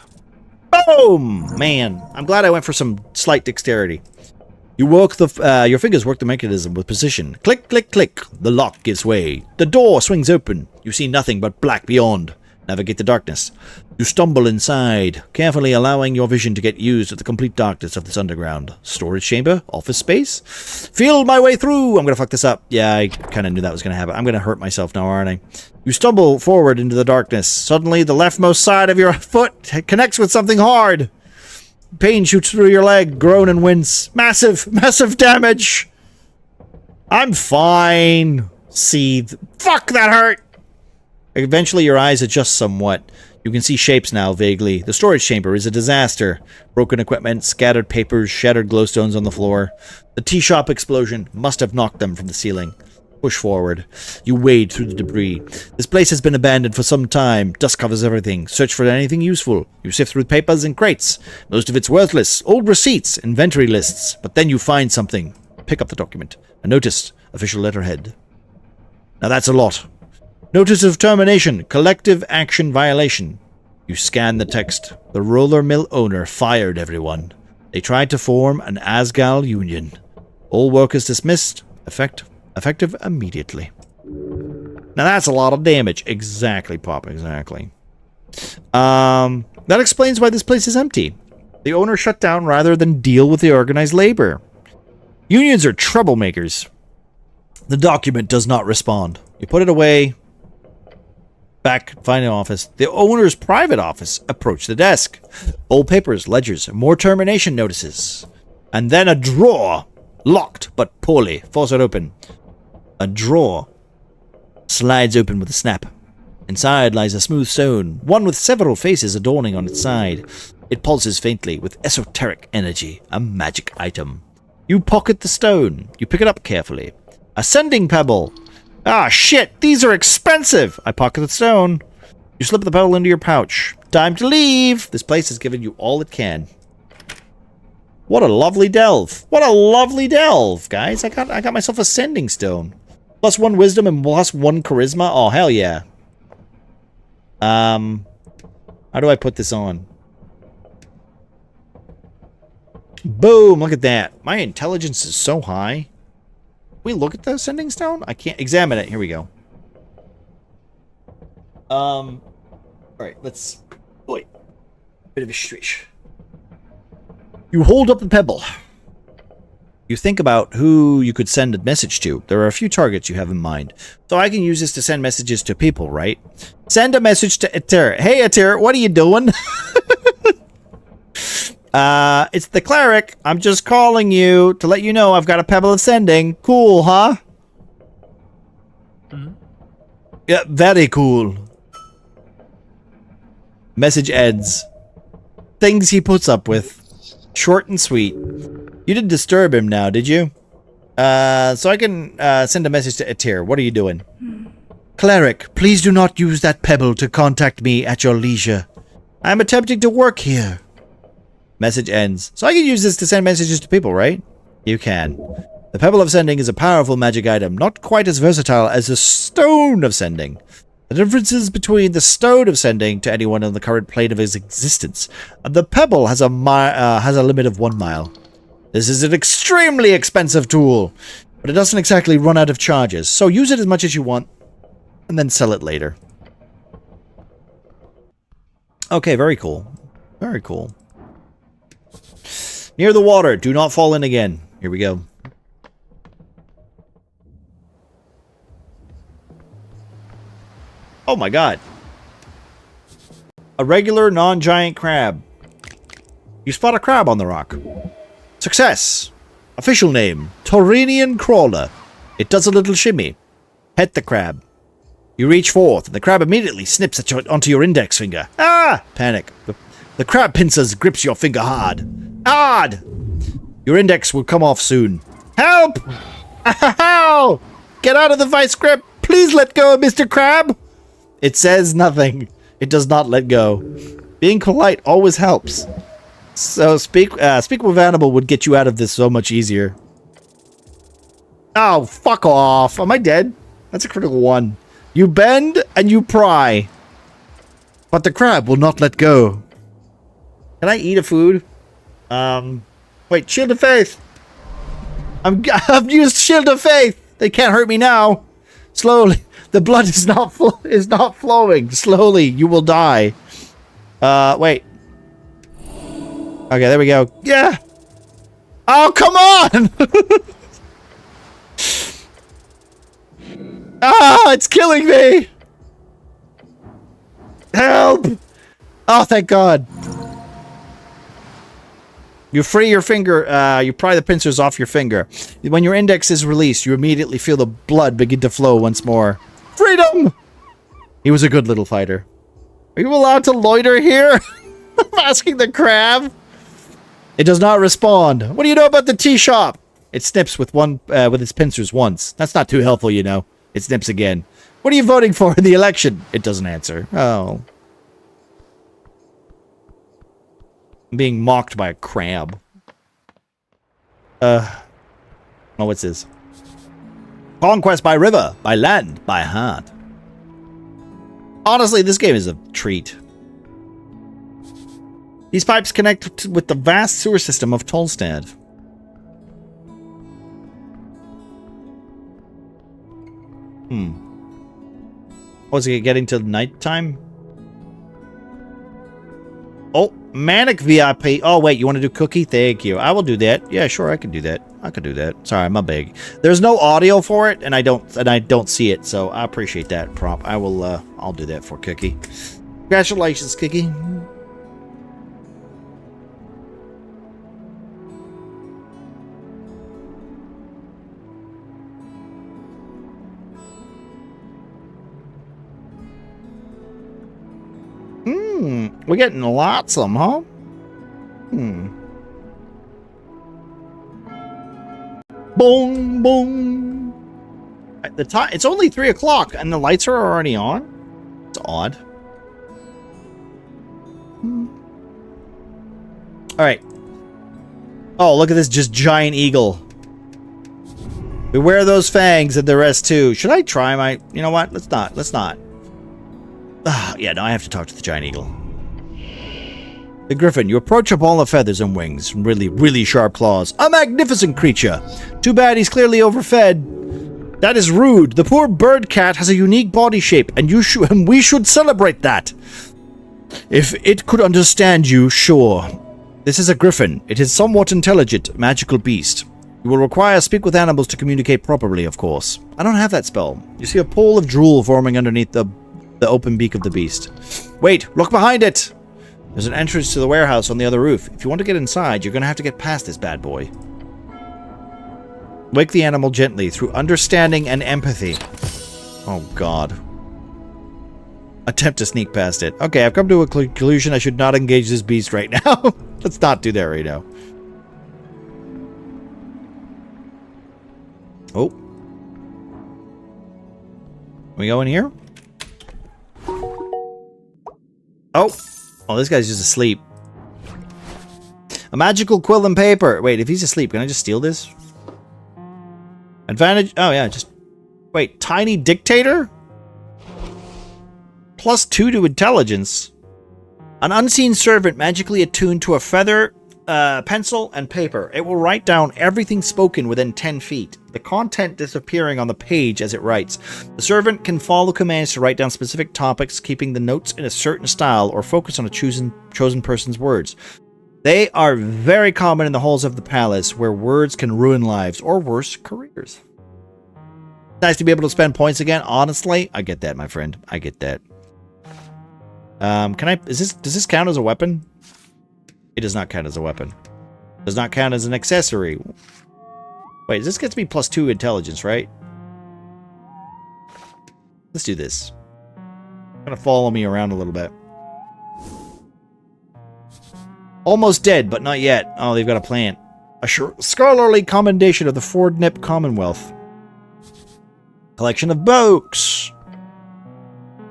Boom! Man, I'm glad I went for some slight dexterity. You work your fingers work the mechanism with precision. Click, click, click. The lock gives way. The door swings open. You see nothing but black beyond. Navigate the darkness. You stumble inside, carefully allowing your vision to get used to the complete darkness of this underground. Storage chamber? Office space? Feel my way through! I'm gonna fuck this up. Yeah, I kinda knew that was gonna happen. I'm gonna hurt myself now, aren't I? You stumble forward into the darkness. Suddenly, the leftmost side of your foot connects with something hard. Pain shoots through your leg. Groan and wince. Massive, massive damage! I'm fine. Seethe. Fuck, that hurt! Eventually, your eyes adjust somewhat. You can see shapes now, vaguely. The storage chamber is a disaster. Broken equipment, scattered papers, shattered glowstones on the floor. The tea shop explosion must have knocked them from the ceiling. Push forward. You wade through the debris. This place has been abandoned for some time. Dust covers everything. Search for anything useful. You sift through papers and crates. Most of it's worthless. Old receipts, inventory lists. But then you find something. Pick up the document. A notice. Official letterhead. Now that's a lot. Notice of termination. Collective action violation. You scan the text. The roller mill owner fired everyone. They tried to form an Asgal union. All workers dismissed. Effective immediately. Now that's a lot of damage. Exactly, Pop. Exactly. That explains why this place is empty. The owner shut down rather than deal with the organized labor. Unions are troublemakers. The document does not respond. You put it away. Back, find an office. The owner's private office. Approach the desk. Old papers, ledgers, more termination notices. And then a drawer. Locked, but poorly. Force it open. A drawer slides open with a snap. Inside lies a smooth stone, one with several faces adorning on its side. It pulses faintly with esoteric energy, a magic item. You pocket the stone. You pick it up carefully. A sending pebble. Ah, shit, these are expensive. I pocket the stone. You slip the pebble into your pouch. Time to leave. This place has given you all it can. What a lovely delve. What a lovely delve, guys. I got myself a sending stone. +1 wisdom and +1 charisma. Oh, hell yeah. How do I put this on? Boom, look at that. My intelligence is so high. We look at the sending stone? I can't examine it. Here we go. Alright, let's... Wait. Bit of a stretch. You hold up the pebble. You think about who you could send a message to. There are a few targets you have in mind. So I can use this to send messages to people, right? Send a message to Eter. Hey, Eter, what are you doing? It's the cleric. I'm just calling you to let you know I've got a pebble of sending. Cool, huh? Mm-hmm. Yeah, very cool. Message ends. Things he puts up with. Short and sweet. You didn't disturb him now, did you? So I can send a message to Etir. What are you doing? Cleric, please do not use that pebble to contact me at your leisure. I'm attempting to work here. Message ends. So I can use this to send messages to people, right? You can. The Pebble of Sending is a powerful magic item, not quite as versatile as the Stone of Sending. The differences between the Stone of Sending to anyone on the current plane of his existence. The Pebble has a limit of 1 mile. This is an extremely expensive tool, but it doesn't exactly run out of charges, so use it as much as you want, and then sell it later. Okay, very cool. Very cool. Near the water, do not fall in again. Here we go. Oh my god. A regular non-giant crab. You spot a crab on the rock. Success. Official name, Taurinian Crawler. It does a little shimmy. Pet the crab. You reach forth, and the crab immediately snips at onto your index finger. Ah! Panic. The crab pincers grips your finger hard. Hard! Your index will come off soon. Help! Ow! Get out of the vice grip! Please let go, Mr. Crab! It says nothing. It does not let go. Being polite always helps. So speak with animal would get you out of this so much easier. Oh, fuck off. Am I dead? That's a critical one. You bend and you pry. But the crab will not let go. Can I eat a food? Wait, Shield of Faith. I've used Shield of Faith. They can't hurt me now. Slowly. The blood is not flowing. Slowly, you will die. Wait. Okay, there we go. Yeah. Oh, come on! Ah, it's killing me! Help! Oh, thank God. You free your finger, you pry the pincers off your finger. When your index is released, you immediately feel the blood begin to flow once more. Freedom! He was a good little fighter. Are you allowed to loiter here? I'm asking the crab. It does not respond. What do you know about the tea shop? It snips with its pincers once. That's not too helpful, you know. It snips again. What are you voting for in the election? It doesn't answer. Oh. I'm being mocked by a crab. Oh, what's this? Conquest by river, by land, by heart. Honestly, this game is a treat. These pipes connect with the vast sewer system of Tolstad. Was it getting to nighttime? Oh, Manic VIP. Oh, wait, you want to do cookie? Thank you. I will do that. Yeah, sure, I can do that. I can do that. Sorry, I'm a big. There's no audio for it, and I don't see it, so I appreciate that prompt. I'll do that for Cookie. Congratulations, Cookie. We're getting lots of them, huh? Boom, boom. The time, it's only 3 o'clock and the lights are already on. It's odd. All right. Oh, look at this just giant eagle. Beware those fangs and the rest too. Should I try my... You know what? Let's not. Yeah, no, I have to talk to the giant eagle. The griffin, you approach a ball of feathers and wings. Really, really sharp claws. A magnificent creature. Too bad he's clearly overfed. That is rude. The poor bird cat has a unique body shape, and we should celebrate that. If it could understand you, sure. This is a griffin. It is somewhat intelligent, magical beast. You will require speak with animals to communicate properly, of course. I don't have that spell. You see a pool of drool forming underneath the open beak of the beast. Wait, look behind it! There's an entrance to the warehouse on the other roof. If you want to get inside, you're going to have to get past this bad boy. Wake the animal gently through understanding and empathy. Oh, God. Attempt to sneak past it. Okay, I've come to a conclusion. I should not engage this beast right now. Let's not do that right now. Oh. We go in here? Oh, this guy's just asleep. A magical quill and paper. Wait, if he's asleep, can I just steal this? Advantage. Oh, yeah, just... Wait, tiny dictator? +2 to intelligence. An unseen servant magically attuned to a feather, pencil, and paper. It will write down everything spoken within 10 feet. The content disappearing on the page as it writes. The servant can follow commands to write down specific topics, keeping the notes in a certain style or focus on a chosen person's words. They are very common in the halls of the palace, where words can ruin lives or worse, careers. Nice to be able to spend points again. Honestly, I get that, my friend. I get that. Does this count as a weapon? It does not count as a weapon. Does not count as an accessory. Wait, this gets me +2 intelligence, right? Let's do this. Gonna follow me around a little bit. Almost dead, but not yet. Oh, they've got a plant. A scholarly commendation of the Fordnip Commonwealth. Collection of books.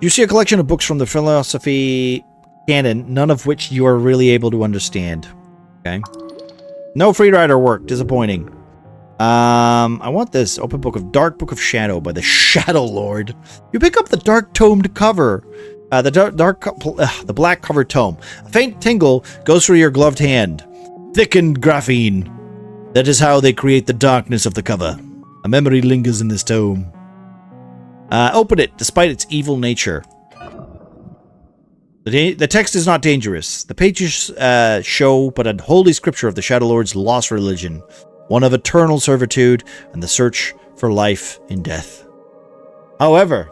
You see a collection of books from the philosophy canon, none of which you are really able to understand. Okay. No free rider work. Disappointing. I want this. Open book of Dark Book of Shadow by the Shadow Lord. You pick up the dark tomed cover. The black covered tome. A faint tingle goes through your gloved hand. Thickened graphene. That is how they create the darkness of the cover. A memory lingers in this tome. Open it, despite its evil nature. The text is not dangerous. The pages show but a holy scripture of the Shadow Lord's lost religion, one of eternal servitude and the search for life in death. However,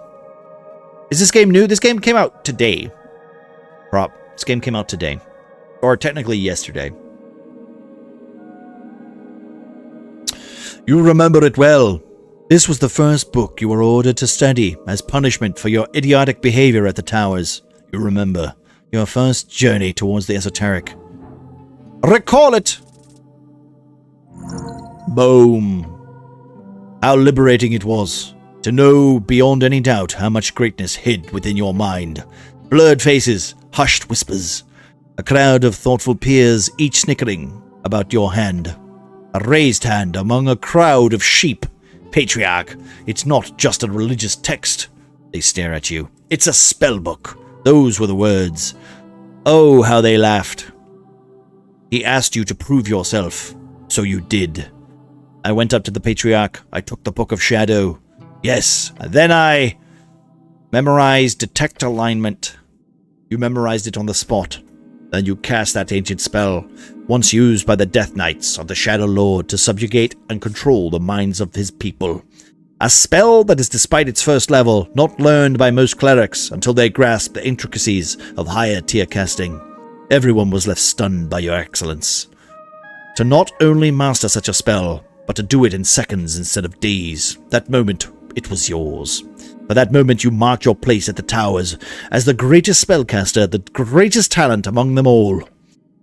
is this game new? This game came out today. This game came out today. Or technically yesterday. You remember it well. This was the first book you were ordered to study as punishment for your idiotic behavior at the towers. You remember your first journey towards the esoteric. Recall it! Boom. How liberating it was to know beyond any doubt how much greatness hid within your mind. Blurred faces, hushed whispers, a crowd of thoughtful peers each snickering about your hand. A raised hand among a crowd of sheep. Patriarch, it's not just a religious text. They stare at you. It's a spell book. Those were the words. Oh, how they laughed. He asked you to prove yourself, so you did. I went up to the Patriarch. I took the Book of Shadow. Yes, then I memorized Detect Alignment. You memorized it on the spot. Then you cast that ancient spell, once used by the Death Knights of the Shadow Lord to subjugate and control the minds of his people. A spell that is, despite its first level, not learned by most clerics until they grasp the intricacies of higher tier casting. Everyone was left stunned by your excellence. To not only master such a spell, but to do it in seconds instead of days. That moment, it was yours. For that moment you marked your place at the towers as the greatest spellcaster, the greatest talent among them all.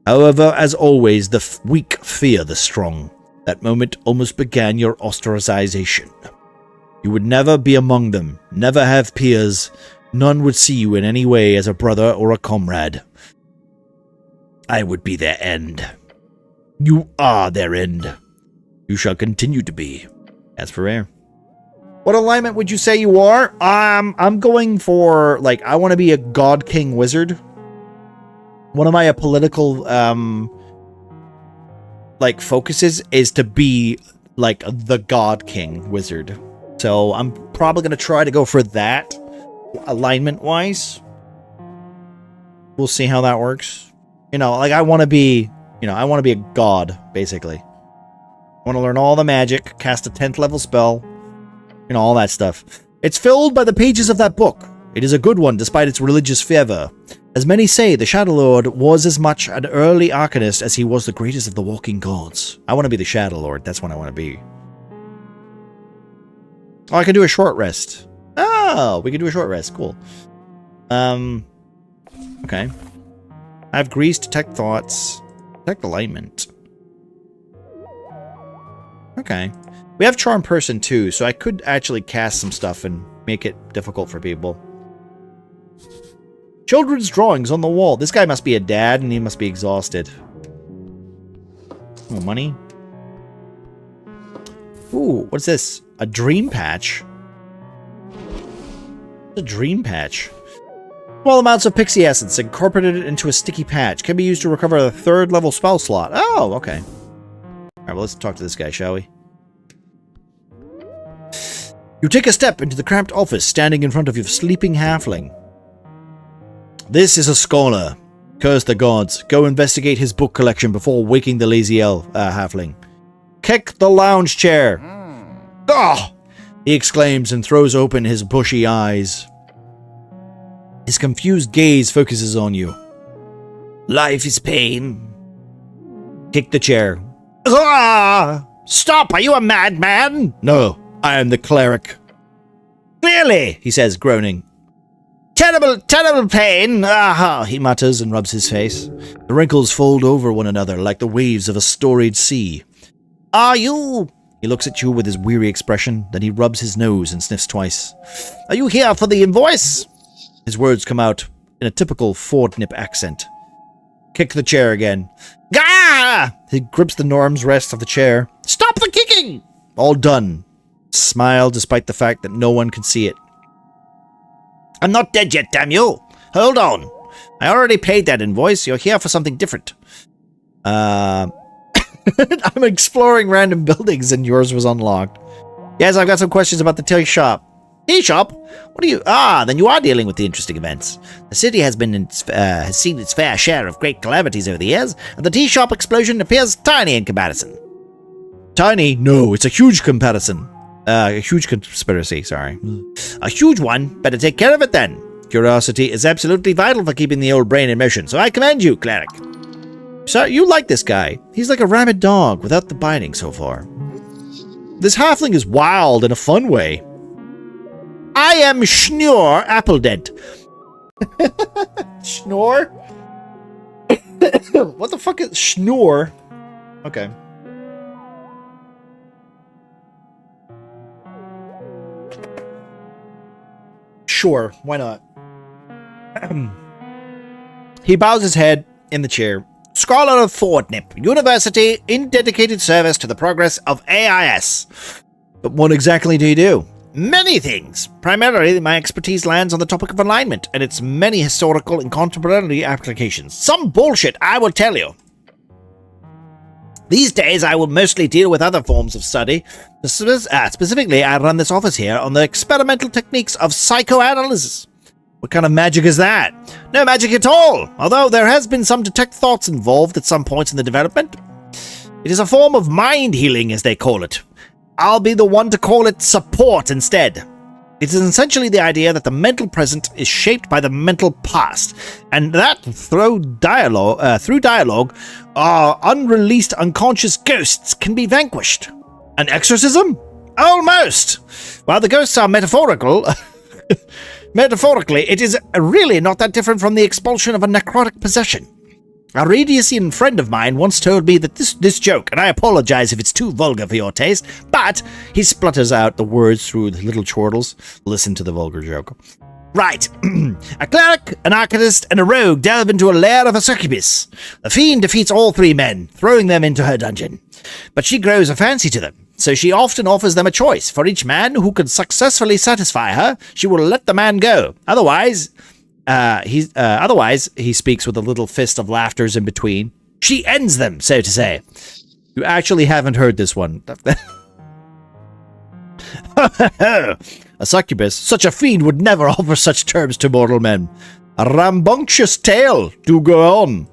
However, as always, the weak fear the strong. That moment almost began your ostracization. You would never be among them, never have peers. None would see you in any way as a brother or a comrade. I would be their end. You are their end. You shall continue to be. As for air. What alignment would you say you are? I'm going for, like, I want to be a God King Wizard. One of my political, like, focuses is to be, like, the God King Wizard. So I'm probably going to try to go for that, alignment-wise. We'll see how that works. You know, like, I want to be, I want to be a god, basically. I want to learn all the magic, cast a 10th level spell, all that stuff. It's filled by the pages of that book. It is a good one, despite its religious fervor. As many say, the Shadow Lord was as much an early arcanist as he was the greatest of the walking gods. I want to be the Shadow Lord. That's what I want to be. Oh, I can do a short rest. Oh, we can do a short rest. Cool. Okay. I have grease, detect thoughts, detect alignment. Okay. We have charm person too, so I could actually cast some stuff and make it difficult for people. Children's drawings on the wall. This guy must be a dad and he must be exhausted. Oh, money. Ooh, what's this? A dream patch? A dream patch. Small amounts of pixie essence incorporated into a sticky patch can be used to recover a 3rd level spell slot. Oh, okay. Alright, well, let's talk to this guy, shall we? You take a step into the cramped office, standing in front of your sleeping halfling. This is a scholar. Curse the gods. Go investigate his book collection before waking the lazy halfling. Kick the lounge chair. Ah! He exclaims and throws open his bushy eyes. His confused gaze focuses on you. Life is pain. Kick the chair. Ah! Stop! Are you a madman? No, I am the cleric. Clearly, he says, groaning. Terrible, terrible pain! Ah! He mutters and rubs his face. The wrinkles fold over one another like the waves of a storied sea. Are you... He looks at you with his weary expression, then he rubs his nose and sniffs twice. Are you here for the invoice? His words come out in a typical Ford-nip accent. Kick the chair again. Gah! He grips the Norm's rest of the chair. Stop the kicking! All done. Smile despite the fact that no one can see it. I'm not dead yet, damn you! Hold on. I already paid that invoice. You're here for something different. I'm exploring random buildings and yours was unlocked. Yes, I've got some questions about the toy shop. Tea shop? What are you? Ah, then you are dealing with the interesting events. The city has seen its fair share of great calamities over the years, and the tea shop explosion appears tiny in comparison. Tiny? No, it's a huge comparison. A huge conspiracy, sorry. A huge one. Better take care of it then. Curiosity is absolutely vital for keeping the old brain in motion, so I commend you, cleric. So you like this guy. He's like a rabid dog without the biting so far. This halfling is wild in a fun way. I am Schnur Appledent. Schnur? What the fuck is Schnur? Okay. Sure, why not? He bows his head in the chair. Scholar of Fordnip, University in dedicated service to the progress of AIS. But what exactly do you do? Many things. Primarily, my expertise lands on the topic of alignment and its many historical and contemporary applications. Some bullshit, I will tell you. These days, I will mostly deal with other forms of study. Specifically, I run this office here on the experimental techniques of psychoanalysis. What kind of magic is that? No magic at all, although there has been some detect thoughts involved at some points in the development. It is a form of mind healing, as they call it. I'll be the one to call it support instead. It is essentially the idea that the mental present is shaped by the mental past, and that through dialogue, unreleased unconscious ghosts can be vanquished. An exorcism? Almost! While the ghosts are metaphorical, metaphorically, it is really not that different from the expulsion of a necrotic possession. A Radiusian friend of mine once told me that this joke, and I apologize if it's too vulgar for your taste, but he splutters out the words through the little chortles. Listen to the vulgar joke. Right. A cleric, an arcanist, and a rogue delve into a lair of a succubus. The fiend defeats all three men, throwing them into her dungeon. But she grows a fancy to them, so she often offers them a choice. For each man who can successfully satisfy her, she will let the man go. Otherwise, he speaks with a little fist of laughters in between. She ends them, so to say. You actually haven't heard this one. A succubus, such a fiend would never offer such terms to mortal men. A rambunctious tale. Do go on.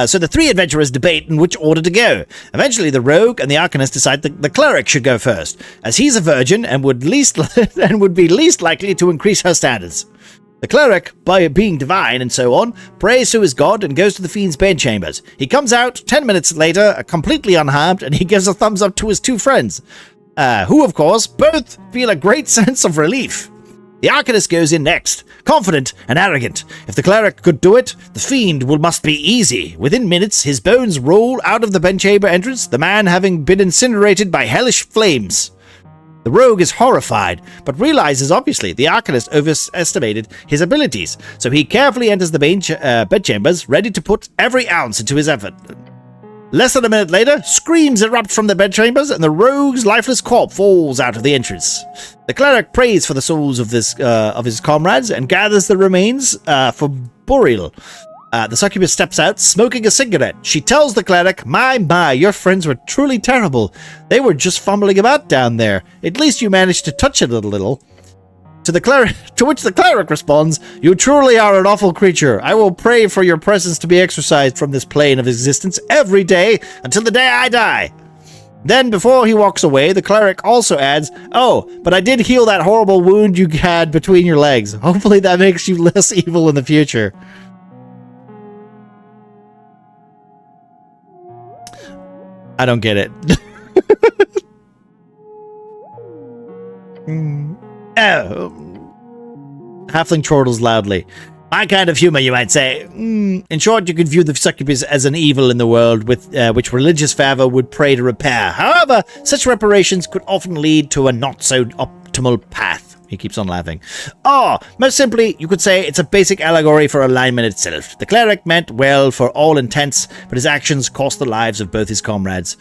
So the three adventurers debate in which order to go. Eventually, the rogue and the arcanist decide the cleric should go first, as he's a virgin and would be least likely to increase her standards. The cleric, by being divine and so on, prays to his god and goes to the fiend's bedchambers. He comes out 10 minutes later, completely unharmed, and he gives a thumbs up to his two friends, who, of course, both feel a great sense of relief. The arcanist goes in next, confident and arrogant. If the cleric could do it, the fiend must be easy. Within minutes, his bones roll out of the bedchamber entrance, the man having been incinerated by hellish flames. The rogue is horrified, but realizes, obviously, the arcanist overestimated his abilities, so he carefully enters the bedchambers, ready to put every ounce into his effort. Less than a minute later, screams erupt from the bedchambers, and the rogue's lifeless corpse falls out of the entrance. The cleric prays for the souls of his comrades and gathers the remains for burial. The succubus steps out, smoking a cigarette. She tells the cleric, My, your friends were truly terrible. They were just fumbling about down there. At least you managed to touch it a little. To which the cleric responds, You truly are an awful creature. I will pray for your presence to be exorcised from this plane of existence every day until the day I die. Then, before he walks away, the cleric also adds, Oh, but I did heal that horrible wound you had between your legs. Hopefully that makes you less evil in the future. I don't get it. Halfling chortles loudly. My kind of humor, you might say. In short, you could view the succubus as an evil in the world with which religious fervor would pray to repair. However, such reparations could often lead to a not-so-optimal path. He keeps on laughing. Most simply, you could say it's a basic allegory for alignment itself. The cleric meant well for all intents, but his actions cost the lives of both his comrades.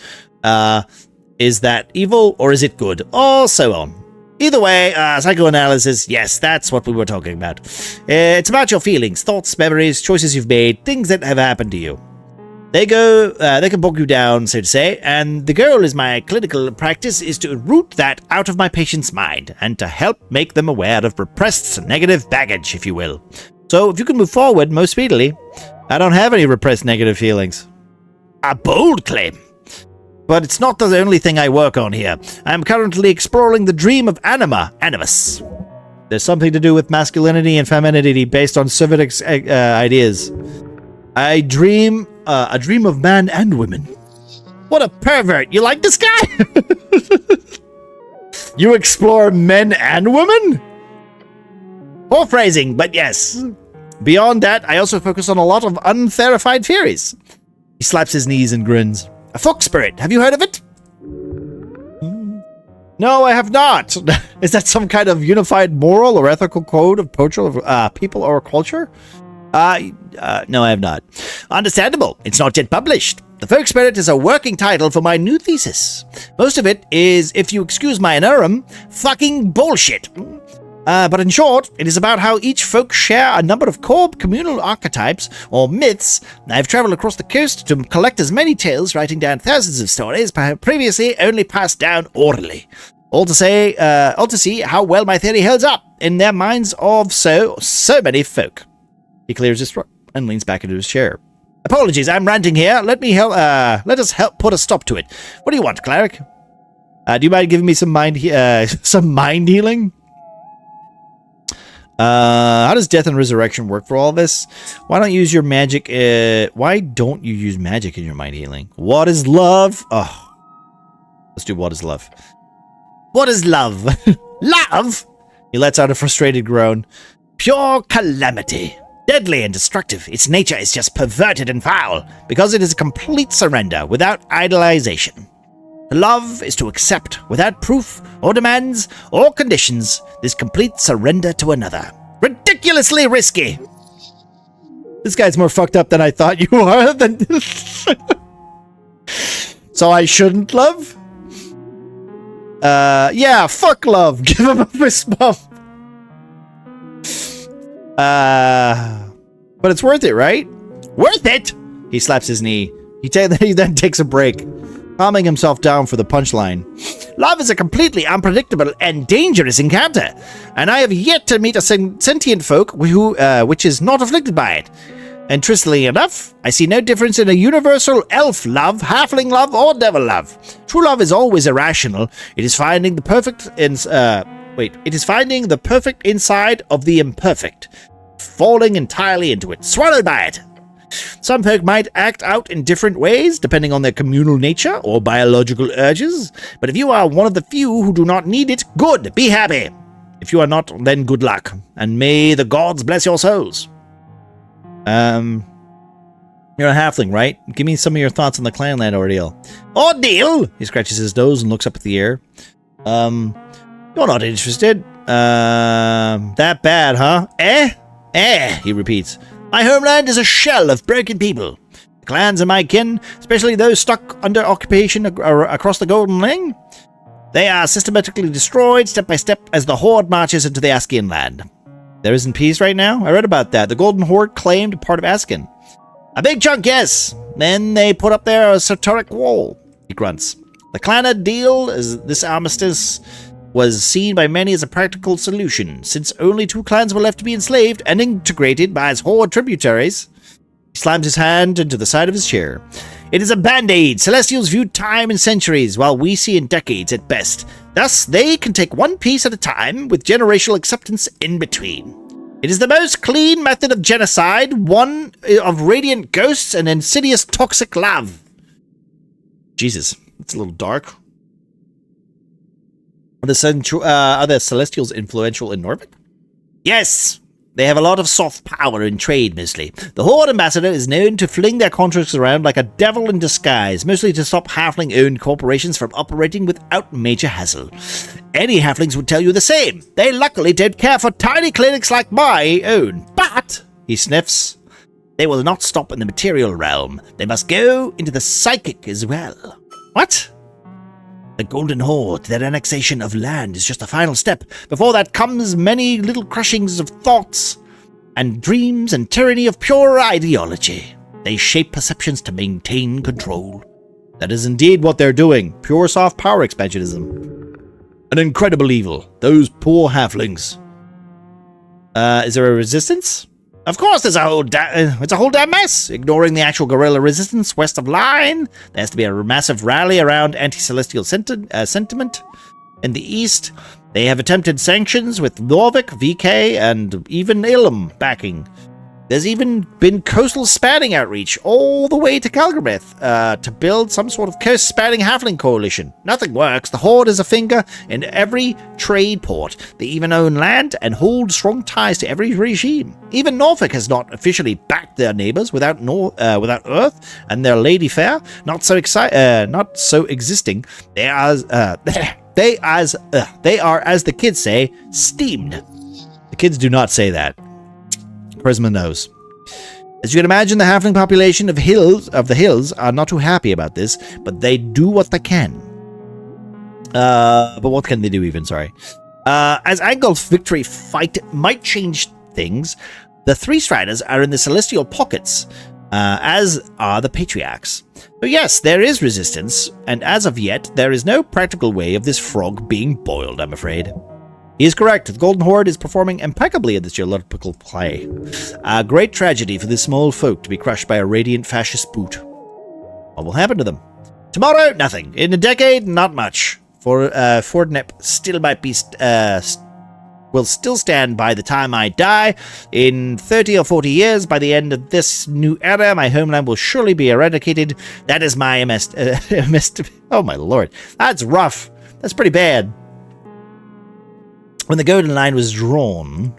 Is that evil or is it good? Or so on. Either way, psychoanalysis, yes, that's what we were talking about. It's about your feelings, thoughts, memories, choices you've made, things that have happened to you. They can bog you down, so to say, and the goal is my clinical practice is to root that out of my patient's mind and to help make them aware of repressed negative baggage, if you will. So if you can move forward most speedily, I don't have any repressed negative feelings. A bold claim. But it's not the only thing I work on here. I am currently exploring the dream of animus. There's something to do with masculinity and femininity based on Semitic ideas. I dream a dream of man and women. What a pervert! You like this guy? You explore men and women? Poor phrasing, but yes. Beyond that, I also focus on a lot of unverified theories. He slaps his knees and grins. A folk spirit, have you heard of it? No, I have not. Is that some kind of unified moral or ethical code of people or culture? No, I have not. Understandable. It's not yet published. The folk spirit is a working title for my new thesis. Most of it is, if you excuse my inerrum, fucking bullshit. But in short, it is about how each folk share a number of core communal archetypes or myths. I've traveled across the coast to collect as many tales, writing down thousands of stories previously only passed down orally. All to see how well my theory holds up in their minds of so many folk. He clears his throat and leans back into his chair. Apologies, I'm ranting here. Let us help put a stop to it. What do you want, cleric? Do you mind giving me some mind healing? How does death and resurrection work for all this? Why don't you use your magic? Why don't you use magic in your mind healing? What is love? Oh, let's do what is love. What is love? Love? He lets out a frustrated groan. Pure calamity. Deadly and destructive. Its nature is just perverted and foul, because it is a complete surrender without idolization. To love is to accept, without proof or demands or conditions, this complete surrender to another. Ridiculously risky! This guy's more fucked up than I thought you are. So I shouldn't love? Yeah, fuck love. Give him a fist bump. But it's worth it, right? Worth it? He slaps his knee. He then takes a break, calming himself down for the punchline. Love is a completely unpredictable and dangerous encounter, and I have yet to meet a sentient folk which is not afflicted by it. And truthfully enough, I see no difference in a universal elf love, halfling love, or devil love. True love is always irrational. It is finding the perfect inside of the imperfect, falling entirely into it, swallowed by it. Some folk might act out in different ways, depending on their communal nature or biological urges, but if you are one of the few who do not need it, good, be happy. If you are not, then good luck, and may the gods bless your souls. You're a halfling, right? Give me some of your thoughts on the Clanland ordeal. Ordeal? He scratches his nose and looks up at the air. You're not interested. That bad, huh? He repeats. My homeland is a shell of broken people. The clans of my kin, especially those stuck under occupation across the Golden Ring, they are systematically destroyed step by step as the Horde marches into the Askian land. There isn't peace right now? I read about that. The Golden Horde claimed part of Askin. A big chunk, yes. Then they put up their Esoteric wall, he grunts. The Clanad deal, as this armistice, was seen by many as a practical solution, since only 2 clans were left to be enslaved and integrated by his Horde tributaries. He slams his hand into the side of his chair. It is a band-aid. Celestials view time in centuries, while we see in decades at best. Thus, they can take one piece at a time, with generational acceptance in between. It is the most clean method of genocide, one of radiant ghosts and insidious toxic love. Jesus, it's a little dark. Are the Celestials influential in Norvik? Yes! They have a lot of soft power in trade, mostly. The Horde Ambassador is known to fling their contracts around like a devil in disguise, mostly to stop halfling-owned corporations from operating without major hassle. Any halflings would tell you the same. They luckily don't care for tiny clinics like my own. But, he sniffs, they will not stop in the material realm. They must go into the psychic as well. What? The Golden Horde, their annexation of land, is just a final step. Before that comes many little crushings of thoughts and dreams and tyranny of pure ideology. They shape perceptions to maintain control. That is indeed what they're doing. Pure soft power expansionism. An incredible evil. Those poor halflings. Is there a resistance? Of course, there's it's a whole damn mess. Ignoring the actual guerrilla resistance west of Line, there has to be a massive rally around anti-celestial sentiment. In the east, they have attempted sanctions with Norvik, VK, and even Ilum backing. There's even been coastal spanning outreach all the way to Calgareth to build some sort of coast-spanning halfling coalition. Nothing works. The Horde is a finger in every trade port. They even own land and hold strong ties to every regime. Even Norfolk has not officially backed their neighbors without Earth and their Lady Fair. Not so existing. They are, as the kids say, steamed. The kids do not say that. Prisma knows. As you can imagine, the halfling population of the hills are not too happy about this, but they do what they can. But what can they do even, sorry? As Angol's victory fight might change things, the three Striders are in the celestial pockets, as are the Patriarchs. So yes, there is resistance, and as of yet, there is no practical way of this frog being boiled, I'm afraid. He is correct. The Golden Horde is performing impeccably in this geological play. A great tragedy for the small folk to be crushed by a radiant fascist boot. What will happen to them? Tomorrow, nothing. In a decade, not much. For Fordnep still might be will still stand by the time I die. In 30 or 40 years, by the end of this new era, my homeland will surely be eradicated. That is my oh my lord. That's rough. That's pretty bad. When the Golden Line was drawn,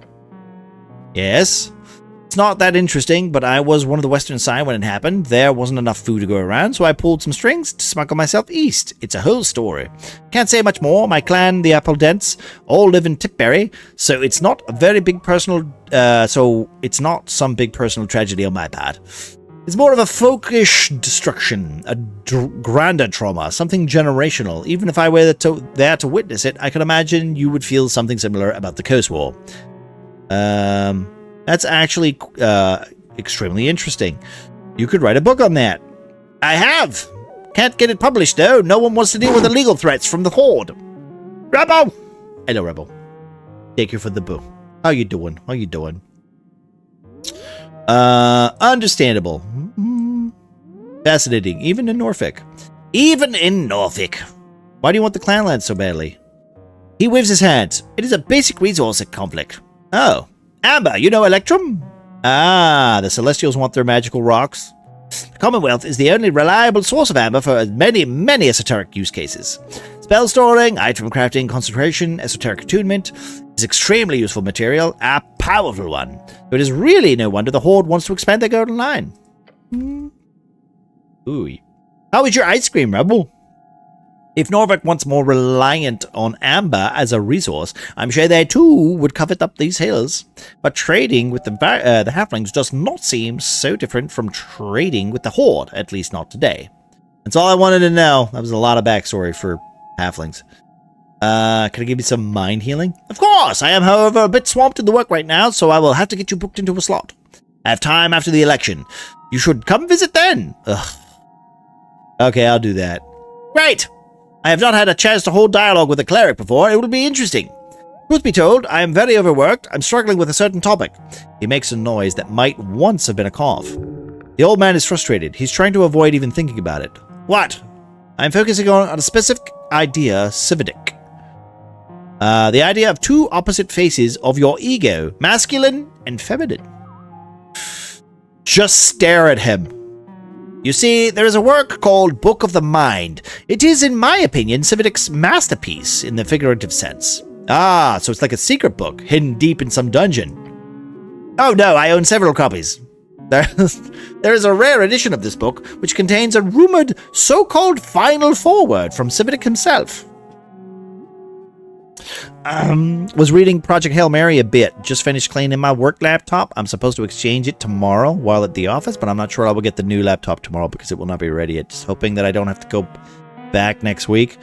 yes, it's not that interesting, but I was one of the western side when it happened. There wasn't enough food to go around, so I pulled some strings to smuggle myself east. It's a whole story. Can't say much more. My clan, the Appledents, all live in Tipberry, so it's not a very big personal, so it's not some big personal tragedy on my part. It's more of a folkish destruction, a grander trauma, something generational. Even if I were there to witness it, I can imagine you would feel something similar about the Coast War. That's actually extremely interesting. You could write a book on that. I have. Can't get it published, though. No one wants to deal with the legal threats from the Horde. Rebel! Hello, Rebel. Thank you for the book. How you doing? How you doing? Understandable. Fascinating. Even in Norfolk. Even in Norfolk. Why do you want the clanland so badly? He waves his hands. It is a basic resource at conflict. Oh. Amber, you know Electrum? Ah, the Celestials want their magical rocks. The Commonwealth is the only reliable source of amber for many, many esoteric use cases. Spell storing, item crafting, concentration, esoteric attunement is extremely useful material, a powerful one. So it is really no wonder the Horde wants to expand their Golden Line. Ooh. How is your ice cream, Rebel? If Norvik wants more reliant on amber as a resource, I'm sure they too would covet up these hills. But trading with the halflings does not seem so different from trading with the Horde, at least not today. That's all I wanted to know. That was a lot of backstory for halflings. Can I give you some mind healing? Of course! I am, however, a bit swamped in the work right now, so I will have to get you booked into a slot. I have time after the election. You should come visit then. Ugh. Okay, I'll do that. Great! I have not had a chance to hold dialogue with a cleric before. It will be interesting. Truth be told, I am very overworked. I'm struggling with a certain topic. He makes a noise that might once have been a cough. The old man is frustrated. He's trying to avoid even thinking about it. What? I'm focusing on a specific idea, Civic. The idea of two opposite faces of your ego, masculine and feminine. Just stare at him. You see, there is a work called Book of the Mind. It is, in my opinion, Civic's masterpiece in the figurative sense. Ah, so it's like a secret book, hidden deep in some dungeon. Oh no, I own several copies. There is a rare edition of this book, which contains a rumored so-called final foreword from Civic himself. Was reading Project Hail Mary a bit. Just finished cleaning my work laptop. I'm supposed to exchange it tomorrow while at the office, but I'm not sure I will get the new laptop tomorrow because it will not be ready yet. Just hoping that I don't have to go back next week.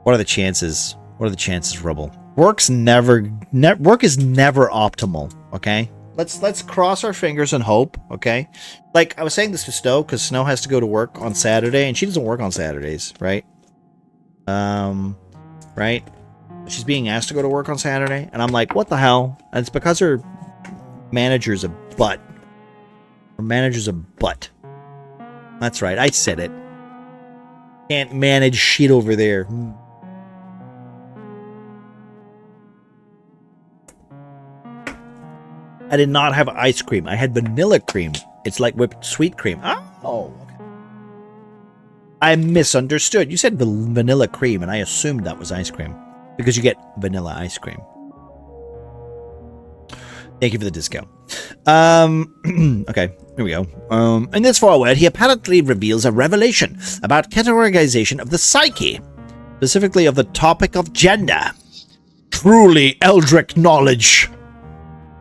What are the chances? What are the chances, Rebel? Work is never optimal, okay? Let's cross our fingers and hope, okay? Like, I was saying this to Snow, because Snow has to go to work on Saturday, and she doesn't work on Saturdays, right? Right? She's being asked to go to work on Saturday, and I'm like, what the hell? And it's because her manager's a butt. Her manager's a butt. That's right, I said it. Can't manage shit over there. I did not have ice cream. I had vanilla cream. It's like whipped sweet cream. Oh, okay. I misunderstood. You said vanilla cream, and I assumed that was ice cream. Because you get vanilla ice cream. Thank you for the discount. Okay, here we go. In this foreword, he apparently reveals a revelation about categorization of the psyche, specifically of the topic of gender. Truly eldritch knowledge.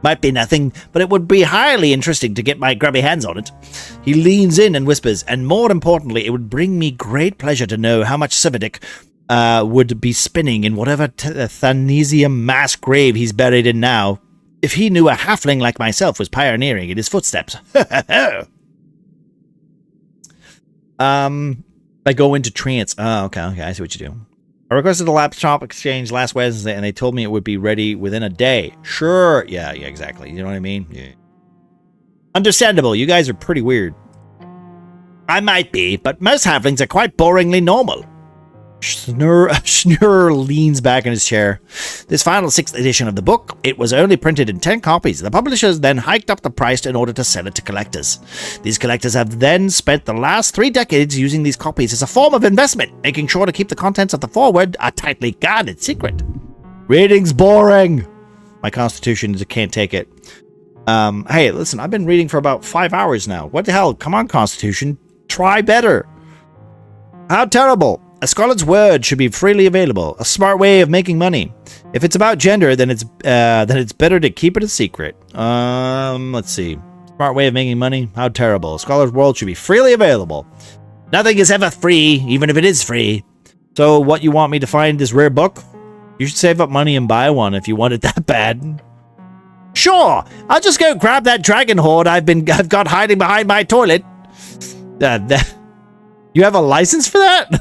Might be nothing, but it would be highly interesting to get my grubby hands on it. He leans in and whispers, and more importantly, it would bring me great pleasure to know how much Cividic would be spinning in whatever Thanesium mass grave he's buried in now, if he knew a halfling like myself was pioneering in his footsteps. I go into trance. Oh, okay, I see what you do. I requested a laptop exchange last Wednesday, and they told me it would be ready within a day. Sure. Yeah, exactly. You know what I mean? Yeah. Understandable. You guys are pretty weird. I might be, but most halflings are quite boringly normal. Schnurr leans back in his chair. This final 6th edition of the book, it was only printed in 10 copies. The publishers then hiked up the price in order to sell it to collectors. These collectors have then spent the last 3 decades using these copies as a form of investment, making sure to keep the contents of the foreword a tightly guarded secret. Reading's boring. My constitution can't take it. Hey, listen, I've been reading for about 5 hours now. What the hell? Come on, Constitution. Try better. How terrible. A scholar's word should be freely available. A smart way of making money. If it's about gender, then it's better to keep it a secret. Let's see. Smart way of making money? How terrible. A scholar's word should be freely available. Nothing is ever free, even if it is free. So what, you want me to find this rare book? You should save up money and buy one if you want it that bad. Sure, I'll just go grab that dragon horde I've got hiding behind my toilet. You have a license for that?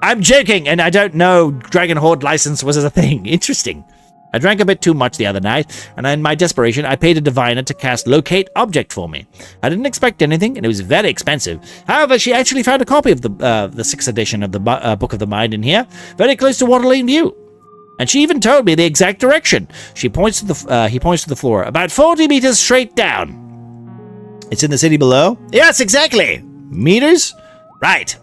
I'm joking, and I don't know Dragon Horde license was a thing. Interesting. I drank a bit too much the other night, and in my desperation, I paid a diviner to cast Locate Object for me. I didn't expect anything, and it was very expensive. However, she actually found a copy of the 6th edition of the Book of the Mind in here, very close to Waterlane View. And she even told me the exact direction. He points to the floor, about 40 meters straight down. It's in the city below? Yes, exactly. Meters? Right.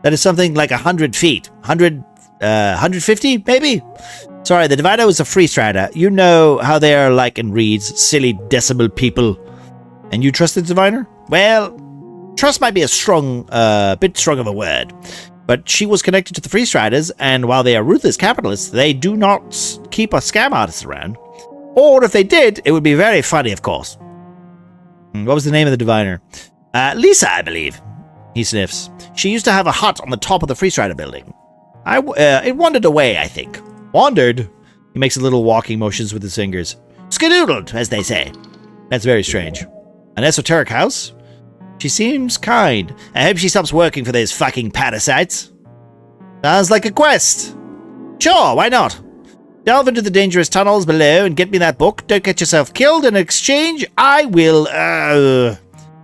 That is something like 100 feet. 150, maybe? Sorry, the diviner was a free strider. You know how they are like in reads, silly decimal people. And you trust the diviner? Well, trust might be a bit strong of a word. But she was connected to the free striders, and while they are ruthless capitalists, they do not keep a scam artist around. Or if they did, it would be very funny, of course. What was the name of the diviner? Lisa, I believe. He sniffs. She used to have a hut on the top of the Freestrider building. It wandered away, I think. Wandered? He makes a little walking motions with his fingers. Skedoodled, as they say. That's very strange. An esoteric house? She seems kind. I hope she stops working for those fucking parasites. Sounds like a quest. Sure, why not? Delve into the dangerous tunnels below and get me that book. Don't get yourself killed. In exchange, I will,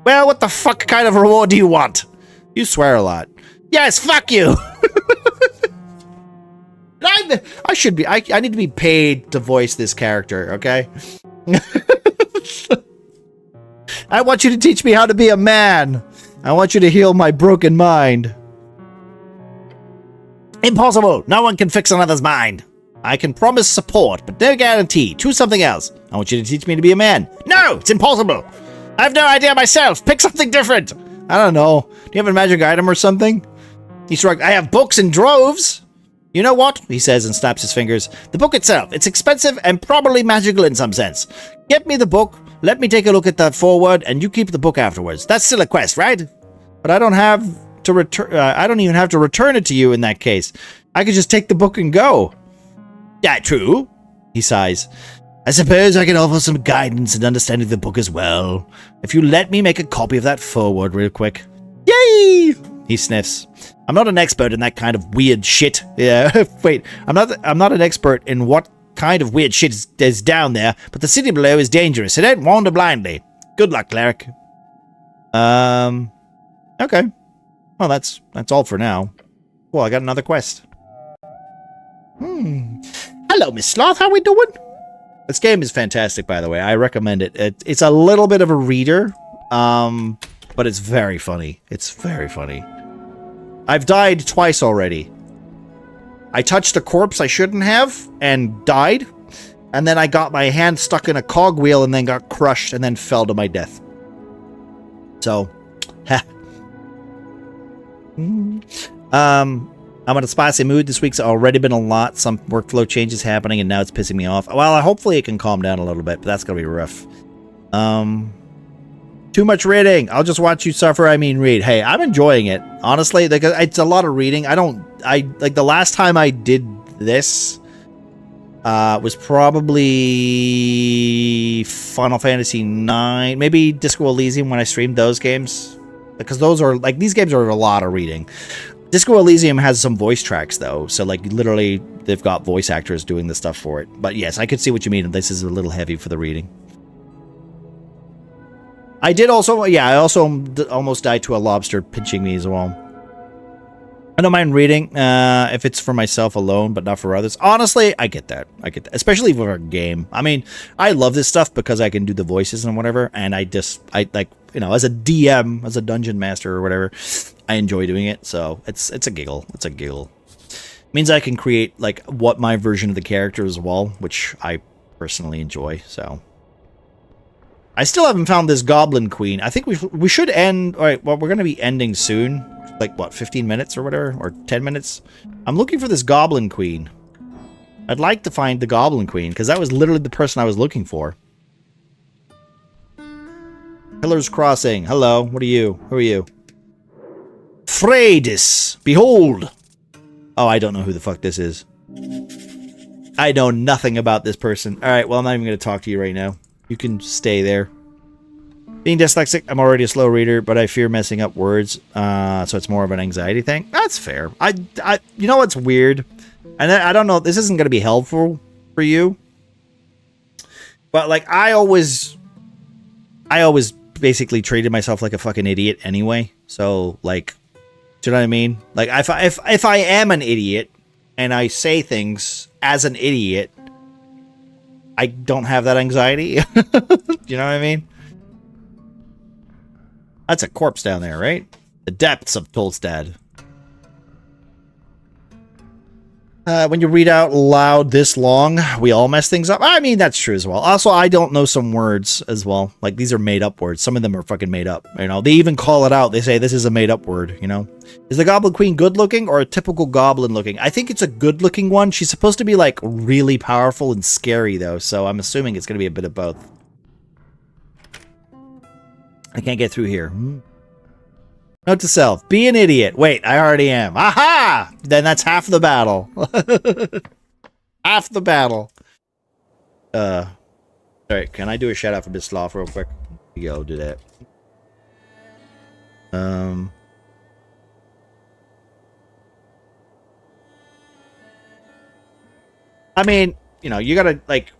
well, what the fuck kind of reward do you want? You swear a lot. Yes, fuck you! I need to be paid to voice this character, okay? I want you to teach me how to be a man. I want you to heal my broken mind. Impossible! No one can fix another's mind. I can promise support, but no guarantee. Choose something else. I want you to teach me to be a man. No! It's impossible! I have no idea myself. Pick something different. I don't know. Do you have a magic item or something? He shrugged. I have books in droves. You know what? He says and snaps his fingers. The book itself. It's expensive and probably magical in some sense. Get me the book. Let me take a look at that foreword, and you keep the book afterwards. That's still a quest, right? But I don't have to return. I don't even have to return it to you in that case. I could just take the book and go. Yeah, true. He sighs. I suppose I can offer some guidance and understanding the book as well. If you let me make a copy of that foreword real quick. Yay! He sniffs. I'm not an expert in that kind of weird shit. Yeah, wait. I'm not an expert in what kind of weird shit is down there, but the city below is dangerous, so don't wander blindly. Good luck, cleric. Okay. Well, that's all for now. Well, I got another quest. Hello, Miss Sloth. How we doing? This game is fantastic, by the way. I recommend it. It's a little bit of a reader, but it's very funny. It's very funny. I've died twice already. I touched a corpse I shouldn't have and died, and then I got my hand stuck in a cogwheel and then got crushed and then fell to my death. So, I'm in a spicy mood. This week's already been a lot. Some workflow changes happening, and now it's pissing me off. Well, hopefully it can calm down a little bit, but that's gonna be rough. Too much reading. I'll just watch you suffer. I mean, read. Hey, I'm enjoying it. Honestly, like, it's a lot of reading. I like the last time I did this was probably Final Fantasy 9, maybe Disco Elysium when I streamed those games, because those are like, these games are a lot of reading. Disco Elysium has some voice tracks though, so like literally they've got voice actors doing the stuff for it. But yes, I could see what you mean. This is a little heavy for the reading. I did also, yeah, I also almost died to a lobster pinching me as well. I don't mind reading if it's for myself alone, but not for others. Honestly, I get that. I get that, especially for a game. I mean, I love this stuff because I can do the voices and whatever, and I like, you know, as a DM, as a dungeon master or whatever, I enjoy doing it. So it's a giggle. It's a giggle. It means I can create like what my version of the character as well, which I personally enjoy. So I still haven't found this Goblin Queen. I think we should end. All right, well, we're gonna be ending soon. Like, what, 15 minutes or whatever? Or 10 minutes? I'm looking for this Goblin Queen. I'd like to find the Goblin Queen, because that was literally the person I was looking for. Pillars Crossing. Hello, what are you? Who are you? Freydis. Behold. Oh, I don't know who the fuck this is. I know nothing about this person. Alright, well, I'm not even going to talk to you right now. You can stay there. Being dyslexic, I'm already a slow reader, but I fear messing up words, so it's more of an anxiety thing. That's fair. You know what's weird? And I don't know, this isn't going to be helpful for you, but like, I always basically treated myself like a fucking idiot anyway. So like, do you know what I mean? Like, if I am an idiot and I say things as an idiot, I don't have that anxiety. Do you know what I mean? That's a corpse down there, right? The depths of Tolstad. When you read out loud this long, we all mess things up. I mean, that's true as well. Also, I don't know some words as well. Like, these are made up words. Some of them are fucking made up. You know, they even call it out. They say this is a made up word, you know? Is the Goblin Queen good looking or a typical goblin looking? I think it's a good looking one. She's supposed to be like really powerful and scary though. So I'm assuming it's going to be a bit of both. I can't get through here. Note to self. Be an idiot. Wait, I already am. Aha! Then that's half the battle. Half the battle. Alright, can I do a shout out for Miss Sloth real quick? Go do that. I mean, you know, you gotta, like,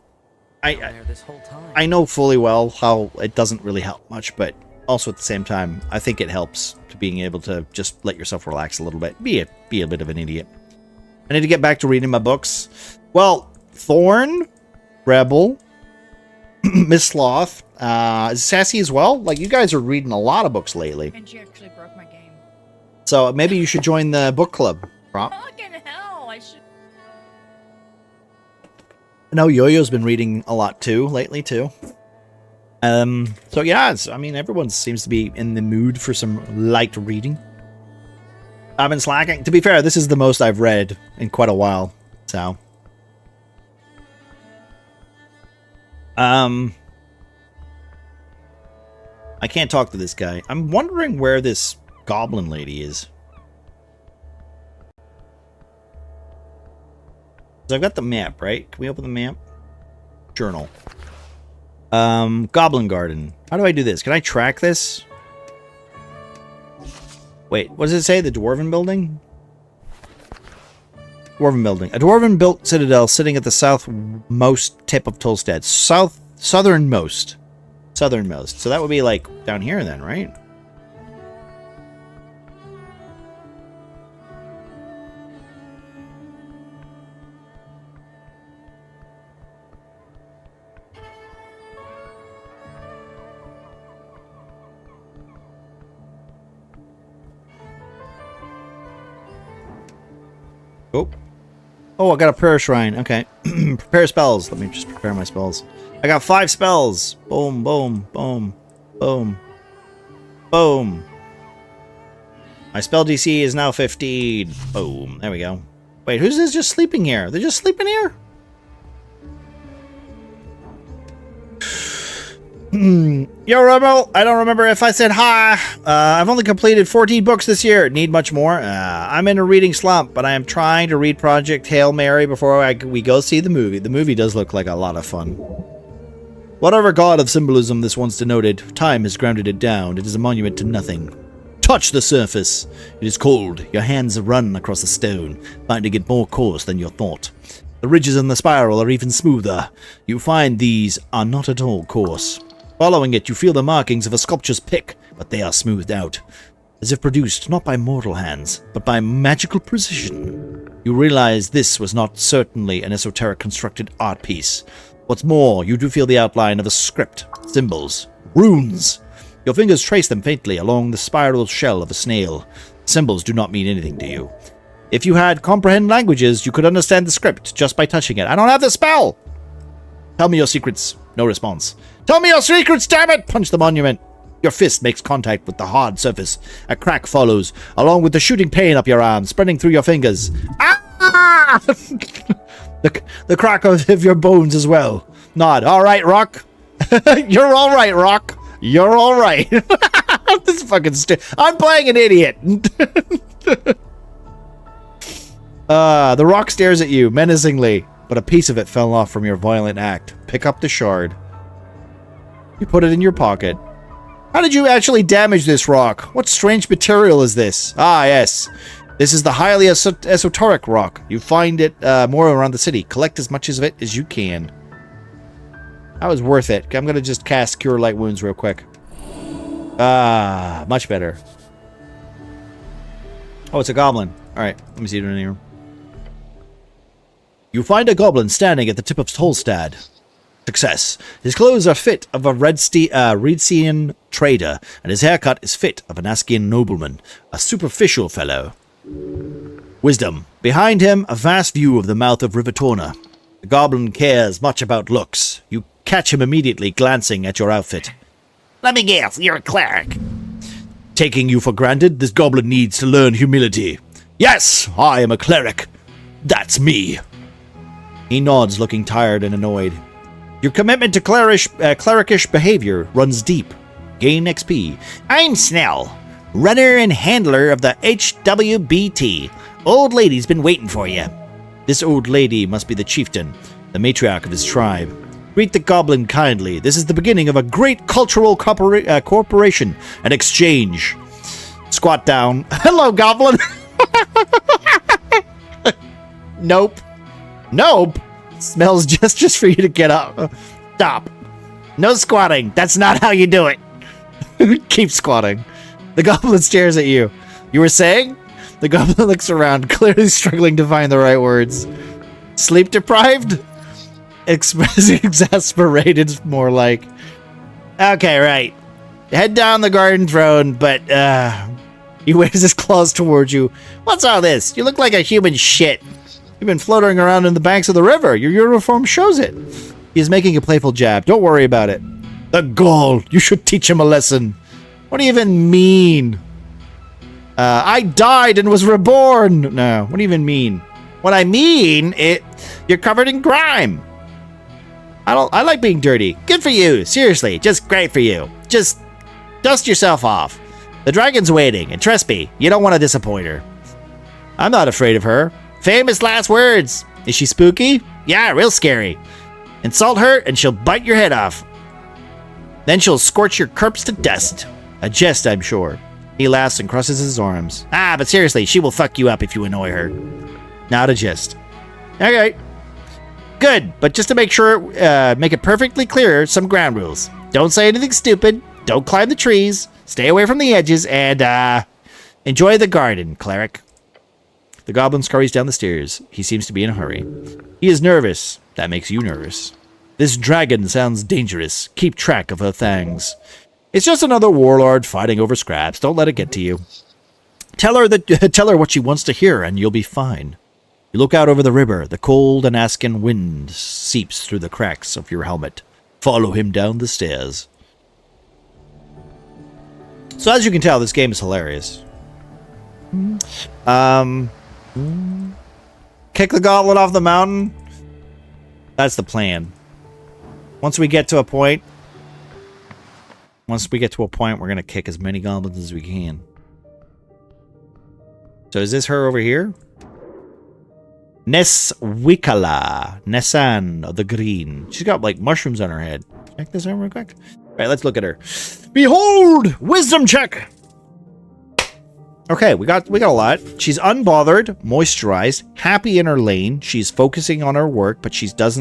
I know fully well how it doesn't really help much, but also at the same time, I think it helps to being able to just let yourself relax a little bit. Be a bit of an idiot. I need to get back to reading my books. Well, Thorn, Rebel, Miss Sloth, Sassy as well. Like, you guys are reading a lot of books lately. And she actually broke my game. So maybe you should join the book club. Fucking hell, I should. I know Yo-Yo's been reading a lot too, lately too. So yeah, I mean, everyone seems to be in the mood for some light reading. I've been slacking. To be fair, this is the most I've read in quite a while, so. I can't talk to this guy. I'm wondering where this goblin lady is. So I've got the map, right? Can we open the map? Journal. Goblin Garden. How do I do this? Can I track this? Wait, what does it say? The Dwarven Building? Dwarven Building. A dwarven-built citadel sitting at the southmost tip of Tolstad. Southernmost. Southernmost. So that would be, like, down here then, right? Oh. Oh, I got a prayer shrine. Okay. Prepare spells. Let me just prepare my spells. I got 5 spells. Boom, boom, boom, boom, boom. My spell DC is now 15. Boom. There we go. Wait, who's this just sleeping here? They're just sleeping here? Yo, Rebel, I don't remember if I said hi. I've only completed 14 books this year. Need much more? I'm in a reading slump, but I am trying to read Project Hail Mary before we go see the movie. The movie does look like a lot of fun. Whatever god of symbolism this once denoted, time has grounded it down. It is a monument to nothing. Touch the surface. It is cold. Your hands run across the stone, finding it more coarse than you thought. The ridges in the spiral are even smoother. You find these are not at all coarse. Following it, you feel the markings of a sculpture's pick, but they are smoothed out, as if produced not by mortal hands, but by magical precision. You realize this was not certainly an esoteric constructed art piece. What's more, you do feel the outline of a script, symbols, runes. Your fingers trace them faintly along the spiral shell of a snail. Symbols do not mean anything to you. If you had comprehend languages, you could understand the script just by touching it. I don't have the spell! Tell me your secrets. No response. Tell me your secrets, damn it! Punch the monument. Your fist makes contact with the hard surface. A crack follows, along with the shooting pain up your arm, spreading through your fingers. Ah! the crack of your bones as well. Nod. All right, Rock. You're all right, Rock. You're all right. This fucking I'm playing an idiot. The Rock stares at you menacingly, but a piece of it fell off from your violent act. Pick up the shard. You put it in your pocket. How did you actually damage this rock? What strange material is this? Ah, yes. This is the highly esoteric rock. You find it more around the city. Collect as much of it as you can. That was worth it. I'm going to just cast Cure Light Wounds real quick. Ah, much better. Oh, it's a goblin. Alright, let me see it in here. You find a goblin standing at the tip of Tolstad. Success. His clothes are fit of a Redsian trader, and his haircut is fit of an Askian nobleman, a superficial fellow. Wisdom. Behind him, a vast view of the mouth of River Torna. The goblin cares much about looks. You catch him immediately glancing at your outfit. Let me guess, you're a cleric. Taking you for granted, this goblin needs to learn humility. Yes, I am a cleric. That's me. He nods, looking tired and annoyed. Your commitment to clerikish behavior runs deep. Gain XP. I'm Snell, runner and handler of the HWBT. Old lady's been waiting for you. This old lady must be the chieftain, the matriarch of his tribe. Greet the goblin kindly. This is the beginning of a great cultural cooperation and exchange. Squat down. Hello, goblin. Nope. Nope. Smells just for you to get up. Stop. No squatting. That's not how you do it. Keep squatting. The goblin stares at you. You were saying? The goblin looks around, clearly struggling to find the right words. Sleep deprived? Exasperated, more like. Okay, right. Head down the garden throne, but, he waves his claws towards you. What's all this? You look like a human shit. You've been floating around in the banks of the river. Your uniform shows it. He's making a playful jab. Don't worry about it. The gall. You should teach him a lesson. What do you even mean? I died and was reborn. No, what do you even mean? What I mean, you're covered in grime. I like being dirty. Good for you. Seriously, just great for you. Just dust yourself off. The dragon's waiting, and trust me, you don't want to disappoint her. I'm not afraid of her. Famous last words. Is she spooky? Yeah, real scary. Insult her, and she'll bite your head off. Then she'll scorch your corpse to dust. A jest, I'm sure. He laughs and crosses his arms. Ah, but seriously, she will fuck you up if you annoy her. Not a jest. Okay. Good, but just to make sure, make it perfectly clear, some ground rules. Don't say anything stupid. Don't climb the trees. Stay away from the edges, and, enjoy the garden, cleric. The goblin scurries down the stairs. He seems to be in a hurry. He is nervous. That makes you nervous. This dragon sounds dangerous. Keep track of her things. It's just another warlord fighting over scraps. Don't let it get to you. Tell her what she wants to hear, and you'll be fine. You look out over the river. The cold and asking wind seeps through the cracks of your helmet. Follow him down the stairs. So as you can tell, this game is hilarious. Kick the gauntlet off the mountain. That's the plan. Once we get to a point, we're going to kick as many goblins as we can. So is this her over here? Neswikala. Nessan of the Green. She's got, like, mushrooms on her head. Check this out real quick. All right, let's look at her. Behold! Wisdom check! Okay, we got a lot. She's unbothered, moisturized, happy in her lane. She's focusing on her work, but she does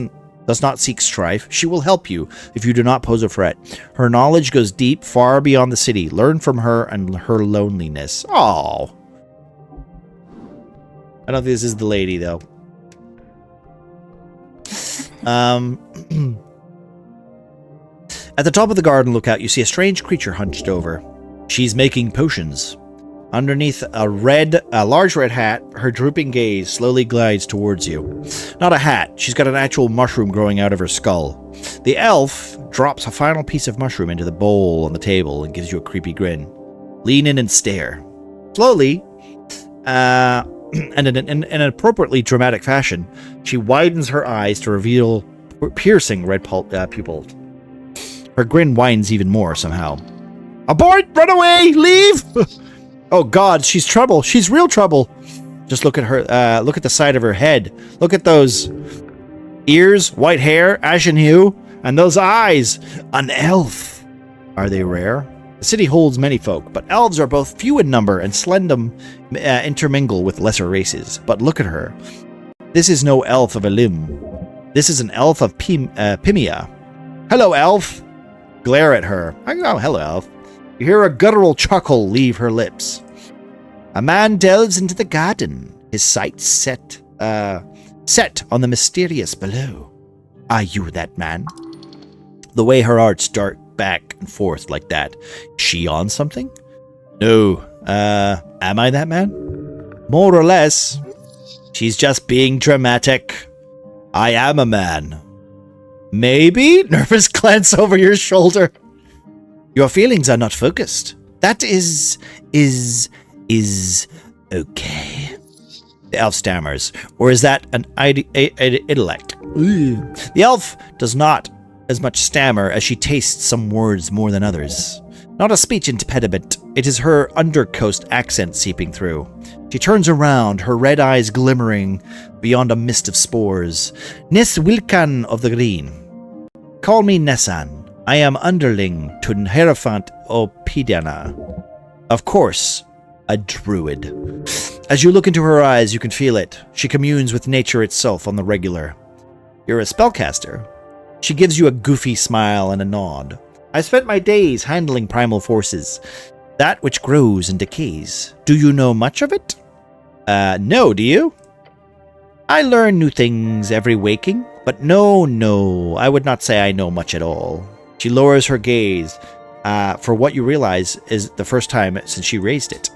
not seek strife. She will help you if you do not pose a threat. Her knowledge goes deep, far beyond the city. Learn from her and her loneliness. Oh. I don't think this is the lady, though. At the top of the garden lookout, you see a strange creature hunched over. She's making potions. Underneath a large red hat, her drooping gaze slowly glides towards you. Not a hat, she's got an actual mushroom growing out of her skull. The elf drops a final piece of mushroom into the bowl on the table and gives you a creepy grin. Lean in and stare. Slowly, and in an appropriately dramatic fashion, she widens her eyes to reveal piercing red pupils. Her grin widens even more somehow. Abort! Run away! Leave! Oh God, she's trouble. She's real trouble. Just look at her. Look at the side of her head. Look at those ears, white hair, ashen hue, and those eyes. An elf. Are they rare? The city holds many folk, but elves are both few in number and seldom intermingle with lesser races. But look at her. This is no elf of Elim. This is an elf of Pimia. Hello, elf. Glare at her. Oh, hello, elf. You hear a guttural chuckle leave her lips. A man delves into the garden, his sights set on the mysterious below. Are you that man? The way her arts dart back and forth like that. Is she on something? No. Am I that man? More or less. She's just being dramatic. I am a man. Maybe? Nervous glance over your shoulder. Your feelings are not focused. That is okay. The elf stammers. Or is that an intellect? The elf does not as much stammer as she tastes some words more than others. Not a speech impediment. It is her undercoast accent seeping through. She turns around, her red eyes glimmering beyond a mist of spores. Nis Wilkan of the Green. Call me Nessan. I am underling to Hierophant Opidana. Of course, a druid. As you look into her eyes, you can feel it. She communes with nature itself on the regular. You're a spellcaster. She gives you a goofy smile and a nod. I spent my days handling primal forces. That which grows and decays. Do you know much of it? No, do you? I learn new things every waking, but no, I would not say I know much at all. She lowers her gaze, for what you realize is the first time since she raised it.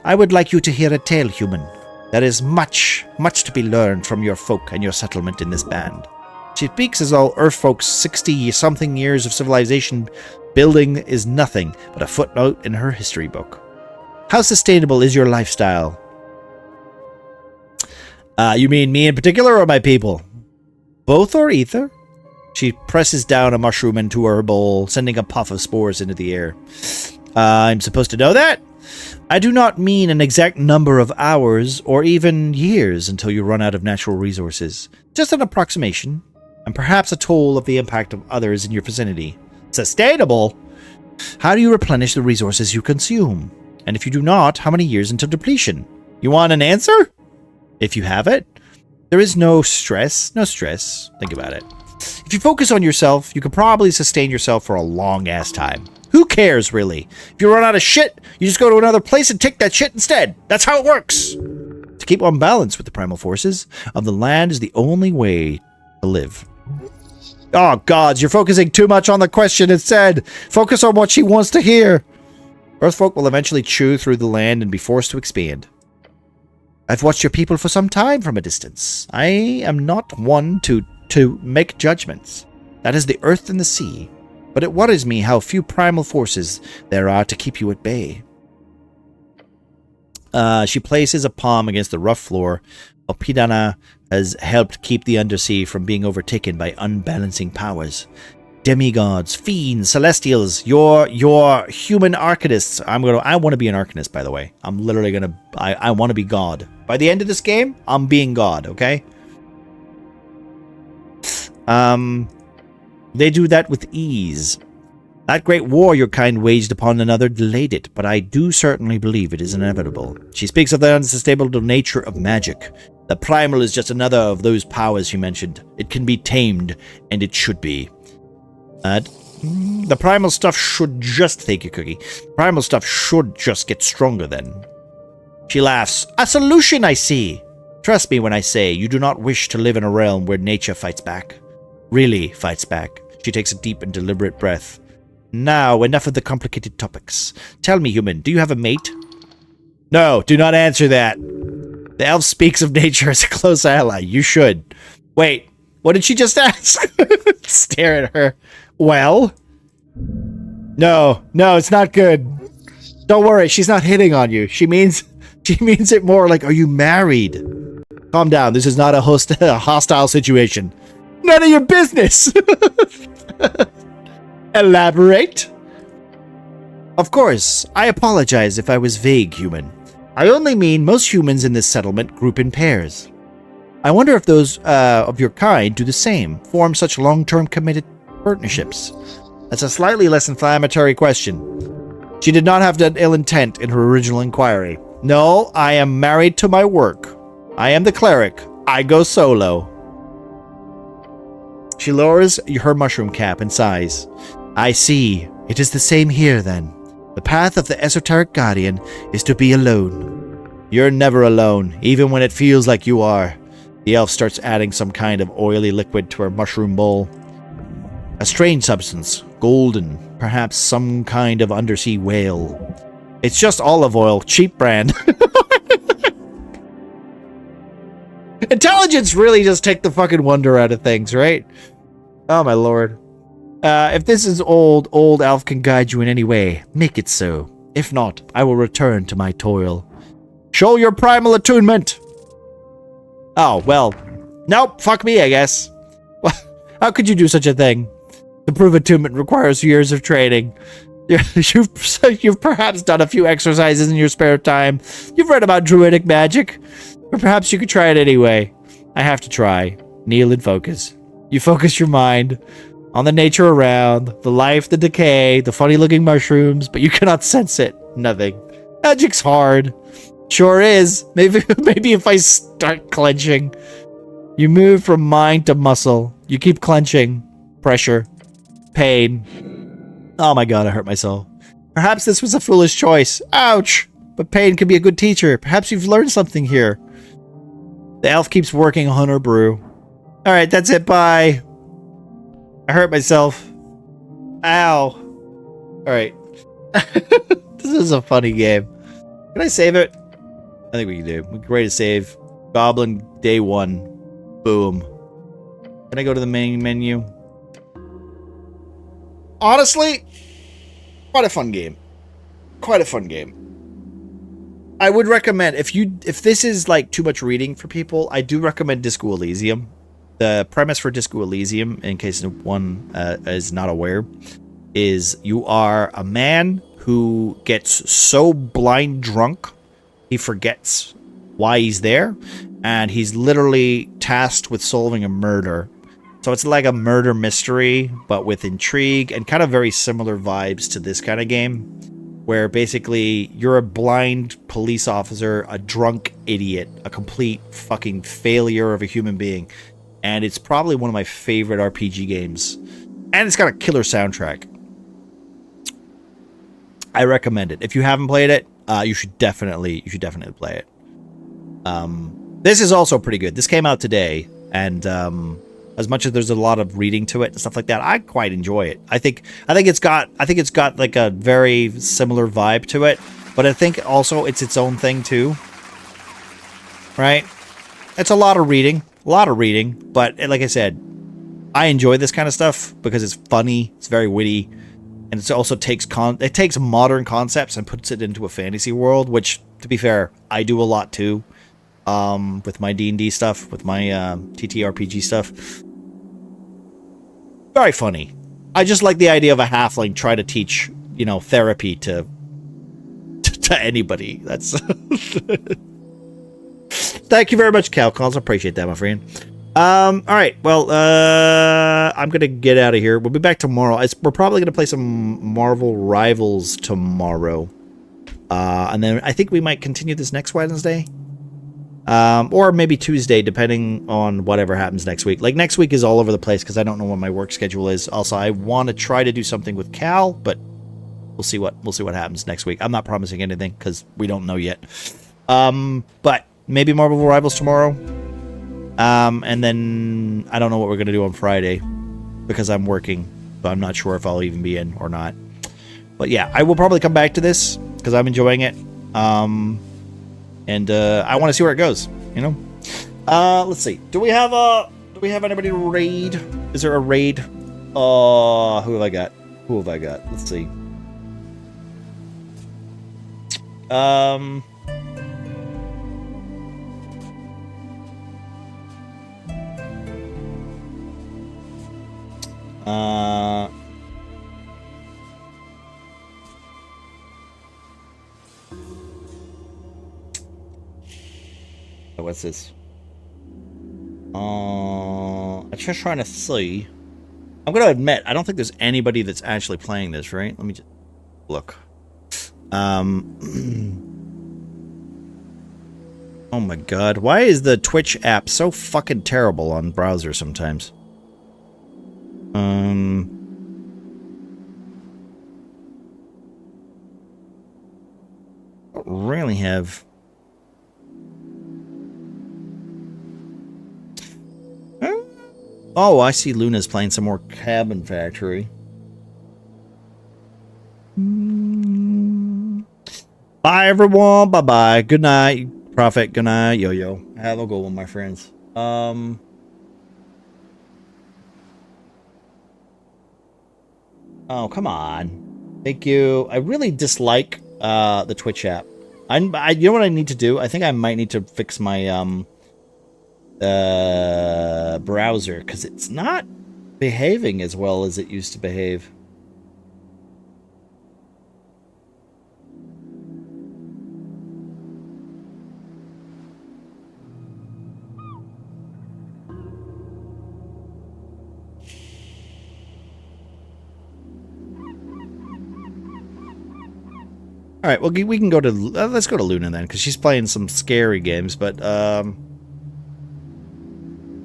I would like you to hear a tale, human. There is much to be learned from your folk and your settlement in this band. She speaks as though Earth folks' 60-something years of civilization building is nothing but a footnote in her history book. How sustainable is your lifestyle? You mean me in particular or my people? Both or either? She presses down a mushroom into her bowl, sending a puff of spores into the air. I'm supposed to know that? I do not mean an exact number of hours or even years until you run out of natural resources. Just an approximation. and perhaps a toll of the impact of others in your vicinity. Sustainable? How do you replenish the resources you consume? And if you do not, how many years until depletion? You want an answer? If you have it, there is no stress. No stress. Think about it. If you focus on yourself, you can probably sustain yourself for a long-ass time. Who cares, really? If you run out of shit, you just go to another place and take that shit instead. That's how it works. To keep on balance with the primal forces of the land is the only way to live. Oh, gods, you're focusing too much on the question instead. Focus on what she wants to hear. Earthfolk will eventually chew through the land and be forced to expand. I've watched your people for some time from a distance. I am not one to make judgments. That is the earth and the sea. But it worries me how few primal forces there are to keep you at bay. She places a palm against the rough floor. Opidana has helped keep the undersea from being overtaken by unbalancing powers. Demigods, fiends, celestials, your human arcanists. I want to be an arcanist, by the way. I'm literally gonna. I want to be God. By the end of this game, I'm being God. Okay. They do that with ease. That great war your kind waged upon another delayed it, but I do certainly believe it is inevitable. She speaks of the unsustainable nature of magic. The primal is just another of those powers she mentioned. It can be tamed, and it should be. The primal stuff should just... Thank you, Cookie. Primal stuff should just get stronger then. She laughs. A solution, I see. Trust me when I say you do not wish to live in a realm where nature fights back. Really fights back. She takes a deep and deliberate breath. Now, enough of the complicated topics. Tell me, human, do you have a mate? No, do not answer that. The elf speaks of nature as a close ally. You should. Wait, what did she just ask? Stare at her. Well? No, it's not good. Don't worry, she's not hitting on you. She means it more like, are you married? Calm down, this is not a hostile situation. None of your business! Elaborate? Of course, I apologize if I was vague, human. I only mean most humans in this settlement group in pairs. I wonder if those of your kind do the same, form such long-term committed partnerships. That's a slightly less inflammatory question. She did not have an ill intent in her original inquiry. No, I am married to my work. I am the cleric. I go solo. She lowers her mushroom cap and sighs. I see. It is the same here, then. The path of the Esoteric Guardian is to be alone. You're never alone, even when it feels like you are. The elf starts adding some kind of oily liquid to her mushroom bowl. A strange substance, golden, perhaps some kind of undersea whale. It's just olive oil, cheap brand. Intelligence really does take the fucking wonder out of things, right? Oh my lord. If this is old elf can guide you in any way, make it so. If not, I will return to my toil. Show your primal attunement! Oh, well. Nope, fuck me, I guess. How could you do such a thing? To prove attunement requires years of training. You've perhaps done a few exercises in your spare time. You've read about druidic magic. Or perhaps you could try it anyway. I have to try. Kneel and focus. You focus your mind on the nature around, the life, the decay, the funny-looking mushrooms, but you cannot sense it. Nothing. Magic's hard. Sure is. Maybe if I start clenching. You move from mind to muscle. You keep clenching. Pressure. Pain. Oh my god, I hurt myself. Perhaps this was a foolish choice. Ouch! But pain can be a good teacher. Perhaps you've learned something here. The elf keeps working on her brew. Alright, that's it. Bye. I hurt myself. Ow. Alright. This is a funny game. Can I save it? I think we can do. We can ready to save. Goblin day 1. Boom. Can I go to the main menu? Honestly, quite a fun game. Quite a fun game. I would recommend, if this is like too much reading for people, I do recommend Disco Elysium. The premise for Disco Elysium, in case one is not aware, is you are a man who gets so blind drunk he forgets why he's there, and he's literally tasked with solving a murder. So it's like a murder mystery, but with intrigue and kind of very similar vibes to this kind of game, where basically you're a blind police officer, a drunk idiot, a complete fucking failure of a human being. And it's probably one of my favorite RPG games. And it's got a killer soundtrack. I recommend it. If you haven't played it, you should definitely play it. This is also pretty good. This came out today, and as much as there's a lot of reading to it and stuff like that, I quite enjoy it. I think it's got like a very similar vibe to it, but I think also it's its own thing too. Right? It's a lot of reading, but like I said, I enjoy this kind of stuff because it's funny, it's very witty, and it also takes modern concepts and puts it into a fantasy world, which, to be fair, I do a lot too. With my D&D stuff, with my TTRPG stuff. Very funny. I just like the idea of a halfling try to teach, therapy to anybody. That's Thank you very much, Calcons. I appreciate that, my friend. All right. Well, I'm gonna get out of here. We'll be back tomorrow. We're probably gonna play some Marvel Rivals tomorrow, and then I think we might continue this next Wednesday. Or maybe Tuesday, depending on whatever happens next week. Like, next week is all over the place because I don't know what my work schedule is. Also, I want to try to do something with Cal, but we'll see what happens next week. I'm not promising anything because we don't know yet. But maybe Marvel Rivals tomorrow. And then I don't know what we're gonna do on Friday because I'm working, but I'm not sure if I'll even be in or not. But yeah, I will probably come back to this because I'm enjoying it. And I want to see where it goes, Let's see. Do we have anybody to raid? Is there a raid? Who have I got? Let's see. What's this? I'm just trying to see. I'm gonna admit, I don't think there's anybody that's actually playing this, right? Let me just look. Oh my god, why is the Twitch app so fucking terrible on browser sometimes? Don't really have. Oh, I see Luna's playing some more Cabin Factory. Bye, everyone. Bye-bye. Good night, Prophet. Good night, Yo-Yo. Have a good one, my friends. Oh, come on. Thank you. I really dislike the Twitch app. You know what I need to do? I think I might need to fix my browser because it's not behaving as well as it used to behave. All right, well, we can go to let's go to Luna then because she's playing some scary games, but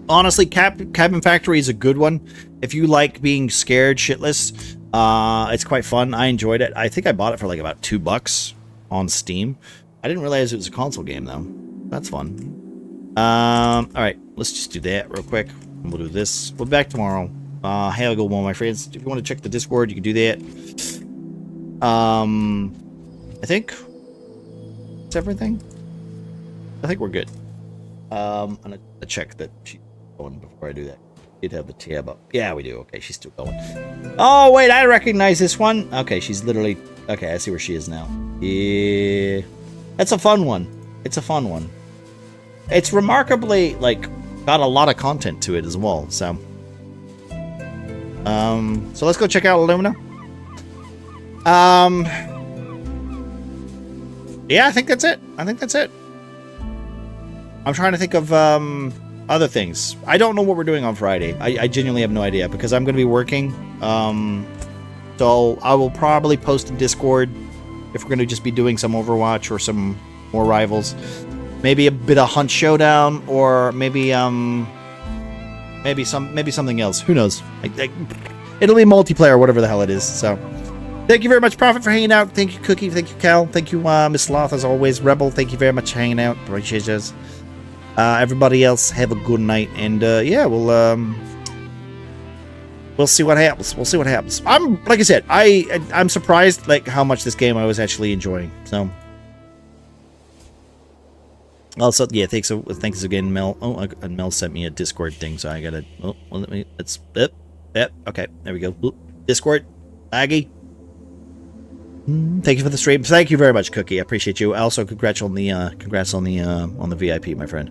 honestly, Cabin Factory is a good one. If you like being scared shitless, it's quite fun. I enjoyed it. I think I bought it for like about $2 on Steam. I didn't realize it was a console game though. That's fun. All right, let's just do that real quick. We'll do this. We'll be back tomorrow. Have a good one, my friends. If you want to check the Discord, you can do that. I think that's everything. I think we're good. I'm gonna check that she's going before I do that. You'd have the tab up. Yeah, we do. Okay, she's still going. Oh, wait, I recognize this one. Okay, she's literally... Okay, I see where she is now. Yeah. That's a fun one. It's a fun one. It's remarkably, like, got a lot of content to it as well, so... So let's go check out Illumina. Yeah, I think that's it. I'm trying to think of, other things. I don't know what we're doing on Friday. I genuinely have no idea because I'm going to be working. So I will probably post in Discord if we're going to just be doing some Overwatch or some more Rivals. Maybe a bit of Hunt Showdown, or maybe something else. Who knows? It'll be multiplayer, whatever the hell it is. So, thank you very much, Prophet, for hanging out. Thank you, Cookie. Thank you, Cal. Thank you, Miss Sloth, as always. Rebel, thank you very much for hanging out. Appreciate you. Everybody else, have a good night, and yeah, we'll see what happens. We'll see what happens. Like I said, I'm surprised like how much this game I was actually enjoying. So. Also, yeah, thanks again, Mel. Oh, and Mel sent me a Discord thing, so I gotta. Oh, well, let's. Okay, there we go. Discord, Aggie. Thank you for the stream. Thank you very much, Cookie. I appreciate you. Also, congrats on the VIP, my friend.